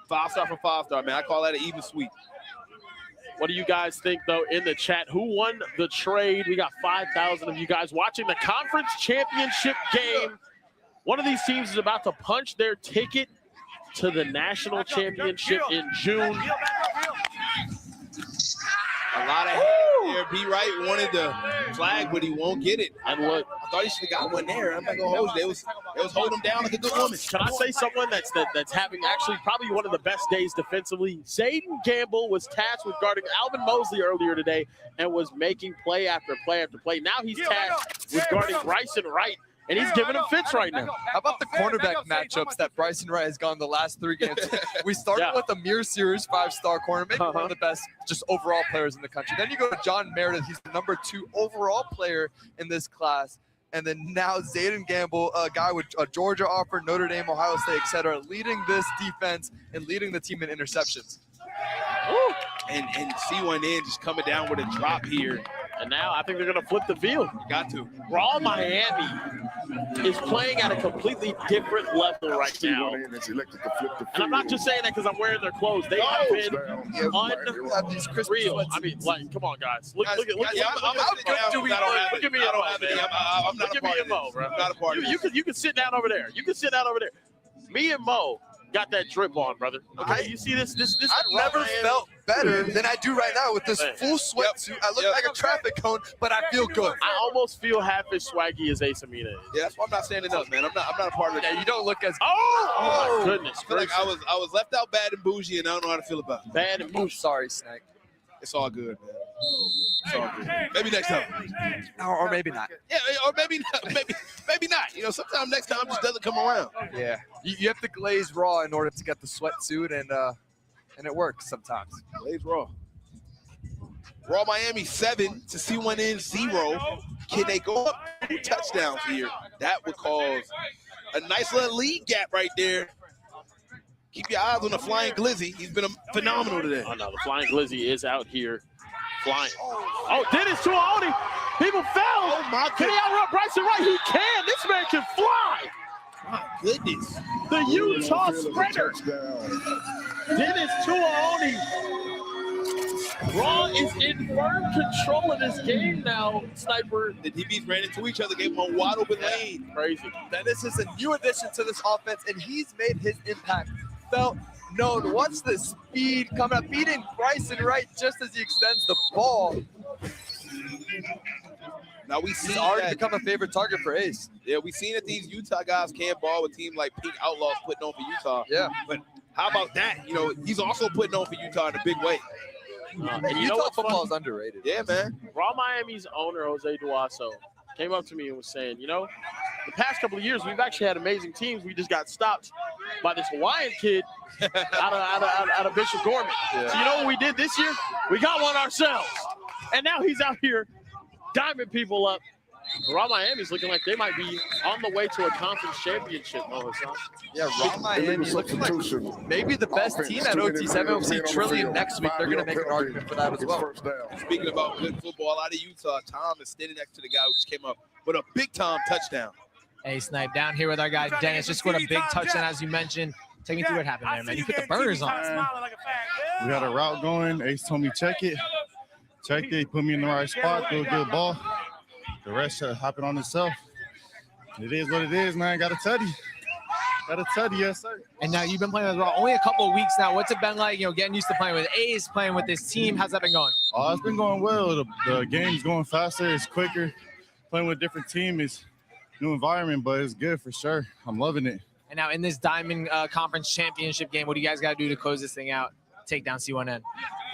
5-star for 5-star, man. I call that an even sweep. What do you guys think, though, in the chat? Who won the trade? We got 5,000 of you guys watching the conference championship game. One of these teams is about to punch their ticket to the national championship in June. A lot of there. B. Wright wanted the flag, but he won't get it. And look, I thought he should have got one there. I'm not gonna hold you. They was holding him down like a good woman. Can I say someone that's having actually probably one of the best days defensively? Zayden Gamble was tasked with guarding Alvin Mosley earlier today and was making play after play after play. Now he's tasked with guarding Bryson Wright, and he's giving him fits right now. How about the cornerback matchups that Bryson Wright has gone the last 3 games? We started with Amir Sears, 5-star corner, maybe one of the best just overall players in the country. Then you go to John Meredith. He's the number 2 overall player in this class. And then now Zayden Gamble, a guy with a Georgia offer, Notre Dame, Ohio State, etc., leading this defense and leading the team in interceptions. Ooh. And C1N just coming down with a drop here. And now I think they're going to flip the field. Got to. Raw Miami is playing at a completely different level right now. And I'm not just saying that because I'm wearing their clothes. They have been unreal. I mean, like, come on, guys. Look at me in Mo, bro. I'm not a part of it. You can sit down over there. Me and Mo got that drip on, brother. Okay, you see this? I've never felt better than I do right now with this full sweatsuit. I look like a traffic cone, but I feel good. I almost feel half as swaggy as Ace Amina is. Yeah, that's why I'm not standing up, man. I'm not a part of it. Yeah, you don't look as. Oh my goodness! I feel like I was left out bad and bougie, and I don't know how to feel about it. Bad and bougie. Sorry, Snake. It's all good, man. It's all good. Maybe next time. Or maybe not. Yeah, or maybe not. Maybe not. You know, sometimes next time just doesn't come around. Yeah, you have to glaze raw in order to get the sweatsuit, and it works sometimes. Glaze raw. Raw Miami 7 to C1N 0. Can they go up 2 touchdowns here? That would cause a nice little lead gap right there. Keep your eyes on the Flying Glizzy. He's been phenomenal today. Oh, no, the Flying Glizzy is out here flying. Oh, Dennis Tuaoni. People fell. Oh, my Can he outrun Bryson Wright? He can. This man can fly. My goodness. The Utah Sprinter. Dennis Tuaoni. Raw is in firm control of this game now, Sniper. The DBs ran into each other, gave him a wide open lane. Crazy. Dennis is a new addition to this offense, and he's made his impact felt known. What's the speed coming up? Beating Bryson Wright just as he extends the ball. Now we see he's already become a favorite target for Ace. Yeah, we've seen that these Utah guys can't ball with teams like Pink Outlaws putting on for Utah. Yeah. But how about that? You know, he's also putting on for Utah in a big way. And you know Utah what's football is underrated. Yeah, man. Raw Miami's owner, Jose Duaso, came up to me and was saying, you know, the past couple of years, we've actually had amazing teams. We just got stopped by this Hawaiian kid out of Bishop Gorman. Yeah. So you know what we did this year? We got one ourselves. And now he's out here diming people up. Raw Miami's looking like they might be on the way to a conference championship, Mo-Hassan. Yeah, Raw Miami looking like maybe the best team at OT7. We'll see Trillion next week. They're going to make an argument for that as well. Speaking about good football out of Utah, Tom is standing next to the guy who just came up with a big-time touchdown. Hey, Snipe, down here with our guy Dennis. Just scored a big touchdown, as you mentioned. Take me through what happened there, man. You put the burners on. We had a route going. Ace told me check it. Checked it. He put me in the right spot. Threw a good ball. The rest happened on itself. It is what it is, man. Got to tell you. Yes, sir. And now you've been playing with Raw only a couple of weeks now. What's it been like, you know, getting used to playing with Ace, playing with this team? How's that been going? Oh, it's been going well. The game's going faster. It's quicker. Playing with a different team is new environment, but it's good for sure. I'm loving it. And now in this Diamond Conference Championship game, what do you guys got to do to close this thing out, take down C1N?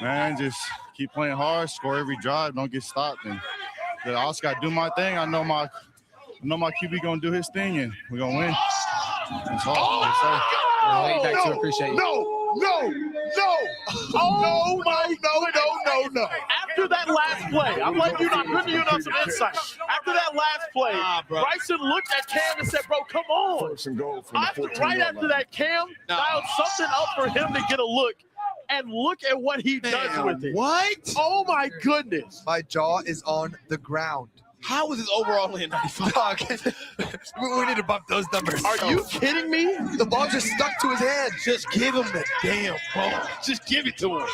Man, just keep playing hard, score every drive, don't get stopped. And I also got to do my thing. I know my QB going to do his thing, and we're going to win. That's all. Yes, sir. Appreciate you. No. Oh, no. After that last play, I'm letting you not giving you enough some insight. After that last play, Bryson looked at Cam and said, bro, come on. First and goal from the 14-yard Right after line. that, Cam dialed something up for him to get a look. And look at what he does with it. What? Oh, my goodness. My jaw is on the ground. How was his overall in 95? We need to bump those numbers. Are you kidding me? The ball just stuck to his hand. Just give him the damn ball. Just give it to him.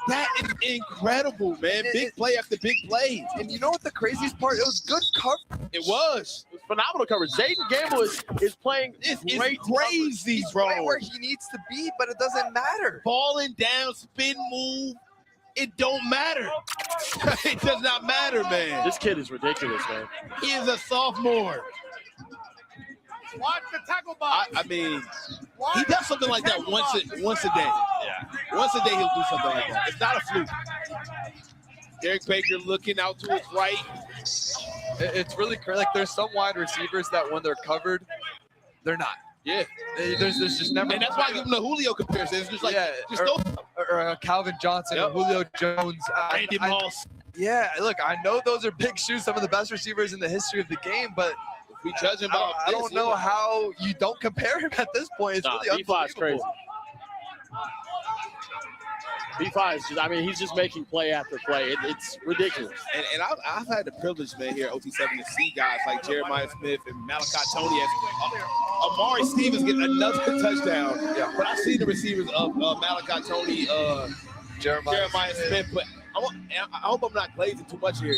That is incredible, man. Big play after big play. And you know what the craziest part? It was good coverage. It was phenomenal coverage. Zayden Gamble is playing great. Crazy, He's bro. right where he needs to be, but it doesn't matter. Falling down, spin move, it don't matter. It does not matter, man. This kid is ridiculous, man. He is a sophomore. Watch the tackle box. I mean, he does something like that once a day. Yeah. Once a day he'll do something like that. It's not a fluke. Derek Baker looking out to his right. It's really crazy. Like, there's some wide receivers that when they're covered, they're not. Yeah. There's just never. And that's why I give him the Julio comparison. It's just like, just or Calvin Johnson, or Julio Jones. Randy Moss. Yeah, look, I know those are big shoes, some of the best receivers in the history of the game, but if we judge him by I don't know how you don't compare him at this point. It's really B5's crazy. unbelievable. B5 is just, I mean, he's just making play after play. It's ridiculous. And I've had the privilege, man, here at OT7 to see guys like Jeremiah Smith and Malachi Tony. Amari Stevens getting another touchdown. Yeah. But I've seen the receivers of Malachi Tony, Jeremiah Smith. But I hope I'm not glazing too much here.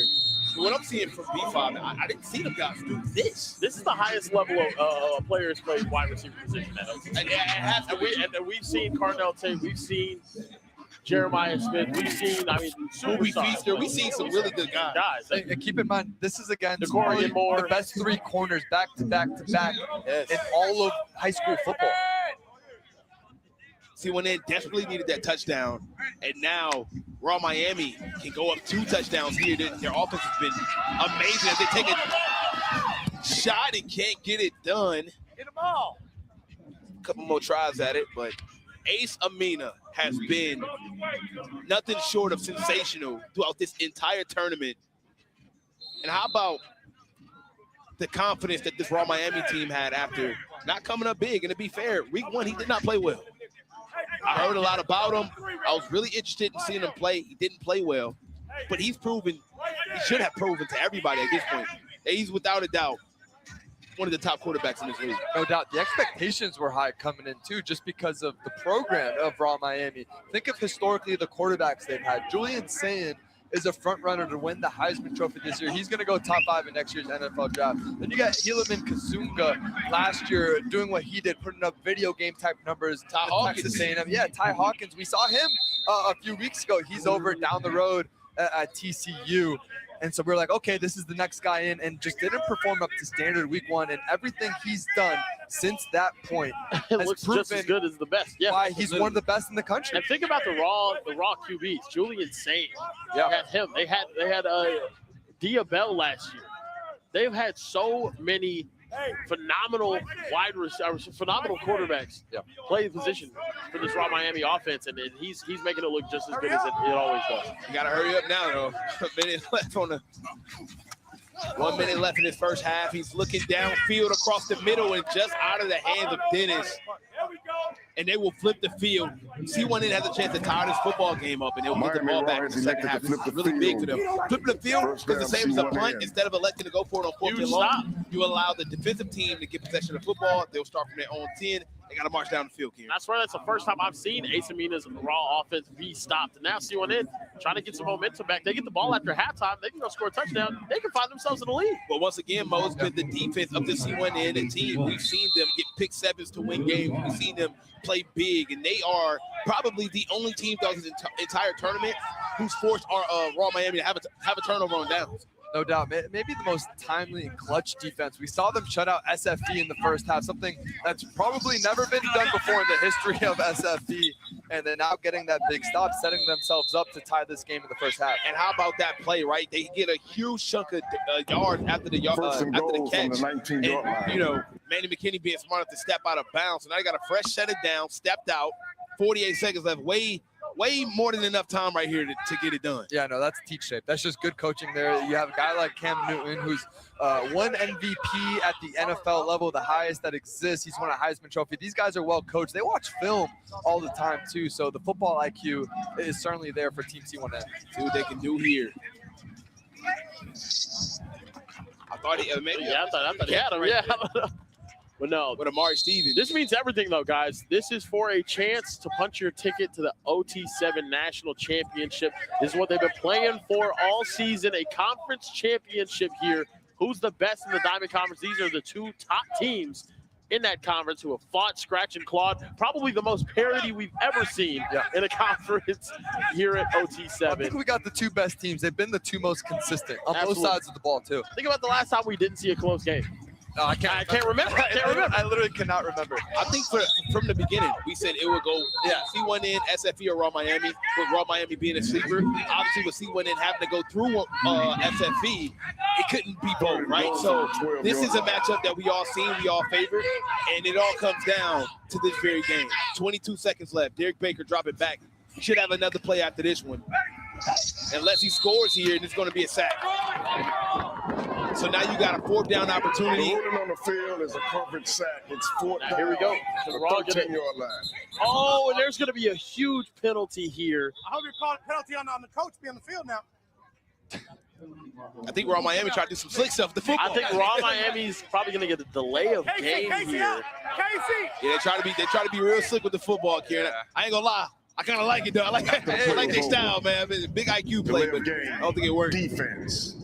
But what I'm seeing from B5, I didn't see them guys do this. This is the highest level of players play wide receiver position at OT7. And we've seen Carnell Tate. We've seen Jeremiah Smith. We've seen, Booby Feaster. We've seen some really good guys. And keep in mind, this is against Corey Moore, the best three corners back to back to back in all of high school football. See, when they desperately needed that touchdown, and now Raw Miami can go up 2 touchdowns here. Their offense has been amazing as they take a shot and can't get it done. Get them all. A couple more tries at it, but Ace Amina has been nothing short of sensational throughout this entire tournament. And how about the confidence that this Raw Miami team had after not coming up big? And to be fair, week 1, he did not play well. I heard a lot about him. I was really interested in seeing him play. He didn't play well, but he's proven, he should have proven to everybody at this point that he's without a doubt one of the top quarterbacks in this league. No doubt. The expectations were high coming in too, just because of the program of Raw Miami. Think of historically the quarterbacks they've had. Julian Sayin is a front runner to win the Heisman Trophy this year. He's going to go top 5 in next year's NFL draft. Then you got Helaman Kazunga last year doing what he did, putting up video game type numbers. Ty Hawkins. Yeah, Ty Hawkins. We saw him a few weeks ago. He's over down the road at TCU. And so we're like, okay, this is the next guy in, and just didn't perform up to standard week 1. And everything he's done since that point it looks just as good as the best. Yeah, why he's one of the best in the country. And think about the raw QBs. Julian Sayin. Yeah, had him. They had Diabell last year. They've had so many phenomenal phenomenal quarterbacks play the position for this Raw Miami offense, and he's making it look just as good as it always does. You got to hurry up now, though. 1 minute left in his first half. He's looking downfield across the middle and just out of the hands of Dennis. And they will flip the field. C1N has a chance to tie this football game up, and they'll get the ball back in the second half. This is really big for them. Flipping the field is the same as a punt. Instead of electing to go for it on 4th and long, you allow the defensive team to get possession of the football. They'll start from their own 10. They got to march down the field here. That's the first time I've seen Ace Amina's raw offense be stopped. And now C1N trying to get some momentum back. They get the ball after halftime. They can go score a touchdown. They can find themselves in the lead. But once again, Mo, it's been the defense of the C1N team. We've seen them get pick 7s to win games. We've seen them play big, and they are probably the only team throughout this entire tournament who's forced our Raw Miami to have a turnover on downs. No doubt. Maybe the most timely and clutch defense. We saw them shut out SFE in the first half, something that's probably never been done before in the history of SFE. And then now getting that big stop, setting themselves up to tie this game in the first half. And how about that play, right? They get a huge chunk of yards after the catch. And, you know, Manny McKinney being smart enough to step out of bounds. So now they got a fresh set it down, stepped out, 48 seconds left, way more than enough time right here to get it done. Yeah, no, that's teach shape. That's just good coaching there. You have a guy like Cam Newton who's won MVP at the NFL level, the highest that exists. He's won a Heisman Trophy. These guys are well coached. They watch film all the time too, so the football IQ is certainly there for Team C1N. See what they can do here. I thought he maybe. Yeah, I thought he had him. Yeah. But no, with Amari Stevens. This means everything, though, guys. This is for a chance to punch your ticket to the OT7 National Championship. This is what they've been playing for all season, a conference championship here who's the best in the Diamond Conference. These are the two top teams in that conference who have fought, scratched, and clawed. Probably the most parity we've ever seen in a conference here at OT7. I think we got the two best teams. They've been the two most consistent on both sides of the ball, too. Think about the last time we didn't see a close game. I can't remember. I literally cannot remember. I think from the beginning, we said it would go C1 in, SFE, or Raw Miami, with Raw Miami being a sleeper. Obviously, with C1 in having to go through SFE, it couldn't be both, right? So this is a matchup that we all seen, we all favored, and it all comes down to this very game. 22 seconds left. Derek Baker drop it back. He should have another play after this one. Unless he scores here, and it's going to be a sack. So now you got a 4th down opportunity. Rolling on the field is a coverage sack. It's 4th down. Here we go. The 13-yard line. Oh, and there's going to be a huge penalty here. I hope you call a penalty on the coach being on the field now. I think Raw Miami tried to do some slick stuff with the football. I think Raw Miami's probably going to get a delay of game here. Yeah, they try to be real slick with the football, Kieran. I ain't gonna lie. I kind of like it, though. I like their style, man. Big IQ play, but I don't think it worked. Defense.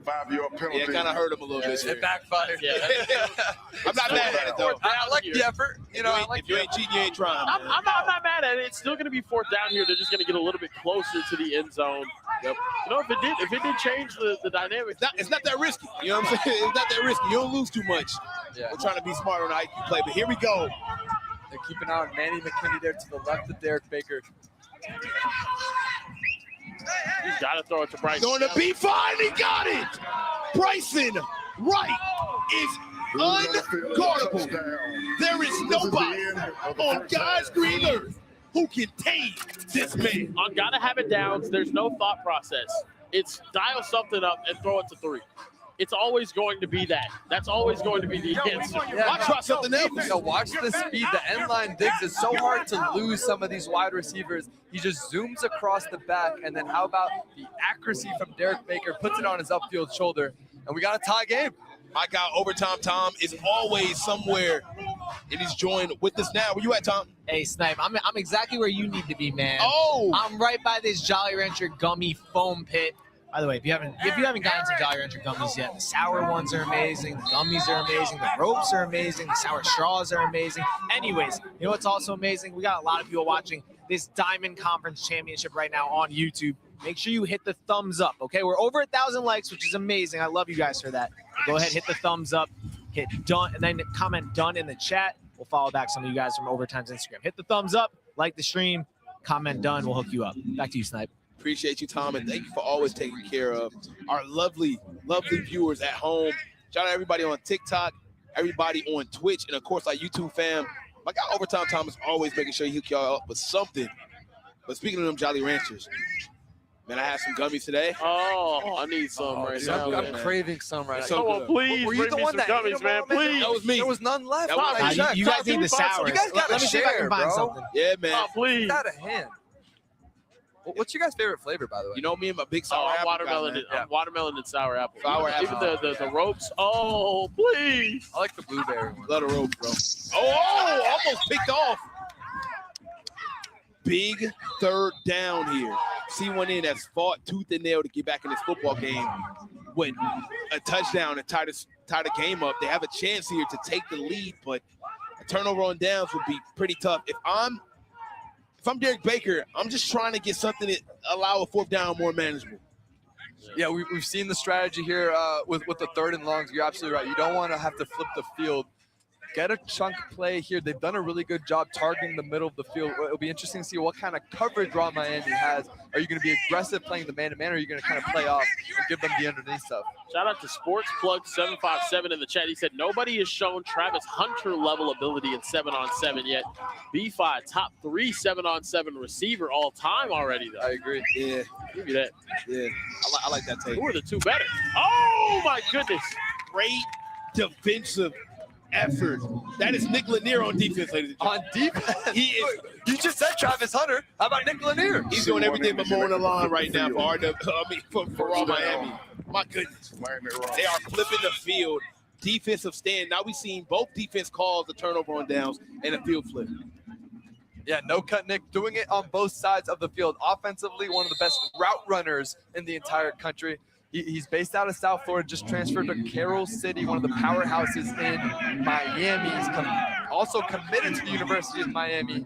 5-yard penalty. Yeah, it kind of hurt him a little bit. It backfired. Yeah. I'm not mad at it, though. I like the effort. You know, if you ain't cheating, you ain't trying. I'm not mad at it. It's still going to be 4th down here. They're just going to get a little bit closer to the end zone. Yep. You know, if it did change the dynamic. It's not that risky. You know what I'm saying? It's not that risky. You don't lose too much. Yeah. We're trying to be smart on the IQ play, but here we go. They're keeping an eye on Manny McKinney there to the left of Derek Baker. He's got to throw it to Bryson. Going to be fine. He got it. Bryson Wright is unguardable. There is nobody on God's green earth who can tame this man. On Gotta Have It Downs, there's no thought process. It's dial something up and throw it to 3. It's always going to be that. That's always going to be the answer. I'll try something else. You know, watch the speed. The end line digs. It's so hard to lose some of these wide receivers. He just zooms across the back. And then how about the accuracy from Derek Baker? Puts it on his upfield shoulder. And we got a tie game. My guy, Overtime Tom, is always somewhere in his joint with us now. Where you at, Tom? Hey, Snipe, I'm exactly where you need to be, man. Oh! I'm right by this Jolly Rancher gummy foam pit. By the way, if you haven't gotten some Jolly Rancher gummies yet, the sour ones are amazing, the gummies are amazing, the ropes are amazing, the sour straws are amazing. Anyways, you know what's also amazing? We got a lot of people watching this Diamond Conference Championship right now on YouTube. Make sure you hit the thumbs up, okay? We're over 1,000 likes, which is amazing. I love you guys for that. Go ahead, hit the thumbs up, hit done, and then comment done in the chat. We'll follow back some of you guys from Overtime's Instagram. Hit the thumbs up, like the stream, comment done. We'll hook you up. Back to you, Snipe. Appreciate you, Tom, and thank you for always taking care of our lovely, lovely viewers at home. Shout out everybody on TikTok, everybody on Twitch, and of course our YouTube fam. My guy Overtime Tom is always making sure he hook y'all up with something. But speaking of them Jolly Ranchers, man, I had some gummies today. Oh, I need some right now. I'm craving some right now. Come on, please. Were you the one that gummies, man? Please. That was me. There was none left. You guys need the sour. You guys got to Let me see if I can share, find bro. something. Yeah, man. Oh, please. Out of hand. What's your guys' favorite flavor, by the way? You know me and my big sour I'm apple watermelon. guy, man. I'm watermelon and sour apple. Sour Even apple. the ropes. Oh, please. I like the blueberry one. Love the rope, bro. Oh, almost picked off. Big 3rd down here. C1 in has fought tooth and nail to get back in this football game with a touchdown and tie the game up. They have a chance here to take the lead, but a turnover on downs would be pretty tough. If I'm Derek Baker, I'm just trying to get something that allow a 4th down more manageable. Yeah, we've seen the strategy here with the 3rd and longs. You're absolutely right. You don't want to have to flip the field. Get a chunk play here. They've done a really good job targeting the middle of the field. It'll be interesting to see what kind of coverage Raw Miami has. Are you going to be aggressive playing the man-to-man, or are you going to kind of play off and give them the underneath stuff? Shout out to Sports Plug 757 in the chat. He said nobody has shown Travis Hunter level ability in 7-on-7 yet. B5 top 3 7-on-7 receiver all time already, though. I agree. Yeah. Give you that. Yeah. I like that take. Who are the two better? Oh, my goodness. Great defensive effort. That is Nick Lanier on defense, ladies and gentlemen. On defense? He is. You just said Travis Hunter. How about Nick Lanier? He's doing everything but mowing the lawn right now for Raw Miami. My goodness. They are flipping the field. Defensive stand. Now we've seen both defense calls the turnover on downs and a field flip. Yeah, no cut Nick doing it on both sides of the field. Offensively, one of the best route runners in the entire country. He's based out of South Florida, just transferred to Carroll City, one of the powerhouses in Miami. He's also committed to the University of Miami,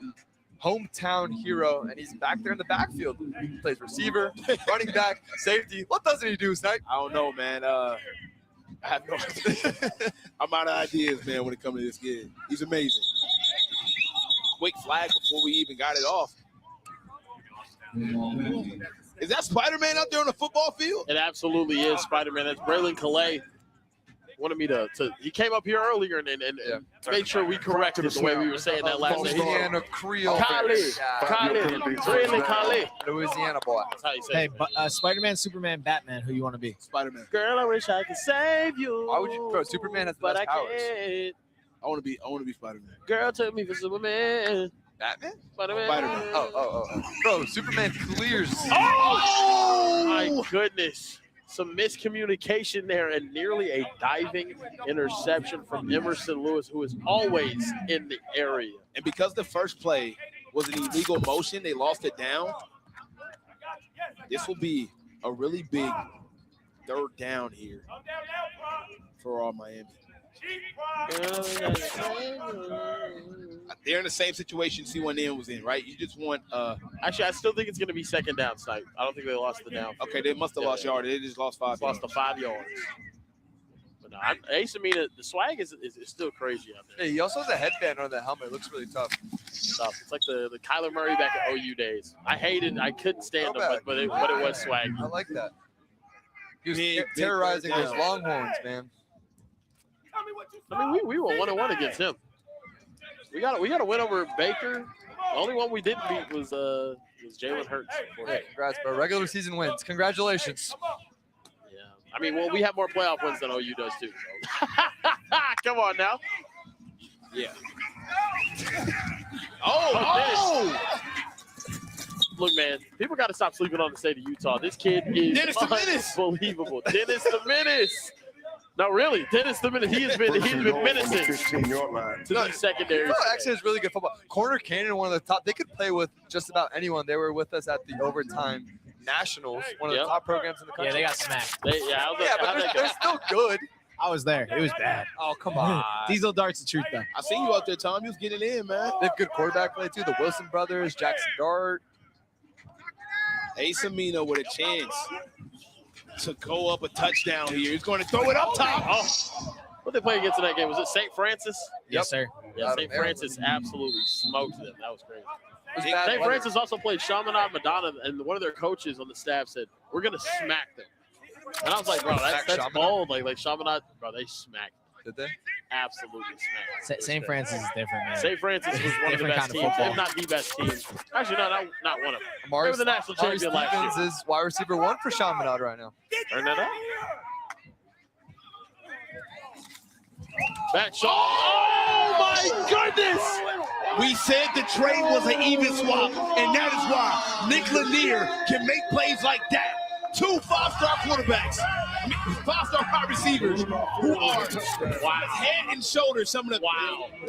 hometown hero, and he's back there in the backfield. He plays receiver, running back, safety. What doesn't he do, Snipe? I don't know, man. I have no idea. I'm out of ideas, man, when it comes to this kid. He's amazing. Quick flag before we even got it off. Is that Spider-Man out there on the football field? It absolutely is Spider-Man. That's Braylon Calais. Wanted me to he came up here earlier and made sure we corrected the way we were saying that last name. Louisiana Creole. Braylon Calais. Louisiana boy. That's how you say it. Spider-Man, Superman, Batman. Who you want to be? Spider-Man. Girl, I wish I could save you. Why would you? Bro, Superman has the best powers. Can't. I want to be Spider-Man. Girl, take me for Superman. Batman? Spider-Man. Spider-Man. Oh. Bro, Superman clears. Oh! My goodness. Some miscommunication there and nearly a diving interception from Emerson Lewis, who is always in the area. And because the first play was an illegal motion, they lost it down. This will be a really big third down here for all Miami. They're in the same situation C1N was in, right? You just want actually, I still think it's going to be second down site. I don't think they lost the down. Okay, they must have lost yard. They just lost 5 yards. Lost the 5 yards. But no, Ace Amina, the swag is still crazy out there. Hey, he also has a headband on the helmet. It looks really tough. It's like the Kyler Murray back at OU days. I couldn't stand him, but it was swag. I like that. He was terrorizing those Longhorns, man. I mean, we were 1-1 against him. We got a win over Baker. The only one we didn't beat was Jalen Hurts. Hey, congrats, bro. Regular season wins. Congratulations. Yeah. I mean, well, we have more playoff wins than OU does too. So. Come on now. Yeah. Oh! Look, man, people got to stop sleeping on the state of Utah. This kid is unbelievable. Dennis the Menace. No, really, Dennis the Menace. He's been menacing to the secondary. Actually, it's really good football. Corner Cannon, one of the top. They could play with just about anyone. They were with us at the Overtime Nationals, one of the top programs in the country. Yeah, they got smacked. But they're still good. I was there. It was bad. Oh, come on. Diesel Dart's the truth, though. I seen you out there, Tom. You was getting in, man. They have good quarterback play, too. The Wilson brothers, Jackson Dart. Ace Amina with a chance to go up a touchdown here. He's going to throw it up top. Oh, what they play against in that game? Was it St. Francis? Yes, sir. Yeah, St. Francis absolutely smoked them. That was crazy. bad St. weather. Francis also played Chaminade Madonna, and one of their coaches on the staff said, "We're gonna smack them." And I was like, "Bro, that's bold." Like Chaminade, bro, they smacked. Did they? Absolutely smacked. St. Francis is different, man. St. Francis was one of the best teams, if not the best team. Actually, no, not one of them. They were the national champion last year. Stevens is wide receiver 1 for Chaminade right now. Turn that up. Back shot. Oh my goodness! We said the trade was an even swap, and that is why Nick Lanier can make plays like that. 2 5-star quarterbacks, 5-star wide receivers who are head and shoulders some of the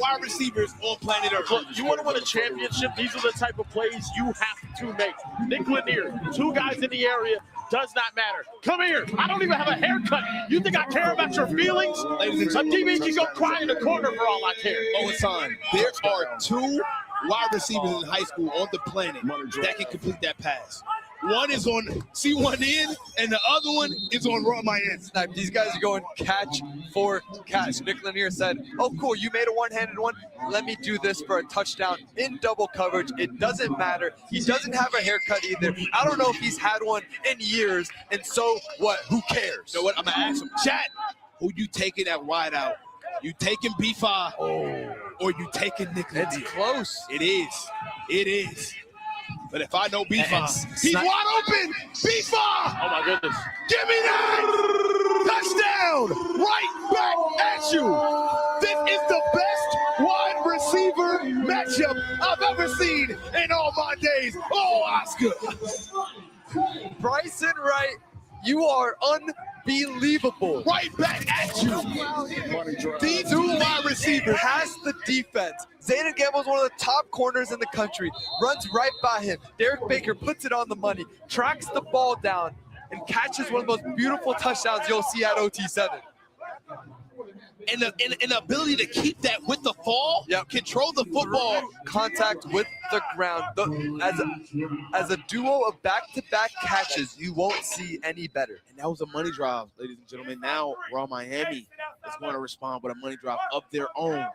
wide receivers on planet Earth. Look, you want to win a championship, these are the type of plays you have to make. Nick Lanier, 2 guys in the area, does not matter. Come here. I don't even have a haircut. You think I care about your feelings? Ladies A and DB can go cry in the corner for all I care. Oh, it's on. There are 2 wide receivers in high school on the planet that can complete that pass. One is on C1N, and the other one is on Raw Miami. Snipe, these guys are going catch for catch. Nick Lanier said, "Oh, cool, you made a one-handed one. Let me do this for a touchdown in double coverage. It doesn't matter. He doesn't have a haircut either. I don't know if he's had one in years, and so what? Who cares?" You know what? I'm going to ask him, chat, who you taking at wide out? You taking B5 or you taking Nick Lanier? It's close. It is. It is. But if I know B5, he's wide open. B5. Oh my goodness. Give me that touchdown right back at you. This is the best wide receiver matchup I've ever seen in all my days. Oh, Oscar. Bryson Wright, you are unbelievable. Right back at you. These 2 wide receivers has the defense. Zayden Gamble is one of the top corners in the country. Runs right by him. Derek Baker puts it on the money. Tracks the ball down. and catches one of the most beautiful touchdowns you'll see at OT7. And the ability to keep that with the fall, control the football. Contact with the ground. As a duo of back-to-back catches, you won't see any better. And that was a money drive, ladies and gentlemen. Now Raw Miami is going to respond with a money drive of their own.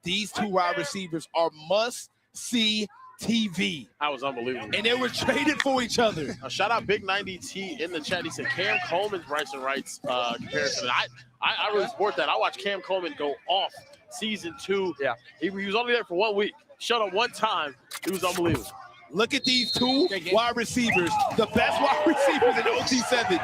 These two wide receivers are must-see TV. That was unbelievable. And they were traded for each other. Shout out Big 90T in the chat. He said Cam Coleman's Bryson Wright's comparison. I really support that. I watched Cam Coleman go off season 2. Yeah. He was only there for 1 week. Shut up one time. It was unbelievable. Look at these two wide receivers, the best wide receivers in OT7.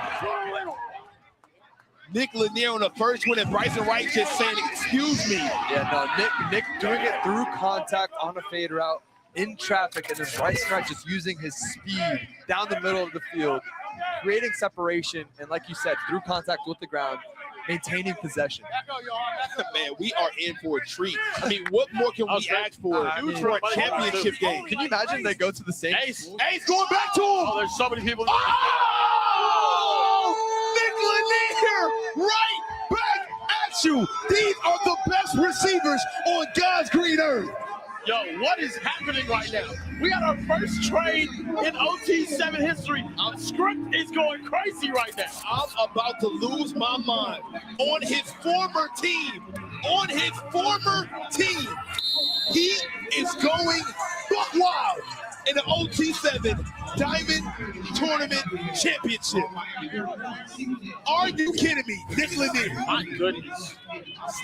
Nick Lanier on the first one, and Bryson Wright just saying, excuse me. Yeah, no, Nick doing it through contact on a fade route in traffic, and then Bryson Wright just using his speed down the middle of the field, creating separation, and like you said, through contact with the ground, maintaining possession. Man, we are in for a treat. I mean, what more can we ask for for a championship game? Can you imagine they go to the Saints? Ace going back to him. Oh, there's so many people. Nick Lanier right back at you. These are the best receivers on God's green earth. Yo, what is happening right now? We got our first trade in OT7 history. Script is going crazy right now. I'm about to lose my mind. On his former team, he is going buck wild in the OT7 Diamond Tournament Championship. Are you kidding me, Nick Lanier? My goodness.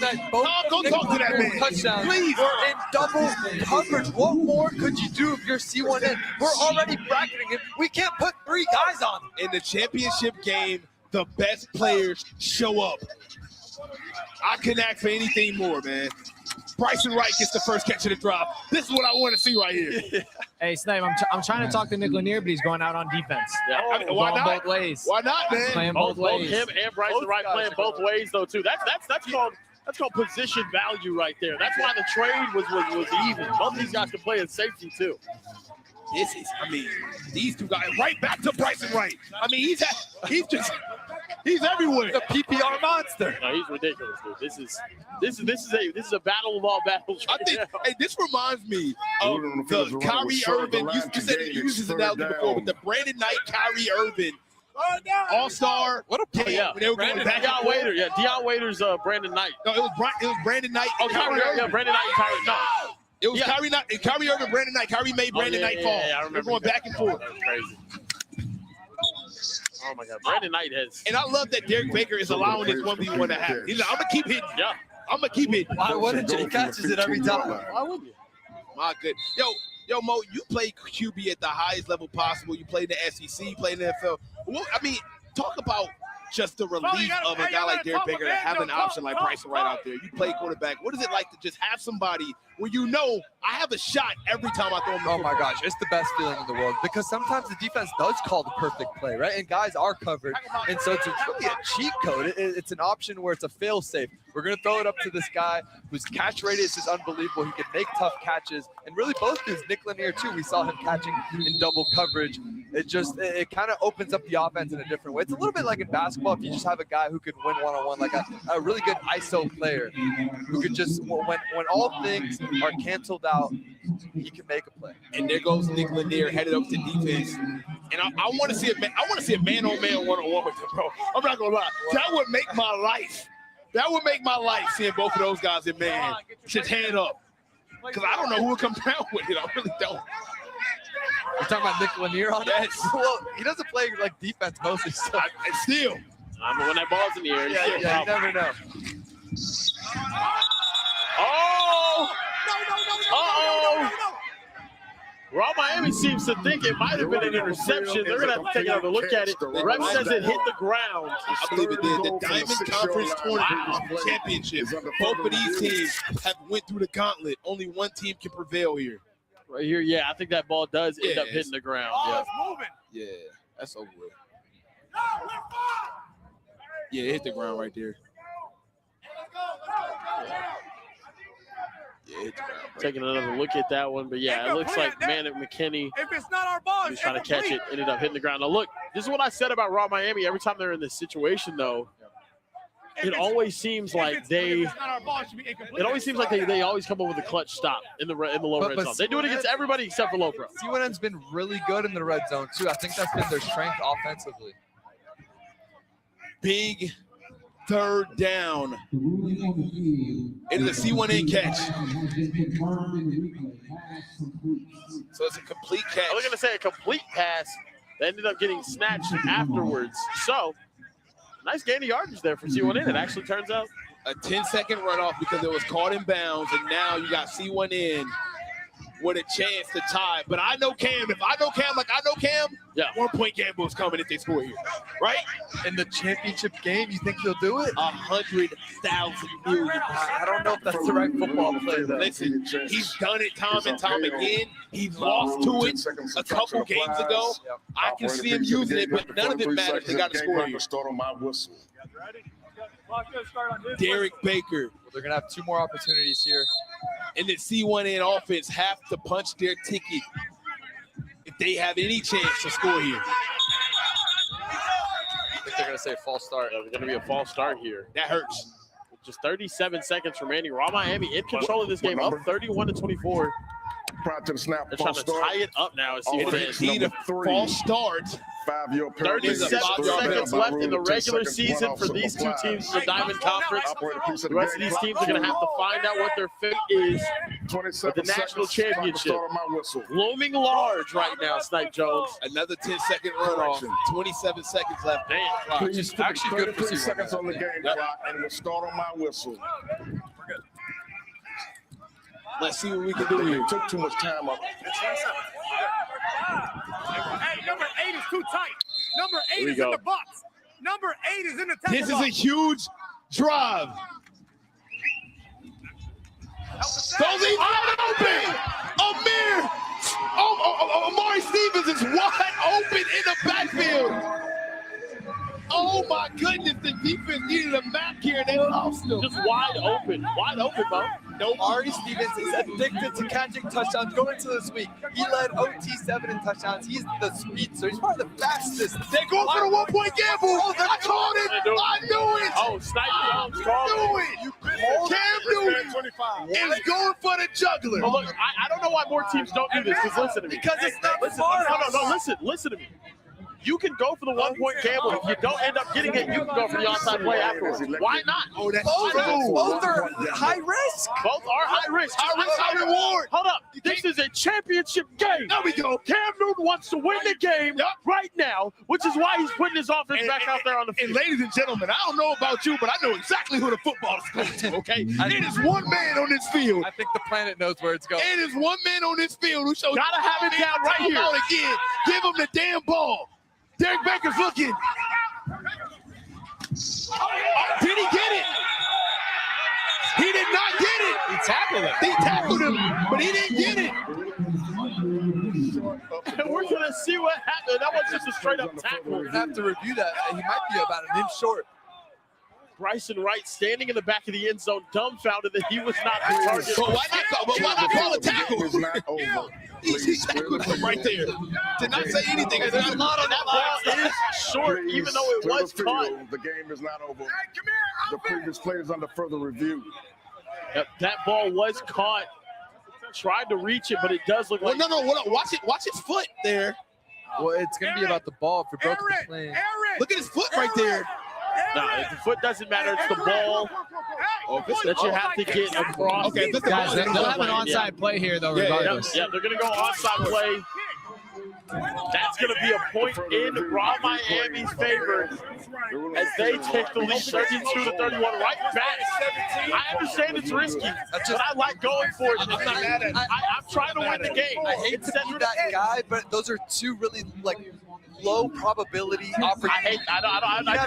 Tom, go talk to that man. Touchdown. Please. We're in double coverage. What more could you do if you're C1N? We're already bracketing it. We can't put 3 guys on him. In the championship game, the best players show up. I couldn't ask for anything more, man. Bryson Wright gets the first catch of the drive. This is what I want to see right here. Hey, Snipe, I'm trying to talk to Nick Lanier, but he's going out on defense. Yeah. I mean, why not? Both ways. Why not, man? Playing Both ways. him and Bryson Wright playing both ways, though, too. That's called position value right there. That's why the trade was even. Both these guys can play in safety, too. These two guys right back to Bryson Wright. I mean, he's everywhere. The PPR monster. No, he's ridiculous, dude. This is a battle of all battles. I think this reminds me of the Kyrie Irving. You said it, you used this analogy before, but the Brandon Knight, Kyrie Irving All-Star. What a play! Yeah, they were going back Deion Waiters. Yeah, Deion Waiters, Brandon Knight. No, it was Brandon Knight. Oh, Kyrie Irving. Yeah, Brandon Knight, Kyrie. No. It was Kyrie Irving, Brandon Knight. Kyrie made Brandon Knight fall. Yeah, I remember. They're going back and forth. That was crazy. Oh my God, Brandon Knight has. And I love that Derek Baker is allowing this 1v1 to happen. He's like, I'm gonna keep hitting. Yeah. I'm gonna keep hitting. Why wouldn't you? He catches it every time. Why wouldn't you? My good. Yo, Mo, you play QB at the highest level possible. You played in the SEC, you played in the NFL. Well, I mean, talk about just the relief of a guy like Derek Baker to have an option like Bryson Wright out there. You play quarterback. What is it like to just have somebody where you know I have a shot every time I throw him the Oh my football? gosh, it's the best feeling in the world because sometimes the defense does call the perfect play, right? And guys are covered. And so it's really a cheat code. It's an option where it's a fail-safe. We're going to throw it up to this guy whose catch radius is unbelievable. He can make tough catches. And really both dudes, Nick Lanier too, we saw him catching in double coverage. It kind of opens up the offense in a different way. It's a little bit like in basketball if you just have a guy who could win one-on-one, like a really good ISO player who could just, when all things are canceled out, he can make a play. And there goes Nick Lanier headed up to defense. And I want to see a man-on-man one-on-one with him, bro. I'm not gonna lie. That would make my life. That would make my life seeing both of those guys in man. Just hand up. Because I don't know who will come down with it. I really don't. You're talking about Nick Lanier on Yes. it? Well, he doesn't play like defense mostly. So. And still. I mean, when that ball's in the air, Yeah, you never know. Oh! Uh-oh! Raw Miami seems to think it might have been an interception. They're going to have to take another look at it. The ref says it hit the ground. I believe it did. The Diamond Conference Tournament Championship. Both of these teams have went through the gauntlet. Only one team can prevail here. Right here, yeah, I think that ball does end up hitting the ground. Yeah, that's over with. Yeah, it hit the ground right there. Yeah, it hit the ground, Taking another look at that one, but yeah, it looks like McKinney, If it's not our ball, he's trying to catch it, ended up hitting the ground. Now look, this is what I said about Raw Miami. Every time they're in this situation, though, it always seems like they always come up with a clutch stop in the low red zone. They do it against everybody except for low pro. C1N's been really good in the red zone too. I think that's been their strength offensively. Big third down into the C1N catch. So it's a complete catch. I was going to say a complete pass. They ended up getting snatched afterwards. So, nice gain of yardage there for C1N. It actually turns out a 10-second runoff because it was caught in bounds, and now you got C1N with a chance to tie. But I know Cam. If I know Cam like I know Cam, 1-point gamble is coming if they score here, right? In the championship game, you think they'll do it? 100,000 million. I don't know if that's the right football play, though. Listen, he's done it time and time again. He lost to it a couple games ago. I can see him using it, but none of it matters. They got to score here. Start on my whistle. Derek Baker. Well, they're going to have 2 more opportunities here. And the C1N offense have to punch their ticket if they have any chance to score here. I think they're going to say false start. There's going to be a false start here. That hurts. Just 37 seconds remaining. Raw Miami in control of this game, up 31-24. Prior to the snap, they're trying to tie it up now. And see what it is. Need a false start. 5-yard 37 seconds left in the regular season for these two teams in the Diamond Conference. The rest of these teams are going to have to find out what their fate is with the national championship. Looming large right now, Snipe Jones. Another 10-second runoff. 27 seconds left. Man, which is actually good for 3 seconds on the game clock, and we'll start on my whistle. Let's see what we can do here. Took too much time up. Hey, number 8 is too tight. Number 8 is in the box. Number 8 is in the tackle This is a huge drive. Those are wide open. Amari Stevens is wide open in the backfield. Oh my goodness, the defense needed a map here and they lost him. Just wide open, Bo. No, Ari Stevens is addicted to catching touchdowns going into this week. He led OT7 in touchdowns. He's the speedster. He's probably the fastest. They're going for the 1-point gamble. I called it. I knew it. Oh, Snipe Jones called it. Cam Newton is going for the juggler. Oh, look, I don't know why more teams don't do this, because listen to me. Because it's not fun. No, listen to me. You can go for the 1-point gamble. If you don't end up getting it, you can go for the onside play afterwards. Why not? Oh, that's both are high risk. Both are high risk. High risk, high reward. Hold up. This is a championship game. There we go. Cam Newton wants to win the game right now, which is why he's putting his offense back out there on the field. And ladies and gentlemen, I don't know about you, but I know exactly who the football is going to, okay? It is one man on this field. I think the planet knows where it's going. It is one man on this field who shows gotta have it down right here. Again. Give him the damn ball. Derek Baker's looking. Did he get it? He did not get it. He tackled him. He tackled him, but he didn't get it. And we're going to see what happened. That was just a straight-up tackle. We're going to have to review that. He might be about an inch short. Bryson Wright standing in the back of the end zone, dumbfounded that he was not the target. But why not call a tackle? He tackled him right there. Did not say anything. There's a lot on that ball is short, even though it was caught. The game is not over. The previous play is under further review. That ball was caught. Tried to reach it, but it does look like. No. Watch it. Watch his foot there. Well, it's going to be about the ball if you're both playing. Look at his foot right there. No, the foot doesn't matter. It's the ball that you have to get across. Okay, guys, they'll have an onside play here, though, regardless. Yeah, they're going to go onside play. That's going to be a point in Raw Miami's favor as they take the lead 32-31 right back. I understand it's risky, but I like going for it. I'm not mad at it. I'm trying to win the game. I hate to be that guy, but those are two really, low probability opportunity.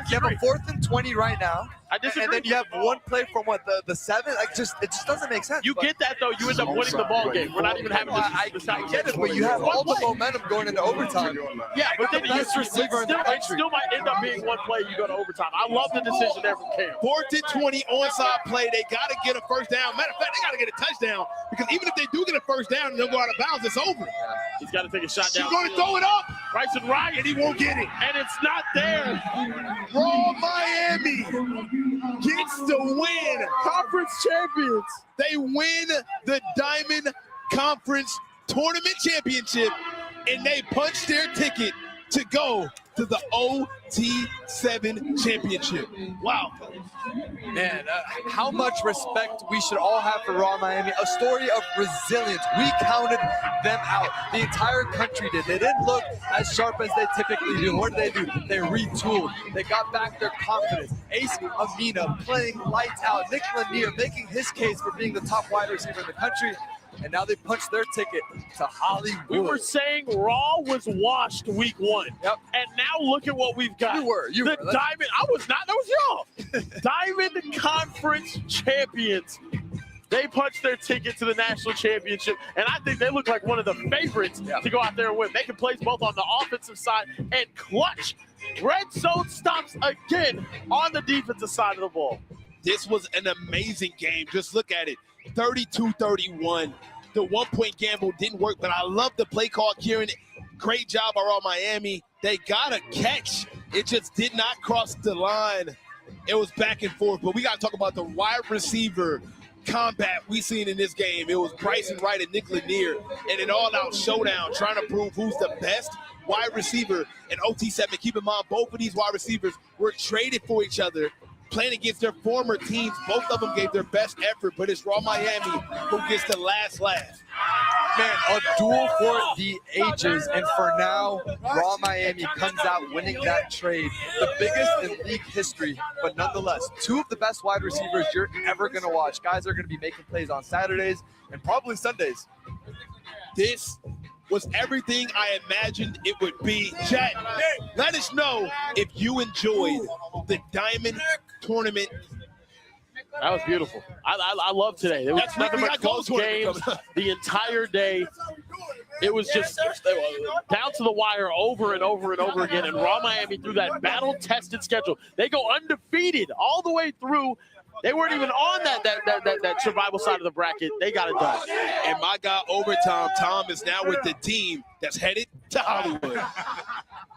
You have a 4th and 20 right now. I disagree. And then you have one play from what, the 7th? Like, it just doesn't make sense. You get that though, you end up winning the ball game. We're not even having this. I get it, but you have all the momentum going into overtime. Yeah, but then best receiver in the it country. still might end up being one play. You go to overtime. I love the decision there from Cam. 4th and 20 onside play. They got to get a first down. Matter of fact, they got to get a touchdown because even if they do get a first down and they'll go out of bounds, it's over. He's got to take a shot down. He's going to throw it up. Bryson Ryan, and he won't get it. And it's not there. Raw Miami gets the win. Conference champions. They win the Diamond Conference Tournament Championship, and they punch their ticket to go to the OT7 Championship. Wow. Man, how much respect we should all have for Raw Miami. A story of resilience. We counted them out. The entire country did. They didn't look as sharp as they typically do. What did they do? They retooled. They got back their confidence. Ace Amina playing lights out. Nick Lanier making his case for being the top wide receiver in the country. And now they punched their ticket to Hollywood. We were saying Raw was washed week 1. Yep. And now look at what we've got. You were. The Diamond. I was not. That was y'all. Diamond Conference champions. They punched their ticket to the national championship, and I think they look like one of the favorites to go out there and win. They can place both on the offensive side and clutch. Red zone stops again on the defensive side of the ball. This was an amazing game. Just look at it. 32-31. The 1-point gamble didn't work, but I love the play call, Kieran. Great job by Raw Miami. They got a catch. It just did not cross the line. It was back and forth, but we got to talk about the wide receiver combat we seen in this game. It was Bryson Wright and Nick Lanier in an all-out showdown trying to prove who's the best wide receiver in OT7. Keep in mind, both of these wide receivers were traded for each other, playing against their former teams. Both of them gave their best effort, but it's Raw Miami who gets the last laugh. Man, a duel for the ages, and for now, Raw Miami comes out winning that trade, the biggest in league history, but nonetheless, 2 of the best wide receivers you're ever going to watch. Guys are going to be making plays on Saturdays and probably Sundays. This was everything I imagined it would be. Chat, let us know if you enjoyed the Diamond Tournament. That was beautiful. I love today. There was nothing but close games the entire day. It was just down to the wire over and over and over again. And Raw Miami, through that battle-tested schedule, they go undefeated all the way through. They weren't even on that survival side of the bracket. They got it done. And my guy, Overtime, Tom is now with the team that's headed to Hollywood.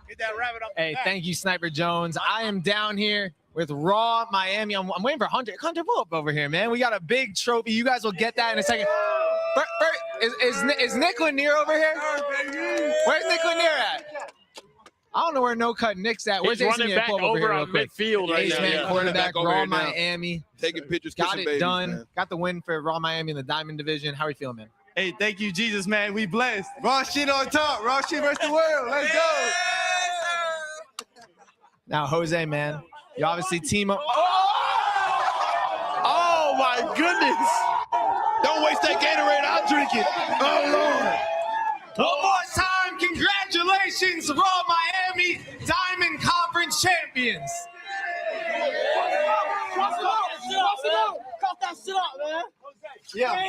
Get that rabbit up. Hey, thank you, Sniper Jones. I am down here with Raw Miami. I'm waiting for Hunter. Hunter, pull up over here, man. We got a big trophy. You guys will get that in a second. Is Nick Lanier over here? Where's Nick Lanier at? I don't know where No Cut Nick's at. Where's He's running back over on midfield right now. Man, quarterback, Raw Miami. Taking pictures, got it done. Man. Got the win for Raw Miami in the Diamond Division. How are you feeling, man? Hey, thank you, Jesus, man. We blessed. Raw shit on top. Raw shit versus the world. Let's go. Now, Jose, man, you obviously team up. Oh, my goodness. Don't waste that Gatorade. I'll drink it. Oh, Lord. One more time, congratulations, Raw Miami Diamond Conference champions. Cut that shit up, man. Yeah.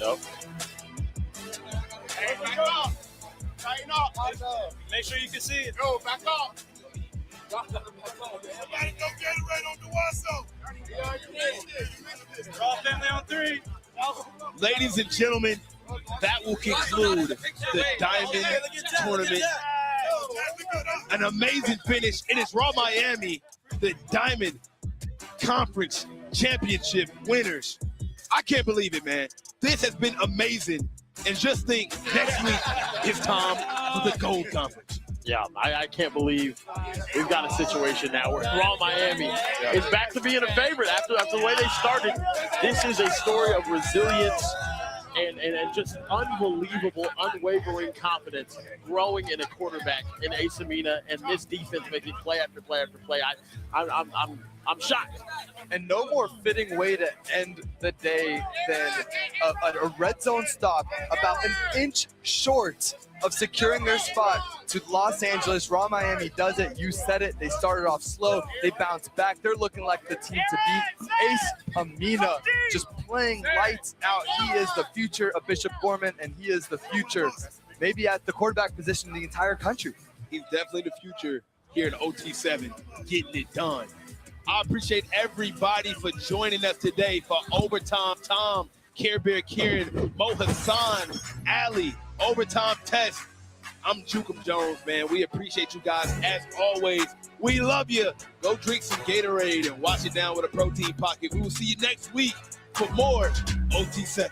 Yep. Hey, back up. Tighten up. Make sure you can see it. Yo, back up. Everybody go get it right on the Wasso. Raw family on 3. Ladies and gentlemen, that will conclude the Diamond Tournament. An amazing finish. It is Raw Miami, the Diamond Conference Championship winners. I can't believe it, man. This has been amazing. And just think, next week is time for the Gold Conference. Yeah, I can't believe we've got a situation now where Raw Miami is back to being a favorite after the way they started. This is a story of resilience and just unbelievable, unwavering confidence growing in a quarterback in Ace Amina, and this defense making play after play after play. I'm shocked. And no more fitting way to end the day than a red zone stop about an inch short of securing their spot to Los Angeles. Raw Miami does it. You said it. They started off slow. They bounced back. They're looking like the team to beat. Ace Amina just playing lights out. He is the future of Bishop Gorman, and he is the future maybe at the quarterback position in the entire country. He's definitely the future here in OT7, getting it done. I appreciate everybody for joining us today for Overtime Tom, Care Bear Kieran, Mo Hassan, Ali, Overtime Test. I'm Jukum Jones, man. We appreciate you guys as always. We love you. Go drink some Gatorade and wash it down with a protein pocket. We will see you next week for more OT7.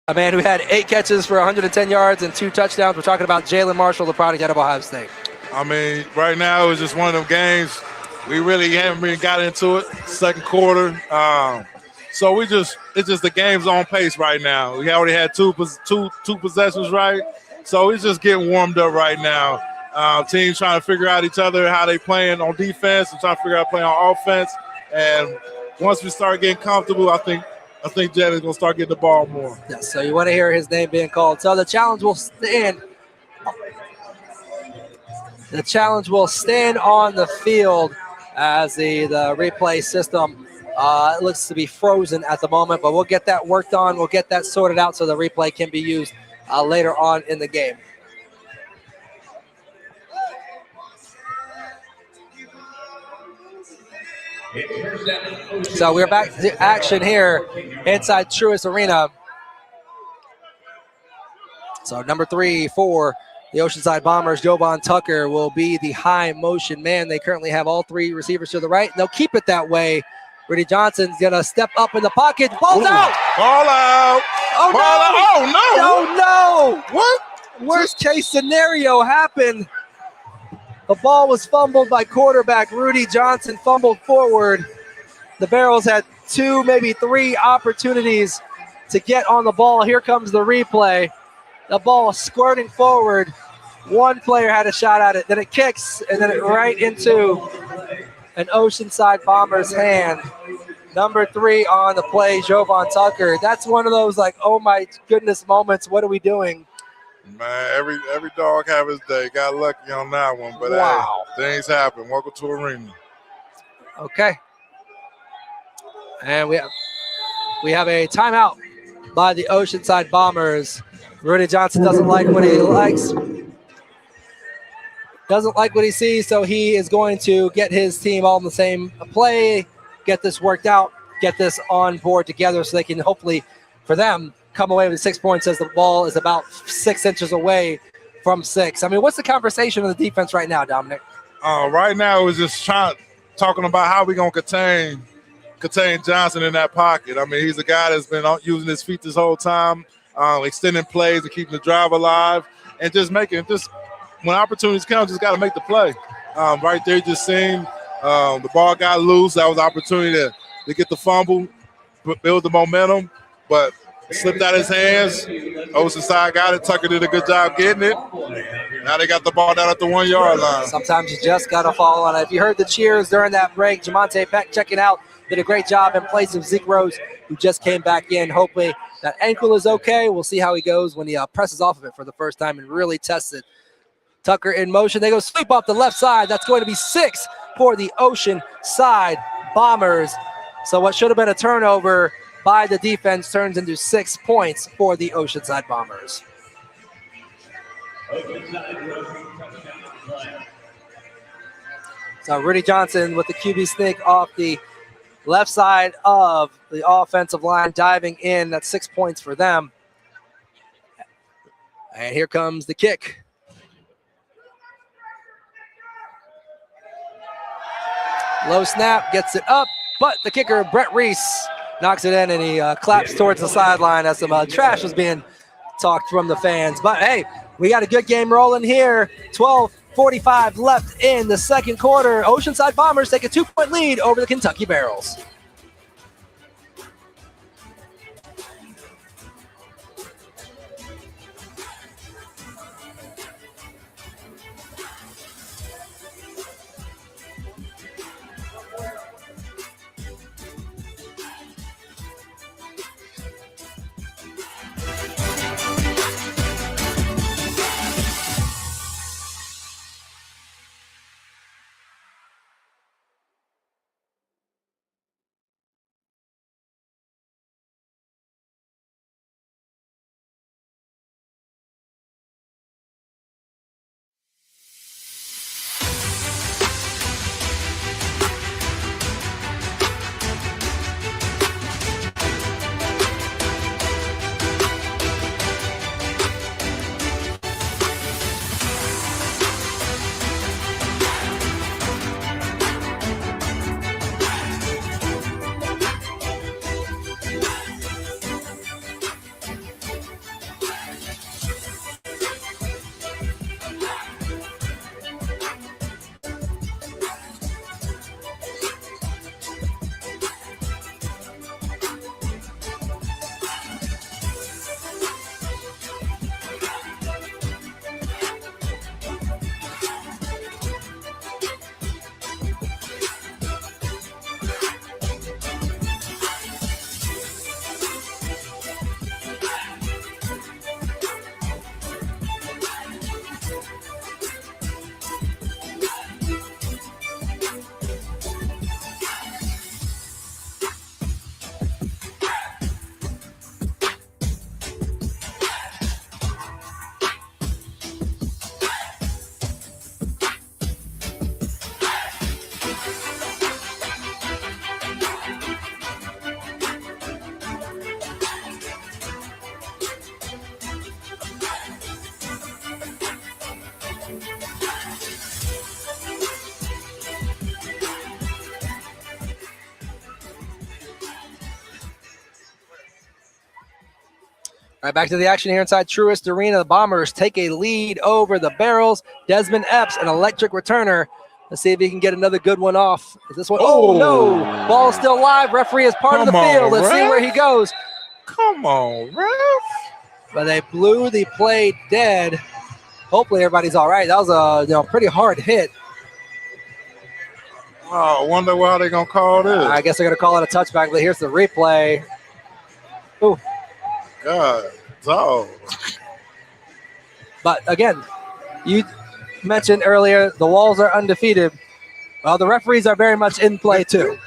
A man who had 8 catches for 110 yards and 2 touchdowns. We're talking about Jalen Marshall, the product out of Ohio State. I mean, right now it was just one of them games. We really haven't really got into it. Second quarter. So it's just the game's on pace right now. We already had two possessions, right? So it's just getting warmed up right now. Teams trying to figure out each other, how they playing on defense, and trying to figure out playing on offense. And once we start getting comfortable, I think Jalen's gonna start getting the ball more. Yes, so you want to hear his name being called. So the challenge will stand. The challenge will stand on the field as the replay system looks to be frozen at the moment, but we'll get that worked on. We'll get that sorted out so the replay can be used later on in the game. So we're back to action here inside Truist Arena. So number 3 for the Oceanside Bombers, Jovan Tucker, will be the high motion man. They currently have all 3 receivers to the right. They'll keep it that way. Rudy Johnson's going to step up in the pocket. Ball's out. Ball out. Oh, ball no. out. Oh, no. No. What? Worst case scenario happened. The ball was fumbled by quarterback Rudy Johnson, fumbled forward. The Barrels had 2, maybe 3 opportunities to get on the ball. Here comes the replay. The ball squirting forward. One player had a shot at it. Then it kicks, and then it right into an Oceanside Bombers hand. Number 3 on the play, Jovan Tucker. That's one of those like, oh my goodness moments. What are we doing? Man, every dog have his day. Got lucky on that one, but Wow. hey, things happen. Welcome to arena. Okay. And we have a timeout by the Oceanside Bombers. Rudy Johnson doesn't like what he likes. Doesn't like what he sees, so he is going to get his team all in the same play, get this worked out, get this on board together so they can hopefully, for them, come away with 6 points as the ball is about 6 inches away from 6. I mean, what's the conversation of the defense right now, Dominic? Right now, it was just talking about how we're going to contain Johnson in that pocket. I mean, he's a guy that's been using his feet this whole time, extending plays and keeping the drive alive, and just when opportunities come, just got to make the play. Right there, just seeing the ball got loose. That was an opportunity to get the fumble, build the momentum, but it slipped out of his hands. Oceanside got it. Tucker did a good job getting it. Now they got the ball down at the 1 yard line. Sometimes you just got to fall on it. If you heard the cheers during that break, Jamonte Peck checking out, did a great job in place of Zeke Rose, who just came back in. Hopefully that ankle is okay. We'll see how he goes when he presses off of it for the first time and really tests it. Tucker in motion. They go sweep off the left side. That's going to be 6 for the Oceanside Bombers. So what should have been a turnover by the defense turns into 6 points for the Oceanside Bombers. So Rudy Johnson with the QB sneak off the left side of the offensive line, diving in. That's 6 points for them. And here comes the kick. Low snap, gets it up, but the kicker, Brett Reese, knocks it in, and he claps towards the sideline as some trash was being talked from the fans. But, hey, we got a good game rolling here. 12:45 left in the second quarter. Oceanside Bombers take a 2-point lead over the Kentucky Barrels. Right back to the action here inside Truist Arena. The Bombers take a lead over the Barrels. Desmond Epps, an electric returner. Let's see if he can get another good one off. Is this one? Oh, no. Ball is still live. Referee is part of the field. Let's see where he goes. Come on, ref. But they blew the play dead. Hopefully everybody's all right. That was a pretty hard hit. Oh, I wonder why they're going to call this. I guess they're going to call it a touchback, but here's the replay. Ooh. God, dog. But again, you mentioned earlier the Walls are undefeated. Well, the referees are very much in play too.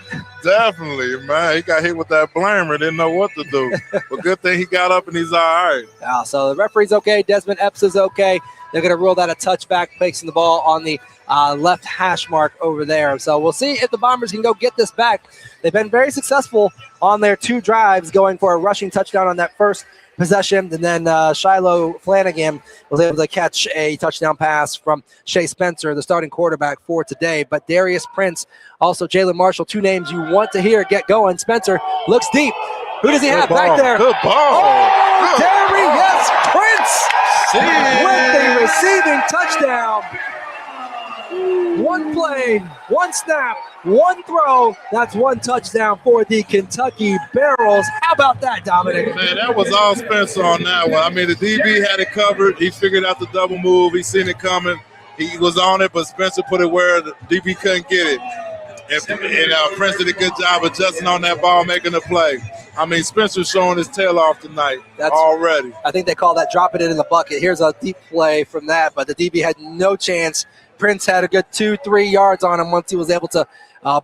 Definitely, man. He got hit with that blamer, didn't know what to do. But good thing he got up and he's all right. Yeah, so the referee's okay. Desmond Epps is okay. They're going to rule that a touchback, placing the ball on the left hash mark over there. So we'll see if the Bombers can go get this back. They've been very successful on their 2 drives, going for a rushing touchdown on that first possession, and then Shiloh Flanagan was able to catch a touchdown pass from Shea Spencer, the starting quarterback for today. But Darius Prince, also Jalen Marshall, 2 names you want to hear get going. Spencer looks deep. Who does he have back there? Good ball. Oh, Darius Prince with the receiving touchdown. 1 play, 1 snap, 1 throw. That's 1 touchdown for the Kentucky Barrels. How about that, Dominic? Man, that was all Spencer on that one. I mean, the DB had it covered. He figured out the double move. He seen it coming. He was on it, but Spencer put it where the DB couldn't get it. And Prince did a good job adjusting on that ball, making the play. I mean, Spencer's showing his tail off tonight already. I think they call that dropping it in the bucket. Here's a deep play from that, but the DB had no chance. Prince had a good 2-3 yards on him once he was able to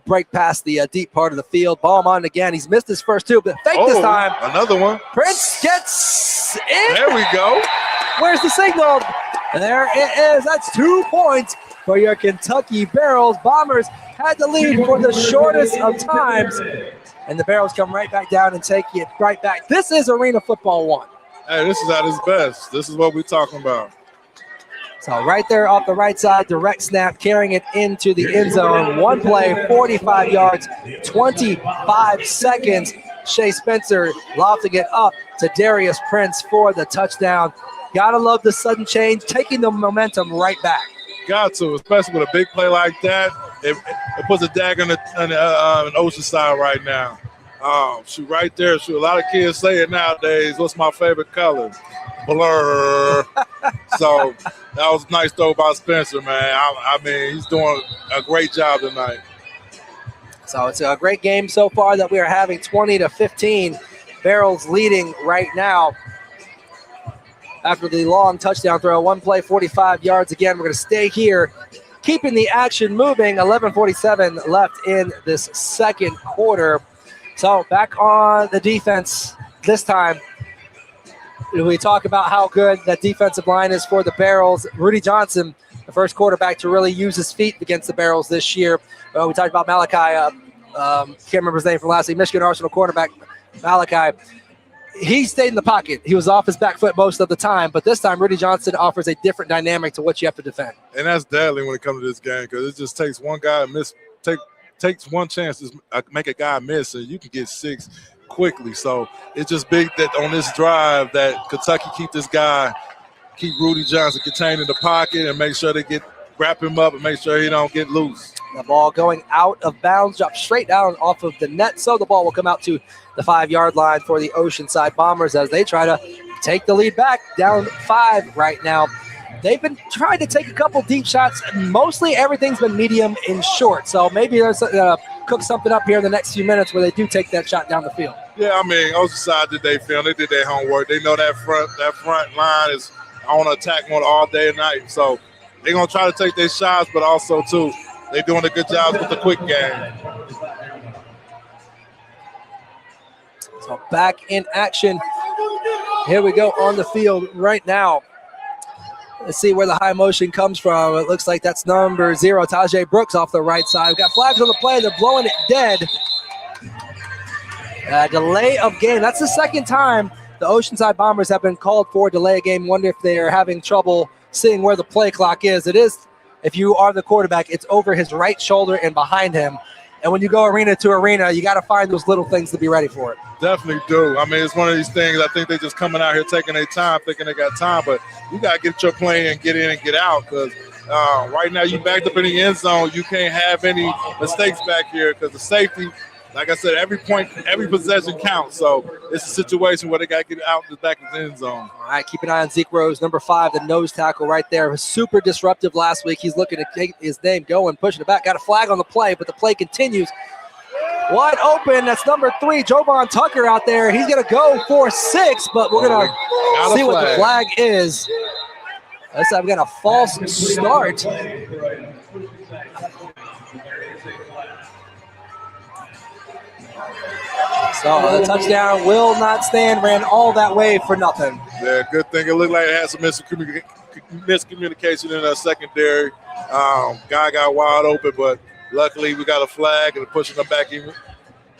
break past the deep part of the field. Ball on again. He's missed his first 2, but fake this time. Another one. Prince gets in. There we go. Where's the signal? There it is. That's 2 points for your Kentucky Barrels. Bombers had the lead for the shortest of times, and the Barrels come right back down and take it right back. This is Arena Football 1. Hey, this is at its best. This is what we're talking about. So right there off the right side, direct snap, carrying it into the end zone. 1 play, 45 yards, 25 seconds. Shea Spencer lofting it up to Darius Prince for the touchdown. Gotta love the sudden change, taking the momentum right back. Got to, especially with a big play like that. It puts a dagger in Oceanside right now. Shoot, right there. Shoot, a lot of kids say it nowadays. What's my favorite color? Blur. So that was a nice throw by Spencer, man. I mean, he's doing a great job tonight. So it's a great game so far that we are having 20-15. Barrels leading right now. After the long touchdown throw, 1 play, 45 yards. Again, we're going to stay here, keeping the action moving. 11:47 left in this second quarter. So back on the defense this time. We talk about how good that defensive line is for the Barrels. Rudy Johnson, the first quarterback to really use his feet against the Barrels this year. We talked about Malachi. Can't remember his name from last week. Michigan Arsenal quarterback Malachi. He stayed in the pocket. He was off his back foot most of the time, but this time Rudy Johnson offers a different dynamic to what you have to defend. And that's deadly when it comes to this game because it just takes one guy to miss, takes one chance to make a guy miss, and you can get 6 quickly. So it's just big that on this drive that Kentucky keep Rudy Johnson contained in the pocket and make sure they wrap him up and make sure he don't get loose. The ball going out of bounds, dropped straight down off of the net, so the ball will come out to the 5-yard line for the Oceanside Bombers as they try to take the lead back, down 5 right now. They've been trying to take a couple deep shots. Mostly everything's been medium and short, so maybe there's cook something up here in the next few minutes where they do take that shot down the field. Yeah, I mean, Oceanside did their film. They did their homework. They know that front line is on attack mode all day and night. So they're going to try to take their shots, but also, too, they're doing a good job with the quick game. So back in action. Here we go on the field right now. Let's see where the high motion comes from. It looks like that's number 0, Tajay Brooks off the right side. We've got flags on the play. They're blowing it dead. Delay of game. That's the second time the Oceanside Bombers have been called for delay of game. Wonder if they are having trouble seeing where the play clock is. It is, if you are the quarterback, it's over his right shoulder and behind him. And when you go arena to arena, you got to find those little things to be ready for it. Definitely do. I mean, it's one of these things. I think they're just coming out here taking their time, thinking they got time. But you got to get your plane and get in and get out because right now you backed up in the end zone. You can't have any mistakes back here because the safety, like I said, every point, every possession counts. So it's a situation where they got to get out the back of the end zone. All right, keep an eye on Zeke Rose, number 5, the nose tackle right there. Was super disruptive last week. He's looking to get his name going, pushing it back. Got a flag on the play, but the play continues. Wide open. That's number 3, Jovan Tucker out there. He's going to go for 6, but we're going to see what the flag is. Let's say we got a false start. So the touchdown will not stand. Ran all that way for nothing. Yeah, good thing. It looked like it had some miscommunication in our secondary. Guy got wide open, but luckily we got a flag and pushing them back even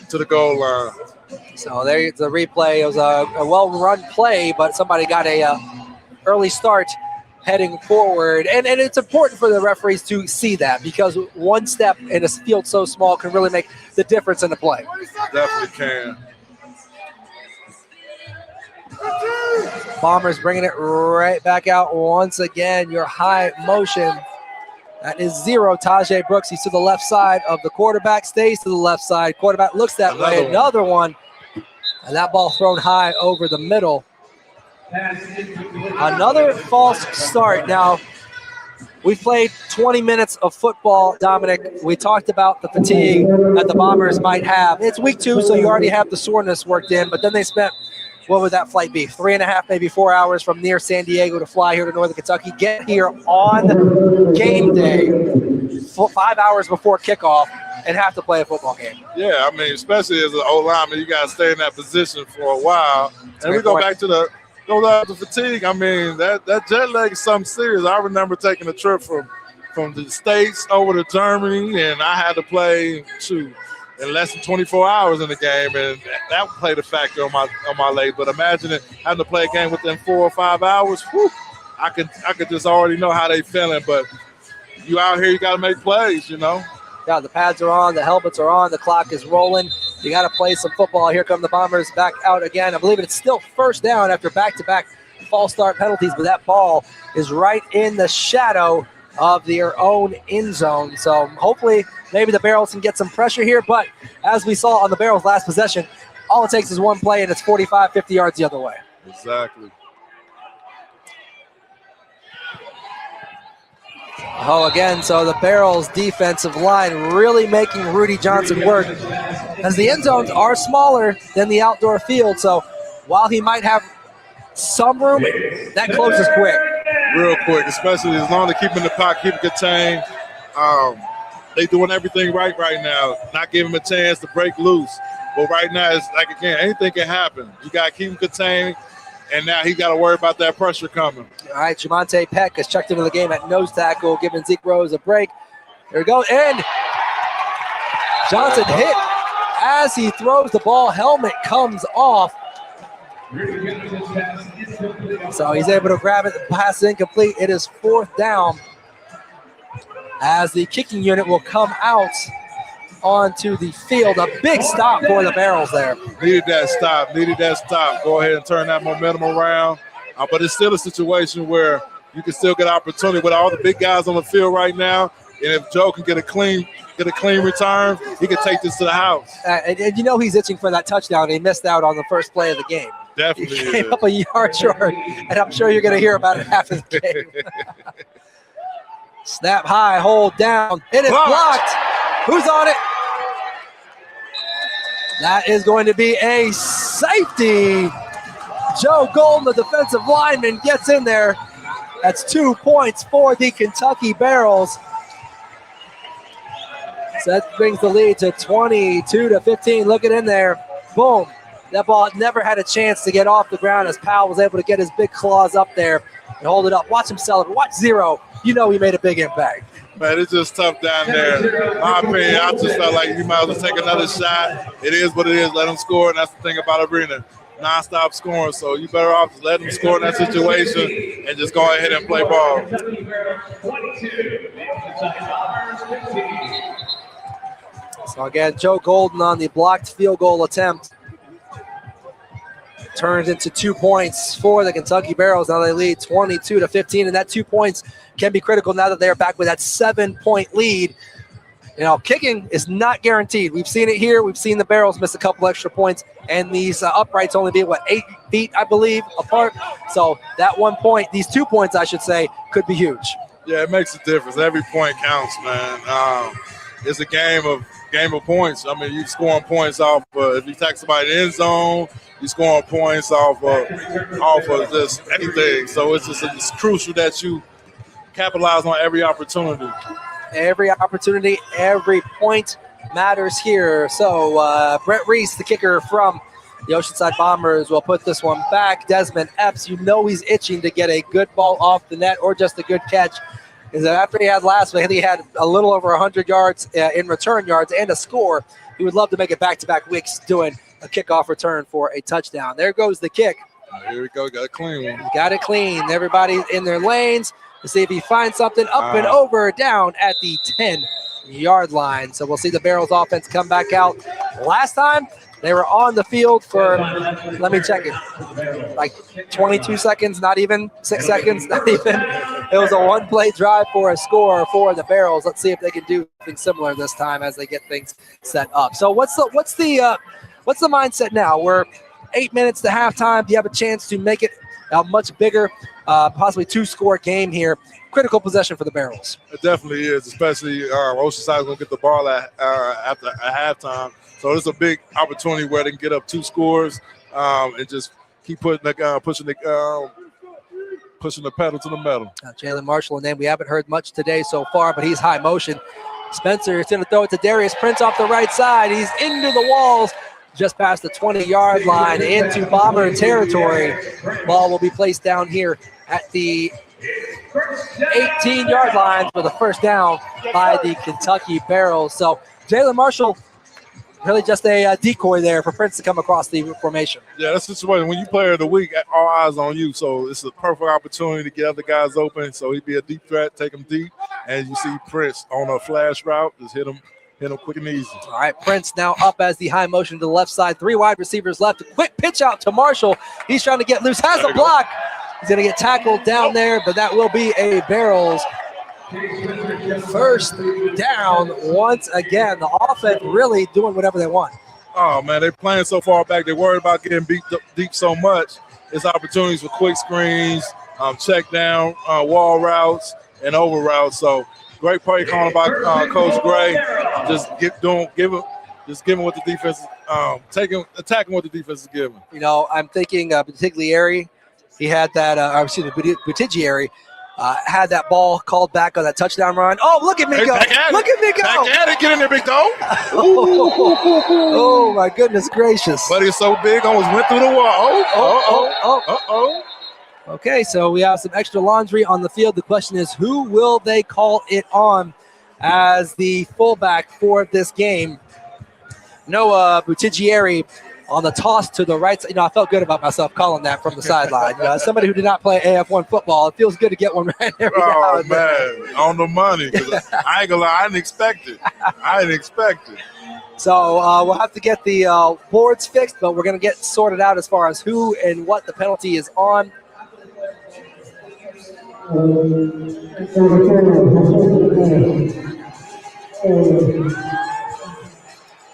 to the goal line. So there's the replay. It was a well-run play, but somebody got a early start heading forward. And it's important for the referees to see that, because one step in a field so small can really make the difference in the play. Definitely can. Bombers bringing it right back out once again. Your high motion. That is 0. Tajay Brooks, he's to the left side of the quarterback, stays to the left side. Quarterback looks that way. Another one. And that ball thrown high over the middle. Another false start. Now, we've played 20 minutes of football, Dominic. We talked about the fatigue that the Bombers might have. It's week 2, so you already have the soreness worked in, but then they spent, what would that flight be? 3.5, maybe 4 hours from near San Diego to fly here to Northern Kentucky. Get here on game day, 5 hours before kickoff, and have to play a football game. Yeah, I mean, especially as an O-lineman, you got to stay in that position for a while. And we go back to the fatigue. I mean, that jet lag is something serious. I remember taking a trip from the States over to Germany, and I had to play in less than 24 hours in the game, and that played a factor on my leg. But imagine having to play a game within 4 or 5 hours. Whew, I could just already know how they feeling. But you out here, you got to make plays, you know. Yeah, the pads are on, the helmets are on, the clock is rolling. You got to play some football. Here come the Bombers back out again. I believe it's still first down after back-to-back false start penalties, but that ball is right in the shadow of their own end zone. So hopefully maybe the Barrels can get some pressure here, but as we saw on the Barrels' last possession, all it takes is one play and it's 45, 50 yards the other way. Exactly. Oh, again, so the Barrels' defensive line really making Rudy Johnson work, as the end zones are smaller than the outdoor field. So while he might have some room, that closes quick. Real quick, especially as long as they keep him in the pocket, keep him contained. They doing everything right now, not giving him a chance to break loose. But right now, it's like, again, anything can happen. You got to keep him contained, and now he got to worry about that pressure coming. All right, Jamonte Peck has checked into the game at nose tackle, giving Zeke Rose a break. There we go, and Johnson hit as he throws the ball. Helmet comes off. So he's able to grab it, the pass is incomplete. It is 4th down as the kicking unit will come out onto the field. A big stop for the Barrels there. Needed that stop. Go ahead and turn that momentum around. But it's still a situation where you can still get opportunity with all the big guys on the field right now. And if Joe can get a clean return, he can take this to the house. And you know he's itching for that touchdown. He missed out on the first play of the game. Definitely he came up a yard short, and I'm sure you're going to hear about it after the game. Snap high, hold down. It is blocked. Who's on it? That is going to be a safety. Joe Golden, the defensive lineman, gets in there. That's 2 points for the Kentucky Barrels. So that brings the lead to 22-15. Look it in there. Boom. That ball never had a chance to get off the ground as Powell was able to get his big claws up there and hold it up. Watch him celebrate. Watch Zero. You know he made a big impact. Man, it's just tough down there. In my opinion, I just felt like you might as well take another shot. It is what it is. Let them score, and that's the thing about Arena. Non-stop scoring, so you better off just let them score in that situation and just go ahead and play ball. So again, Joe Golden on the blocked field goal attempt. Turns into 2 points for the Kentucky Barrels. Now they lead 22-15, and that 2 points can be critical now that they're back with that 7-point lead. You know, kicking is not guaranteed. We've seen it here. We've seen the Barrels miss a couple extra points, and these uprights only be, 8 feet, I believe, apart. So that 1 point, these 2 points, I should say, could be huge. Yeah, it makes a difference. Every point counts, man. It's a game of game of points. I mean, you scoring points off if you tackle somebody in the end zone, you scoring points off of just anything. So it's crucial that you capitalize on every opportunity. Every opportunity, every point matters here. So Brett Reese, the kicker from the Oceanside Bombers, will put this one back. Desmond Epps, you know he's itching to get a good ball off the net or just a good catch. Is that after he had last week, he had a little over 100 yards in return yards and a score. He would love to make it back-to-back weeks doing a kickoff return for a touchdown. There goes the kick. Here we go. Got it clean. Got it clean. Everybody's in their lanes to see if he finds something up and over down at the 10-yard line. So we'll see the Barrels offense come back out. Last time, they were on the field for, let me check it, like 22 seconds, not even 6 seconds, not even. It was a one-play drive for a score for the Barrels. Let's see if they can do something similar this time as they get things set up. So what's the mindset now? We're 8 minutes to halftime. Do you have a chance to make it a much bigger, possibly two-score game here? Critical possession for the Barrels. It definitely is, especially Oceanside is going to get the ball after a halftime. So it's a big opportunity where they can get up 2 scores and just keep pushing the pedal to the metal. Jalen Marshall, a name we haven't heard much today so far, but he's high motion. Spencer is going to throw it to Darius Prince off the right side. He's into the walls, just past the 20-yard line into Bomber territory. Ball will be placed down here at the 18-yard line for the first down by the Kentucky Barrels. So Jalen Marshall, really just a decoy there for Prince to come across the formation. Yeah, that's the situation. When you player of the week, all eyes on you. So it's a perfect opportunity to get other guys open. So he'd be a deep threat, take him deep. And you see Prince on a flash route, just hit him quick and easy. All right, Prince now up as the high motion to the left side. 3 wide receivers left. A quick pitch out to Marshall. He's trying to get loose. Has a block. He's going to get tackled down there, but that will be a Barrels first down once again. The offense really doing whatever they want. Oh, man, they're playing so far back. They're worried about getting beat deep so much. It's opportunities for quick screens, check down, wall routes, and over routes. So great play called by Coach Gray. Just giving what the defense is attacking what the defense is giving. You know, I'm thinking Butiglieri. He had that, Butiglieri had that ball called back on that touchdown run. Oh, look at me go. Look at me go. Back at it. Get in there, big dog. Oh, my goodness gracious. Buddy is so big, almost went through the wall. Okay, so we have some extra laundry on the field. The question is, who will they call it on as the fullback for this game? Noah Butiglieri on the toss to the right side. You know, I felt good about myself calling that from the sideline. You know, as somebody who did not play AF1 football, it feels good to get one right there. Oh, man, on the money. I ain't gonna lie, I didn't expect it. So we'll have to get the boards fixed, but we're going to get sorted out as far as who and what the penalty is on.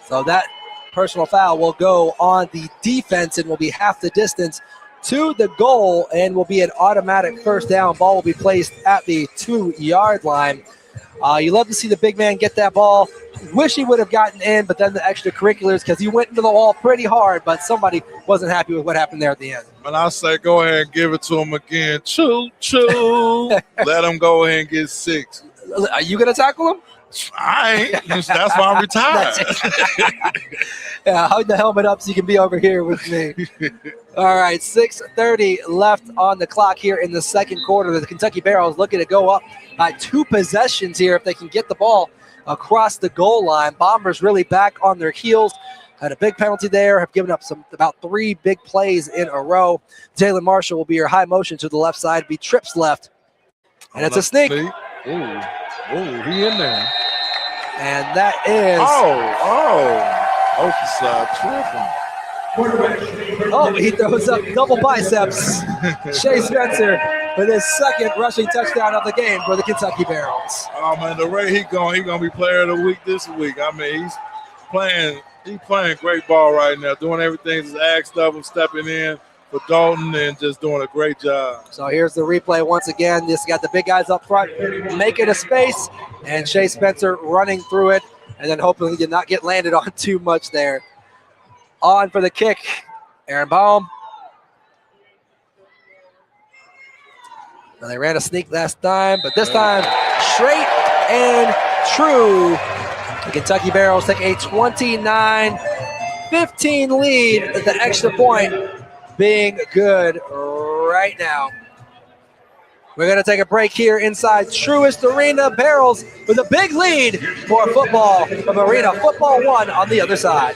So that personal foul will go on the defense and will be half the distance to the goal and will be an automatic first down. Ball will be placed at the 2-yard line. You love to see the big man get that ball. Wish he would have gotten in, but then the extracurriculars, because he went into the wall pretty hard, but somebody wasn't happy with what happened there at the end. And I say go ahead and give it to him again. Choo. Let him go ahead and get 6. Are you going to tackle him? I ain't. That's why I'm retired. Yeah, hold the helmet up so you can be over here with me. All right, 6:30 left on the clock here in the second quarter. The Kentucky Barrels looking to go up by 2 possessions here if they can get the ball across the goal line. Bombers really back on their heels. Had a big penalty there, have given up about 3 big plays in a row. Jalen Marshall will be your high motion to the left side, be trips left. And it's a sneak. Ooh, he in there. And that is... tripping. He throws up double biceps. Shea Spencer with his second rushing touchdown of the game for the Kentucky Barrels. Oh, man, the way he going to be player of the week this week. I mean, he's playing great ball right now, doing everything that's asked of him, stepping in for Dalton and just doing a great job. So here's the replay once again. This got the big guys up front making a space, and Shea Spencer running through it. and then hopefully did not get landed on too much there. On for the kick, Aaron Baum. Now they ran a sneak last time, but this time straight and true. The Kentucky Barrels take a 29-15 lead with the extra point being good right now. We're going to take a break here inside Truist Arena. Barrels with a big lead for football from Arena Football 1 on the other side.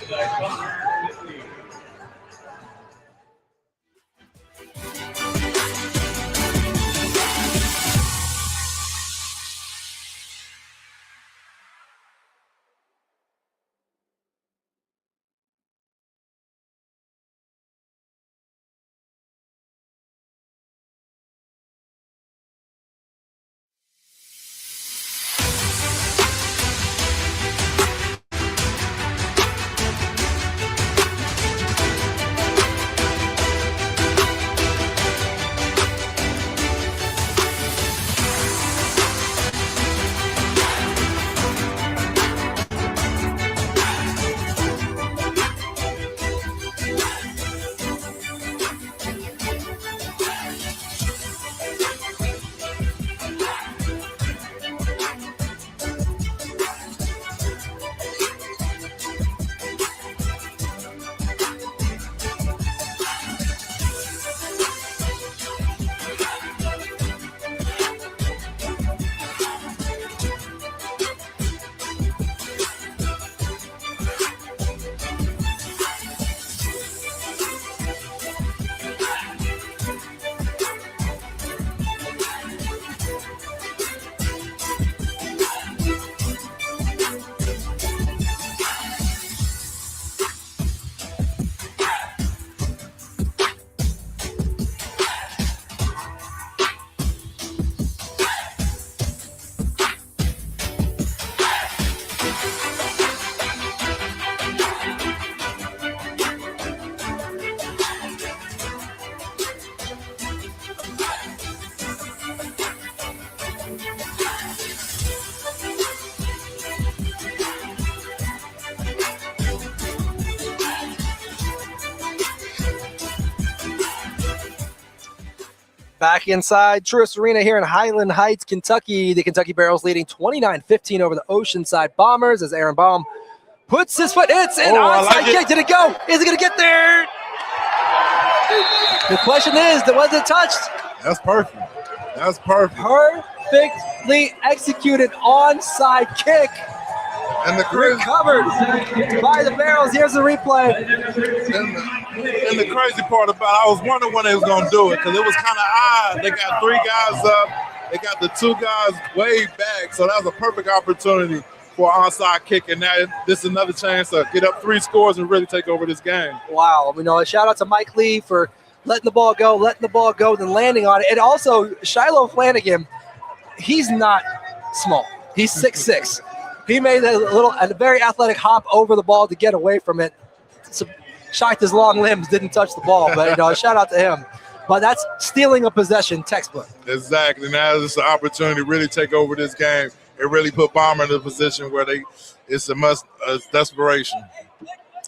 Back inside Truist Arena here in Highland Heights, Kentucky. The Kentucky Barrels leading 29-15 over the Oceanside Bombers as Aaron Baum puts his foot. It's an onside kick. Did it go? Is it going to get there? The question is, was it touched? That's perfect. That's perfect. Perfectly executed onside kick. And the recovered by the Barrels. Here's the replay. And the crazy part about it, I was wondering when they was going to do it because it was kind of odd. They got 3 guys up. They got the 2 guys way back. So that was a perfect opportunity for an onside kick. And now this is another chance to get up 3 scores and really take over this game. Wow. A shout out to Mike Lee for letting the ball go, then landing on it. And also, Shiloh Flanagan, he's not small. He's 6'6". He made a very athletic hop over the ball to get away from it. Shocked his long limbs didn't touch the ball, but shout out to him. But that's stealing a possession textbook. Exactly. Now it's an opportunity to really take over this game. It really put Bomber in a position where it's a desperation.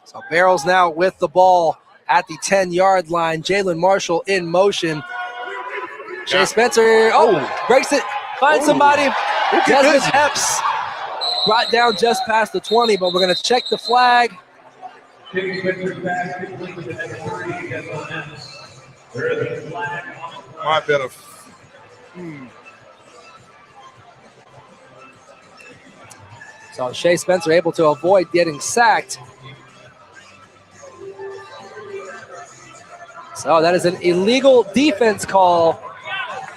So Barrels now with the ball at the 10-yard line. Jalen Marshall in motion. Shea Spencer, breaks it, finds somebody. Desmond Epps brought down just past the 20, but we're going to check the flag. Might be So Shea Spencer able to avoid getting sacked. So that is an illegal defense call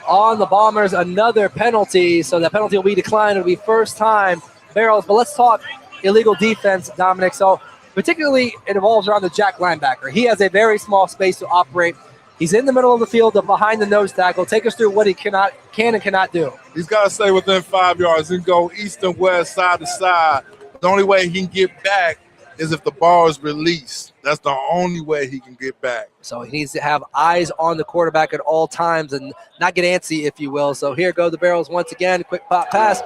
on the Bombers, another penalty. So that penalty will be declined. It'll be first time Barrels. But let's talk illegal defense, Dominic. So particularly it involves around the jack linebacker. He has a very small space to operate. He's in the middle of the field, behind the nose tackle. Take us through what he can and cannot do. He's got to stay within 5 yards. He can go east and west, side to side. The only way he can get back is if the ball is released. That's the only way he can get back. So he needs to have eyes on the quarterback at all times and not get antsy, if you will. So here go the Barrels once again. Quick pop pass.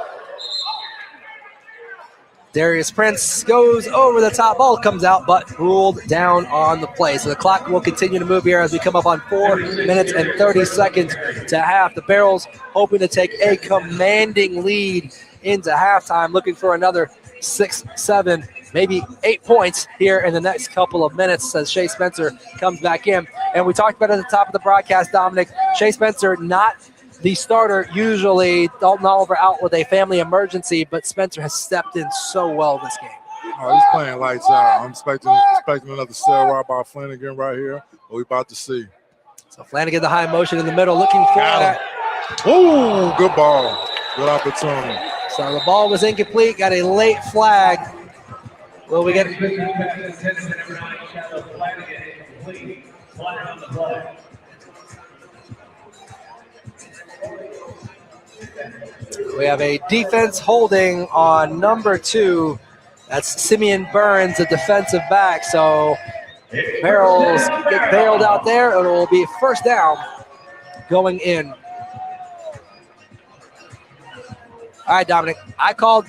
Darius Prince goes over the top. Ball comes out, but ruled down on the play. So the clock will continue to move here as we come up on 4 minutes and 30 seconds to half. The Barrels hoping to take a commanding lead into halftime, looking for another 6, 7, maybe 8 points here in the next couple of minutes as Shea Spencer comes back in. And we talked about at the top of the broadcast, Dominic, Shea Spencer not the starter. Usually Dalton Oliver out with a family emergency, but Spencer has stepped in so well this game. Oh, he's playing lights out. I'm expecting another cell route by Flanagan right here. What we about to see. So Flanagan, the high motion in the middle, looking for that. Ooh, good ball. Good opportunity. So the ball was incomplete, got a late flag. Will we get We have a defense holding on number 2. That's Simeon Burns, the defensive back. So Barrels get bailed out there. It will be first down going in. All right, Dominic, I called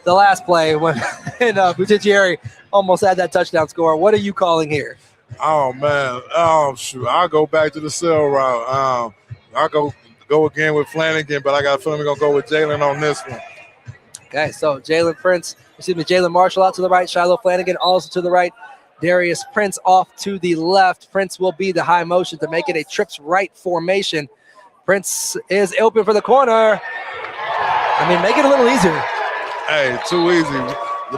the last play when Buttigieri almost had that touchdown score. What are you calling here? Oh, man. Oh, shoot. I'll go back to the cell route. I'll go again with Flanagan, but I got a feeling we're going to go with Jalen on this one. Okay, so Jalen Marshall out to the right, Shiloh Flanagan also to the right, Darius Prince off to the left. Prince will be the high motion to make it a trips right formation. Prince is open for the corner. I mean, make it a little easier. Hey, too easy.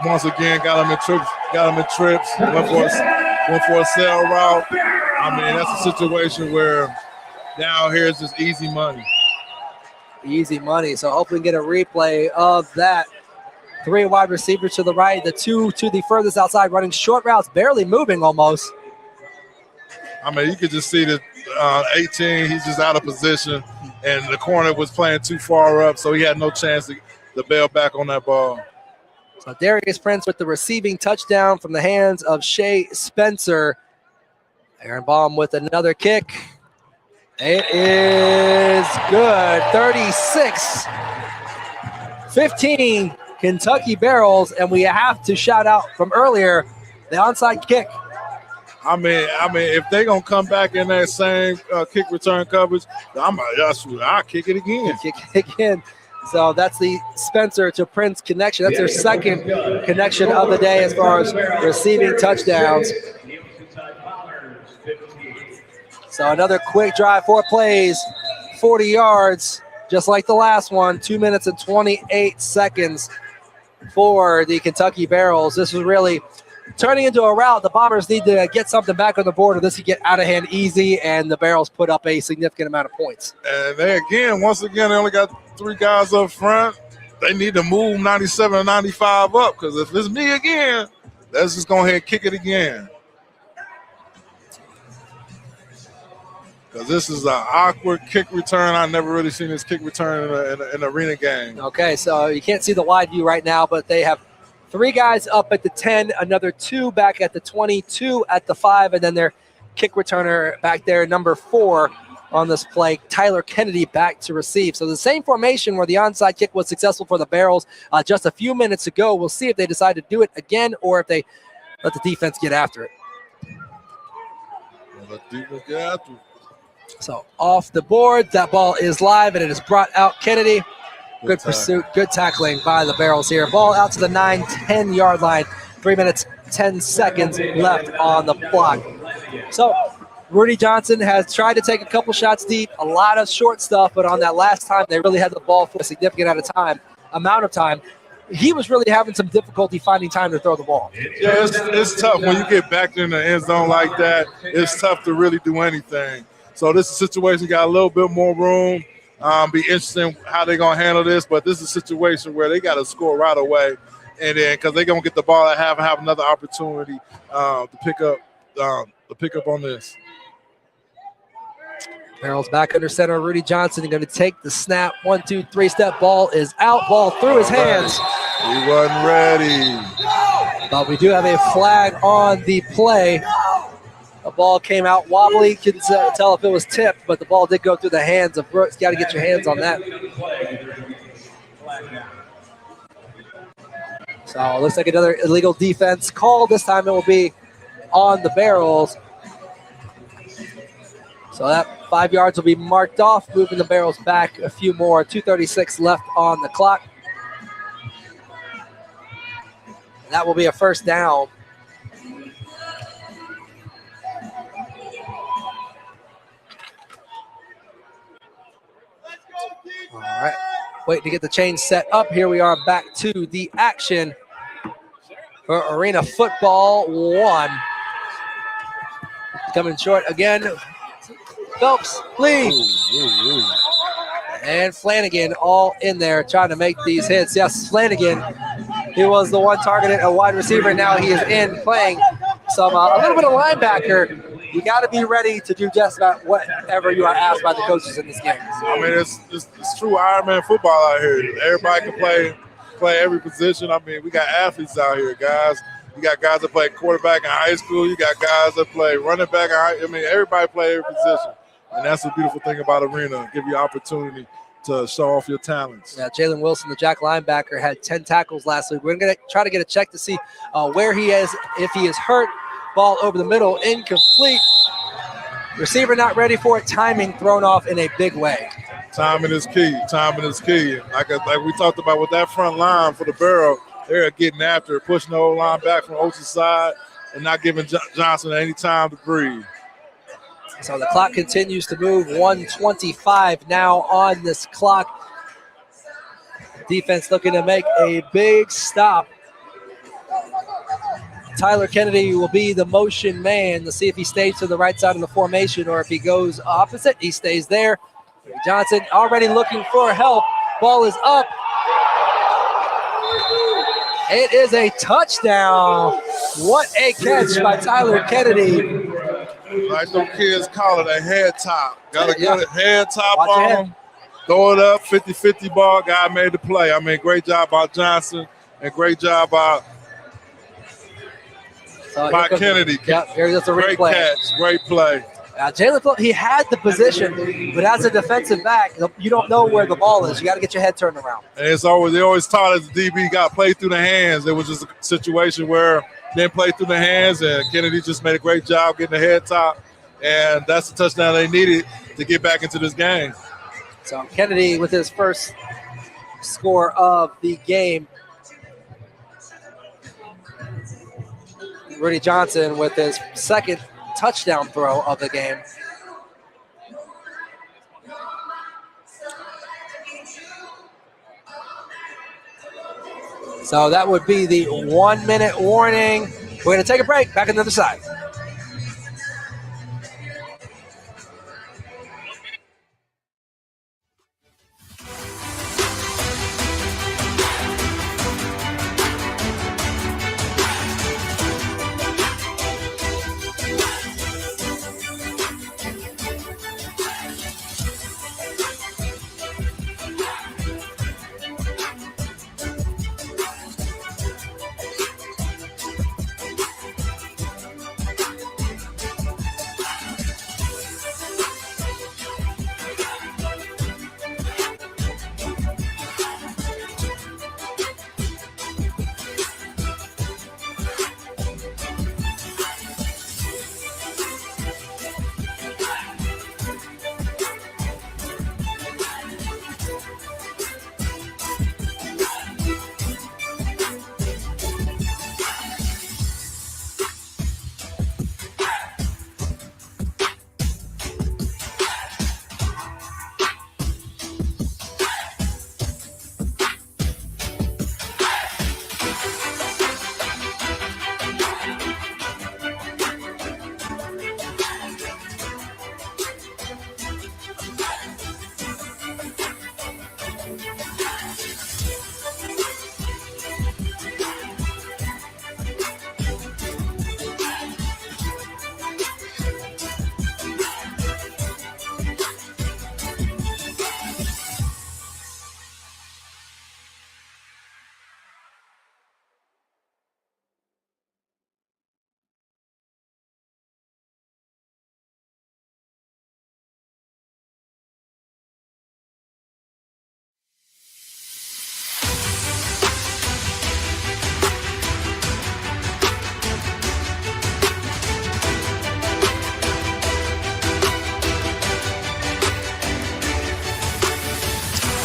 Once again, got him in trips, went for a sail route. I mean, that's a situation where down here is just easy money. Easy money. So hopefully we get a replay of that. 3 wide receivers to the right, the 2 to the furthest outside, running short routes, barely moving almost. I mean, you could just see that 18, he's just out of position, and the corner was playing too far up, so he had no chance to bail back on that ball. So Darius Prince with the receiving touchdown from the hands of Shea Spencer. Aaron Baum with another kick. It is good. 36-15 Kentucky Barrels, and we have to shout out from earlier the onside kick. I mean, if they're gonna come back in that same kick return coverage, I'll kick it again. Kick it again. So that's the Spencer to Prince connection. That's their second connection of the day as far as receiving touchdowns. So another quick drive, 4 plays, 40 yards, just like the last one, 2 minutes and 28 seconds for the Kentucky Barrels. This was really turning into a rout. The Bombers need to get something back on the board, or this could get out of hand easy, and the Barrels put up a significant amount of points. And once again, they only got 3 guys up front. They need to move 97 and 95 up, because if it's me again, let's just go ahead and kick it again. Because this is an awkward kick return. I've never really seen this kick return in an arena game. Okay, so you can't see the wide view right now, but they have 3 guys up at the 10, another 2 back at the 20, 2 at the 5, and then their kick returner back there, number 4 on this play, Tyler Kennedy back to receive. So the same formation where the onside kick was successful for the Barrels just a few minutes ago. We'll see if they decide to do it again or if they let the defense get after it. So off the board, that ball is live, and it is brought out Kennedy. Good pursuit, good tackling by the Barrels here. Ball out to the 9-10 yard line. 3 minutes, 10 seconds left on the clock. So Rudy Johnson has tried to take a couple shots deep, a lot of short stuff, but on that last time, they really had the ball for a significant amount of time. He was really having some difficulty finding time to throw the ball. Yeah, it's tough. When you get back in the end zone like that, it's tough to really do anything. So this is a situation, got a little bit more room. Be interesting how they're going to handle this, but this is a situation where they got to score right away, and then because they're going to get the ball at half and have another opportunity to pick up on this. Barrels back under center. Rudy Johnson going to take the snap. 1, 2, 3 step. Ball is out. Ball through his hands. He wasn't ready. But we do have a flag on the play. The ball came out wobbly. Couldn't tell if it was tipped, but the ball did go through the hands of Brooks. Got to get your hands on that. So it looks like another illegal defense call. This time it will be on the Barrels. So that 5 yards will be marked off, moving the Barrels back a few more. 2:36 left on the clock. That will be a first down. All right, waiting to get the chain set up. Here we are back to the action for Arena Football 1. Coming short again. Phelps, Lee, and Flanagan all in there trying to make these hits. Yes, Flanagan, he was the one targeted a wide receiver. Now he is in playing some a little bit of linebacker. You got to be ready to do just about whatever you are asked by the coaches in this game. I mean, it's true Ironman football out here. Everybody can play every position. I mean, we got athletes out here, guys. You got guys that play quarterback in high school. You got guys that play running back. I mean, everybody play every position. And that's the beautiful thing about Arena. Give you opportunity to show off your talents. Yeah, Jalen Wilson, the Jack linebacker, had 10 tackles last week. We're going to try to get a check to see where he is, if he is hurt. Ball over the middle, incomplete. Receiver not ready for it. Timing thrown off in a big way. Timing is key. Timing is key. Like we talked about with that front line for the Barrel, they're getting after it, pushing the whole line back from Ocean side and not giving Johnson any time to breathe. So the clock continues to move. 1:25 now on this clock. Defense looking to make a big stop. Tyler Kennedy will be the motion man to see if he stays to the right side of the formation or if he goes opposite. He stays there. Johnson already looking for help. Ball is up. It is a touchdown. What a catch by Tyler Kennedy. Like those kids call it, a head top. Got a good head top Watch on your him. Throw it up, 50-50 ball. Guy made the play. I mean, great job by Johnson and great job by Kennedy. Yep, here's a great replay. catch, great play. Jalen, he had the position, but as a defensive back, you don't know where the ball is. You got to get your head turned around. And they always taught us the DB got played through the hands. It was just a situation where they didn't play through the hands, and Kennedy just made a great job getting the head top, and that's the touchdown they needed to get back into this game. So Kennedy with his first score of the game. Rudy Johnson with his second touchdown throw of the game. So that would be the 1 minute warning. We're going to take a break. Back on the other side.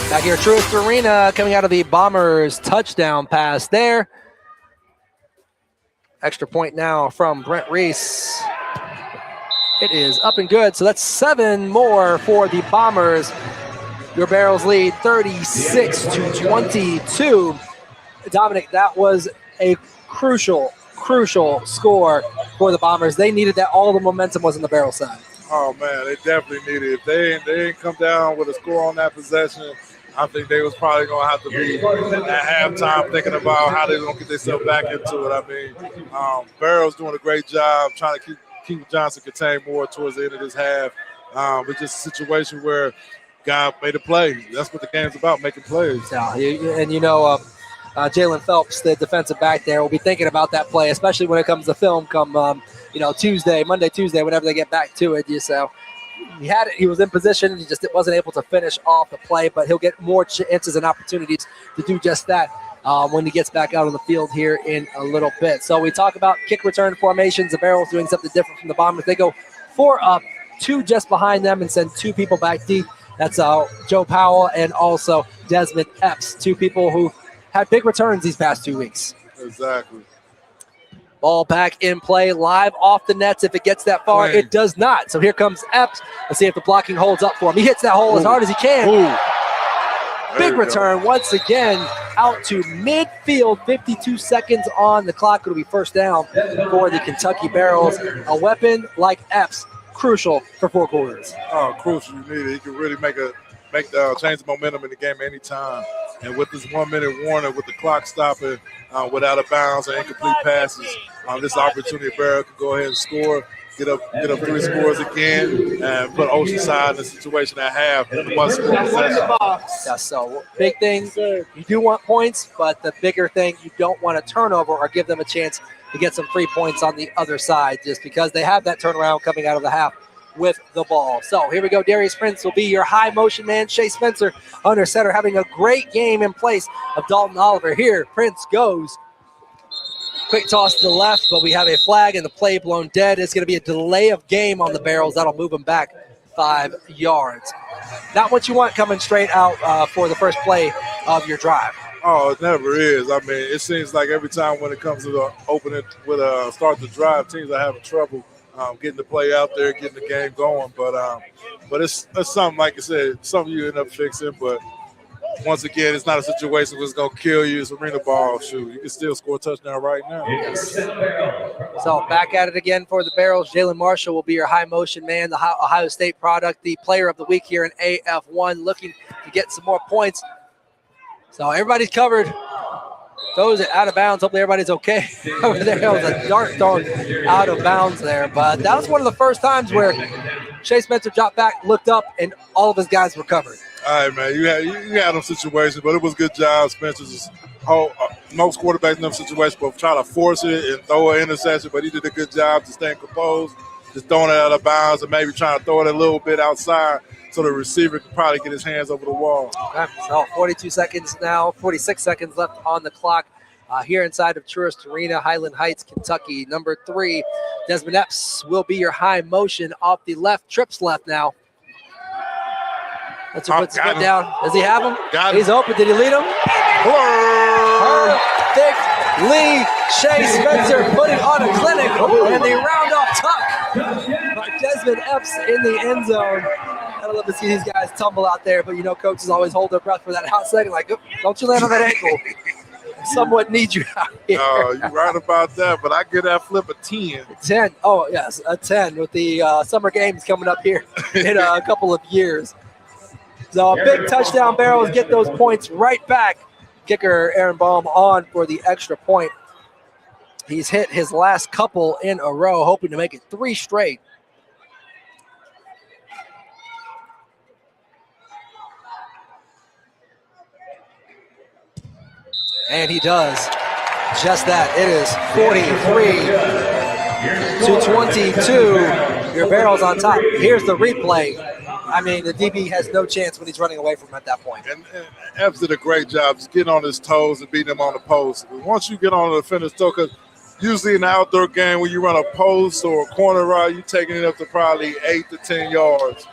Back here, Truist Arena coming out of the Bombers touchdown pass there. Extra point now from Brent Reese. It is up and good, so that's 7 more for the Bombers. Your Barrels lead 36-22. Dominic, that was a crucial score for the Bombers. They needed that. All the momentum was on the Barrel side. Oh, man, they definitely needed it. If they didn't come down with a score on that possession, I think they was probably going to have to be at halftime thinking about how they're going to get themselves back into it. I mean, Barrel's doing a great job trying to keep Johnson contained more towards the end of this half. It's just a situation where God made a play. That's what the game's about, making plays. Yeah, and Jalen Phelps, the defensive back there, will be thinking about that play, especially when it comes to film come, Monday, Tuesday, whenever they get back to it. So he had it. He was in position. He just wasn't able to finish off the play, but he'll get more chances and opportunities to do just that when he gets back out on the field here in a little bit. So we talk about kick return formations. The Barrels doing something different from the Bombers. They go 4 up, 2 just behind them, and send 2 people back deep. That's Joe Powell and also Desmond Epps, 2 people who had big returns these past 2 weeks. Exactly. Ball back in play, live off the nets. If it gets that far, it does not. So here comes Epps. Let's see if the blocking holds up for him. He hits that hole as hard as he can. Big return once again out to midfield. 52 seconds on the clock. It'll be first down for the Kentucky Barrels. A weapon like Epps, crucial for 4 quarters. Oh, crucial. You need it. He can really change the momentum in the game anytime. And with this 1-minute warning, with the clock stopping, without a bounds and incomplete passes, this opportunity, Barrel can go ahead and score, get up 3 scores again, and put Oceanside in a situation at half. Must-score possession. Yeah, so big thing, you do want points, but the bigger thing, you don't want a turnover or give them a chance to get some free points on the other side, just because they have that turnaround coming out of the half with the ball. So here we go. Darius Prince will be your high motion man. Shea Spencer under center, having a great game in place of Dalton Oliver. Here, Prince goes. Quick toss to the left, but we have a flag and the play blown dead. It's going to be a delay of game on the Barrels. That'll move them back 5 yards. Not what you want coming straight out for the first play of your drive. Oh, it never is. I mean, it seems like every time when it comes to the opening with start the drive, teams are having trouble getting the play out there, getting the game going. But it's something, like I said, something you end up fixing. But once again, it's not a situation where it's going to kill you. It's arena ball. Shoot, you can still score a touchdown right now. Yes. So back at it again for the Barrels. Jalen Marshall will be your high motion man, the Ohio State product, the player of the week here in AF1, looking to get some more points. So everybody's covered. Throws it out of bounds. Hopefully everybody's okay over there. It was a dart thrown out of bounds there. But that was one of the first times where Shea Spencer dropped back, looked up, and all of his guys were covered. All right, man. You had them situations, but it was a good job. Spencer's most quarterbacks in them situations, but try to force it and throw an interception, but he did a good job to staying composed, just throwing it out of bounds and maybe trying to throw it a little bit outside so the receiver can probably get his hands over the wall. Okay, so 46 seconds left on the clock here inside of Truist Arena, Highland Heights, Kentucky. Number 3, Desmond Epps will be your high motion off the left, trips left now. Let's put his foot down. Does he have him? He's open. Did he lead him? Perfectly. Shea Spencer putting on a clinic, and the round off tuck by Desmond Epps in the end zone. I'd love to see these guys tumble out there, but coaches always hold their breath for that hot second, like, don't you land on that ankle. Somewhat need you out here. Oh, you're right about that, but I give that flip a 10. 10. Oh, yes, a 10 with the summer games coming up here in a couple of years. So a big touchdown. Barrels get those points right back. Kicker Aaron Baum on for the extra point. He's hit his last couple in a row, hoping to make it 3 straight. And he does just that. It is 43-22. Your Barrels on top. Here's the replay. I mean, the DB has no chance when he's running away from him at that point. And Epps did a great job just getting on his toes and beating him on the post. Once you get on the defender's toe, because usually in the outdoor game when you run a post or a corner route, you're taking it up to probably 8 to 10 yards.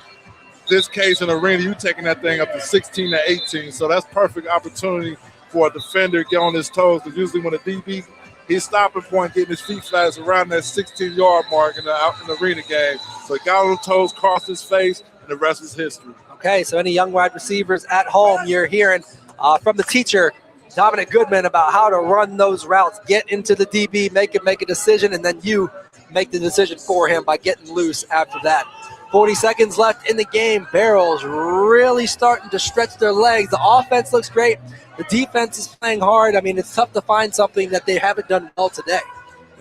this case in Arena, you taking that thing up to 16 to 18. So that's perfect opportunity for a defender to get on his toes. Because usually when a DB, his stopping point, getting his feet flat is around that 16-yard mark in the Arena game. So he got on the toes, crossed his face, and the rest is history. Okay, so any young wide receivers at home, you're hearing from the teacher, Dominic Goodman, about how to run those routes, get into the DB, make a decision, and then you make the decision for him by getting loose after that. 40 seconds left in the game. Barrels really starting to stretch their legs. The offense looks great. The defense is playing hard. I mean, it's tough to find something that they haven't done well today.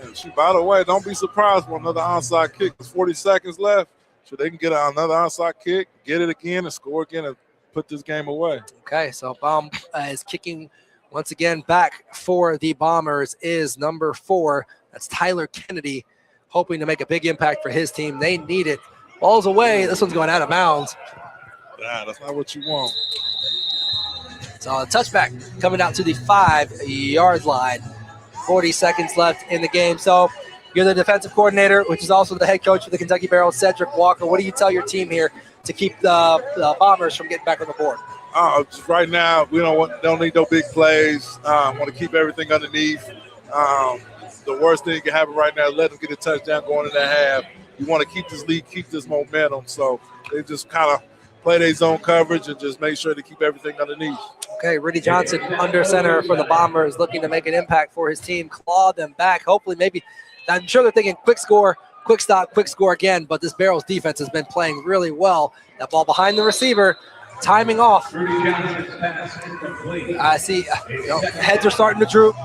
And by the way, don't be surprised when another onside kick. There's 40 seconds left. So they can get another onside kick, get it again, and score again and put this game away. Okay, so Baum is kicking once again back for the Bombers is number 4. That's Tyler Kennedy, hoping to make a big impact for his team. They need it. Ball's away. This one's going out of bounds. Nah, that's not what you want. So a touchback coming out to the 5-yard line. 40 seconds left in the game. So you're the defensive coordinator, which is also the head coach for the Kentucky Barrels, Cedric Walker. What do you tell your team here to keep the Bombers from getting back on the board? Just right now, we don't need no big plays. Want to keep everything underneath. The worst thing that can happen right now is let them get a touchdown going in that half. You want to keep this lead, keep this momentum. So they just kind of play their zone coverage and just make sure to keep everything underneath. Okay, Rudy Johnson under center for the Bombers, looking to make an impact for his team, claw them back. Hopefully, maybe, I'm sure they're thinking quick score, quick stop, quick score again, but this Barrels defense has been playing really well. That ball behind the receiver, timing off. I see heads are starting to droop.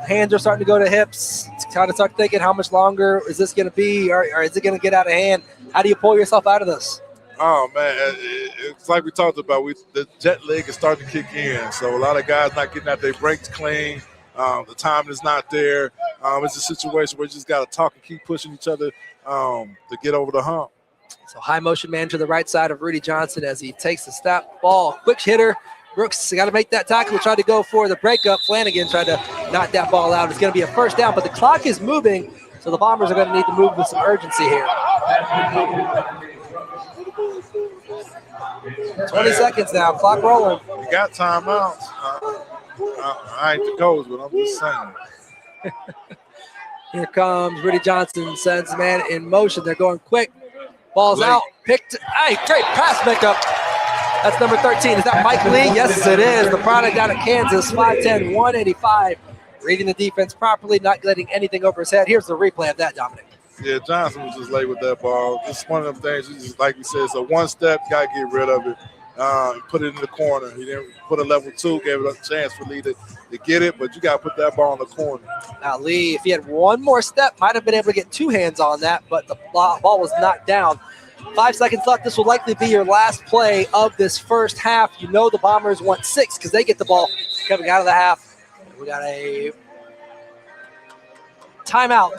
Hands are starting to go to hips. It's kind of start thinking, how much longer is this going to be, or is it going to get out of hand? How do you pull yourself out of this? Oh, man, it's like we talked about. The jet lag is starting to kick in. So a lot of guys not getting out their brakes clean. The time is not there. It's a situation where you just got to talk and keep pushing each other to get over the hump. So high motion man to the right side of Rudy Johnson as he takes the snap. Ball, quick hitter. Brooks got to make that tackle. Tried to go for the breakup. Flanagan tried to knock that ball out. It's going to be a first down, but the clock is moving, so the Bombers are going to need to move with some urgency here. 20 seconds now. Clock rolling. You got timeouts. I ain't the coach, but I'm just saying. Here comes Rudy Johnson, sends man in motion. They're going quick. Ball's out. Picked. Hey, great pass pickup. That's number 13. Is that Mike Lee? Yes, it is. The product out of Kansas, 5'10", 185. Reading the defense properly, not letting anything over his head. Here's the replay of that, Dominic. Yeah, Johnson was just late with that ball. It's one of them things, just like we said, it's a one step, you got to get rid of it. Put it in the corner. He didn't put a level 2, gave it a chance for Lee to get it, but you got to put that ball in the corner. Now, Lee, if he had one more step, might have been able to get 2 hands on that, but the ball was knocked down. 5 seconds left. This will likely be your last play of this first half. You know the Bombers want 6 because they get the ball coming out of the half. We got a timeout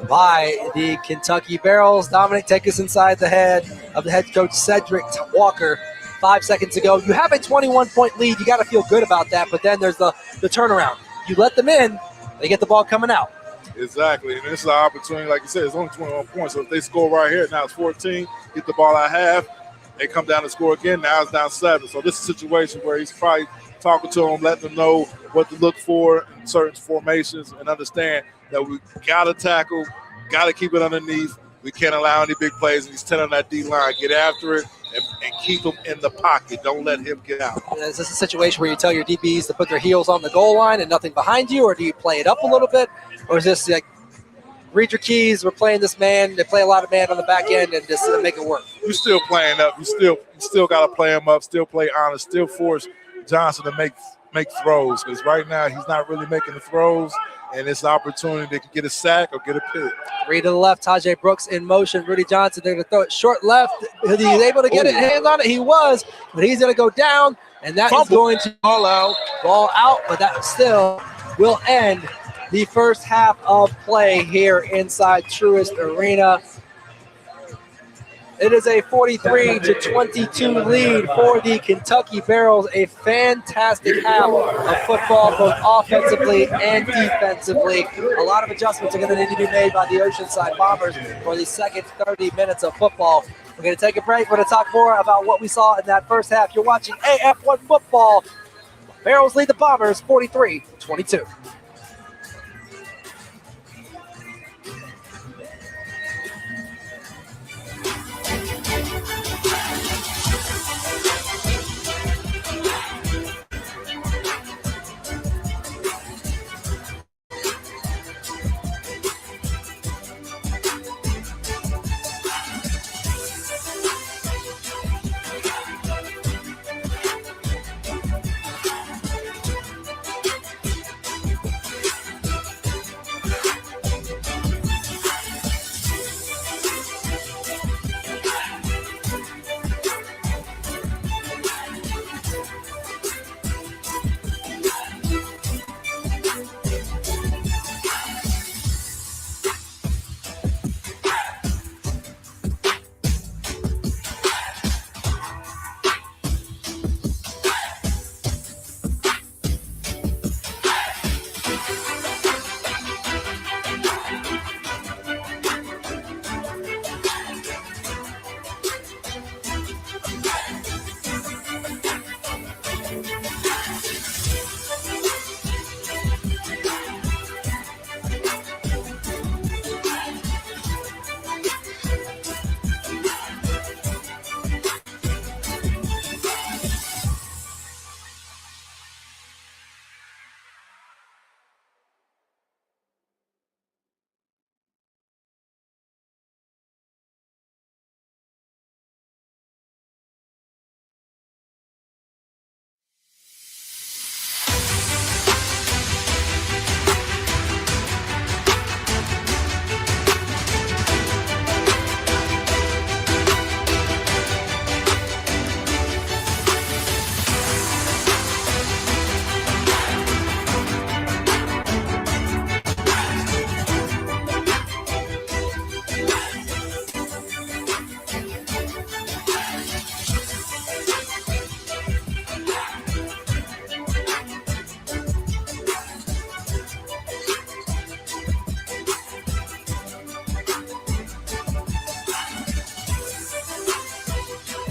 by the Kentucky Barrels. Dominic, take us inside the head of the head coach, Cedric Walker. 5 seconds ago. You have a 21-point lead. You got to feel good about that, but then there's the turnaround. You let them in, they get the ball coming out. Exactly, and this is an opportunity, like you said, it's only 21 points. So if they score right here, now it's 14, get the ball at half, they come down and score again, now it's down 7. So this is a situation where he's probably talking to them, letting them know what to look for in certain formations and understand that we got to tackle, got to keep it underneath. We can't allow any big plays, and he's 10 on that D-line. Get after it and keep him in the pocket. Don't let him get out. Is this a situation where you tell your DBs to put their heels on the goal line and nothing behind you, or do you play it up a little bit? Or is this like, read your keys, we're playing this man, they play a lot of man on the back end and just make it work? You're still playing up. You still got to play him up, still play honest, still force Johnson to make throws, because right now he's not really making the throws, and it's an opportunity they can get a sack or get a pick. 3 to the left, Tajay Brooks in motion. Rudy Johnson, they're going to throw it short left. He's able to get it, hands on it. He was, but he's going to go down, and that is going to ball out, but that still will end the first half of play here inside Truist Arena. It is a 43-22 lead for the Kentucky Barrels. A fantastic half of football, both offensively and defensively. A lot of adjustments are going to need to be made by the Oceanside Bombers for the second 30 minutes of football. We're going to take a break. We're going to talk more about what we saw in that first half. You're watching AF1 football. Barrels lead the Bombers 43-22.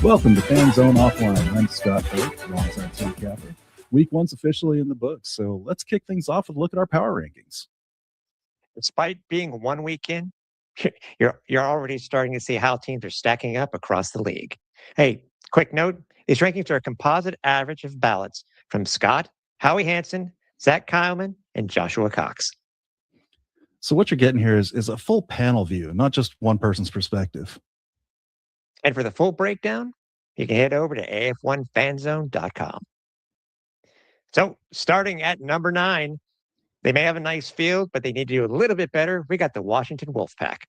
Welcome to Fan Zone Offline. I'm Scott Burke, alongside Tim Capper. Week one's officially in the books, so let's kick things off with a look at our power rankings. Despite being 1 week in, you're already starting to see how teams are stacking up across the league. Hey, quick note, these rankings are a composite average of ballots from Scott, Howie Hansen, Zach Kyleman, and Joshua Cox. So what you're getting here is a full panel view, not just one person's perspective. And for the full breakdown, you can head over to af1fanzone.com. So starting at number 9, they may have a nice field, but they need to do a little bit better. We got the Washington Wolfpack.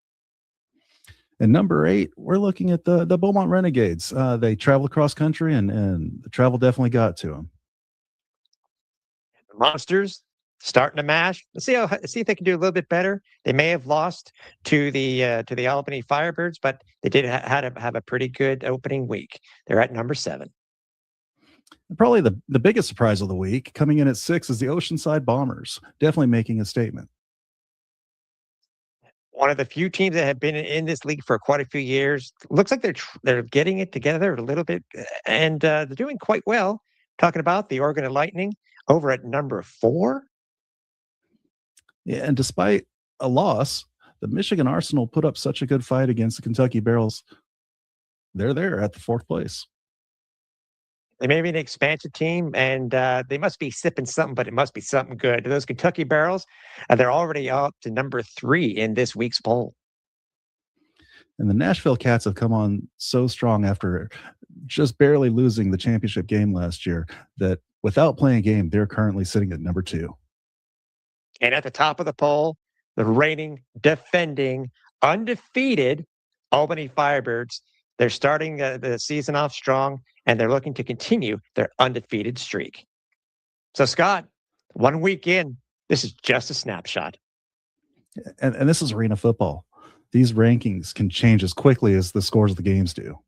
And number 8, we're looking at the Beaumont Renegades. They traveled across country, and the travel definitely got to them. The Monsters starting to mash. Let's see if they can do a little bit better. They may have lost to the Albany Firebirds, but they did have a pretty good opening week. They're at number 7. Probably the biggest surprise of the week, coming in at 6, is the Oceanside Bombers, definitely making a statement. One of the few teams that have been in this league for quite a few years. Looks like they're getting it together a little bit, and they're doing quite well. Talking about the Oregon Lightning over at number 4. Yeah, and despite a loss, the Michigan Arsenal put up such a good fight against the Kentucky Barrels. They're there at the 4th place. They may be an expansion team, and they must be sipping something, but it must be something good. Those Kentucky Barrels, they're already up to number 3 in this week's poll. And the Nashville Cats have come on so strong after just barely losing the championship game last year that without playing a game, they're currently sitting at number 2. And at the top of the poll, the reigning, defending, undefeated Albany Firebirds. They're starting the season off strong, and they're looking to continue their undefeated streak. So, Scott, 1 week in, this is just a snapshot. And this is arena football. These rankings can change as quickly as the scores of the games do.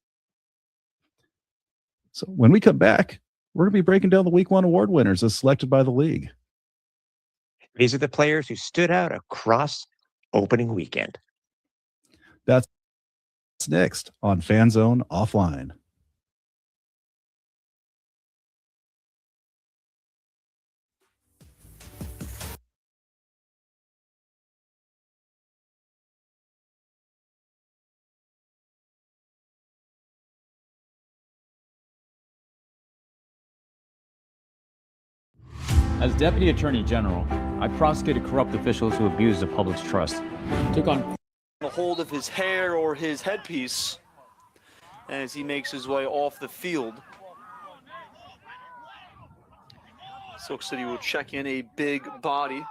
So when we come back, we're going to be breaking down the week 1 award winners as selected by the league. These are the players who stood out across opening weekend. That's That's next on Fan Zone Offline. As Deputy Attorney General, I prosecuted corrupt officials who abused the public's trust. Took on a hold of his hair or his headpiece as he makes his way off the field. Silk City will check in a big body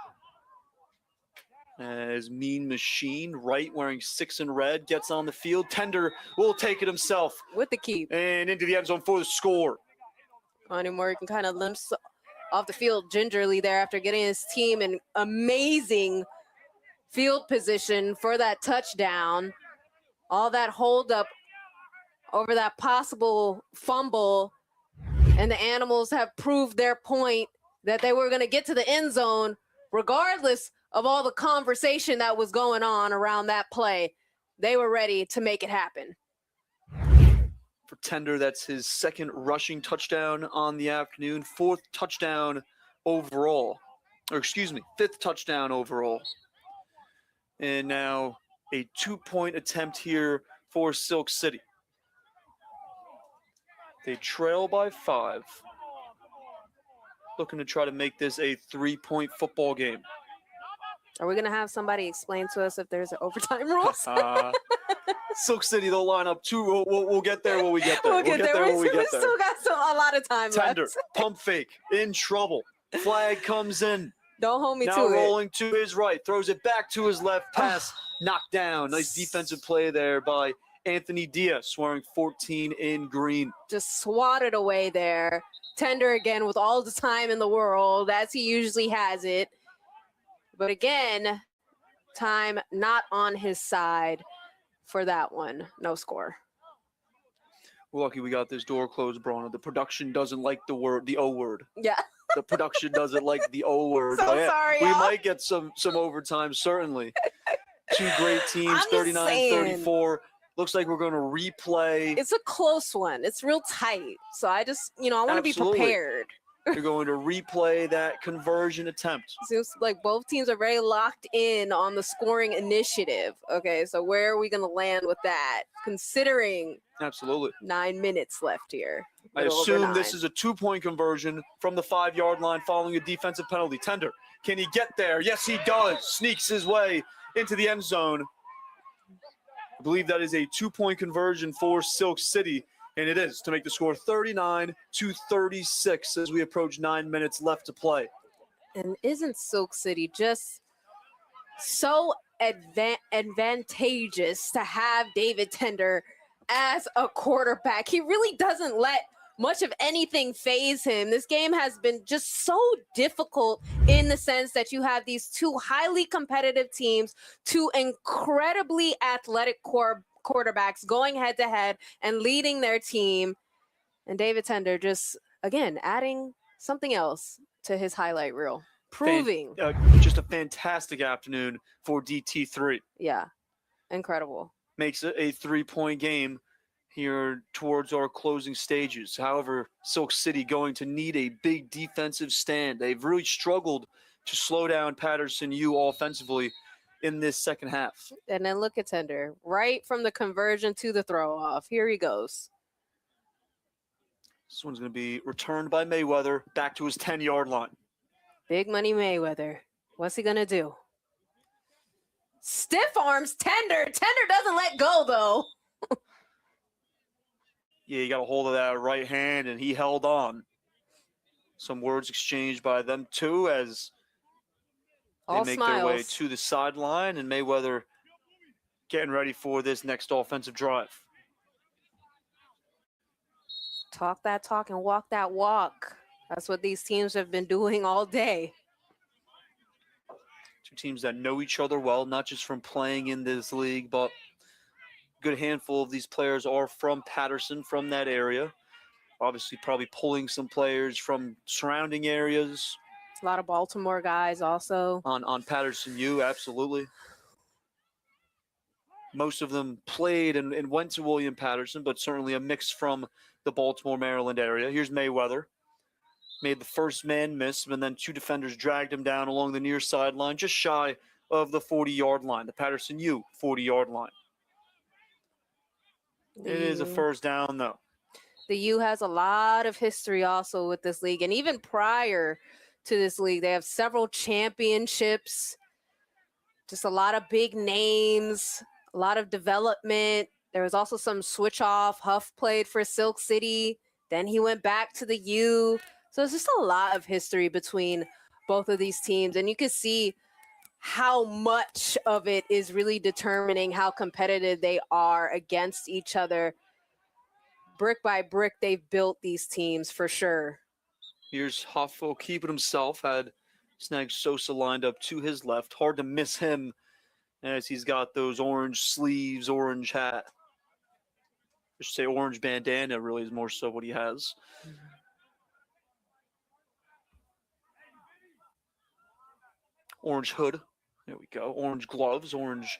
as Mean Machine, right, wearing 6 in red, gets on the field. Tender will take it himself. With the keep. And into the end zone for the score. Murray can kind of limp off the field gingerly there after getting his team in amazing field position for that touchdown. All that hold up over that possible fumble, and the Animals have proved their point that they were going to get to the end zone regardless of all the conversation that was going on around that play. They were ready to make it happen. For Tender, that's his 2nd rushing touchdown on the afternoon, 4th touchdown overall, or excuse me, 5th touchdown overall. And now a 2-point attempt here for Silk City. They trail by 5, looking to try to make this a 3-point football game. Are we going to have somebody explain to us if there's an overtime rules? Silk City, they'll line up 2. We'll get there when we get there. We'll get there when we get there. We still got a lot of time Tender, left. pump fake, in trouble. Flag comes in. Don't hold me now to it. Now rolling to his right, throws it back to his left, pass knocked down. Nice defensive play there by Anthony Diaz, wearing 14 in green. Just swatted away there. Tender again with all the time in the world, as he usually has it. But again, time not on his side for that one. No score. We're lucky we got this door closed, Brona. The production doesn't like the O word. Yeah. The production doesn't like the O word. So sorry, we y'all. might get some overtime, certainly. 2 great teams, 39-34. Looks like we're going to replay. It's a close one. It's real tight. So I just, I want to be prepared. You're going to replay that conversion attempt. Seems like both teams are very locked in on the scoring initiative. Okay, so where are we going to land with that, considering absolutely 9 minutes left here? I assume this is a 2-point conversion from the 5-yard line following a defensive penalty. Tender, can he get there? Yes, he does. Sneaks his way into the end zone. I believe that is a 2-point conversion for Silk City. And it is to make the score 39-36 as we approach 9 minutes left to play. And isn't Silk City just so advantageous to have David Tender as a quarterback? He really doesn't let much of anything phase him. This game has been just so difficult in the sense that you have these 2 highly competitive teams, 2 incredibly athletic quarterbacks going head to head and leading their team. And David Tender just, again, adding something else to his highlight reel, proving. Just a fantastic afternoon for DT3. Yeah, incredible. Makes it a 3-point game here towards our closing stages. However, Silk City going to need a big defensive stand. They've really struggled to slow down Patterson U offensively in this second half. And then look at Tender, right from the conversion to the throw off. Here he goes. This one's going to be returned by Mayweather back to his 10-yard line. Big money Mayweather. What's he going to do? Stiff arms Tender. Tender doesn't let go, though. Yeah, he got a hold of that right hand, and he held on. Some words exchanged by them, too, as they make their way to the sideline, and Mayweather getting ready for this next offensive drive. Talk that talk and walk that walk. That's what these teams have been doing all day. 2 teams that know each other well, not just from playing in this league, but a good handful of these players are from Patterson, from that area. Obviously, probably pulling some players from surrounding areas. A lot of Baltimore guys also. On Patterson U, absolutely. Most of them played and went to William Patterson, but certainly a mix from the Baltimore, Maryland area. Here's Mayweather. Made the first man miss, and then 2 defenders dragged him down along the near sideline, just shy of the 40-yard line, the Patterson U 40-yard line. It is a first down, though. The U has a lot of history also with this league. And even prior to this league, they have several championships, just a lot of big names, a lot of development. There was also some switch off. Huff played for Silk City. Then he went back to the U. So it's just a lot of history between both of these teams. And you can see how much of it is really determining how competitive they are against each other. Brick by brick, they've built these teams for sure. Here's Hoffo keeping himself, had Snag Sosa lined up to his left. Hard to miss him as he's got those orange sleeves, orange hat. I should say orange bandana really is more so what he has. Orange hood. There we go. Orange gloves, orange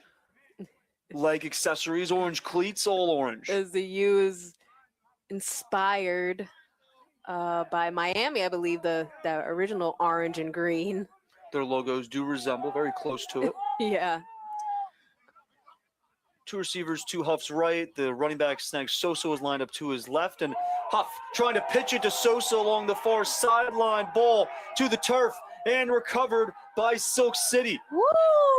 leg accessories, orange cleats, all orange. As the U is inspired by Miami, I believe, the original orange and green. Their logos do resemble, very close to it. Yeah. 2 receivers, 2 Huff's right. The running back, Snag Sosa, was lined up to his left. And Huff trying to pitch it to Sosa along the far sideline. Ball to the turf and recovered by Silk City. Woo!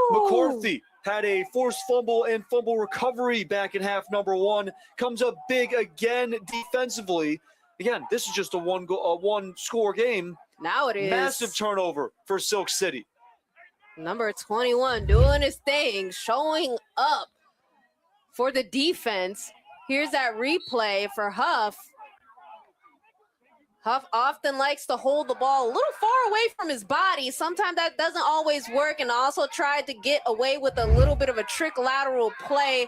McCarthy had a forced fumble and fumble recovery back in half number 1. Comes up big again defensively. Again, this is just a one-score game. Now it is. Massive turnover for Silk City. Number 21 doing his thing, showing up for the defense. Here's that replay for Huff. Huff often likes to hold the ball a little far away from his body. Sometimes that doesn't always work, and also tried to get away with a little bit of a trick lateral play.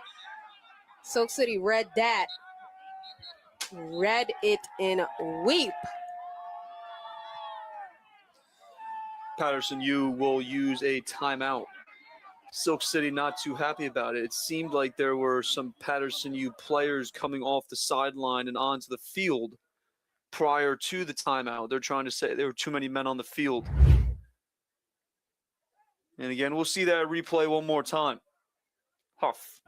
Silk City read that. Read it in weep. Patterson U will use a timeout. Silk City not too happy about it. It seemed like there were some Patterson U players coming off the sideline and onto the field prior to the timeout. They're trying to say there were too many men on the field. And again, we'll see that replay one more time. Huff.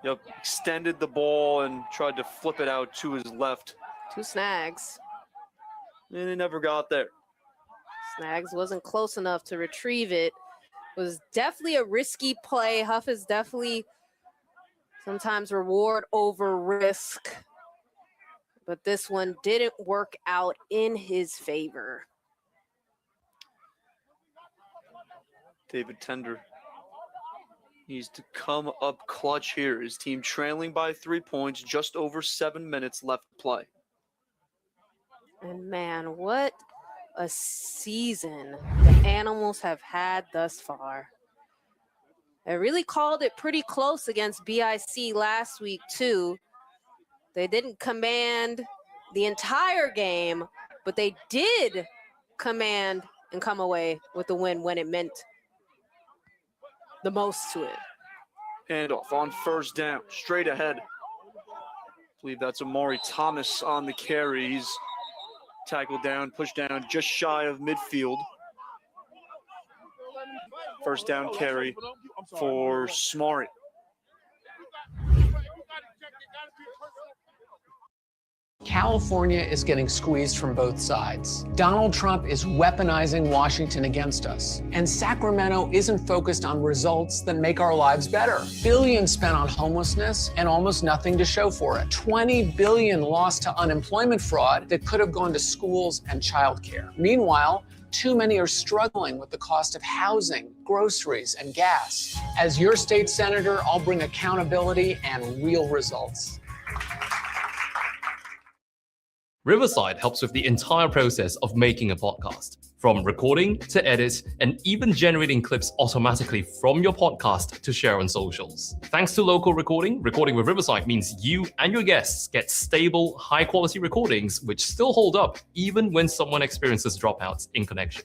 Yep, extended the ball and tried to flip it out to his left. 2 snags. And it never got there. Snags wasn't close enough to retrieve it. It was definitely a risky play. Huff is definitely sometimes reward over risk. But this one didn't work out in his favor. David Tender needs to come up clutch here. His team trailing by 3 points, just over 7 minutes left to play. And man, what a season the Animals have had thus far. They really called it pretty close against BIC last week too. They didn't command the entire game, but they did command and come away with the win when it meant the most to it. Handoff on first down, straight ahead. I believe that's Amari Thomas on the carry. He's tackled down, pushed down just shy of midfield. First down carry for Smart. California is getting squeezed from both sides. Donald Trump is weaponizing Washington against us. And Sacramento isn't focused on results that make our lives better. Billions spent on homelessness and almost nothing to show for it. 20 billion lost to unemployment fraud that could have gone to schools and childcare. Meanwhile, too many are struggling with the cost of housing, groceries, and gas. As your state senator, I'll bring accountability and real results. Riverside helps with the entire process of making a podcast, from recording to edit, and even generating clips automatically from your podcast to share on socials. Thanks to local recording, recording with Riverside means you and your guests get stable, high-quality recordings which still hold up even when someone experiences dropouts in connection.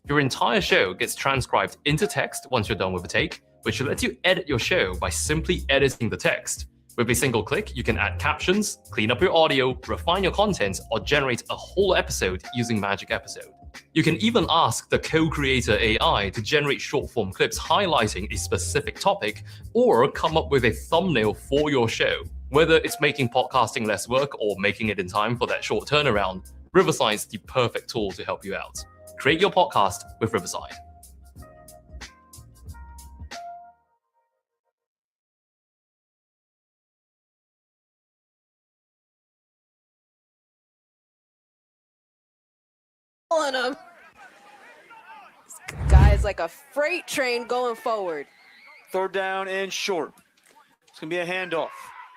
Your entire show gets transcribed into text once you're done with a take, which lets you edit your show by simply editing the text. With a single click, you can add captions, clean up your audio, refine your content, or generate a whole episode using Magic Episode. You can even ask the co-creator AI to generate short-form clips highlighting a specific topic, or come up with a thumbnail for your show. Whether it's making podcasting less work or making it in time for that short turnaround, Riverside's the perfect tool to help you out. Create your podcast with Riverside. Him. This guy's like a freight train going forward. Third down and short. It's going to be a handoff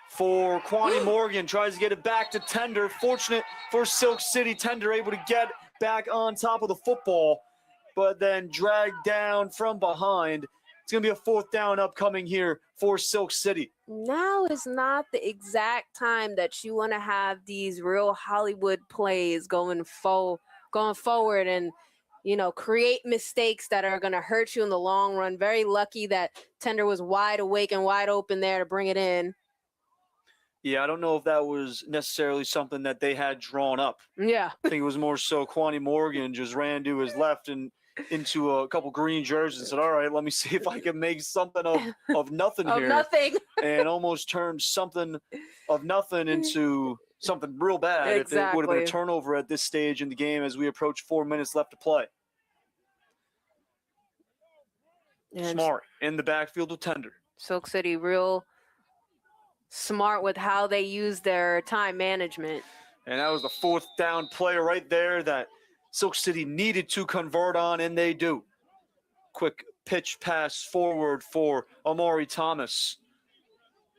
for Kwani Morgan. Tries to get it back to Tender. Fortunate for Silk City. Tender able to get back on top of the football, but then dragged down from behind. It's going to be a fourth down upcoming here for Silk City. Now is not the exact time that you want to have these real Hollywood plays going forward and, you know, create mistakes that are going to hurt you in the long run. Very lucky that Tender was wide awake and wide open there to bring it in. Yeah, I don't know if that was necessarily something that they had drawn up. Yeah. I think it was more so Kwani Morgan just ran to his left and into a couple green jerseys and said, all right, let me see if I can make something of nothing Of here. nothing. And almost turned something of nothing into something real bad if it would have been a Exactly. turnover at this stage in the game as we approach 4 minutes left to play. And Smart in the backfield with Tender. Silk City real smart with how they use their time management. And that was the fourth down play right there that Silk City needed to convert on, and they do. Quick pitch pass forward for Amari Thomas.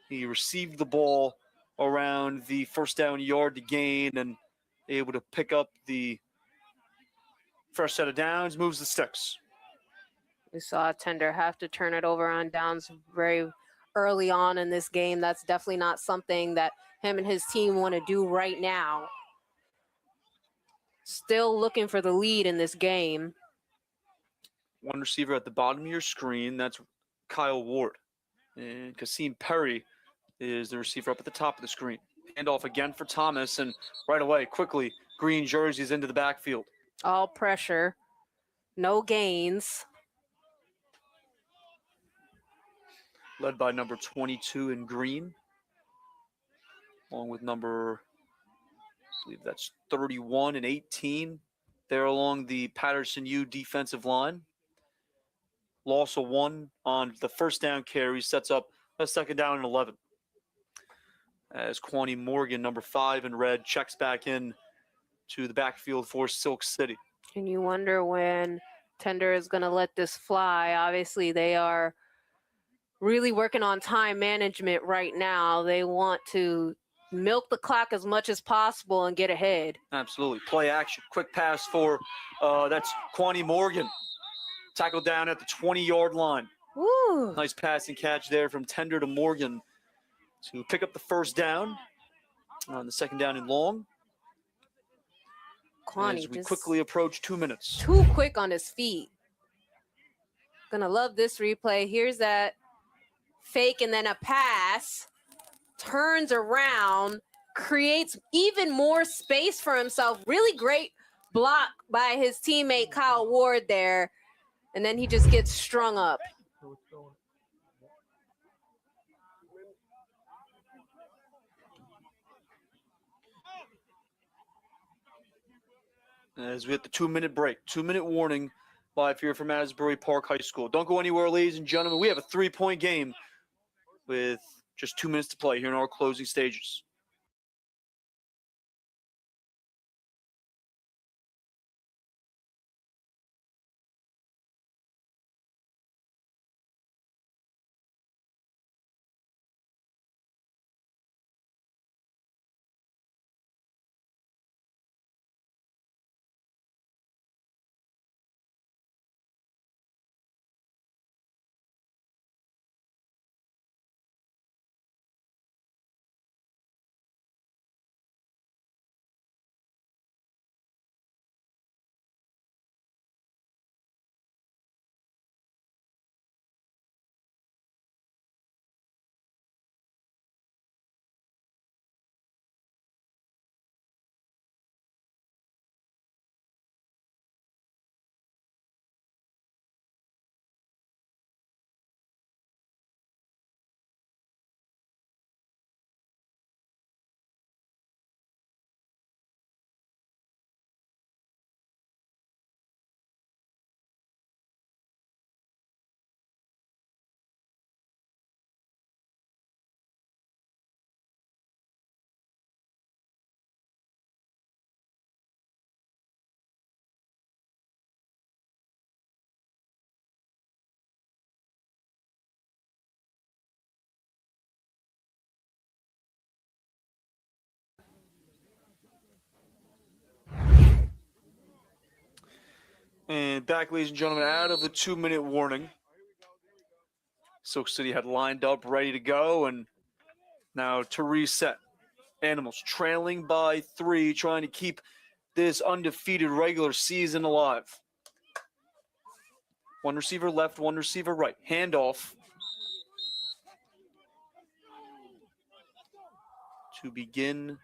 He received the ball around the first down yard to gain and able to pick up the first set of downs, moves the sticks. We saw Tender have to turn it over on downs very early on in this game. That's definitely not something that him and his team want to do right now. Still looking for the lead in this game. One receiver at the bottom of your screen, that's Kyle Ward. And Kasim Perry is the receiver up at the top of the screen. Handoff again for Thomas, and right away, quickly, green jerseys into the backfield. All pressure, no gains. Led by number 22 in green, along with number, I believe that's 31 and 18. There along the Patterson U defensive line. Loss of 1 on the first down carry, sets up a second down and 11. As Kwani Morgan, number 5 in red, checks back in to the backfield for Silk City. And you wonder when Tender is going to let this fly. Obviously, they are really working on time management right now. They want to milk the clock as much as possible and get ahead. Absolutely. Play action. Quick pass for, that's Kwani Morgan. Tackled down at the 20-yard line. Woo. Nice pass and catch there from Tender to Morgan to pick up the first down on the second down and long. Kwani as we just quickly approach 2 minutes. too quick on his feet. Gonna love this replay. Here's that fake and then a pass. Turns around, creates even more space for himself. Really great block by his teammate Kyle Ward there. And then he just gets strung up. As we hit the 2-minute break, 2-minute warning live here from Asbury Park High School. Don't go anywhere, ladies and gentlemen. We have a 3-point game with just 2 minutes to play here in our closing stages. And back, ladies and gentlemen, out of the 2-minute warning. Silk City had lined up, ready to go, and now to reset. Animals trailing by 3, trying to keep this undefeated regular season alive. One receiver left, one receiver right. Handoff. To begin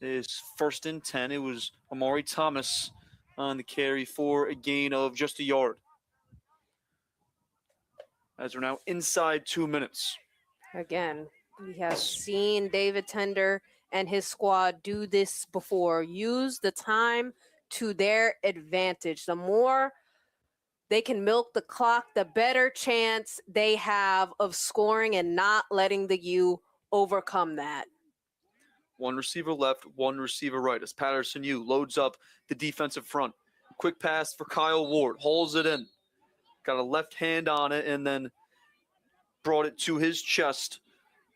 this 1st and 10, it was Amari Thomas on the carry for a gain of just a yard. As we're now inside 2 minutes. Again, we have seen David Tender and his squad do this before. Use the time to their advantage. The more they can milk the clock, the better chance they have of scoring and not letting the U overcome that. One receiver left, one receiver right. As Patterson U loads up the defensive front. Quick pass for Kyle Ward. Holds it in. Got a left hand on it and then brought it to his chest.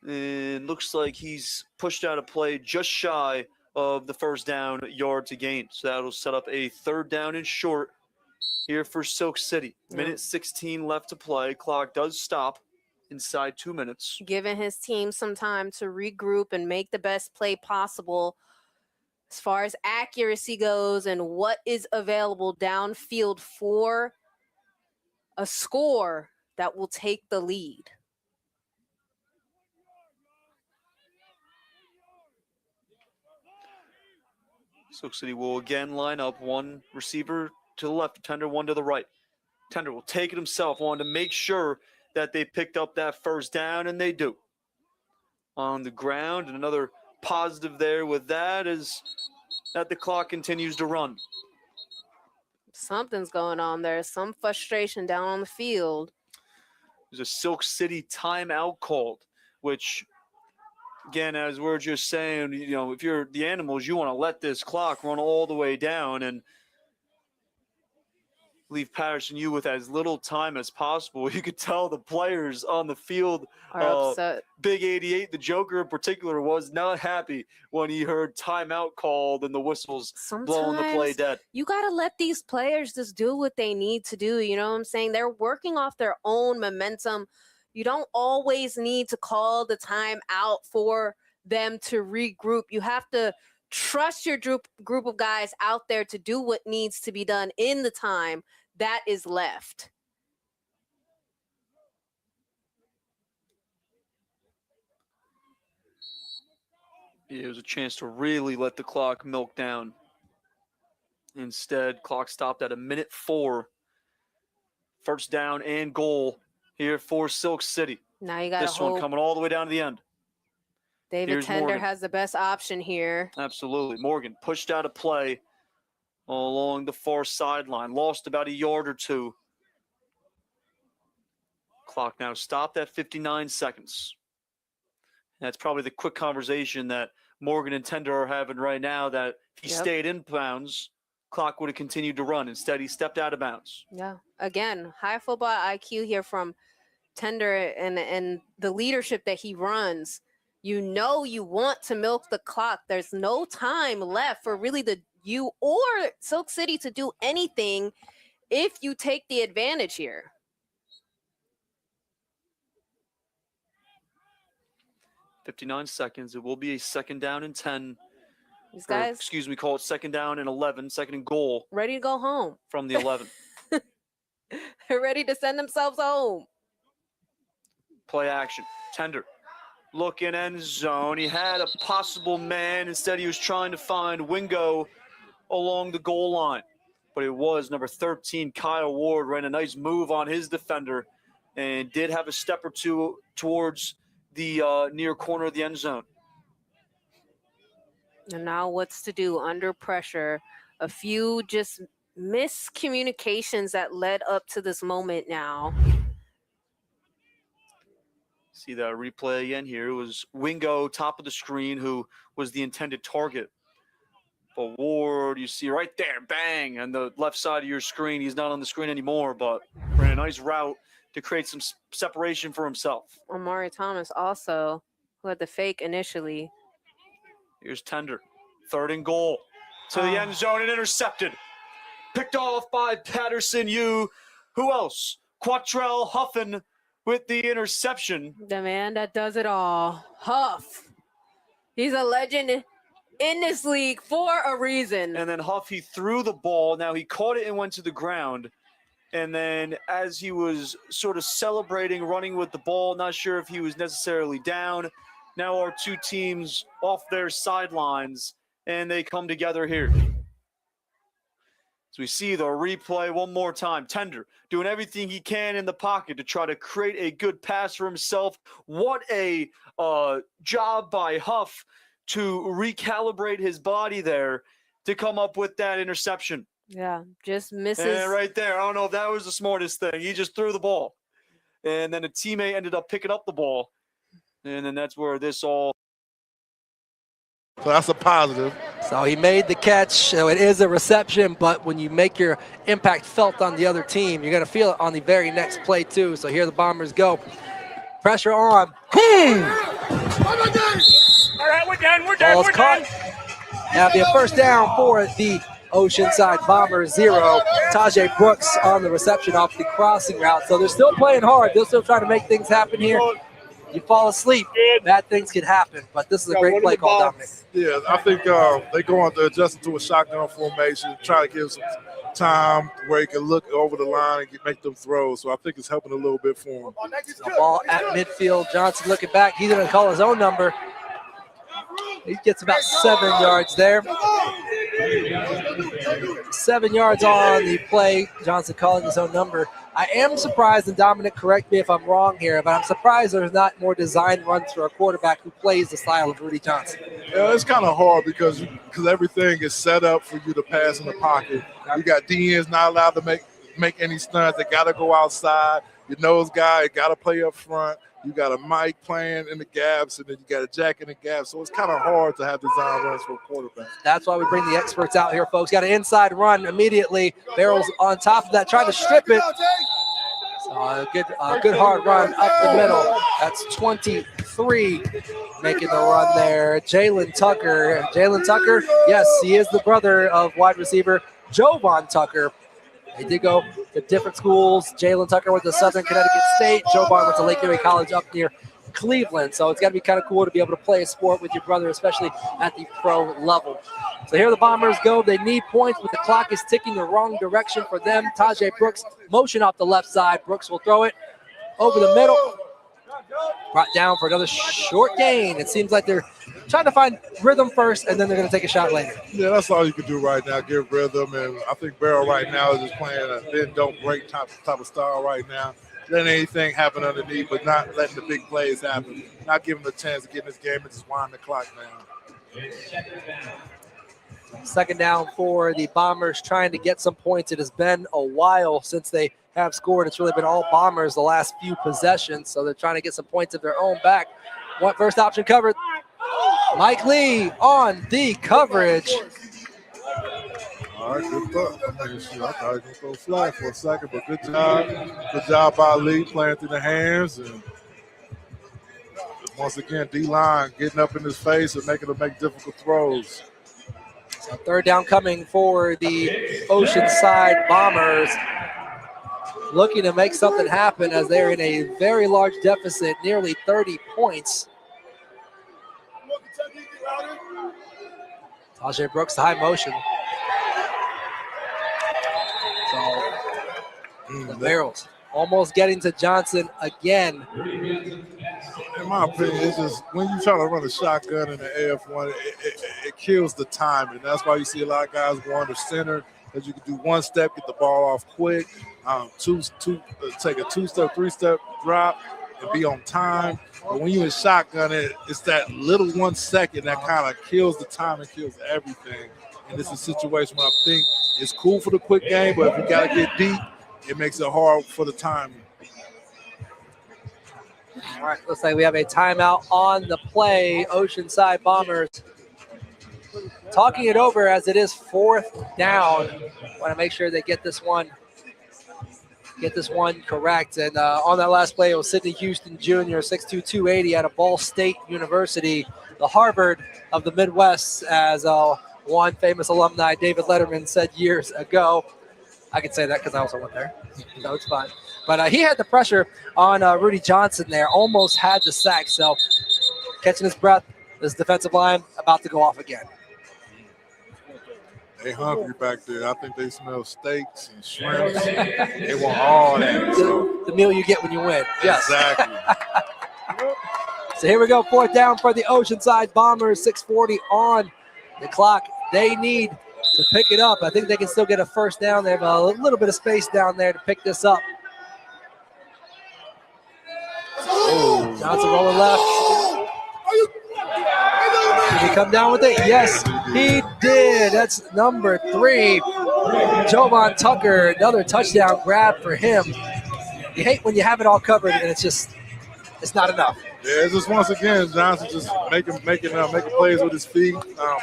And looks like he's pushed out a play just shy of the 1st down yard to gain. So that'll set up a 3rd down and short here for Silk City. Minute 16 left to play. Clock does stop inside 2 minutes. Giving his team some time to regroup and make the best play possible as far as accuracy goes and what is available downfield for a score that will take the lead. Silk City will again line up. One receiver to the left, Tender, one to the right. Tender will take it himself, wanted to make sure that they picked up that 1st down, and they do. On the ground, and another positive there with that is that the clock continues to run. Something's going on there. Some frustration down on the field. There's a Silk City timeout called, which, again, as we're just saying, you know, if you're the Animals, you want to let this clock run all the way down and leave Patterson U with as little time as possible. You could tell the players on the field are upset. Big 88, the Joker in particular, was not happy when he heard timeout called and the whistles blowing the play dead. You got to let these players just do what they need to do. You know what I'm saying? They're working off their own momentum. You don't always need to call the time out for them to regroup. You have to trust your group of guys out there to do what needs to be done in the time that is left. It was a chance to really let the clock milk down. Instead, clock stopped at 1:04. 1st down and goal here for Silk City. Now you got this one coming all the way down to the end. David Tender has the best option here. Absolutely. Morgan pushed out a play along the far sideline. Lost about a yard or two. Clock now stopped at 59 seconds. That's probably the quick conversation that Morgan and Tender are having right now, that if he stayed in bounds, clock would have continued to run. Instead, he stepped out of bounds. Yeah. Again, high football IQ here from Tender and the leadership that he runs. You know you want to milk the clock. There's no time left for really the U or Silk City to do anything if you take the advantage here. .59 seconds. It will be a 2nd down and 10. These guys, call it 2nd down and 11, 2nd and goal. Ready to go home. From the 11. They're ready to send themselves home. Play action. Tender. Looking end zone. He had a possible man. Instead, he was trying to find Wingo along the goal line. But it was number 13, Kyle Ward, ran a nice move on his defender and did have a step or two towards the near corner of the end zone. And now what's to do under pressure? A few just miscommunications that led up to this moment now. See that replay again here. It was Wingo, top of the screen, who was the intended target. But Ward, you see right there, bang, on the left side of your screen. He's not on the screen anymore, but ran a nice route to create some separation for himself. Amari Thomas also, who had the fake initially. Here's Tender. 3rd and goal. To the end zone and intercepted. picked off by Patterson Yu. Who else? Quattrell Huffin with the interception. The man that does it all. Huff. He's a legend in this league for a reason. And then Huff, he threw the ball. Now he caught it and went to the ground. And then as he was sort of celebrating, running with the ball, not sure if he was necessarily down. Now our two teams off their sidelines, and they come together here. So we see the replay one more time. Tender doing everything he can in the pocket to try to create a good pass for himself. What a job by Huff to recalibrate his body there to come up with that interception. Yeah, just misses. And right there, I don't know if that was the smartest thing. He just threw the ball. And then a teammate ended up picking up the ball. And then that's where this all... So that's a positive. So he made the catch. So it is a reception, but when you make your impact felt on the other team, you're going to feel it on the very next play too. So here the Bombers go. Pressure on. All right, we're done. Ball's caught. That'll be a first down for the Oceanside Bombers, 0. Tajay Brooks on the reception off the crossing route. So they're still playing hard. They're still trying to make things happen here. You fall asleep, bad things can happen. But this is a great play call, Dominic. Yeah, I think they're going to adjust to a shotgun formation, try to give some time where he can look over the line and make them throws. So I think it's helping a little bit for him. The ball at midfield. Johnson looking back. He's going to call his own number. He gets about 7 yards there. 7 yards on the play. Johnson calling his own number. I am surprised, and Dominic, correct me if I'm wrong here, but I'm surprised there's not more design runs for a quarterback who plays the style of Rudy Johnson. Yeah, it's kind of hard because everything is set up for you to pass in the pocket. You got DNs not allowed to make any stunts. They got to go outside. Your nose guy got to play up front. You got a Mike playing in the gaps, and then you got a Jack in the gaps. So it's kind of hard to have design runs for a quarterback. That's why we bring the experts out here, folks. Got an inside run immediately. Barrels on top of that, trying to strip it. So a good hard run up the middle. That's 23 making the run there. Jalen Tucker. Jalen Tucker, yes, he is the brother of wide receiver Jovan Tucker. They did go to different schools. Jalen Tucker went to Southern Connecticut State. Jovan went to Lake Erie College up near Cleveland. So it's got to be kind of cool to be able to play a sport with your brother, especially at the pro level. So here the Bombers go. They need points, but the clock is ticking the wrong direction for them. Tajay Brooks, motion off the left side. Brooks will throw it over the middle. Brought down for another short gain. It seems like they're trying to find rhythm first, and then they're going to take a shot later. Yeah, that's all you can do right now, give rhythm. And I think Barrow right now is just playing a bend, don't break type of style right now. Letting anything happen underneath, but not letting the big plays happen. Not giving them a chance to get in this game and just wind the clock down. Second down for the Bombers, trying to get some points. It has been a while since they have scored. It's really been all Bombers the last few possessions, so they're trying to get some points of their own back. One first option covered. Mike Lee on the coverage. All right, good thought. I thought he was going to throw flag for a second, but good job. Good job by Lee playing through the hands. And once again, D-line getting up in his face and making him make difficult throws. So third down coming for the Oceanside Bombers. Looking to make something happen as they're in a very large deficit, nearly 30 points. Tajay Brooks, high motion. So the Barrels almost getting to Johnson again. In my opinion, it's just when you try to run a shotgun in the AF1, it kills the timing. That's why you see a lot of guys go under center, because you can do one step, get the ball off quick, take a two-step, three-step drop, and be on time. But when you're in shotgun, it's that little 1 second that kind of kills the time and kills everything. And this is a situation where I think it's cool for the quick game, but if you got to get deep, it makes it hard for the timing. All right, looks like we have a timeout on the play. Oceanside Bombers talking it over as it is fourth down. Want to make sure they get this one correct. And on that last play, it was Sidney Houston Jr., 6'2", 280 out of Ball State University, the Harvard of the Midwest, as one famous alumni, David Letterman, said years ago. I can say that because I also went there. No, it's fine. But he had the pressure on Rudy Johnson there, almost had the sack. So catching his breath, this defensive line about to go off again. They hungry back there. I think they smell steaks and shrimps. They want all that. So. The meal you get when you win. Yes. Exactly. So here we go, 4th down for the Oceanside Bombers, 6:40 on the clock. They need to pick it up. I think they can still get a first down. They have a little bit of space down there to pick this up. Oh. Johnson rolling left. Did he come down with it? Yes, he did. That's number 3. Jovan Tucker, another touchdown grab for him. You hate when you have it all covered and it's not enough. Yeah, it's just once again, Johnson just making plays with his feet,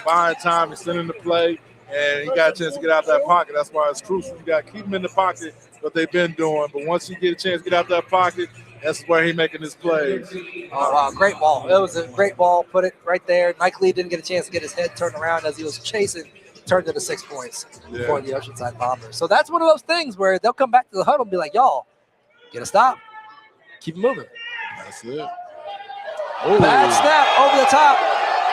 buying time, extending the play, and he got a chance to get out that pocket. That's why it's crucial. You got to keep him in the pocket, what they've been doing. But once you get a chance to get out that pocket, that's where he's making his plays. Oh, wow, great ball. It was a great ball. Put it right there. Mike Lee didn't get a chance to get his head turned around as he was chasing. Turned into 6 points for the Oceanside Bombers. So that's one of those things where they'll come back to the huddle and be like, y'all, get a stop. Keep it moving. That's it. Bad snap over the top.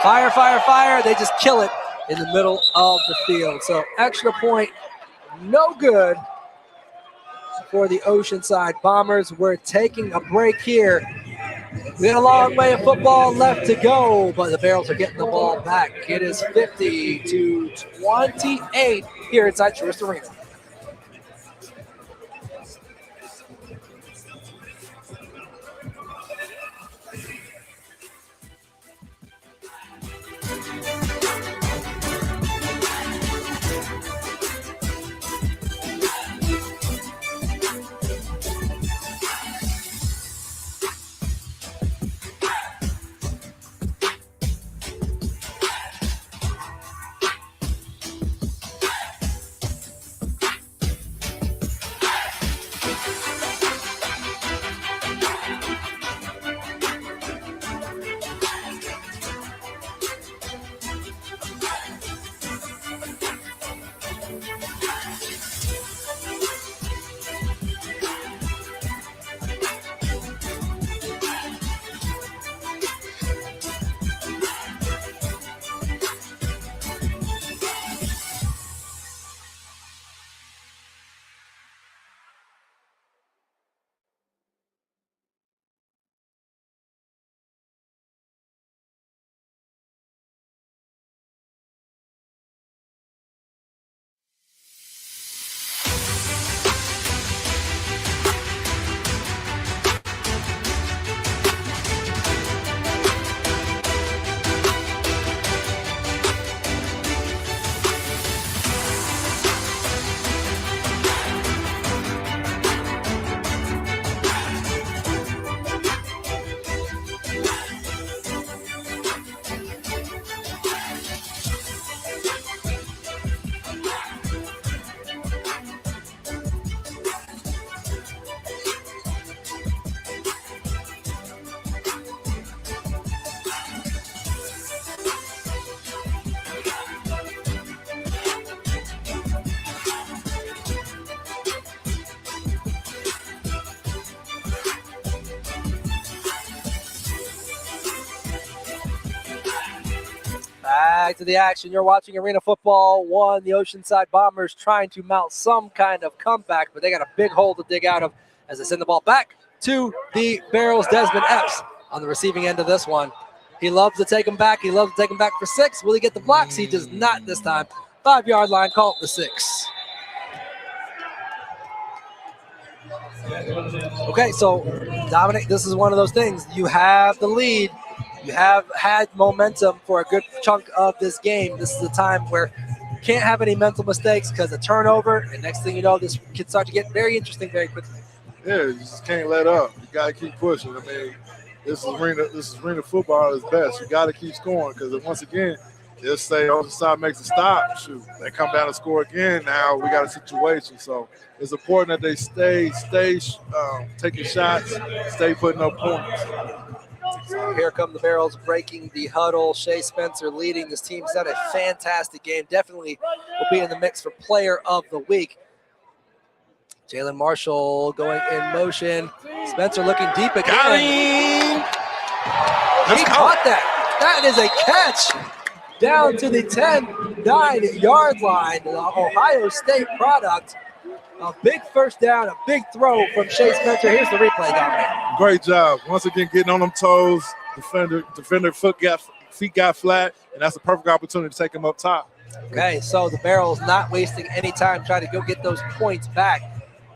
Fire, fire, fire. They just kill it in the middle of the field. So extra point, no good for the Oceanside Bombers. We're taking a break here. We got a long way of football left to go, but the Barrels are getting the ball back. It is 50-28 here inside Truist Arena. Back to the action. You're watching Arena Football 1. The Oceanside Bombers trying to mount some kind of comeback, but they got a big hole to dig out of as they send the ball back to the Barrels. Desmond Epps on the receiving end of this one. He loves to take him back. He loves to take him back for 6. Will he get the blocks? He does not this time. 5-yard line, call it the 6. Okay, so Dominic, this is one of those things. You have the lead. You have had momentum for a good chunk of this game. This is the time where you can't have any mental mistakes because of turnover, and next thing you know, this can start to get very interesting very quickly. Yeah, you just can't let up. You got to keep pushing. I mean, this is arena football is best. You got to keep scoring because once again, just say Oceanside makes a stop, shoot, they come down and score again. Now we got a situation, so it's important that they stay taking shots, stay putting up points. So here come the Barrels breaking the huddle. Shea Spencer leading this team. He's had a fantastic game. Definitely will be in the mix for Player of the Week. Jalen Marshall going in motion. Spencer looking deep again. He caught that. That is a catch down to the 10-9-yard line. The Ohio State product. A big first down, a big throw from Shea Spencer. Here's the replay, Dominic. Great job. Once again, getting on them toes. Defender feet got flat, and that's a perfect opportunity to take him up top. Okay, so the Barrels not wasting any time trying to go get those points back.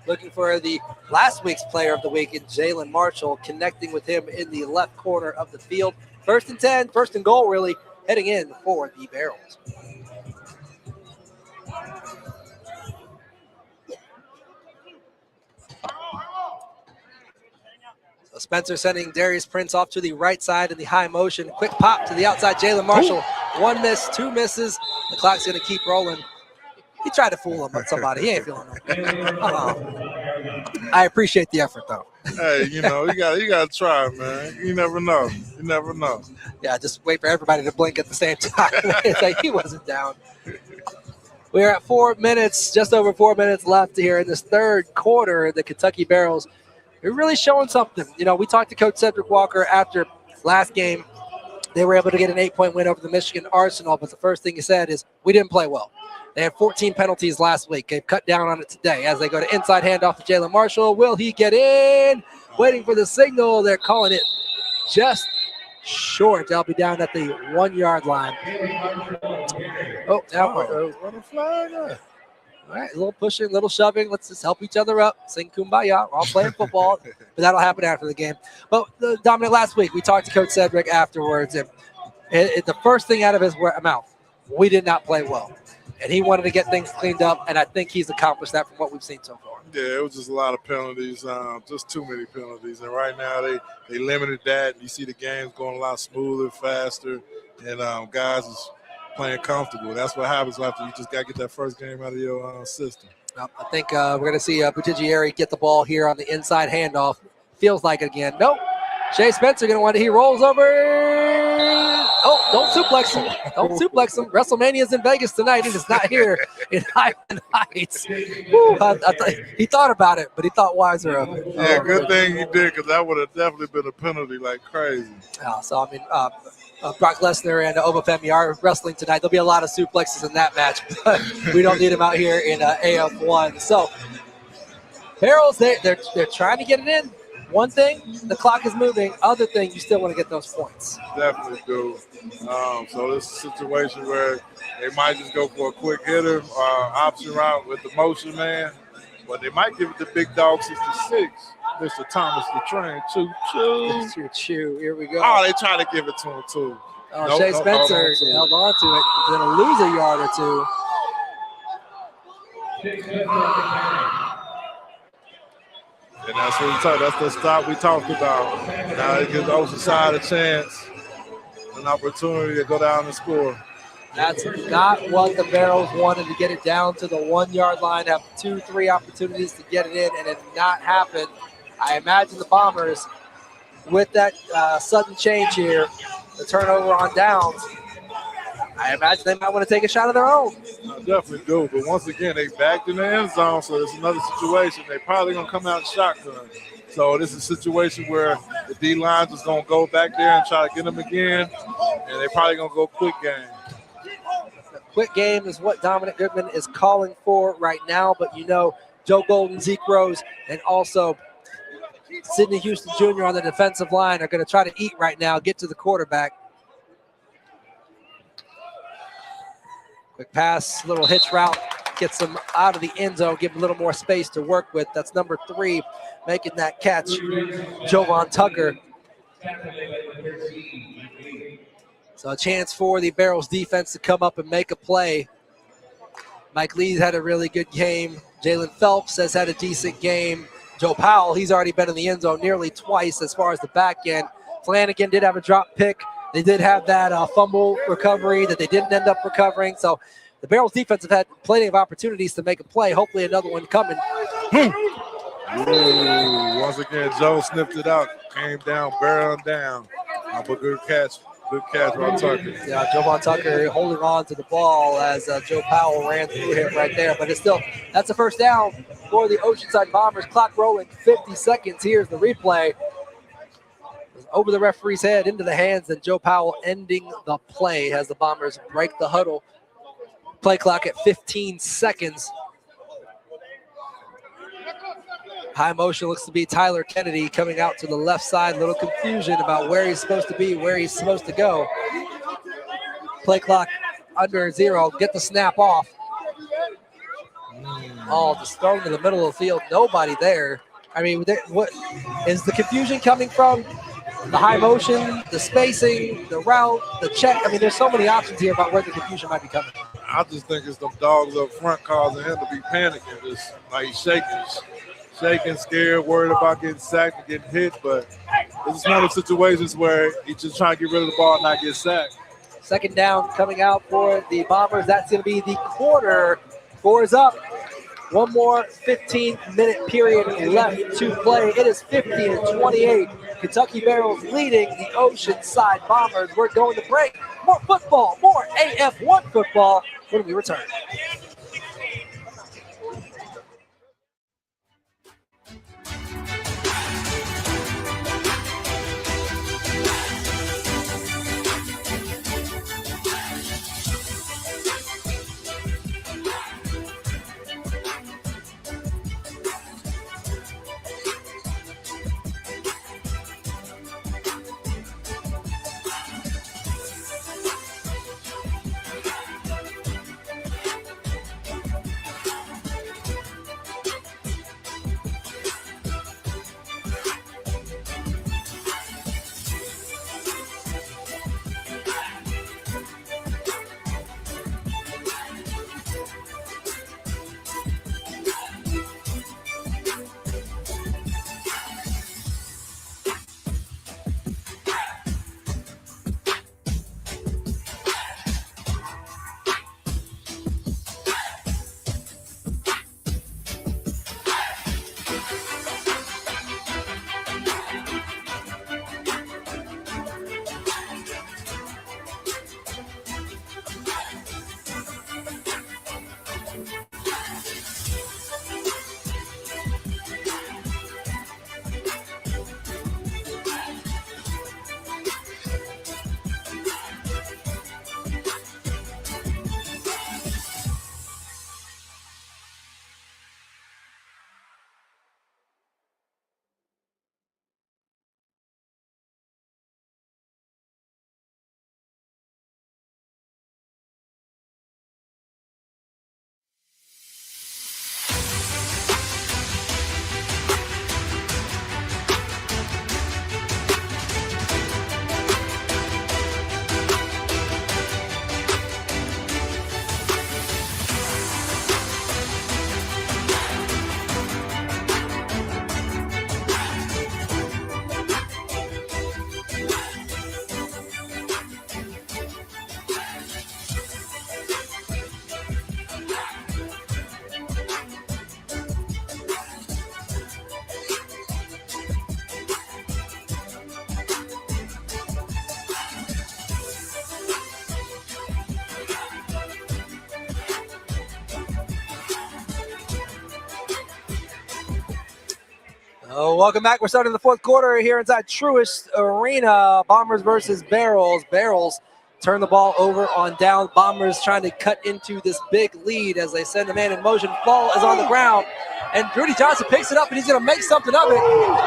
Looking for the last week's player of the week in Jalen Marshall, connecting with him in the left corner of the field. 1st and 10, 1st and goal, really, heading in for the Barrels. So Spencer sending Darius Prince off to the right side in the high motion. Quick pop to the outside, Jalen Marshall. Ooh. 1 miss, 2 misses. The clock's going to keep rolling. He tried to fool him on somebody. He ain't feeling no. I appreciate the effort, though. Hey, you gotta try, man. You never know. You never know. Yeah, just wait for everybody to blink at the same time. It's like he wasn't down. We're at 4 minutes, just over 4 minutes left here in this third quarter. The Kentucky Barrels are really showing something. We talked to Coach Cedric Walker after last game. They were able to get an 8-point win over the Michigan Arsenal, but the first thing he said is, we didn't play well. They had 14 penalties last week. They've cut down on it today as they go to inside handoff to Jalen Marshall. Will he get in? Waiting for the signal. They're calling it just short. They'll be down at the 1-yard line. Oh, now what a flag. All right, a little pushing, a little shoving. Let's just help each other up. Sing Kumbaya. We're all playing football, but that'll happen after the game. But Dominic, last week we talked to Coach Cedric afterwards, and the first thing out of his mouth, we did not play well. And he wanted to get things cleaned up, and I think he's accomplished that from what we've seen so far. Yeah, it was just a lot of penalties, just too many penalties. And right now they limited that. You see the game's going a lot smoother, faster, and guys is playing comfortable. That's what happens after you just got to get that first game out of your system. I think we're going to see Butigieri get the ball here on the inside handoff. Feels like it again. Nope. Shea Spencer going to want it. He rolls over. Oh, don't suplex him. Don't suplex him. WrestleMania's in Vegas tonight. It is not here in Highland Heights. Woo, he thought about it, but he thought wiser of it. Yeah, good thing he did, because that would have definitely been a penalty like crazy. So, Brock Lesnar and Obafemi are wrestling tonight. There'll be a lot of suplexes in that match, but we don't need them out here in AF1. So, Barrels, they're trying to get it in. One thing, the clock is moving. Other thing, you still want to get those points. Definitely do. So this is a situation where they might just go for a quick hitter, option route with the motion man, but they might give it to big dog 66, Mr. Thomas the Train. Choo. Here we go. Oh, they trying to give it to him too. Shea Spencer held on to it. He's going to lose a yard or two. And that's what that's the stop we talked about. Now it gives Ocean Side a chance, an opportunity to go down and score. That's not what the Barrels wanted, to get it down to the 1-yard line, have 2-3 opportunities to get it in, and it did not happen. I imagine the Bombers, with that sudden change here, the turnover on downs, I imagine they might want to take a shot of their own. I definitely do, but once again, they backed in the end zone, so it's another situation. They're probably going to come out shotgun. So this is a situation where the D-line is going to go back there and try to get them again, and they're probably going to go quick game. The quick game is what Dominic Goodman is calling for right now, but Joe Golden, Zeke Rose, and also Sidney Houston Jr. on the defensive line are going to try to eat right now, get to the quarterback. Quick pass, little hitch route, gets them out of the end zone, give them a little more space to work with. That's number 3 making that catch, Jovan Tucker. So a chance for the Barrels defense to come up and make a play. Mike Lee's had a really good game. Jalen Phelps has had a decent game. Joe Powell, he's already been in the end zone nearly twice as far as the back end. Flanagan did have a drop pick. They did have that fumble recovery that they didn't end up recovering. So the Barrels defense have had plenty of opportunities to make a play. Hopefully another one coming. Ooh, once again, Joe snipped it out, came down, barreled down. But good catch by Tucker. Yeah, Jovan Tucker holding on to the ball as Joe Powell ran through him right there. But it's still, that's a first down. for the Oceanside Bombers. Clock rolling, 50 seconds. Here's the replay. Over the referee's head, into the hands, and Joe Powell ending the play as the Bombers break the huddle. Play clock at 15 seconds. High motion looks to be Tyler Kennedy coming out to the left side. A little confusion about where he's supposed to be, where he's supposed to go. Play clock under 0. Get the snap off. Oh, just thrown to the middle of the field. Nobody there. I mean, what is the confusion coming from? The high motion, the spacing, the route, the check. I mean, there's so many options here about where the confusion might be coming from. I just think it's them dogs up front causing him to be panicking, just like he's shaking, scared, worried about getting sacked and getting hit. But this is one of the situations where he's just trying to get rid of the ball and not get sacked. Second down coming out for the Bombers. That's going to be the quarter. 4 is up. One more 15-minute period left to play. It is 50-28. Kentucky Barrels leading the Oceanside Bombers. We're going to break. More football, more AF1 football when we return. Welcome back. We're starting the fourth quarter here inside Truist Arena. Bombers versus Barrels. Barrels turn the ball over on down. Bombers trying to cut into this big lead as they send the man in motion. Ball is on the ground, and Rudy Johnson picks it up, and he's going to make something of it.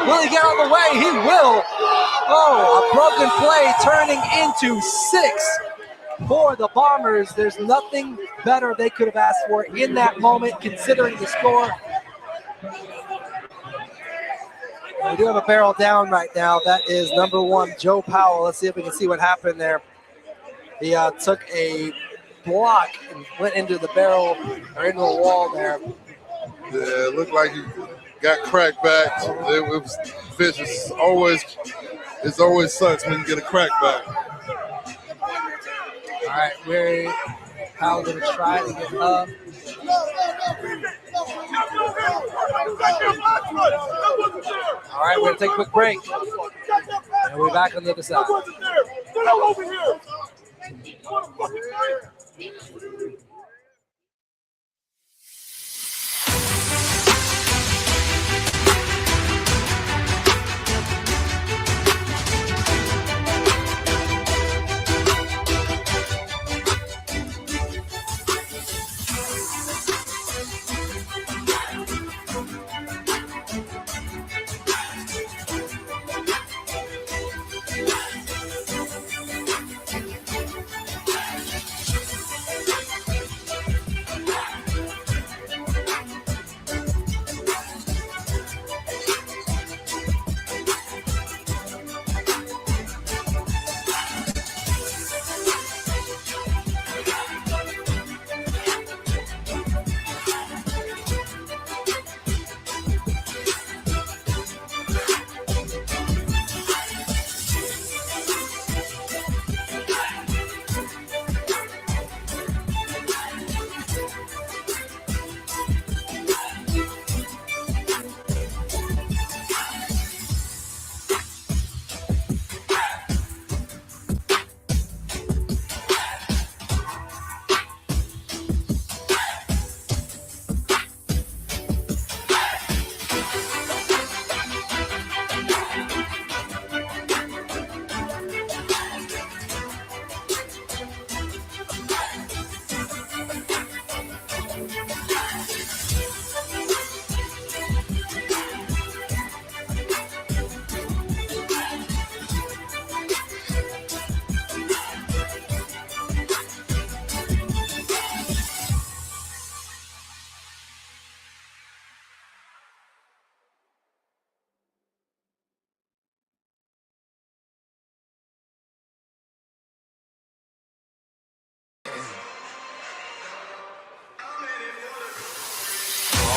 Will he get out of the way? He will. Oh, a broken play turning into 6 for the Bombers. There's nothing better they could have asked for in that moment, considering the score. We do have a barrel down right now. That is number 1, Joe Powell. Let's see if we can see what happened there. He took a block and went into the barrel or into the wall there. Yeah, it looked like he got cracked back. It was vicious. It always sucks when you get a crack back. All right, we're Powell going to try to get up. All right, we're going to take a quick break. And we're back on the other side.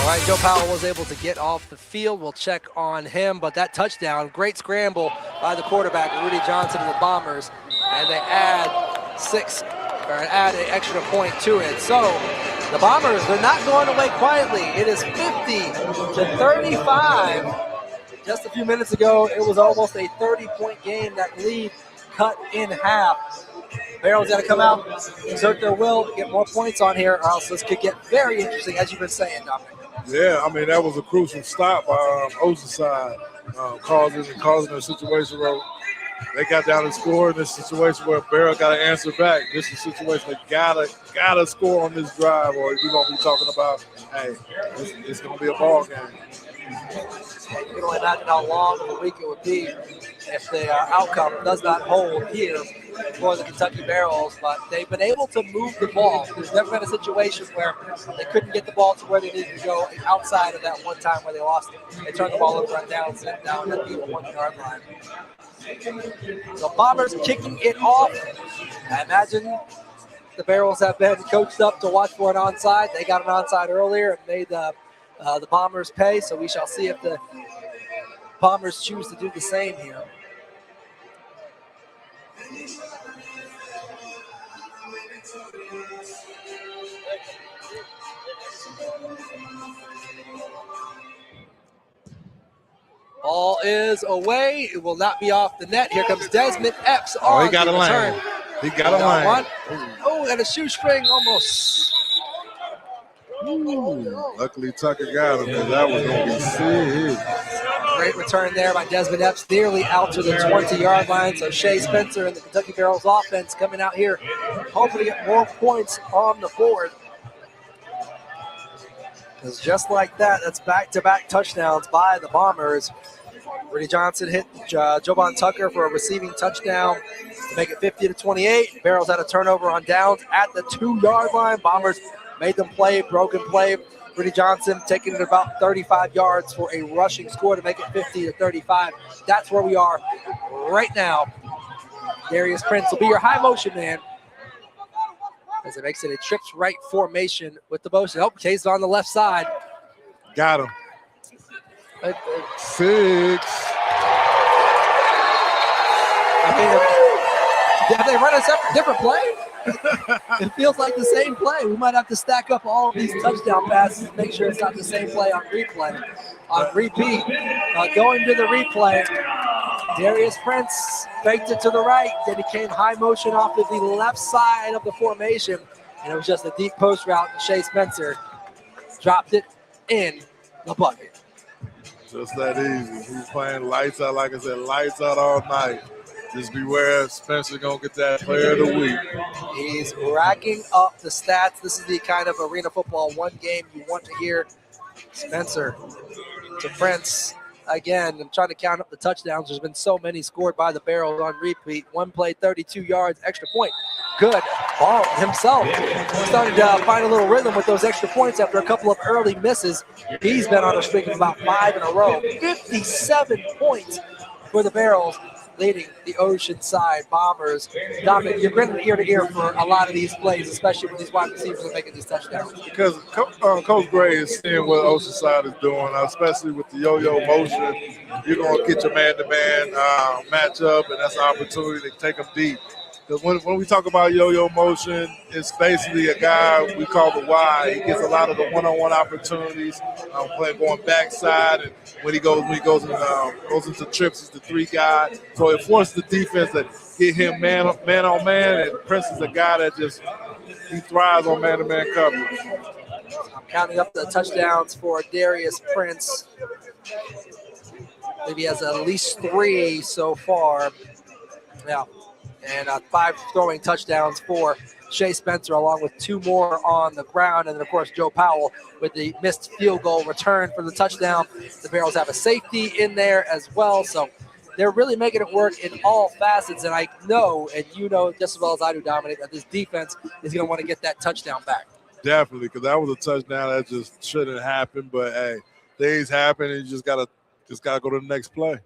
right, Joe Powell was able to get off the field. We'll check on him, but that touchdown, great scramble by the quarterback, Rudy Johnson and the Bombers, and they add an extra point to it. So the Bombers, they're not going away quietly. It is 50-35. Just a few minutes ago, it was almost a 30-point game. That lead cut in half. Barrels got to come out, exert their will, get more points on here, or else this could get very interesting, as you've been saying, Dominic. Yeah, I mean, that was a crucial stop by Oceanside, causing a situation where they got down and scored. In this situation where Barrel got to answer back. This is a situation that gotta score on this drive, or we're gonna be talking about, hey, it's gonna be a ball game. You can only imagine how long of a week it would be if the outcome does not hold here for the Kentucky Barrels, but they've been able to move the ball. There's never been a situation where they couldn't get the ball to where they needed to go outside of that one time where they lost it. They turned the ball over on down, set down at the 1-yard line. So Bombers kicking it off. I imagine the Barrels have been coached up to watch for an onside. They got an onside earlier and made the Bombers pay, so we shall see if the Bombers choose to do the same here. Ball is away. It will not be off the net. Here comes Desmond Epps on he got the a return. lane. He got a lane. Oh, and a shoestring almost. Ooh, luckily Tucker got him, because that was going to be sick. Great return there by Desmond Epps, nearly out to the 20-yard line. So Shea Spencer and the Kentucky Barrels offense coming out here, hoping to get more points on the board. Because just like that, that's back-to-back touchdowns by the Bombers. Rudy Johnson hit Jovan Tucker for a receiving touchdown to make it 50-28. Barrels had a turnover on downs at the 2-yard line. Bombers made them play, broken play. Rudy Johnson taking it about 35 yards for a rushing score to make it 50-35. That's where we are right now. Darius Prince will be your high motion man as it makes it a trips right formation with the motion. Oh, Kay's on the left side. Got him. 6. I mean, have they run a different play? It feels like the same play. We might have to stack up all of these touchdown passes and make sure it's not the same play on replay. On repeat, going to the replay, Darius Prince faked it to the right, then he came high motion off of the left side of the formation, and it was just a deep post route, and Shea Spencer dropped it in the bucket. Just that easy. He's playing lights out, like I said, lights out all night. Just beware, Spencer's going to get that player of the week. He's racking up the stats. This is the kind of arena football one game you want to hear. Spencer to Prince. Again, I'm trying to count up the touchdowns. There's been so many scored by the Barrels on repeat. One play, 32 yards, extra point. Good ball himself. Started to find a little rhythm with those extra points after a couple of early misses. He's been on a streak of about 5 in a row. 57 points for the Barrels, leading the Oceanside Bombers. Dominic, you're grinning ear to ear for a lot of these plays, especially when these wide receivers are making these touchdowns. Because Coach Gray is seeing what Oceanside is doing, especially with the yo-yo motion. You're going to get your man-to-man matchup, and that's an opportunity to take them deep. Because when we talk about yo-yo motion, it's basically a guy we call the Y. He gets a lot of the one-on-one opportunities, going backside, and when he goes into trips, he's the 3 guy. So it forces the defense to get him man on man, and Prince is a guy that he thrives on man-to-man coverage. I'm counting up the touchdowns for Darius Prince. Maybe he has at least 3 so far. Yeah. And 5 throwing touchdowns for Shea Spencer, along with 2 more on the ground. And then, of course, Joe Powell with the missed field goal return for the touchdown. The Barrels have a safety in there as well. So they're really making it work in all facets. And I know, and you know just as well as I do, Dominic, that this defense is going to want to get that touchdown back. Definitely, because that was a touchdown that just shouldn't happen. But, hey, things happen, and you just gotta go to the next play.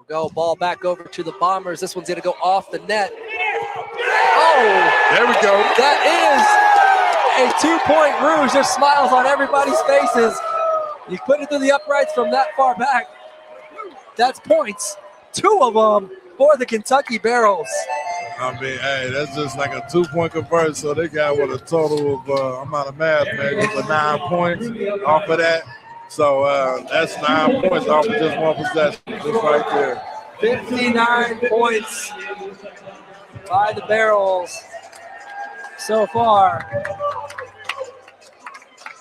Go ball back over to the Bombers. This one's going to go off the net. Oh, there we go. That is a 2-point rouge. There's smiles on everybody's faces You put it through the uprights from that far back. That's points. 2 of them for the Kentucky Barrels. I mean, hey, that's just like a 2-point conversion. So they got a total of, I'm out of math, man, but 9 points off of that. So that's 9 points off of just one possession, just right there. 59 points by the Barrels so far.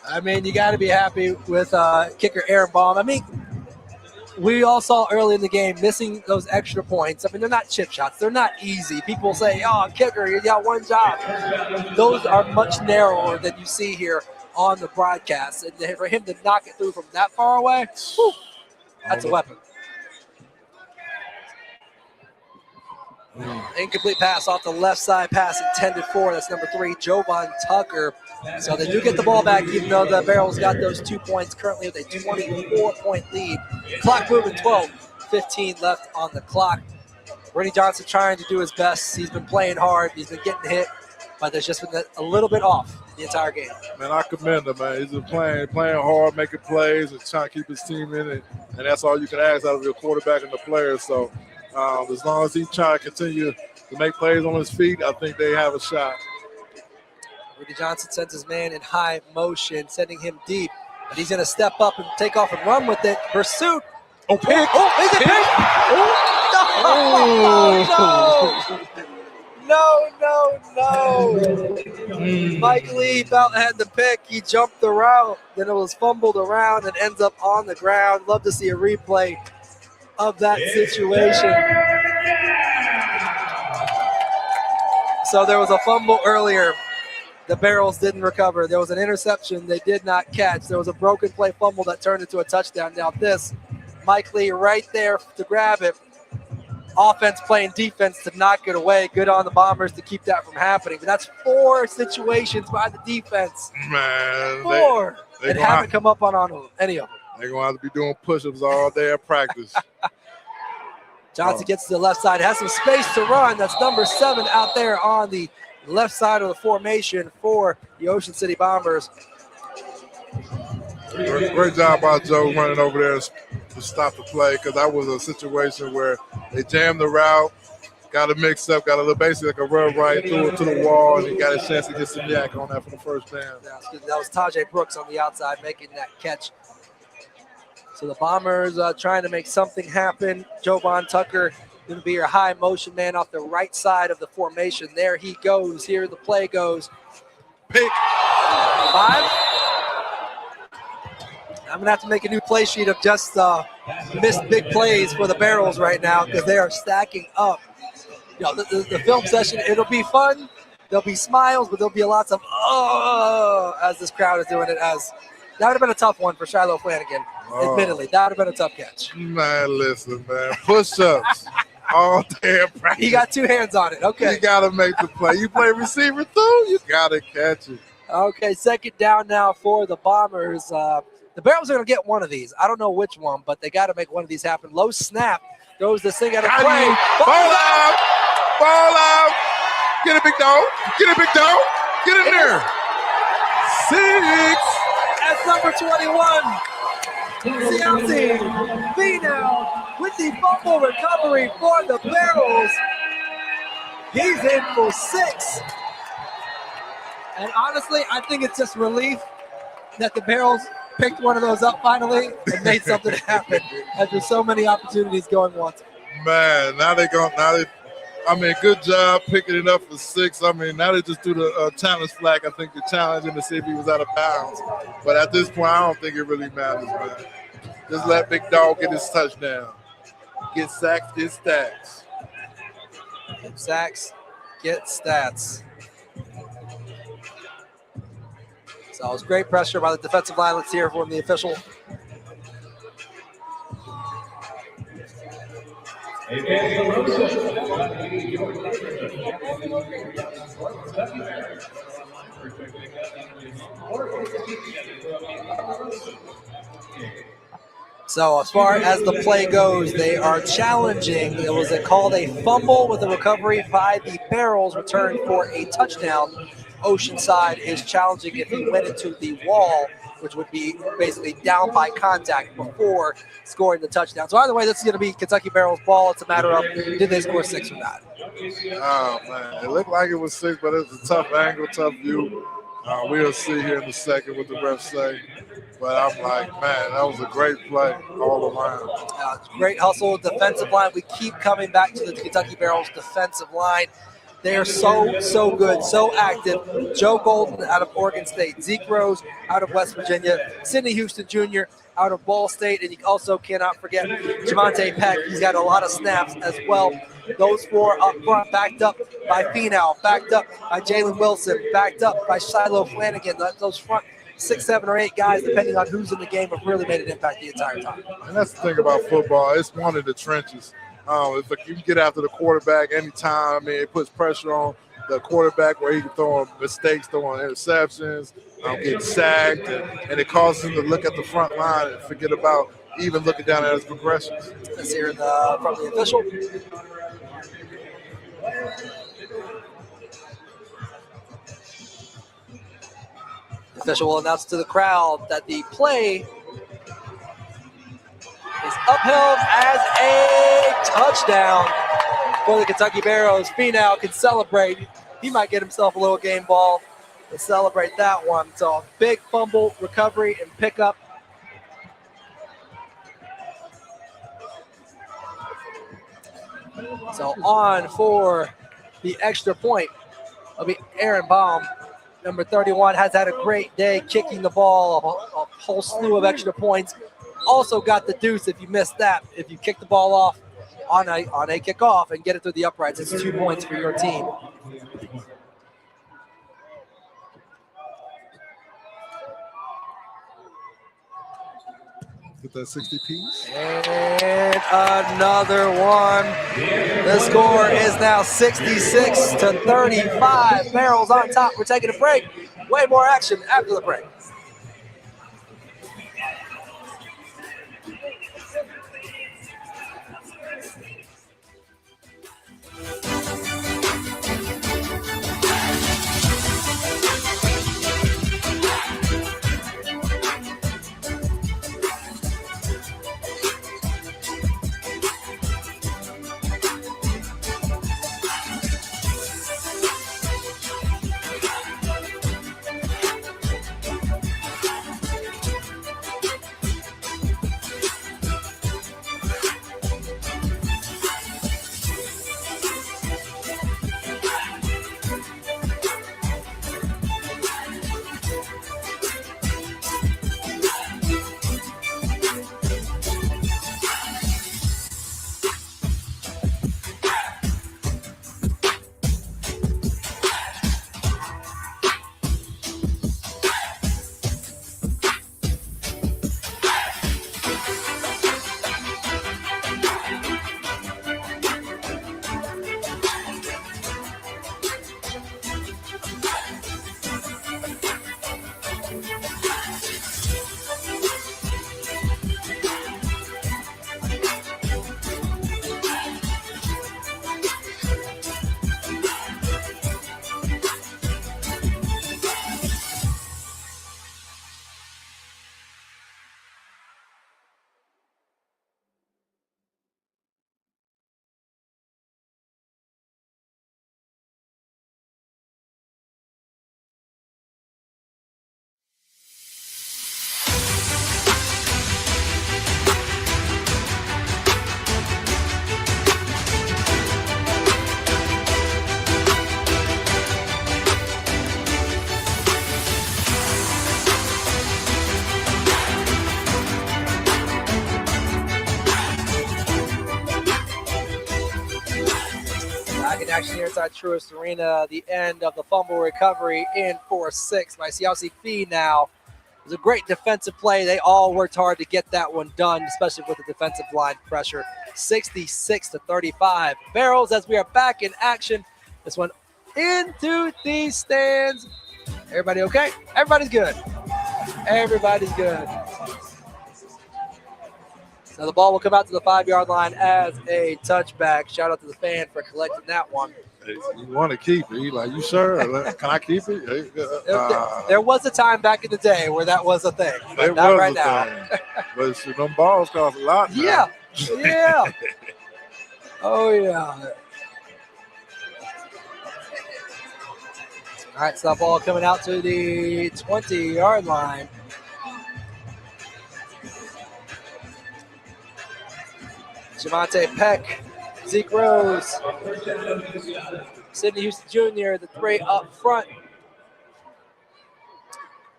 I mean, you got to be happy with kicker Aaron Baum. I mean, we all saw early in the game missing those extra points. I mean, they're not chip shots. They're not easy. People say, oh, kicker, you got one job. Those are much narrower than you see here on the broadcast. And for him to knock it through from that far away, whew, that's a weapon. Incomplete pass off the left side pass intended for. That's number 3, Jovan Tucker. So they do get the ball back, even though the Barrels got those 2 points currently with a 24-point lead. Clock moving 12-15 left on the clock. Rudy Johnson trying to do his best. He's been playing hard. He's been getting hit, but there's just been a little bit off the entire game. Man, I commend him, man. He's been playing hard, making plays, and trying to keep his team in it. And that's all you can ask out of your quarterback and the players. So as long as he's trying to continue to make plays on his feet, I think they have a shot. Rudy Johnson sends his man in high motion, sending him deep. But he's going to step up and take off and run with it. Pursuit. Oh, pick. Oh, is it pick? No. Mike Lee about had the pick. He jumped the route. Then it was fumbled around and ends up on the ground. Love to see a replay of that situation. So there was a fumble earlier. The Barrels didn't recover. There was an interception they did not catch. There was a broken play fumble that turned into a touchdown. Now this, Mike Lee right there to grab it. Offense playing defense to knock it away. Good on the Bombers to keep that from happening. But that's 4 situations by the defense. Man, 4. They haven't come up on any of them. They're going to have to be doing push-ups all day at practice. Johnson gets to the left side. Has some space to run. That's number 7 out there on the left side of the formation for the Ocean City Bombers. Great job by Joe running over there to stop the play, because that was a situation where they jammed the route, got it mixed up, got a little basically like a run right through it to the wall, and he got a chance to get some yak on that for the first down. That was Tajay Brooks on the outside making that catch. So the Bombers trying to make something happen. Jovan Tucker going to be your high motion man off the right side of the formation. There he goes. Here the play goes. Pick. 5. I'm going to have to make a new play sheet of just missed big plays for the Barrels right now, because they are stacking up. You know, the film session, it'll be fun. There'll be smiles, but there'll be lots of as this crowd is doing it. As that would have been a tough one for Shiloh Flanagan. Admittedly, that would have been a tough catch. Man, listen, man. Push-ups all day at practice. He got 2 hands on it. Okay. You got to make the play. You play receiver too, you got to catch it. Okay, second down now for the Bombers. The Barrels are going to get one of these. I don't know which one, but they got to make one of these happen. Low snap. Throws this thing out of play. Ball out. Ball out. Get it, big dog. Get it, big dog. Get in there. 6. That's number 21. Cianci Vino with the fumble recovery for the Barrels. He's in for 6. And honestly, I think it's just relief that the Barrels picked one of those up finally and made something happen after so many opportunities going once. Man, I mean, good job picking it up for 6. I mean, now they just do the challenge flag. I think the challenge him to see if he was out of bounds. But at this point, I don't think it really matters, man. Just let Big Dog get his touchdown. Get sacks, get stats. Sacks, get stats. So it was great pressure by the defensive line. Let's hear from the official. So as far as the play goes, they are challenging. It was called a fumble with a recovery by the Barrels, returned for a touchdown. Oceanside is challenging if he went into the wall which would be basically down by contact before scoring the touchdown. So either way, this is going to be Kentucky Barrels ball. It's a matter of did they score 6 or not. Oh, man. It looked like it was 6, but it's a tough angle, tough view. We'll see here in a second what the refs say. But I'm like, man, that was a great play all around. Great hustle, defensive line. We keep coming back to the Kentucky Barrels defensive line. They are so good, so active. Joe Golden out of Oregon State, Zeke Rose out of West Virginia, Sidney Houston Jr. out of Ball State, and you also cannot forget Javante Peck. He's got a lot of snaps as well. Those 4 up front, backed up by Finau, backed up by Jalen Wilson, backed up by Shiloh Flanagan. Those front 6, 7, or 8 guys, depending on who's in the game, have really made an impact the entire time. And that's the thing about football. It's one of the trenches. If you get after the quarterback anytime, I mean, it puts pressure on the quarterback where he can throw mistakes, throwing interceptions, get sacked, and it causes him to look at the front line and forget about even looking down at his progressions. Let's hear from the official. The official will announce to the crowd that the play is upheld as a touchdown for the Kentucky Barrows. Finau can celebrate. He might get himself a little game ball to celebrate that one. So a big fumble recovery and pickup. So on for the extra point will be Aaron Baum. Number 31 has had a great day kicking the ball, a whole slew of extra points. Also got the deuce if you missed that. If you kick the ball off on a kickoff and get it through the uprights, it's 2 points for your team. Get that 60 piece. And another one. The score is now 66-35. Barrels on top. We're taking a break. Way more action after the break. Action here inside Truist Arena. The end of the fumble recovery in 4-6 by Siausi Fee now. It was a great defensive play. They all worked hard to get that one done, especially with the defensive line pressure. 66-35. Barrels as we are back in action. This one into the stands. Everybody okay? Everybody's good. Everybody's good. So the ball will come out to the 5-yard line as a touchback. Shout out to the fan for collecting that one. Hey, you want to keep it? He's like, you sure? Can I keep it? There was a time back in the day where that was a thing, but It not was right a now. thing. But see, them balls cost a lot now. Yeah, yeah. Oh, yeah. All right, so that ball coming out to the 20-yard line. Javante Peck, Zeke Rose, Sidney Houston Jr., the 3 up front.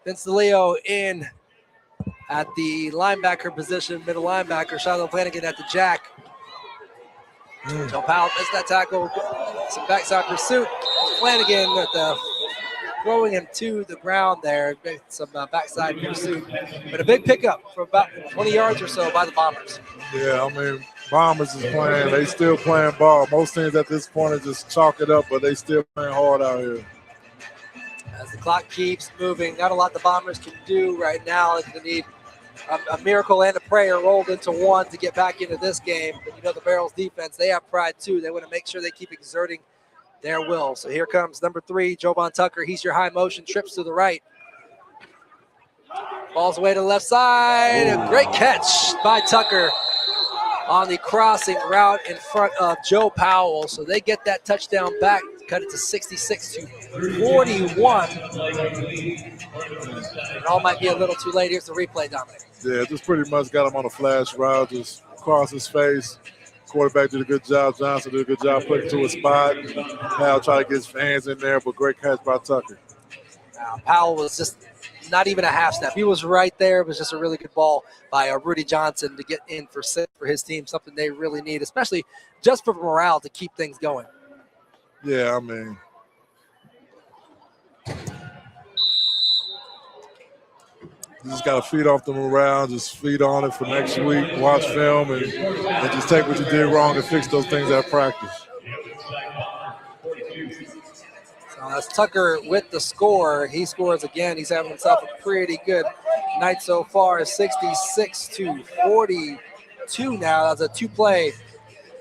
Vince DeLeo in at the linebacker position, middle linebacker. Shiloh Flanagan at the jack. Joe Powell missed that tackle. Some backside pursuit. Flanagan at the throwing him to the ground there. Some backside pursuit. But a big pickup for about 20 yards or so by the Bombers. Yeah, I mean, Bombers is playing. They still playing ball. Most teams at this point are just chalk it up, but they still playing hard out here. As the clock keeps moving, not a lot the Bombers can do right now. They're going to need a miracle and a prayer rolled into one to get back into this game. But you know the Barrels defense, they have pride too. They want to make sure they keep exerting their will. So here comes number 3, Jovan Tucker. He's your high motion, trips to the right. Ball's away to the left side. A great catch by Tucker on the crossing route in front of Joe Powell. So they get that touchdown back, cut it to 66-41. It all might be a little too late. Here's the replay, Dominic. Yeah, just pretty much got him on a flash route, just across his face. Quarterback did a good job. Johnson did a good job putting to a spot. Now try to get his hands in there, but great catch by Tucker. Powell was just not even a half step. He was right there. It was just a really good ball by Rudy Johnson to get in for his team, something they really need, especially just for morale to keep things going. Yeah, I mean, you just got to feed off the morale, just feed on it for next week, watch film, and just take what you did wrong and fix those things at practice. So that's Tucker with the score. He scores again. He's having himself a pretty good night so far. 66-42 now. That's a 2-play,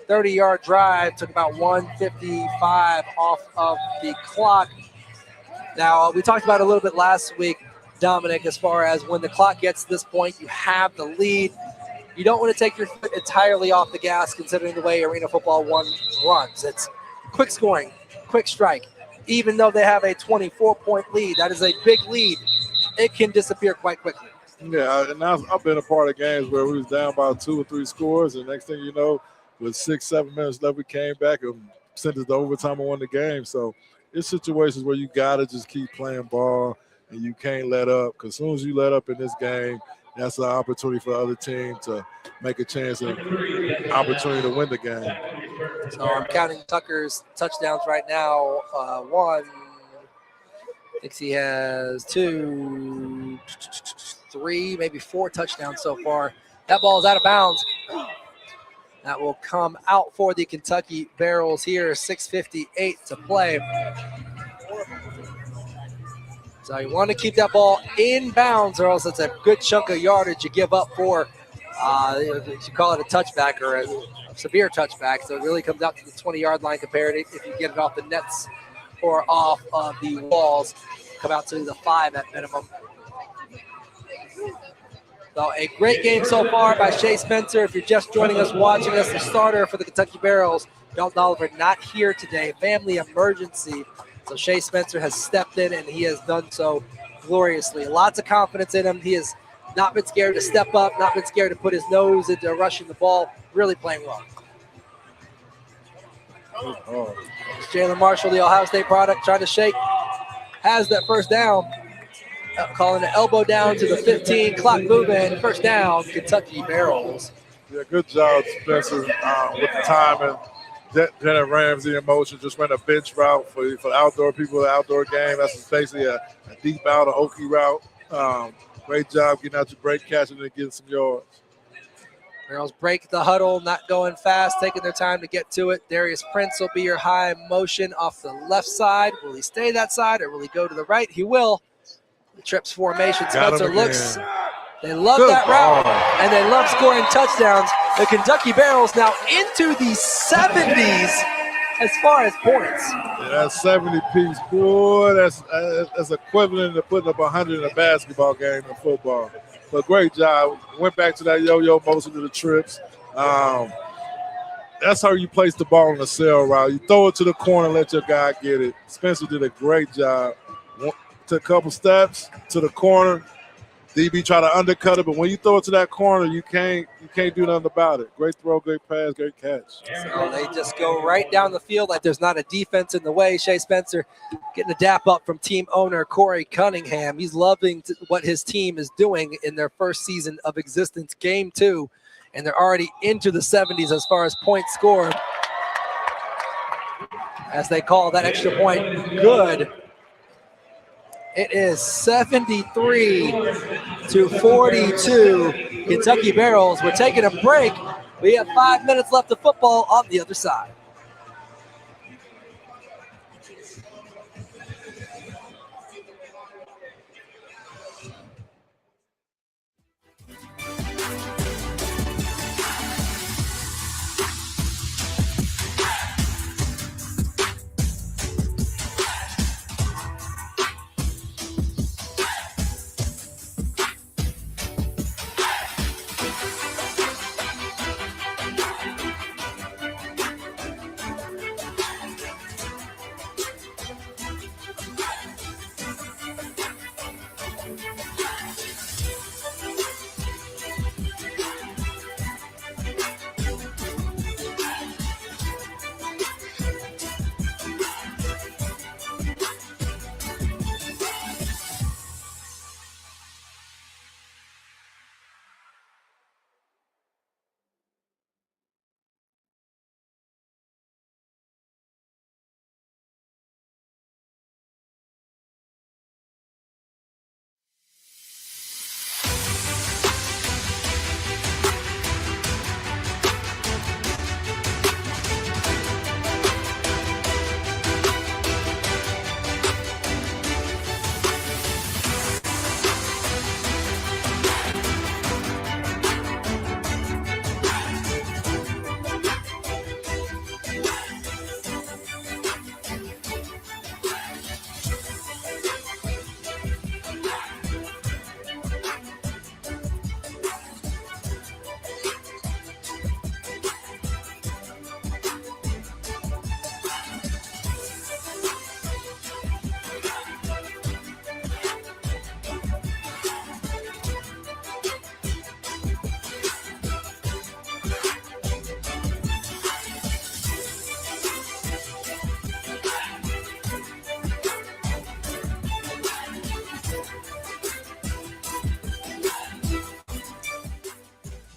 30-yard drive. Took about 1:55 off of the clock. Now, we talked about it a little bit last week, Dominic, as far as when the clock gets to this point, you have the lead. You don't want to take your foot entirely off the gas considering the way Arena Football 1 runs. It's quick scoring, quick strike. Even though they have a 24-point lead, that is a big lead. It can disappear quite quickly. Yeah, and I've been a part of games where we was down by 2 or 3 scores, and next thing you know, with 6-7 minutes left, we came back and sent it to overtime and won the game. So it's situations where you got to just keep playing ball, and you can't let up, because as soon as you let up in this game, that's an opportunity for the other team to make a chance and opportunity to win the game. So I'm counting Tucker's touchdowns right now. 1, thinks he has 2, 3, maybe 4 touchdowns so far. That ball is out of bounds. That will come out for the Kentucky Barrels here. 6:58 to play. So you want to keep that ball in bounds, or else it's a good chunk of yardage you give up for, you call it a touchback or a severe touchback. So it really comes out to the 20-yard line compared if you get it off the nets or off of the walls. Come out to the 5 at minimum. So a great game so far by Shea Spencer. If you're just joining us, watching us, the starter for the Kentucky Barrels, Dalton Oliver, not here today. Family emergency. So Shea Spencer has stepped in, and he has done so gloriously. Lots of confidence in him. He has not been scared to step up, not been scared to put his nose into rushing the ball. Really playing well. Jalen Marshall, the Ohio State product, trying to shake. Has that first down. Calling an elbow down to the 15. Clock moving. First down, Kentucky Barrels. Yeah, good job, Spencer, with the timing. Janet Ramsey in motion, just ran a bench route for outdoor people, the outdoor game. That's basically a deep out, a hokey route. Great job getting out your break, catching it, and getting some yards. Barrels break the huddle, not going fast, taking their time to get to it. Darius Prince will be your high motion off the left side. Will he stay that side or will he go to the right? He will. The trips formation. Spencer looks They love that route, and they love scoring touchdowns. The Kentucky Barrels now into the 70s as far as points. Yeah, that's 70-piece. Boy, that's equivalent to putting up 100 in a basketball game in football. But great job. Went back to that yo-yo most of the trips. That's how you place the ball on the sail route. You throw it to the corner, let your guy get it. Spencer did a great job. Took a couple steps to the corner. DB try to undercut it, but when you throw it to that corner, you can't do nothing about it. Great throw, great pass, great catch. So they just go right down the field like there's not a defense in the way. Shea Spencer getting a dap up from team owner Corey Cunningham. He's loving what his team is doing in their first season of existence, game 2, and they're already into the 70s as far as points scored. As they call that extra point good. It is 73-42. Kentucky Barrels. We're taking a break. We have 5 minutes left of football on the other side.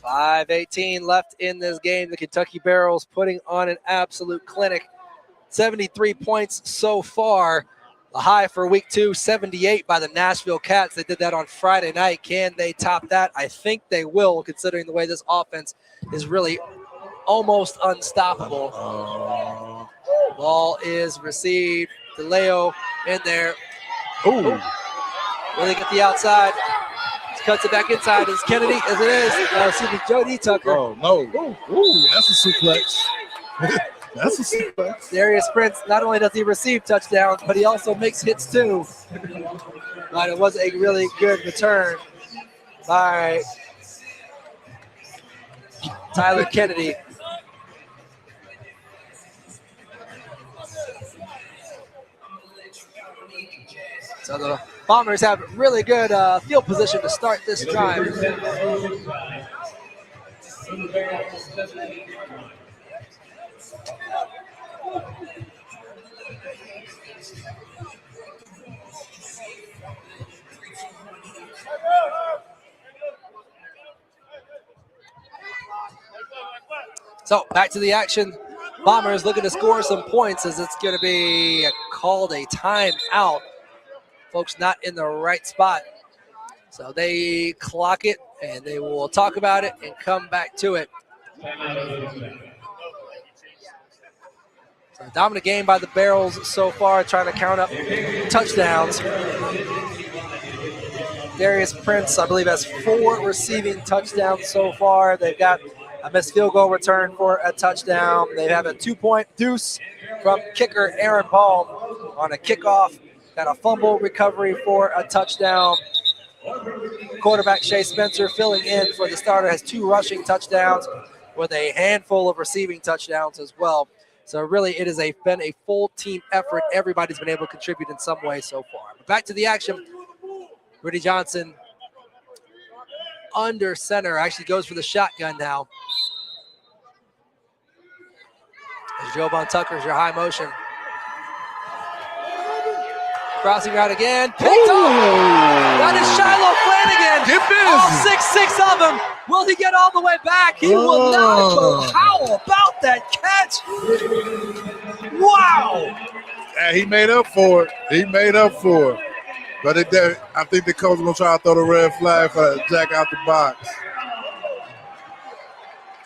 .5:18 left in this game. The Kentucky Barrels putting on an absolute clinic. 73 points so far. The high for week 2, 78 by the Nashville Cats. They did that on Friday night. Can they top that? I think they will, considering the way this offense is really almost unstoppable. Ball is received. DeLeo in there. Ooh. Will they get the outside? Cuts it back inside. Is Kennedy, as it is. Excuse me, Jody Tucker. Oh, no. Ooh, that's a suplex. That's a suplex. Darius Prince, not only does he receive touchdowns, but he also makes hits too. But it was a really good return by Tyler Kennedy. So the Bombers have really good field position to start this drive. So back to the action. Bombers looking to score some points as it's going to be called a timeout. Folks not in the right spot. So they clock it and they will talk about it and come back to it. So dominant game by the Barrels so far, trying to count up touchdowns. Darius Prince, I believe, has 4 receiving touchdowns so far. They've got a missed field goal return for a touchdown. They have a 2-point deuce from kicker Aaron Baum on a kickoff. Got a fumble recovery for a touchdown. Quarterback Shea Spencer filling in for the starter has 2 rushing touchdowns with a handful of receiving touchdowns as well. So really it has been a full team effort. Everybody's been able to contribute in some way so far. But back to the action. Rudy Johnson under center, actually goes for the shotgun now. As Joe Von Tucker's your high motion. Crossing route again, picked off. That is Shiloh Flanagan. All 6'6" of him. Will he get all the way back? He will not, but how about that catch? Wow. Yeah, he made up for it. But I think the coach is going to try to throw the red flag for Jack out the box.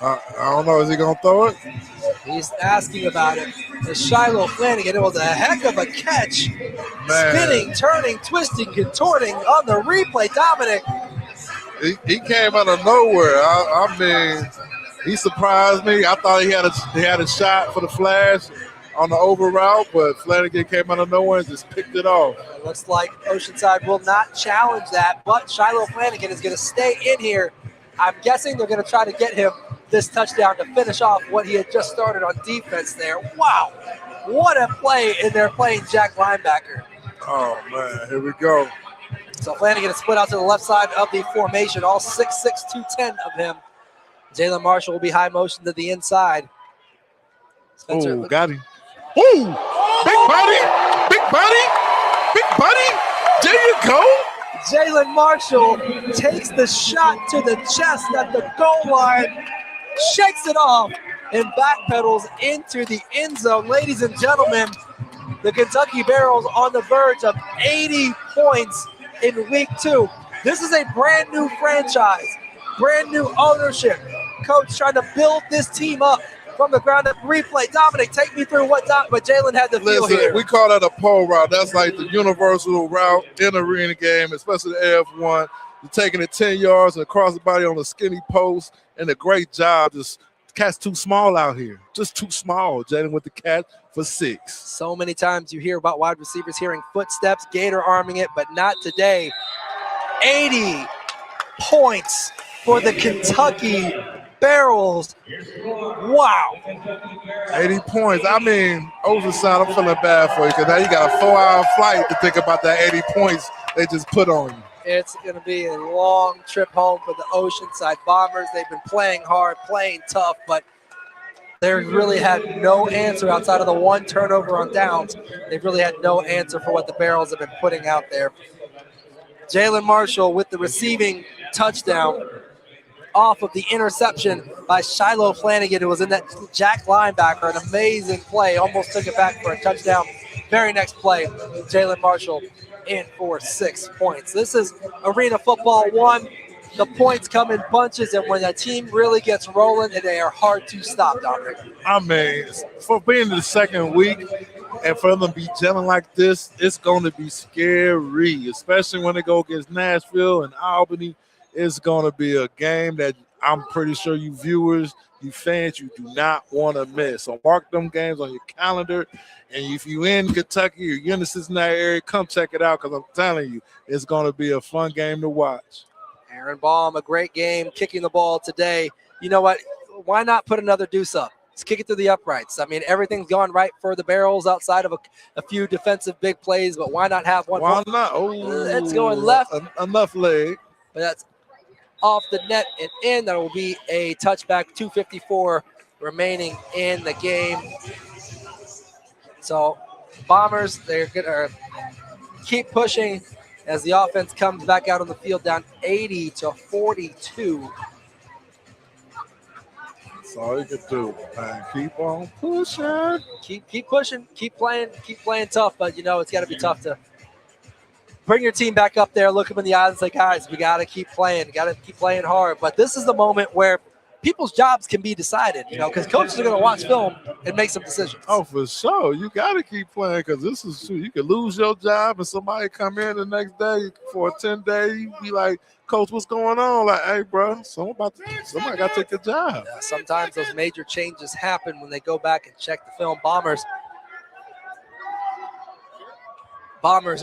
I don't know. Is he going to throw it? He's asking about it. The Shiloh Flanagan, it was a heck of a catch. Man. Spinning, turning, twisting, contorting on the replay. Dominic. He came out of nowhere. I mean, he surprised me. I thought he had a shot for the flash on the over route, but Flanagan came out of nowhere and just picked it off. It looks like Oceanside will not challenge that, but Shiloh Flanagan is going to stay in here. I'm guessing they're going to try to get him this touchdown to finish off what he had just started on defense there. Wow, what a play in there playing Jack linebacker. Oh, man, here we go. So Flanagan is split out to the left side of the formation, all 6'6", 210 of him. Jalen Marshall will be high motion to the inside. Oh, got him. Ooh, big body. There you go. Jalen Marshall takes the shot to the chest at the goal line, shakes it off, and backpedals into the end zone. Ladies and gentlemen, the Kentucky Barrels on the verge of 80 points in week 2. This is a brand new franchise, brand new ownership. Coach trying to build this team up from the ground up. Replay. Dominic, take me through what Jalen had to feel here. We call that a pole route. That's like the universal route in the arena game, especially the AF1. You're taking it 10 yards and across the body on a skinny post, and a great job. Just cat's too small out here. Just too small. Jalen with the catch for 6. So many times you hear about wide receivers hearing footsteps, gator arming it, but not today. 80 points for the Kentucky Barrels. Wow. 80 points. I mean, Oceanside, I'm feeling bad for you because now you got a 4-hour flight to think about that 80 points they just put on you. It's going to be a long trip home for the Oceanside Bombers. They've been playing hard, playing tough, but they really had no answer outside of the 1 turnover on downs. They've really had no answer for what the Barrels have been putting out there. Jalen Marshall with the receiving touchdown off of the interception by Shiloh Flanagan, who was in that Jack linebacker. An amazing play. Almost took it back for a touchdown. Very next play, Jalen Marshall in for 6 points. This is Arena Football 1. The points come in bunches, and when a team really gets rolling, they are hard to stop, Dominic. I mean, for being the second week and for them to be gelling like this, it's going to be scary, especially when they go against Nashville and Albany. It's going to be a game that I'm pretty sure you viewers, you fans, you do not want to miss. So mark them games on your calendar. And if you're in Kentucky or you're in the Cincinnati area, come check it out because I'm telling you, it's going to be a fun game to watch. Aaron Baum, a great game, kicking the ball today. You know what? Why not put another deuce up? Let's kick it through the uprights. I mean, everything's gone right for the Barrels outside of a few defensive big plays, but why not have one? Why not? Oh, it's going left. Enough leg. But that's off the net and in. That will be a touchback. 2:54 remaining in the game. So Bombers, they're going to keep pushing as the offense comes back out on the field down 80-42. That's all you can do, man. Keep on pushing. Keep pushing. Keep playing tough. But, you know, it's got to be tough to bring your team back up there, look them in the eyes and say, guys, we got to keep playing. Got to keep playing hard. But this is the moment where people's jobs can be decided, because coaches are going to watch film and make some decisions. Oh, for sure. You got to keep playing because this is true. You could lose your job and somebody come in the next day for a 10-day. You be like, Coach, what's going on? Like, hey, bro, somebody got to take the job. Yeah, sometimes those major changes happen when they go back and check the film. Bombers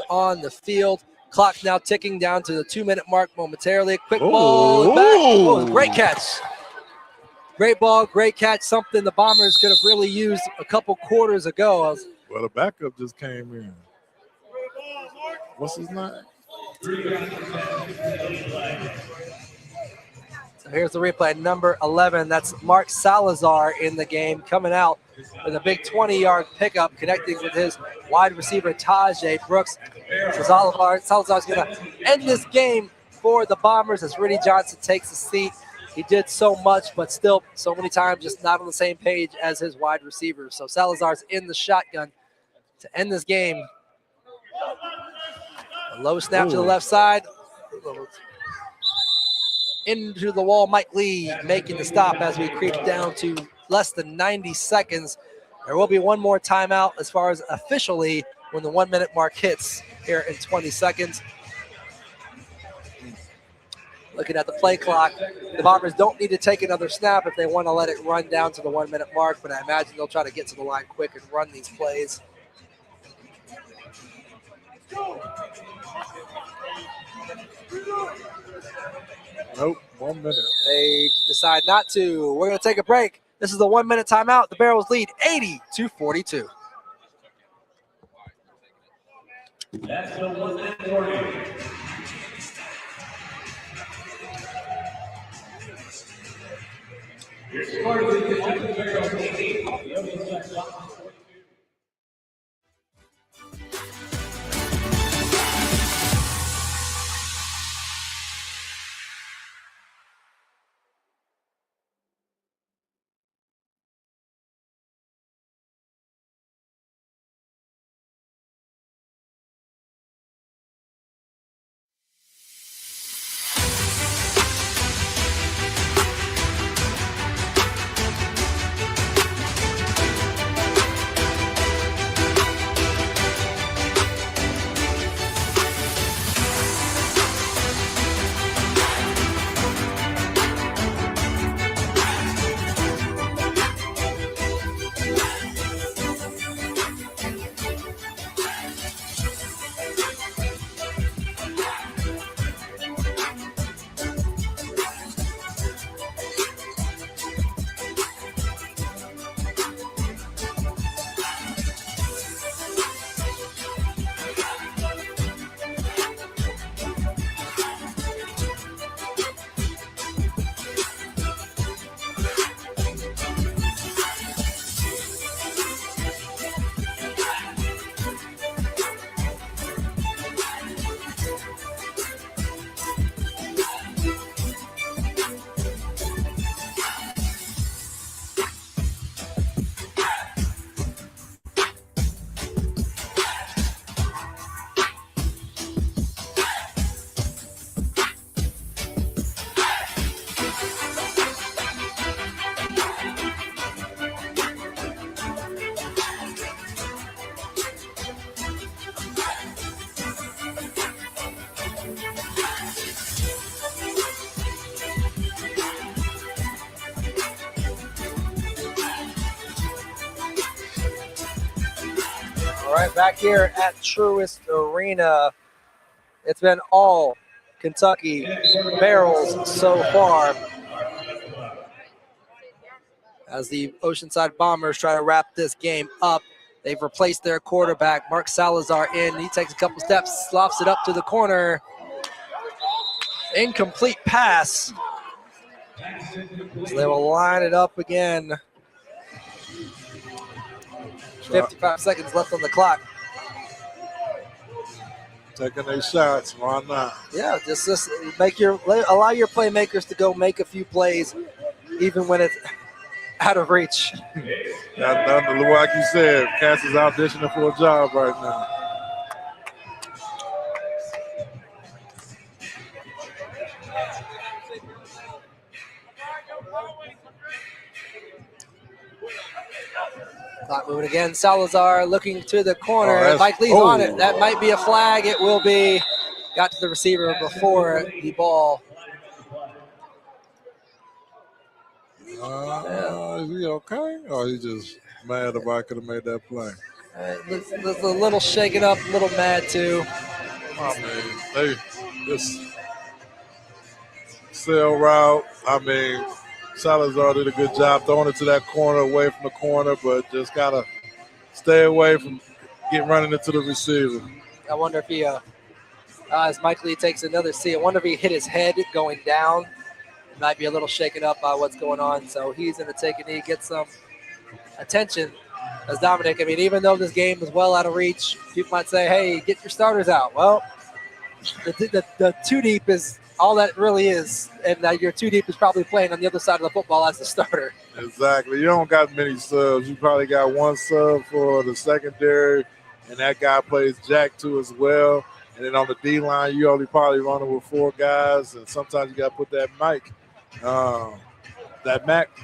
on the field. Clock now ticking down to the 2-minute mark momentarily. Quick ball back. Oh, great catch. Great ball, great catch. Something the Bombers could have really used a couple quarters ago. Well, the backup just came in. What's his name? So here's the replay. Number 11, that's Mark Salazar in the game, coming out with a big 20-yard pickup, connecting with his wide receiver, Tajay Brooks. So Salazar's going to end this game for the Bombers as Rudy Johnson takes the seat. He did so much, but still so many times just not on the same page as his wide receivers. So Salazar's in the shotgun to end this game. A low snap to the left side. Into the wall, Mike Lee making the stop as we creep down to less than 90 seconds. There will be one more timeout as far as officially when the 1-minute mark hits here in 20 seconds. Looking at the play clock, the Bombers don't need to take another snap if they want to let it run down to the 1-minute mark, but I imagine they'll try to get to the line quick and run these plays. Nope, 1 minute. They decide not to. We're going to take a break. This is the 1-minute timeout. The Barrels lead 80-42. That's the 1-minute warning. Your score is the Barrels 80. Back here at Truist Arena, it's been all Kentucky Barrels so far as the Oceanside Bombers try to wrap this game up. They've replaced their quarterback, Mark Salazar, in. He takes a couple steps, lofts it up to the corner. Incomplete pass. So they will line it up again. 55 seconds left on the clock. Taking their shots, why not? Yeah, just allow your playmakers to go make a few plays, even when it's out of reach. Like you said, Cass is auditioning for a job right now. Clock moving again. Salazar looking to the corner. that's- Mike Lee's on it. That might be a flag. It will be. Got to the receiver before the ball. Is he okay? Or he just mad if I could have made that play? Looks a little shaken up, a little mad too. I mean, they just sail route. I mean, Salazar did a good job throwing it to that corner, away from the corner, but just gotta stay away from getting running into the receiver. I wonder if he, as Mike Lee takes another seat, I wonder if he hit his head going down. He might be a little shaken up by what's going on, so he's going to take a knee, get some attention. As Dominic, I mean, even though this game is well out of reach, people might say, hey, get your starters out. Well, the two deep is all that really is, and your two deep is probably playing on the other side of the football as the starter. Exactly. You don't got many subs. You probably got one sub for the secondary, and that guy plays jack too as well. And then on the D line, you only probably running with 4 guys, and sometimes you got to put that Mac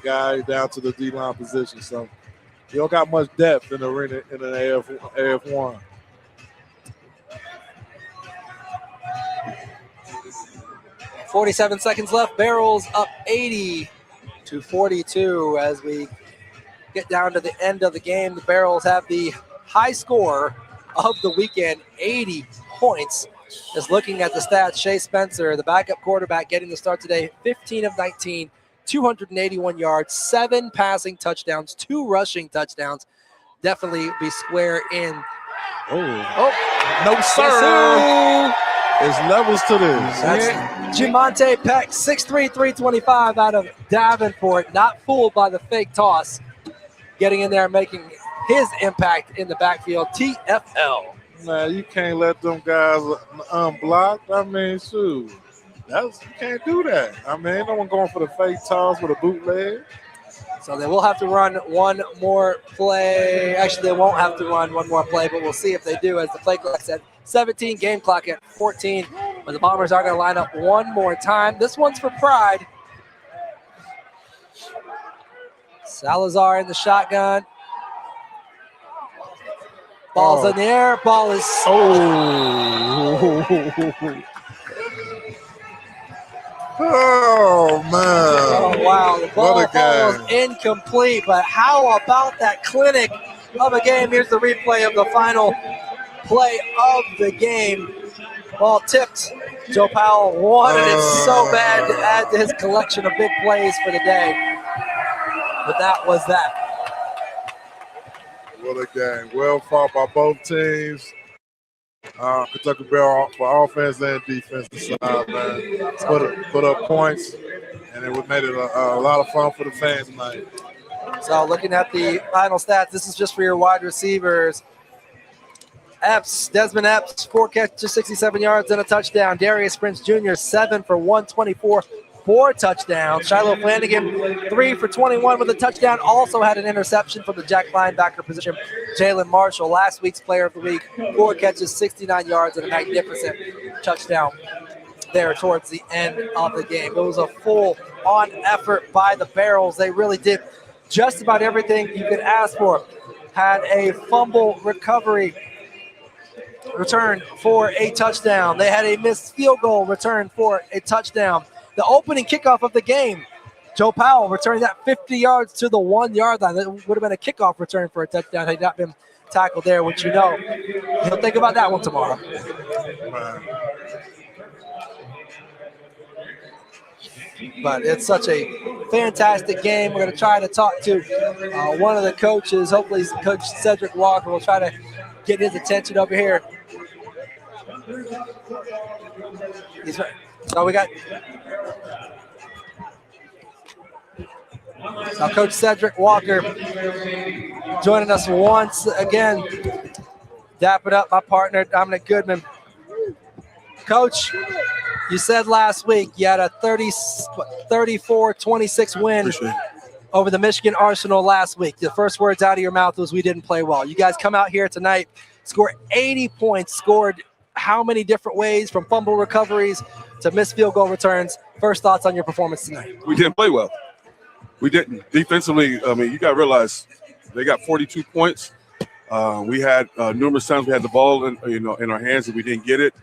guy down to the D line position. So you don't got much depth in the arena in an AF1. .47 seconds left. Barrels up 80-42 as we get down to the end of the game. The Barrels have the high score of the weekend, 80 points. Just looking at the stats, Shea Spencer, the backup quarterback, getting the start today, 15 of 19, 281 yards, 7 passing touchdowns, 2 rushing touchdowns. Definitely be square in. No, sir. There's levels to this. That's Jamonte Peck, 6'3", 325 out of Davenport. Not fooled by the fake toss. Getting in there and making his impact in the backfield. TFL. Man, you can't let them guys unblock. I mean, shoot. You can't do that. I mean, ain't no one going for the fake toss with a bootleg. So they will have to run one more play. Actually, they won't have to run one more play, but we'll see if they do as the play clock said. 17, game clock at 14. But the Bombers are going to line up one more time. This one's for pride. Salazar in the shotgun. Ball's in the air. Ball is... Oh, man. Oh, wow. The ball falls incomplete, but how about that clinic of a game? Here's the replay of the final play of the game. Ball tipped. Joe Powell wanted it so bad to add to his collection of big plays for the day. But that was that. What a game. Well fought by both teams. Kentucky Bear for offense and defensive side, man. Put up points, and it made it a lot of fun for the fans tonight. So looking at the final stats, this is just for your wide receivers. Desmond Epps, 4 catches, 67 yards and a touchdown. Darius Prince Jr., 7 for 124, 4 touchdowns. Shiloh Flanagan, 3 for 21 with a touchdown. Also had an interception from the jack linebacker position. Jalen Marshall, last week's player of the week, 4 catches, 69 yards and a magnificent touchdown there towards the end of the game. It was a full-on effort by the Barrels. They really did just about everything you could ask for. Had a fumble recovery return for a touchdown. They had a missed field goal return for a touchdown. The opening kickoff of the game, Joe Powell returning that 50 yards to the 1-yard line. That would have been a kickoff return for a touchdown had he not been tackled there, which you know. He'll think about that one tomorrow. But it's such a fantastic game. We're going to try to talk to one of the coaches. Hopefully, Coach Cedric Walker will try to get his attention over here. So we got Coach Cedric Walker joining us once again. Dapping up my partner, Dominic Goodman. Coach, you said last week you had a 34-26 win over the Michigan Arsenal last week. The first words out of your mouth was we didn't play well. You guys come out here tonight, score 80 points, scored how many different ways from fumble recoveries to missed field goal returns. First thoughts on your performance tonight? We didn't play well. We didn't. Defensively, I mean, you got to realize They got 42 points. We had numerous times we had the ball in our hands and we didn't get it.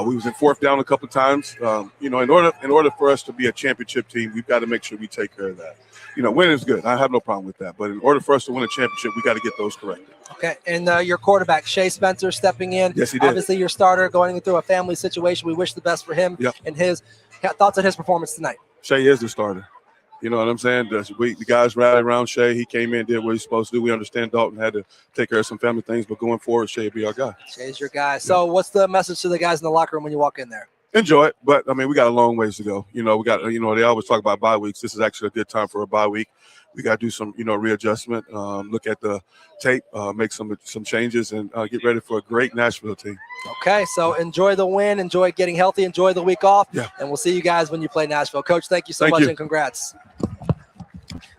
We was in fourth down a couple of times. In order for us to be a championship team, we've got to make sure we take care of that. Winning is good. I have no problem with that. But in order for us to win a championship, we got to get those corrected. Okay, and your quarterback, Shea Spencer, stepping in. Yes, he did. Obviously, your starter going through a family situation. We wish the best for him. Yep. And his thoughts on his performance tonight. Shea is the starter. You know what I'm saying? The guys rallied around Shea. He came in, did what he's supposed to do. We understand Dalton had to take care of some family things, but going forward, Shea will be our guy. Shea's your guy. So what's the message to the guys in the locker room when you walk in there? Enjoy it, but, we got a long ways to go. We got, they always talk about bye weeks. This is actually a good time for a bye week. We got to do some, readjustment, look at the tape, make some changes, and get ready for a great Nashville team. Okay, so enjoy the win, enjoy getting healthy, enjoy the week off, yeah. And we'll see you guys when you play Nashville. Coach, thank you so much, and congrats.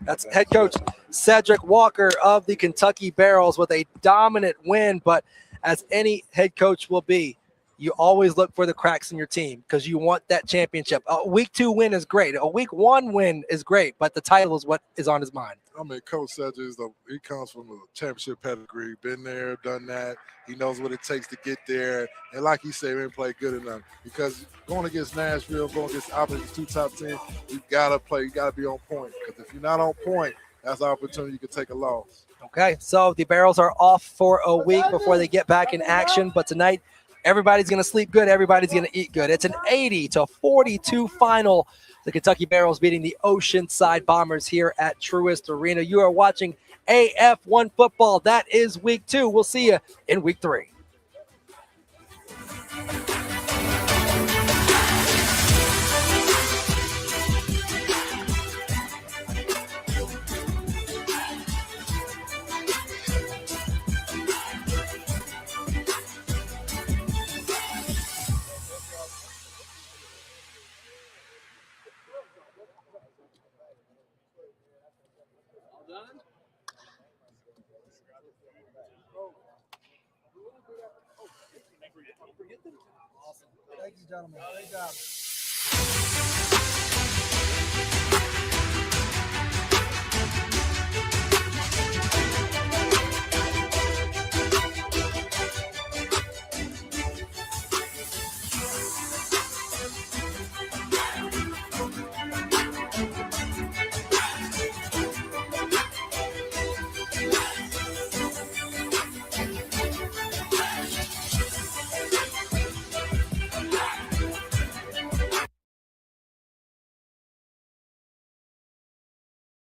That's head coach Cedric Walker of the Kentucky Barrels with a dominant win, but as any head coach will be, you always look for the cracks in your team because you want that championship. A week 2 win is great. A week 1 win is great, but the title is what is on his mind. Coach Cedric, he comes from a championship pedigree, been there, done that. He knows what it takes to get there. And like he said, we didn't play good enough because going against Nashville, going against opposite 2 top teams, you got to play. You got to be on point because if you're not on point, that's an opportunity you can take a loss. Okay, so the Barrels are off for a week before they get back in action, but tonight, everybody's going to sleep good. Everybody's going to eat good. It's an 80-42 final. The Kentucky Barrels beating the Oceanside Bombers here at Truist Arena. You are watching AF1 football. That is week 2. We'll see you in week 3. Thank you, gentlemen. Great job.